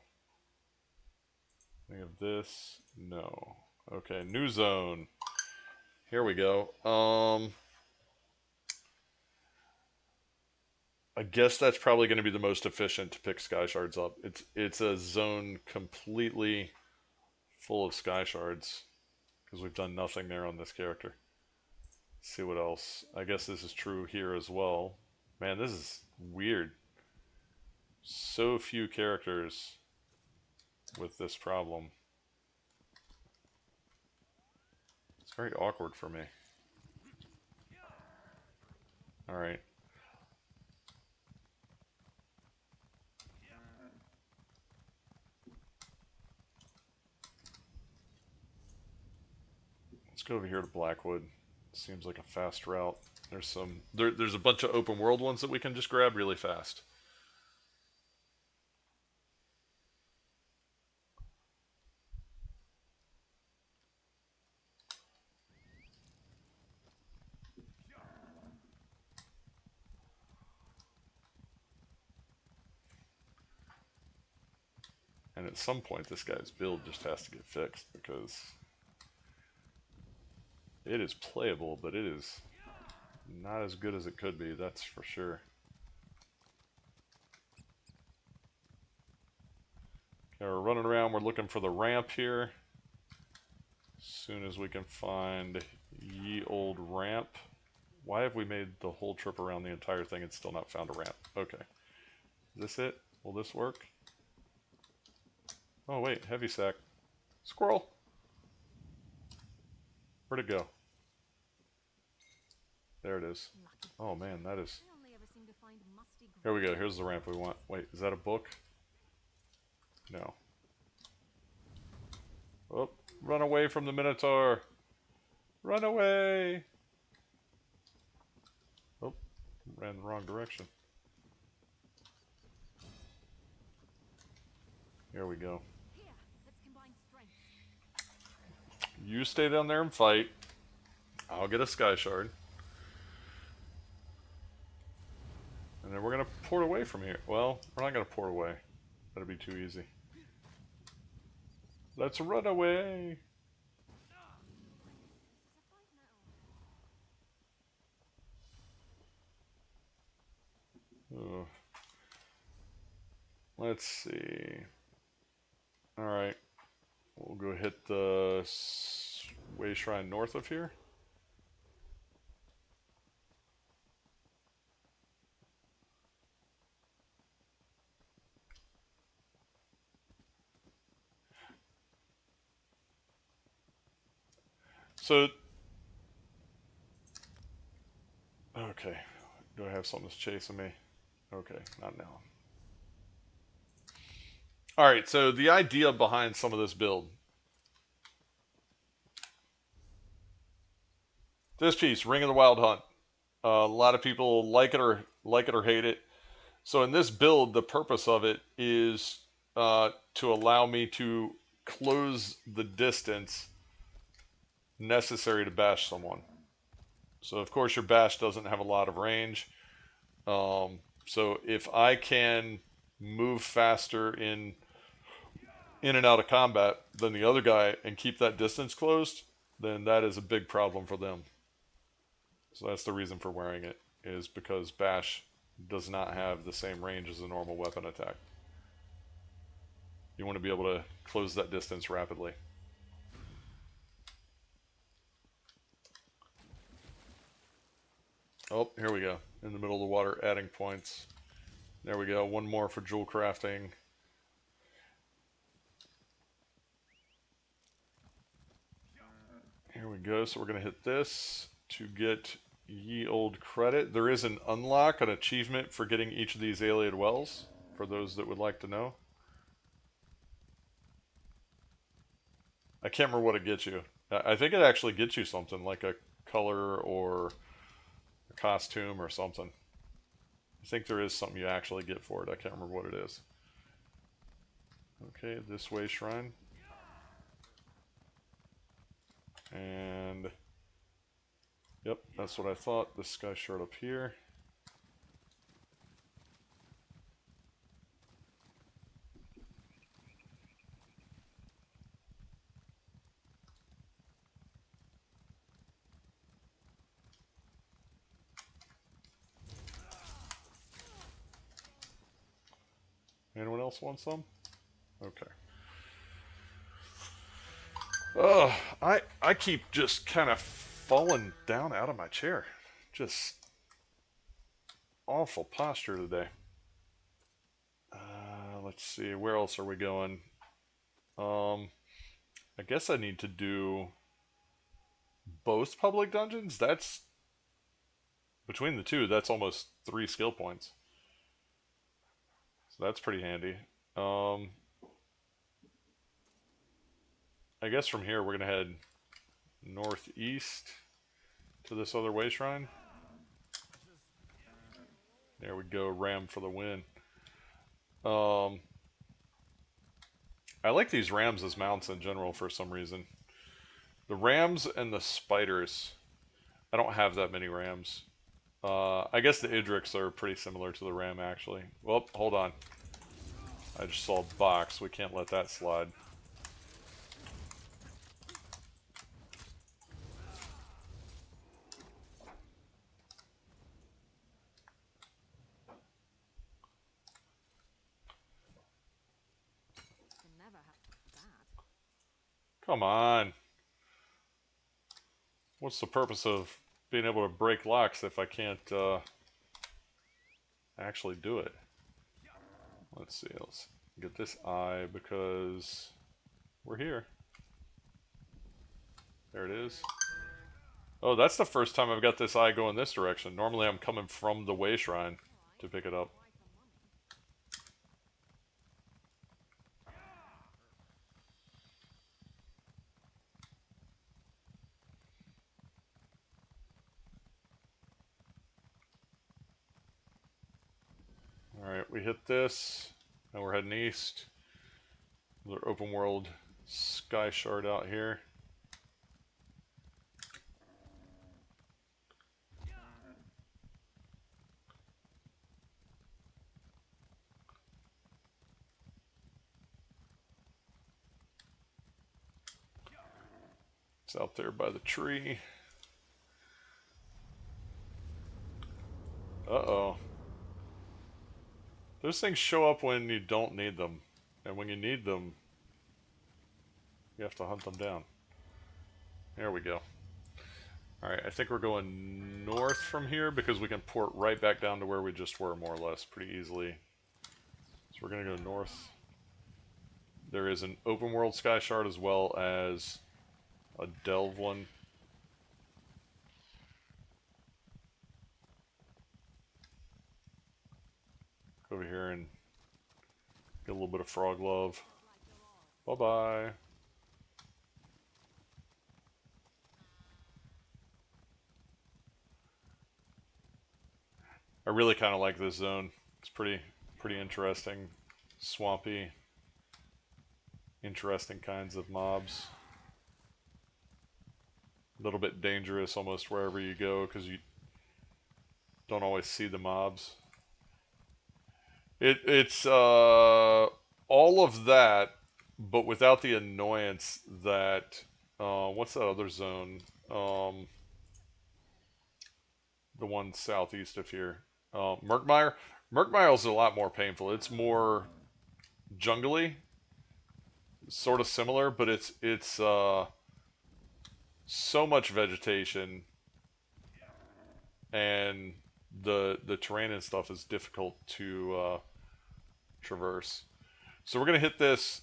Any of this? No. Okay, new zone. Here we go. I guess that's probably going to be the most efficient to pick Sky Shards up. It's a zone completely full of Sky Shards because we've done nothing there on this character. Let's see what else. I guess this is true here as well. Man, this is weird. So few characters with this problem. It's very awkward for me. Alright. Let's go over here to Blackwood. Seems like a fast route. There's a bunch of open world ones that we can just grab really fast. And at some point this guy's build just has to get fixed because it is playable, but it is not as good as it could be, that's for sure. Okay, we're running around, we're looking for the ramp here. As soon as we can find ye old ramp. Why have we made the whole trip around the entire thing and still not found a ramp? Okay. Is this it? Will this work? Oh wait, heavy sack. Squirrel! Where'd it go? There it is. Oh man, that is... I only ever seem to find musty Here we go, here's the ramp we want. Wait, is that a book? No. Oh, run away from the Minotaur! Run away! Oh, ran the wrong direction. Here we go. Here, let's combine strength. You stay down there and fight. I'll get a Sky Shard. And then we're going to port away from here. Well, we're not going to port away. That'd be too easy. Let's run away! Ugh. Let's see. Alright. We'll go hit the Way Shrine north of here. So, okay. Do I have something that's chasing me? Okay, not now. Alright, so the idea behind some of this build. This piece, Ring of the Wild Hunt. A lot of people like it or hate it. So in this build, the purpose of it is to allow me to close the distance necessary to bash someone. So of course your bash doesn't have a lot of range. So if I can move faster in and out of combat than the other guy and keep that distance closed, then that is a big problem for them. So that's the reason for wearing it, is because bash does not have the same range as a normal weapon attack. You want to be able to close that distance rapidly. Oh, here we go. In the middle of the water, adding points. There we go. One more for jewel crafting. Here we go. So we're going to hit this to get ye old credit. There is an unlock, an achievement for getting each of these Ayleid wells, for those that would like to know. I can't remember what it gets you. I think it actually gets you something like a color or a costume or something. I think there is something you actually get for it. I can't remember what it is. Okay, this way shrine. And yep, that's what I thought. This Sky Shard up here. Anyone else want some? Okay. Oh, I keep just kind of falling down out of my chair. Just awful posture today. Let's see, where else are we going? I guess I need to do both public dungeons. That's between the two. That's almost 3 skill points. So that's pretty handy. I guess from here we're gonna head northeast to this other way shrine. There we go, ram for the win. I like these rams as mounts in general for some reason. The rams and the spiders. I don't have that many rams. I guess the Idrics are pretty similar to the ram actually. Well, hold on. I just saw a box. We can't let that slide. Can never have that. Come on. What's the purpose of being able to break locks if I can't actually do it? Let's see. Let's get this eye because we're here. There it is. Oh, that's the first time I've got this eye going this direction. Normally I'm coming from the way shrine to pick it up. Alright, we hit this. Now we're heading east. Another open world sky shard out here. It's out there by the tree. Uh-oh. Those things show up when you don't need them. And when you need them, you have to hunt them down. There we go. Alright, I think we're going north from here because we can port right back down to where we just were, more or less, pretty easily. So we're going to go north. There is an open world sky shard as well as a delve one. Over here and get a little bit of frog love. Bye-bye. I really kind of like this zone. It's pretty interesting, swampy, interesting kinds of mobs. A little bit dangerous almost wherever you go because you don't always see the mobs. It's all of that, but without the annoyance that what's that other zone? The one southeast of here. Murkmire. Murkmire's a lot more painful. It's more jungly, sort of similar, but it's so much vegetation, and the terrain and stuff is difficult to traverse. So we're gonna hit this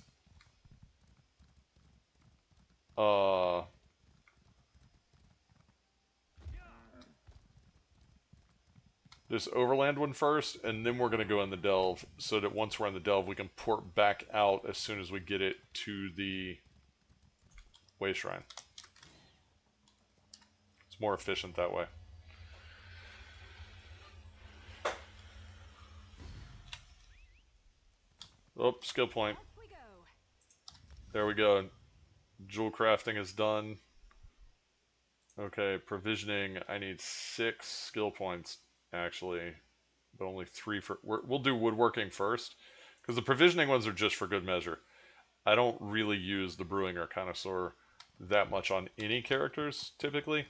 this overland one first, and then we're gonna go in the delve, so that once we're in the delve we can port back out as soon as we get it to the way shrine. It's more efficient that way. Oh, skill point. Off we go. There we go. Jewel crafting is done. Okay, provisioning. I need 6 skill points, actually. But only 3 for... We'll do woodworking first. Because the provisioning ones are just for good measure. I don't really use the brewing or connoisseur that much on any characters, typically.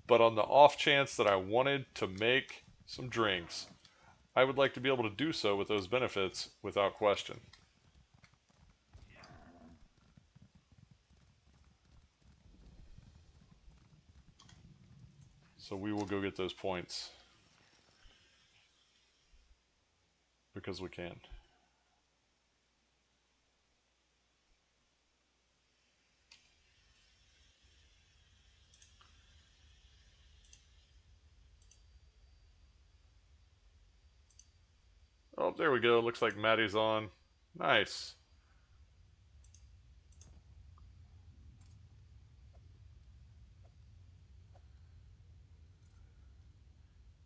But on the off chance that I wanted to make some drinks, I would like to be able to do so with those benefits without question. So we will go get those points. because we can. Oh, there we go. Looks like Maddie's on. Nice.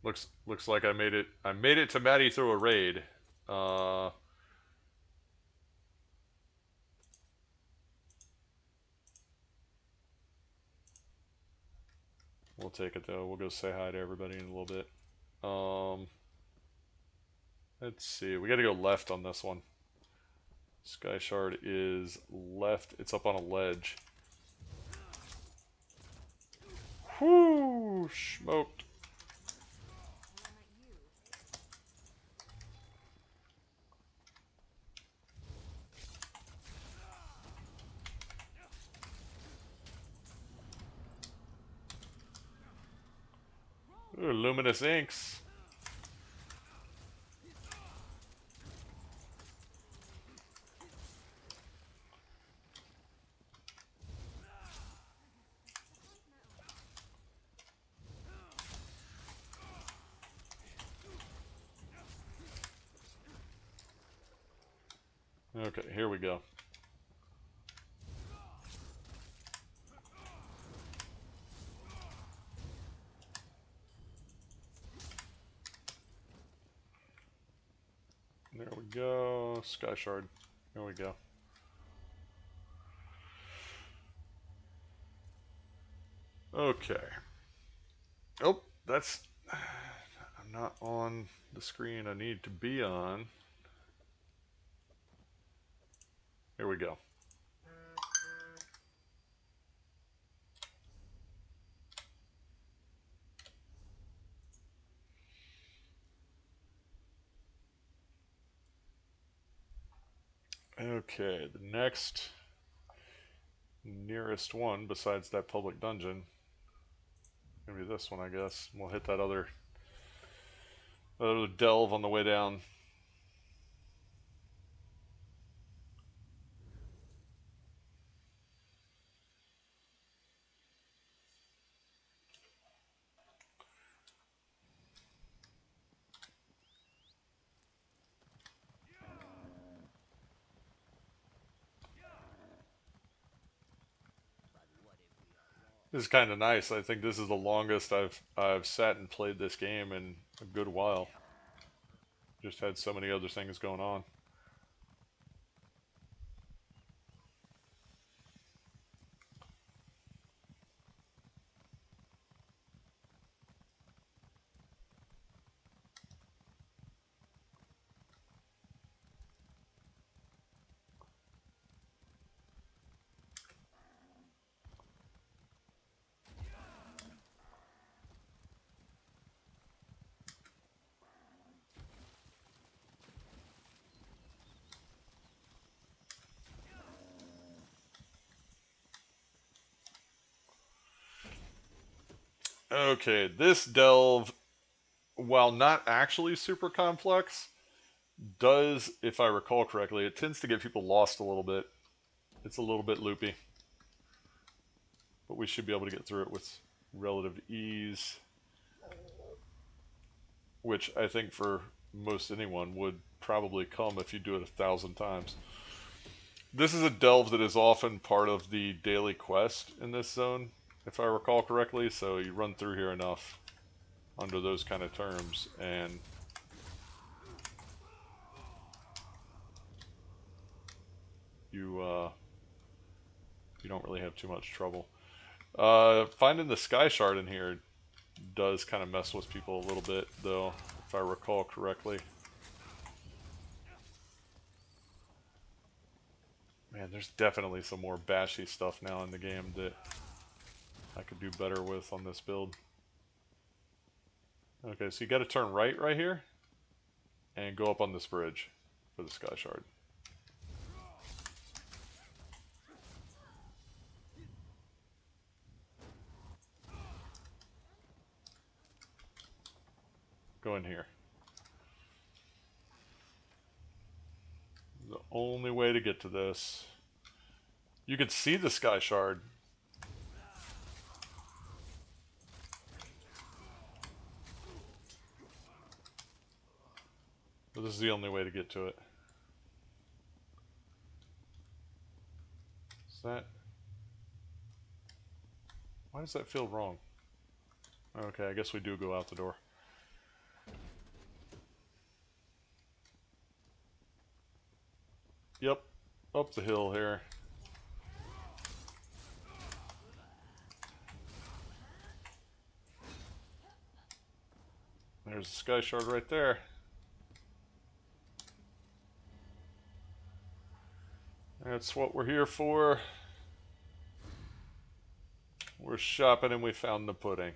Looks like I made it. I made it to Maddie through a raid. We'll take it though. We'll go say hi to everybody in a little bit. Let's see. We got to go left on this one. Sky Shard is left. It's up on a ledge. Whoo! Smoked. Ooh, luminous inks. Okay, here we go. There we go. Sky Shard. There we go. Okay. Oh, that's... I'm not on the screen I need to be on. Here we go. Okay, the next nearest one besides that public dungeon, gonna be this one, I guess. We'll hit that other delve on the way down. This is kind of nice. I think this is the longest I've sat and played this game in a good while. Just had so many other things going on. Okay, this delve, while not actually super complex, does, if I recall correctly, it tends to get people lost a little bit. It's a little bit loopy. But we should be able to get through it with relative ease. Which I think for most anyone would probably come if you do it 1,000 times. This is a delve that is often part of the daily quest in this zone, if I recall correctly, so you run through here enough under those kind of terms, and you don't really have too much trouble. Finding the Sky Shard in here does kind of mess with people a little bit, though, if I recall correctly. Man, there's definitely some more bashy stuff now in the game that I could do better with on this build. Okay, so you got to turn right here and go up on this bridge for the Sky Shard. Go in here. The only way to get to this. You could see the Sky Shard. But this is the only way to get to it. Is that... Why does that feel wrong? Okay, I guess we do go out the door. Yep, up the hill here. There's the Sky Shard right there. That's what we're here for. We're shopping and we found the pudding.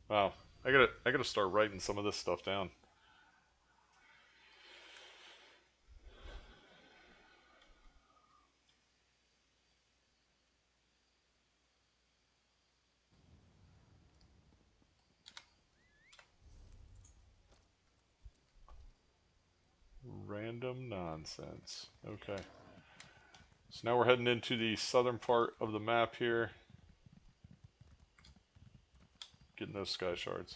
Wow, I gotta start writing some of this stuff down. Random nonsense. Okay. So now we're heading into the southern part of the map here. Getting those Sky Shards.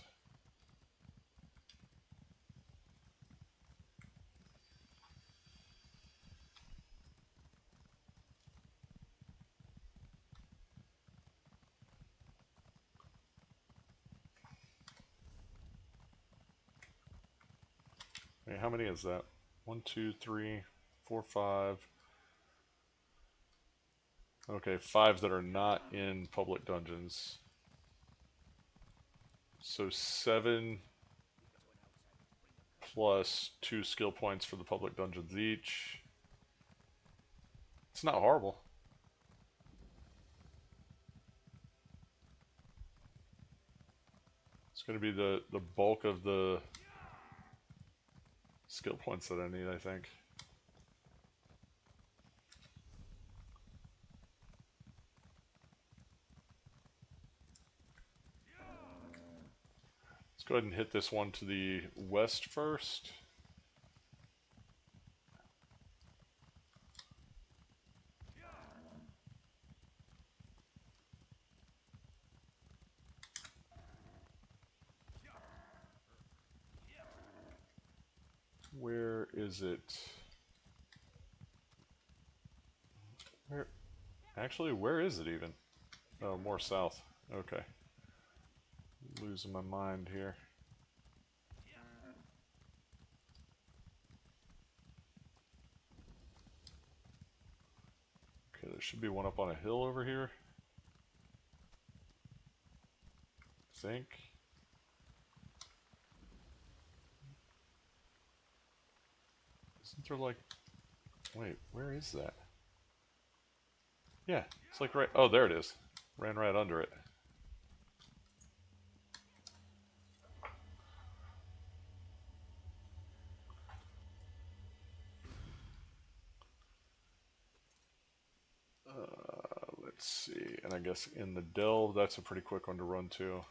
Wait, how many is that? 1, 2, 3, 4, 5. Okay, 5 that are not in public dungeons. So 7 plus 2 skill points for the public dungeons each. It's not horrible. It's going to be the bulk of the skill points that I need, I think. Let's go ahead and hit this one to the west first. Where is it? Where is it even? Oh, more south. Okay. Losing my mind here. Okay, there should be one up on a hill over here. I think. Isn't there like... Wait, where is that? Yeah, it's like right... Oh, there it is. Ran right under it. Let's see. And I guess in the delve, that's a pretty quick one to run to.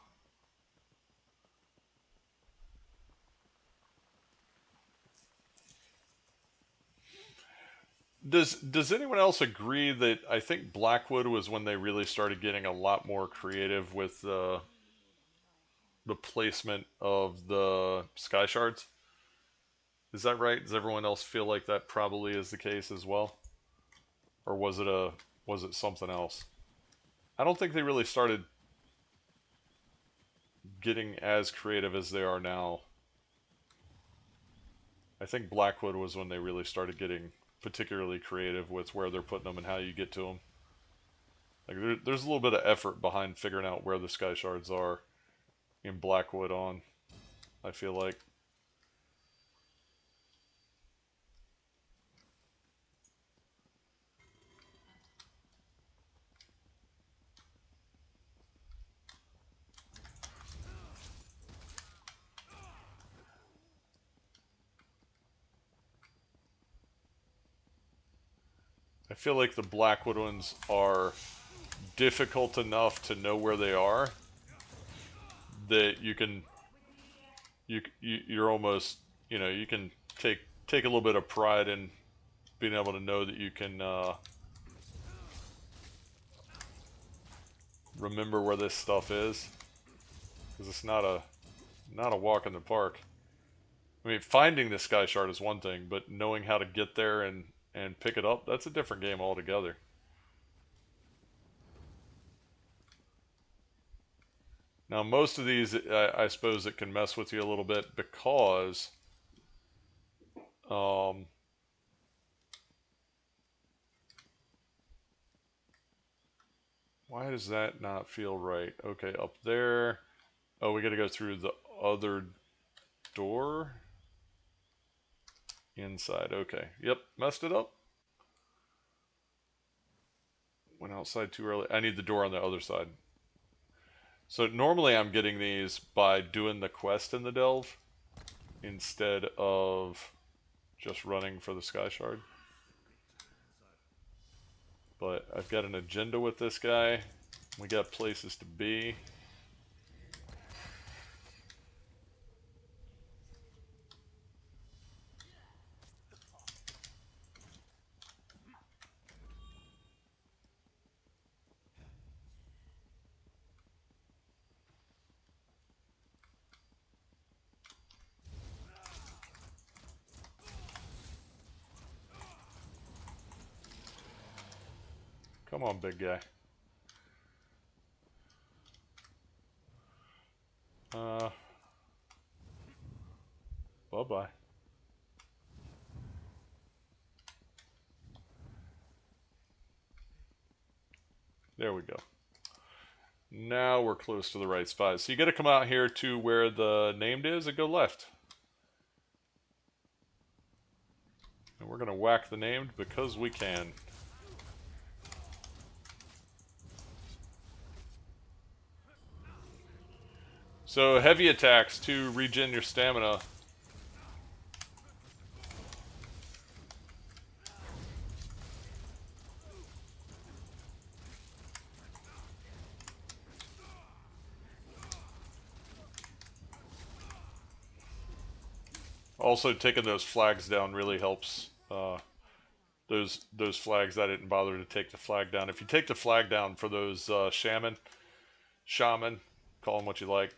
Does anyone else agree that I think Blackwood was when they really started getting a lot more creative with the placement of the Sky Shards? Is that right? Does everyone else feel like that probably is the case as well? Or was it something else? I don't think they really started getting as creative as they are now. I think Blackwood was when they really started getting particularly creative with where they're putting them and how you get to them. Like there's a little bit of effort behind figuring out where the Sky Shards are in Blackwood on, I feel like. I feel like the Blackwood ones are difficult enough to know where they are that you can you're almost, you know, you can take a little bit of pride in being able to know that you can remember where this stuff is, because it's not a walk in the park. I mean, finding the Sky Shard is one thing, but knowing how to get there and pick it up, that's a different game altogether. Now, most of these, I suppose it can mess with you a little bit because why does that not feel right? Okay, up there. Oh, we got to go through the other door. Inside, okay. Yep, messed it up. Went outside too early. I need the door on the other side. So normally I'm getting these by doing the quest in the delve instead of just running for the Sky Shard. But I've got an agenda with this guy. We got places to be. Come on, big guy. Bye-bye. There we go. Now we're close to the right spot. So you got to come out here to where the named is and go left. And we're going to whack the named because we can. So heavy attacks to regen your stamina. Also, taking those flags down really helps. Those flags, I didn't bother to take the flag down. If you take the flag down for those shaman, call them what you like.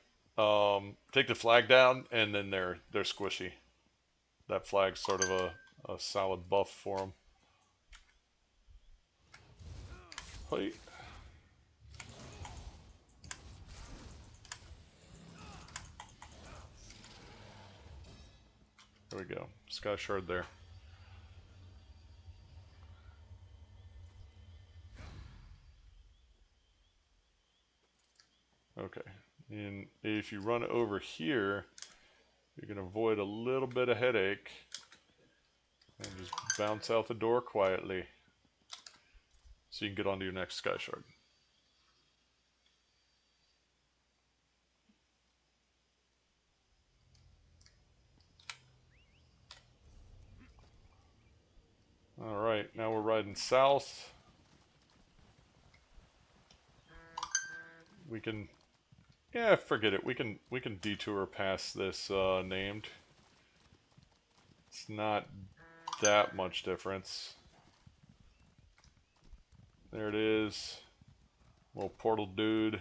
Take the flag down, and then they're squishy. That flag's sort of a solid buff for them. Hey. There we go. Sky Shard there. Okay. And if you run over here, you can avoid a little bit of headache and just bounce out the door quietly so you can get onto your next Sky Shard. Alright, now we're riding south. We can, yeah, forget it. We can detour past this named. It's not that much difference. There it is. Little portal dude.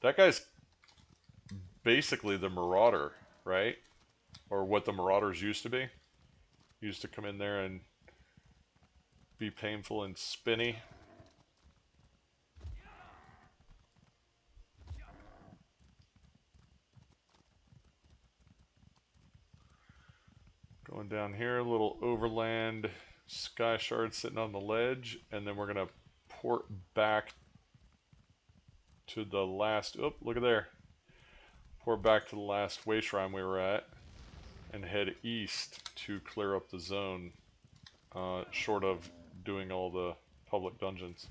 That guy's basically the Marauder, right? Or what the Marauders used to be. Used to come in there and be painful and spinny. Going down here, a little overland Sky Shard sitting on the ledge, and then we're going to port back to the last, oh, look at there. Port back to the last way shrine we were at, and head east to clear up the zone, short of doing all the public dungeons.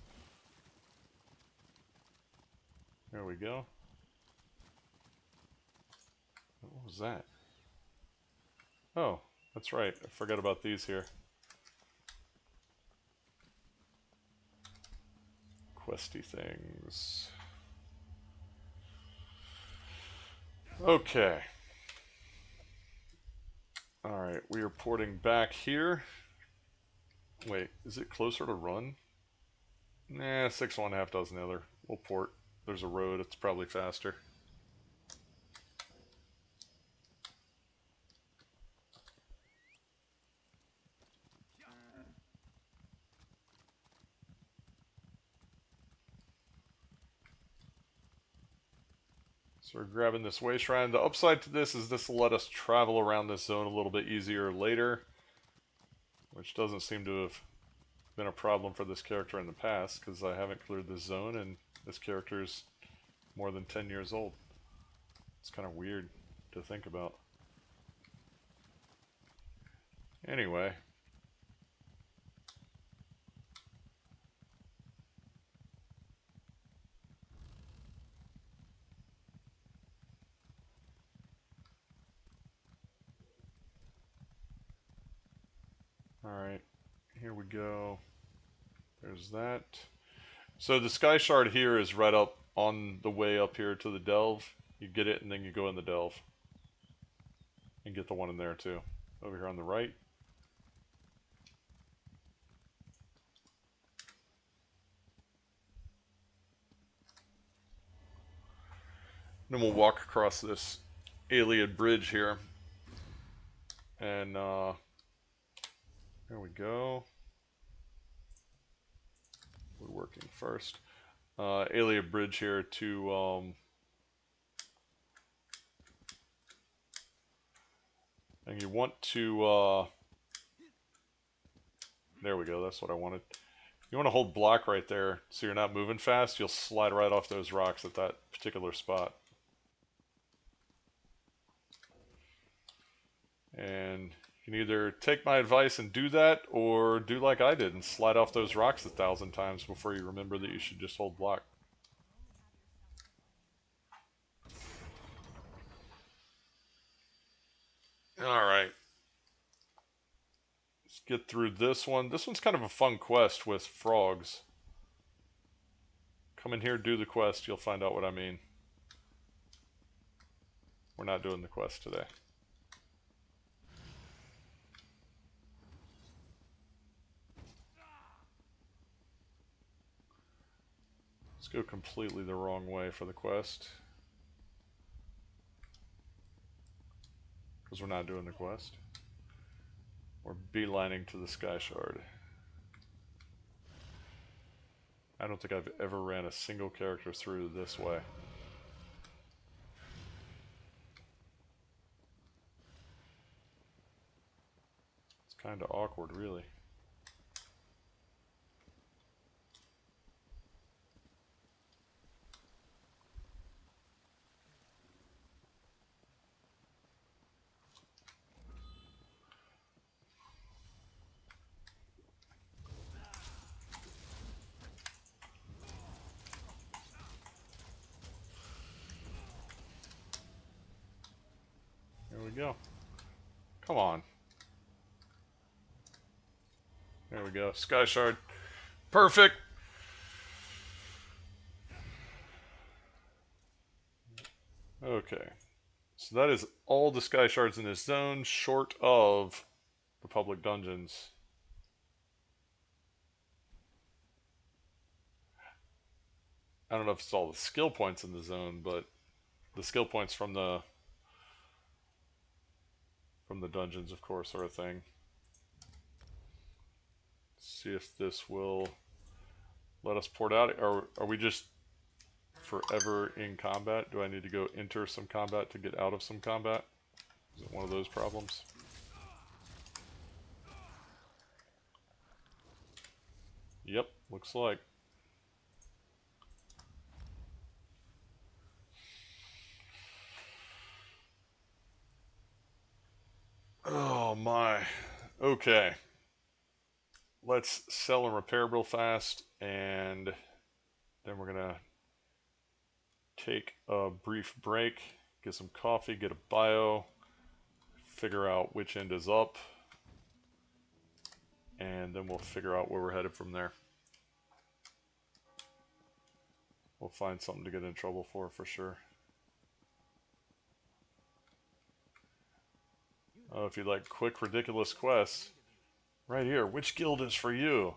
There we go. What was that? Oh, That's right. I forgot about these here. Questy things. Okay. Alright, we are porting back here. Wait, is it closer to run? Nah, 6 1/2 dozen the other. We'll port. There's a road, it's probably faster. So we're grabbing this way shrine. The upside to this is this will let us travel around this zone a little bit easier later, which doesn't seem to have been a problem for this character in the past, because I haven't cleared this zone and this character's more than 10 years old. It's kind of weird to think about. Anyway. Alright, here we go. There's that. So the Sky Shard here is right up on the way up here to the Delve. You get it and then you go in the Delve. And get the one in there too. Over here on the right. Then we'll walk across this Iliad bridge here. And there we go. We're working first. Iliad bridge here to and you want to there we go, that's what I wanted. You want to hold block right there so you're not moving fast. You'll slide right off those rocks at that particular spot. And you can either take my advice and do that, or do like I did and slide off those rocks 1,000 times before you remember that you should just hold block. Alright. Let's get through this one. This one's kind of a fun quest with frogs. Come in here, do the quest, you'll find out what I mean. We're not doing the quest today. Let's go completely the wrong way for the quest. Because we're not doing the quest. We're beelining to the Sky Shard. I don't think I've ever ran a single character through this way. It's kind of awkward, really. There we go. Come on. There we go. Sky Shard. Perfect! Okay. So that is all the Sky Shards in this zone, short of the public dungeons. I don't know if it's all the skill points in the zone, but the skill points from the dungeons, of course, are a thing. Let's see if this will let us port out. Are we just forever in combat? Do I need to go enter some combat to get out of some combat? Is it one of those problems? Yep, looks like. Oh my. Okay. Let's sell and repair real fast, and then we're gonna take a brief break, get some coffee, get a bio, figure out which end is up, and then we'll figure out where we're headed from there. We'll find something to get in trouble for sure. Oh, if you like quick, ridiculous quests, right here, which guild is for you?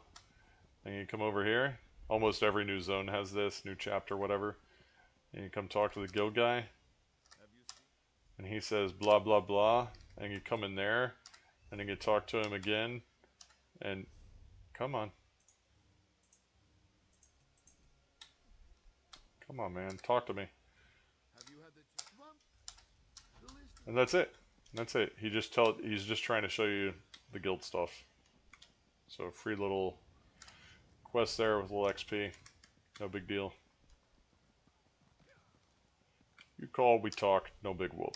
And you come over here. Almost every new zone has this, new chapter, whatever. And you come talk to the guild guy. And he says blah, blah, blah. And you come in there. And then you talk to him again. And come on. Come on, man. Talk to me. And that's it. That's it. He's just trying to show you the guild stuff. So free little quest there with a little XP. No big deal. You call, we talk, no big whoop.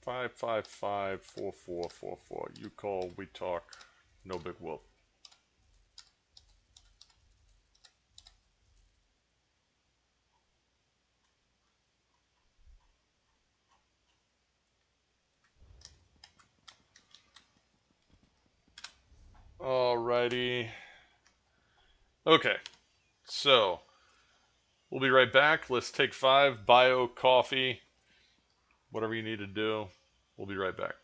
Five, 4444. You call, we talk, no big whoop. Alrighty. Okay. So, we'll be right back. Let's take 5, bio, coffee, whatever you need to do. We'll be right back.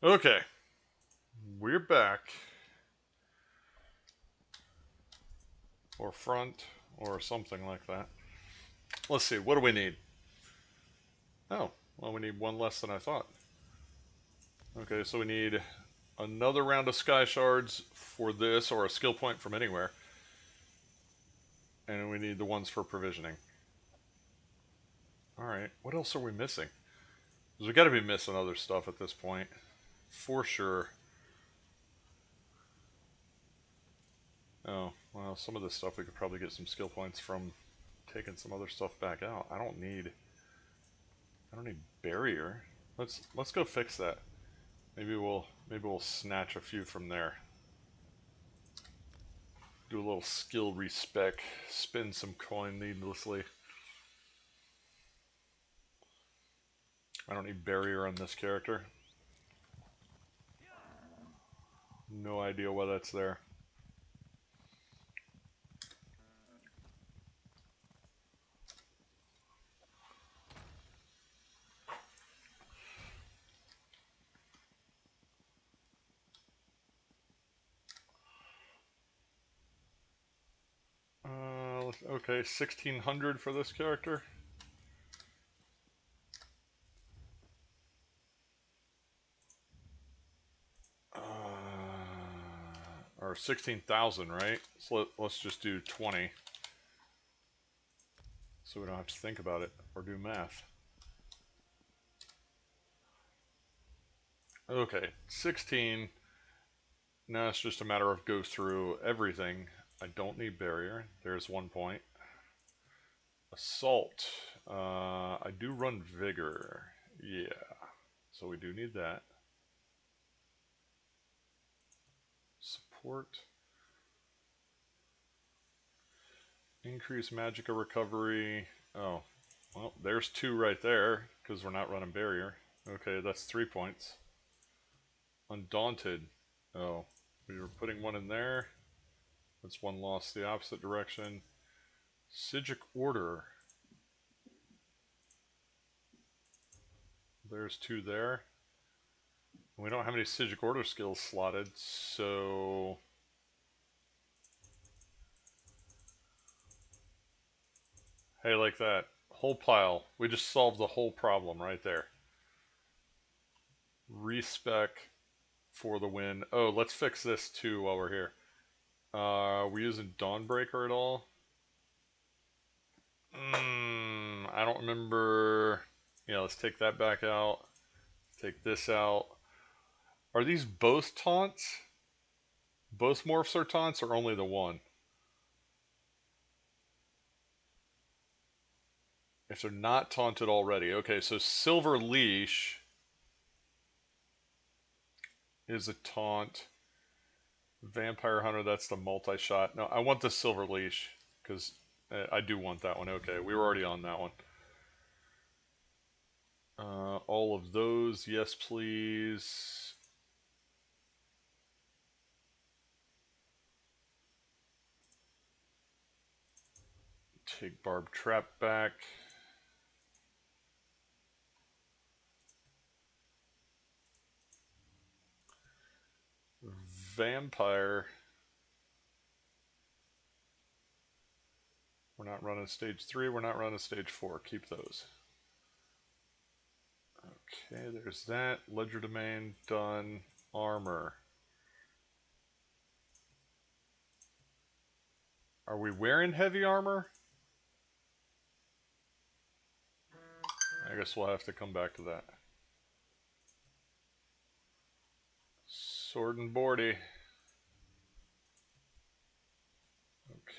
Okay. We're back. Or front, or something like that. Let's see, what do we need? Oh, well, we need one less than I thought. Okay, so we need another round of sky shards for this, or a skill point from anywhere. And we need the ones for provisioning. Alright, what else are we missing? Because we gotta be missing other stuff at this point. For sure. Oh, well, some of this stuff we could probably get some skill points from taking some other stuff back out. I don't need barrier. Let's go fix that. Maybe we'll snatch a few from there. Do a little skill respec, spend some coin needlessly. I don't need barrier on this character. No idea why that's there. Okay, 1600 for this character. Or 16,000, right? So let's just do 20. So we don't have to think about it or do math. Okay, 16. Now it's just a matter of go through everything. I don't need barrier. There's 1 point. Assault. I do run vigor. Yeah. So we do need that. Support. Increase magicka recovery. Oh, well, there's 2 right there because we're not running barrier. Okay, that's 3 points. Undaunted. Oh, we were putting 1 in there. That's 1 lost the opposite direction. Psijic Order. There's 2 there. We don't have any Psijic Order skills slotted, so... Hey, like that. Whole pile. We just solved the whole problem right there. Respec for the win. Oh, let's fix this too while we're here. Are we using Dawnbreaker at all? I don't remember. Yeah, let's take that back out. Take this out. Are these both taunts? Both morphs are taunts or only the one? If they're not taunted already. Okay, so Silver Leash is a taunt. Vampire Hunter, that's the multi-shot. No, I want the Silver Leash, because I do want that one. Okay, we were already on that one. All of those, yes please. Take Barb Trap back. Vampire. We're not running stage 3, we're not running stage 4. Keep those. Okay, there's that. Ledger Domain, done. Armor. Are we wearing heavy armor? I guess we'll have to come back to that. Sword and Boardy.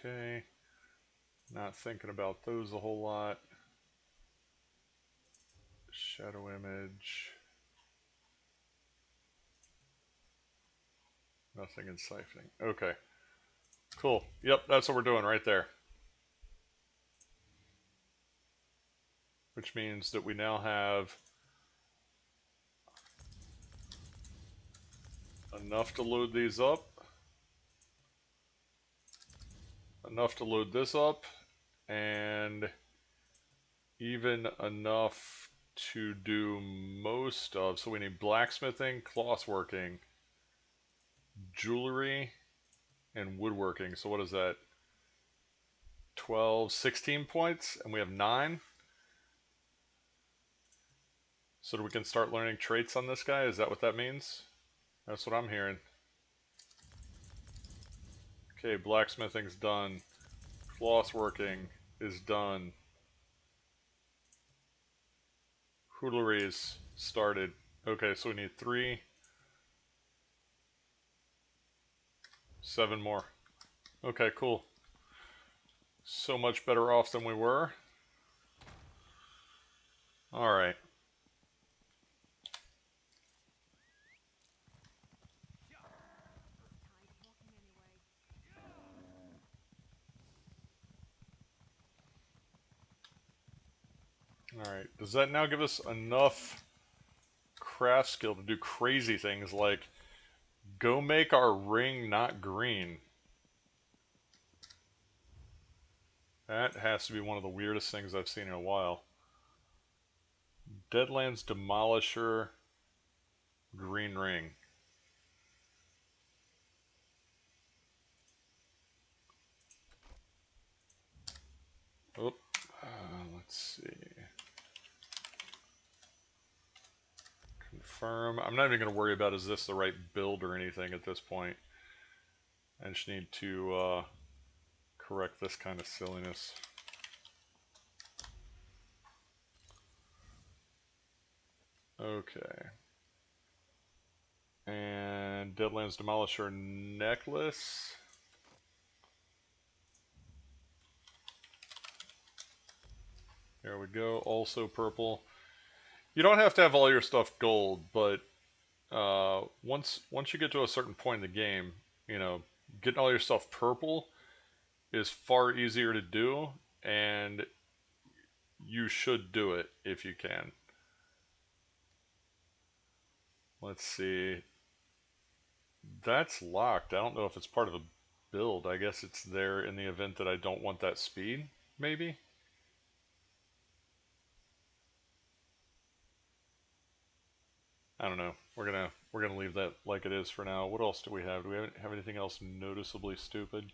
Okay. Not thinking about those a whole lot. Shadow Image. Nothing in siphoning. Okay. Cool. Yep, that's what we're doing right there. Which means that we now have enough to load these up. Enough to load this up. And even enough to do most of. So we need blacksmithing, clothworking, jewelry, and woodworking. So what is that? 12, 16 points, and we have 9. So we can start learning traits on this guy? Is that what that means? That's what I'm hearing. Okay, blacksmithing's done. Clothworking is done. Jewelry's started. Okay, so we need 3. 7 more. Okay, cool. So much better off than we were. Alright. Alright, does that now give us enough craft skill to do crazy things like go make our ring not green? That has to be one of the weirdest things I've seen in a while. Deadlands Demolisher green ring. Oh, let's see. Confirm. I'm not even going to worry about is this the right build or anything at this point. I just need to correct this kind of silliness. Okay. And Deadlands Demolisher necklace. There we go. Also purple. You don't have to have all your stuff gold, but once you get to a certain point in the game, you know, getting all your stuff purple is far easier to do, and you should do it if you can. Let's see. That's locked. I don't know if it's part of a build. I guess it's there in the event that I don't want that speed, maybe? I don't know. We're gonna leave that like it is for now. What else do we have? Do we have anything else noticeably stupid?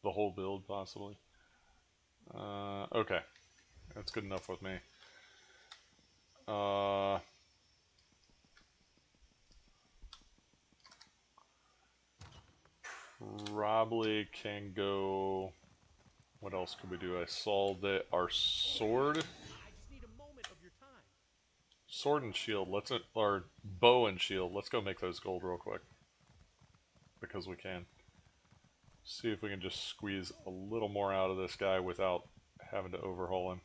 The whole build, possibly. Okay, that's good enough with me. Probably can go. What else could we do? I saw that our sword. I just need a moment of your time. Sword and shield, or bow and shield, let's go make those gold real quick. Because we can. See if we can just squeeze a little more out of this guy without having to overhaul him.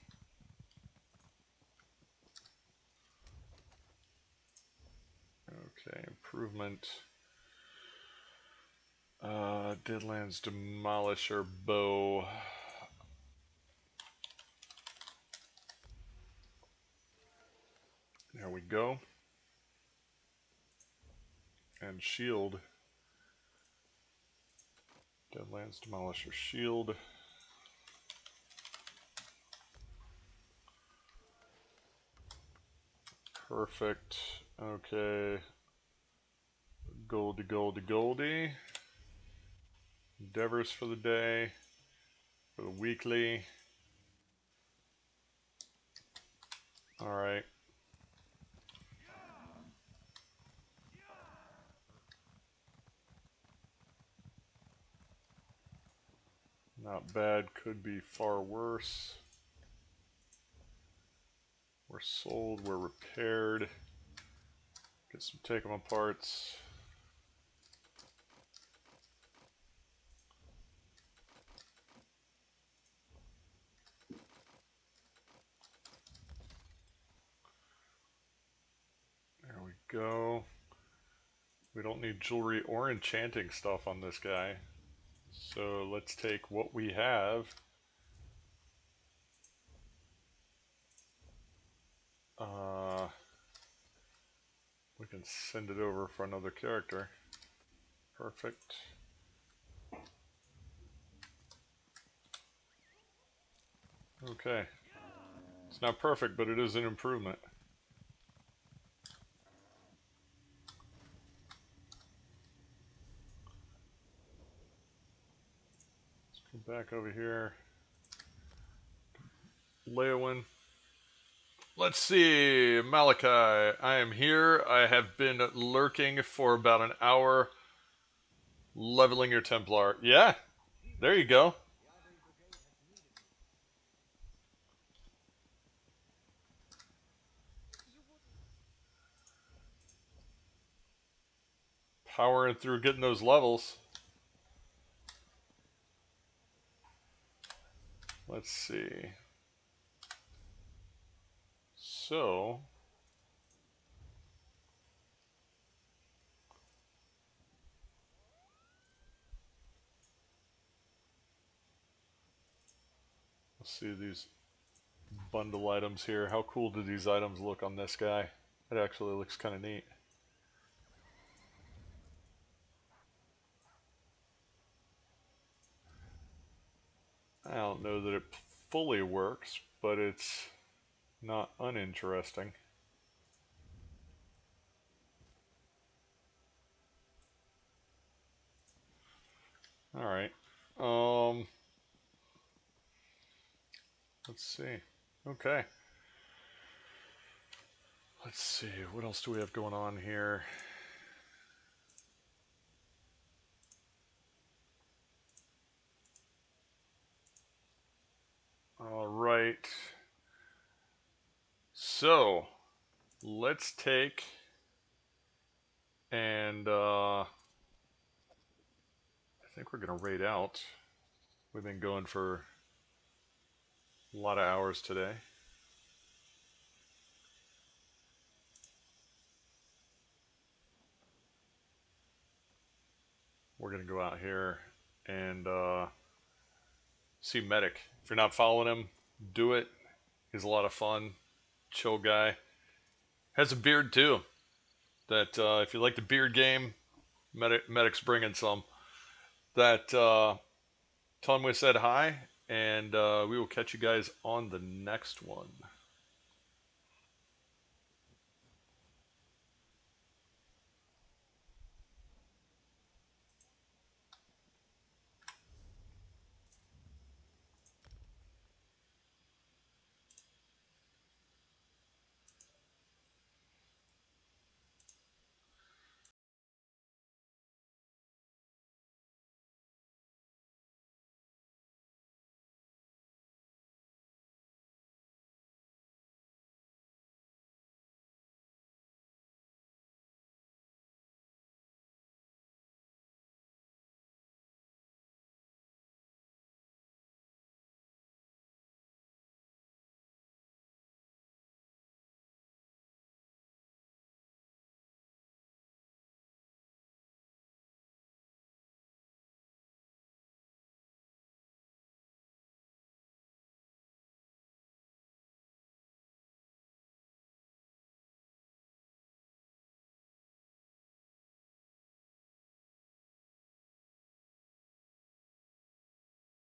Okay, improvement. Deadlands Demolisher bow. There we go. And shield. Deadlands Demolisher shield. Perfect. Okay. Goldie. Endeavors for the day. For the weekly. Alright. Not bad, could be far worse. We're sold, we're repaired. Get some take 'em aparts. There we go. We don't need jewelry or enchanting stuff on this guy. So let's take what we have. We can send it over for another character. Perfect. Okay. It's not perfect, but it is an improvement. Let's go back over here. Leowin. Let's see, Malachi. I am here. I have been lurking for about an hour, leveling your Templar. Yeah, there you go. Powering through getting those levels. Let's see. So, let's see these bundle items here. How cool do these items look on this guy? It actually looks kind of neat. I don't know that it fully works, but it's not uninteresting. All right. Let's see. Okay. Let's see. What else do we have going on here? All right. So, let's take and I think we're going to raid out. We've been going for a lot of hours today. We're going to go out here and see Medic. If you're not following him, do it. He's a lot of fun. Chill guy. Has a beard too. That if you like the beard game, Medic's bringing some. That tell him we said hi, and we will catch you guys on the next one.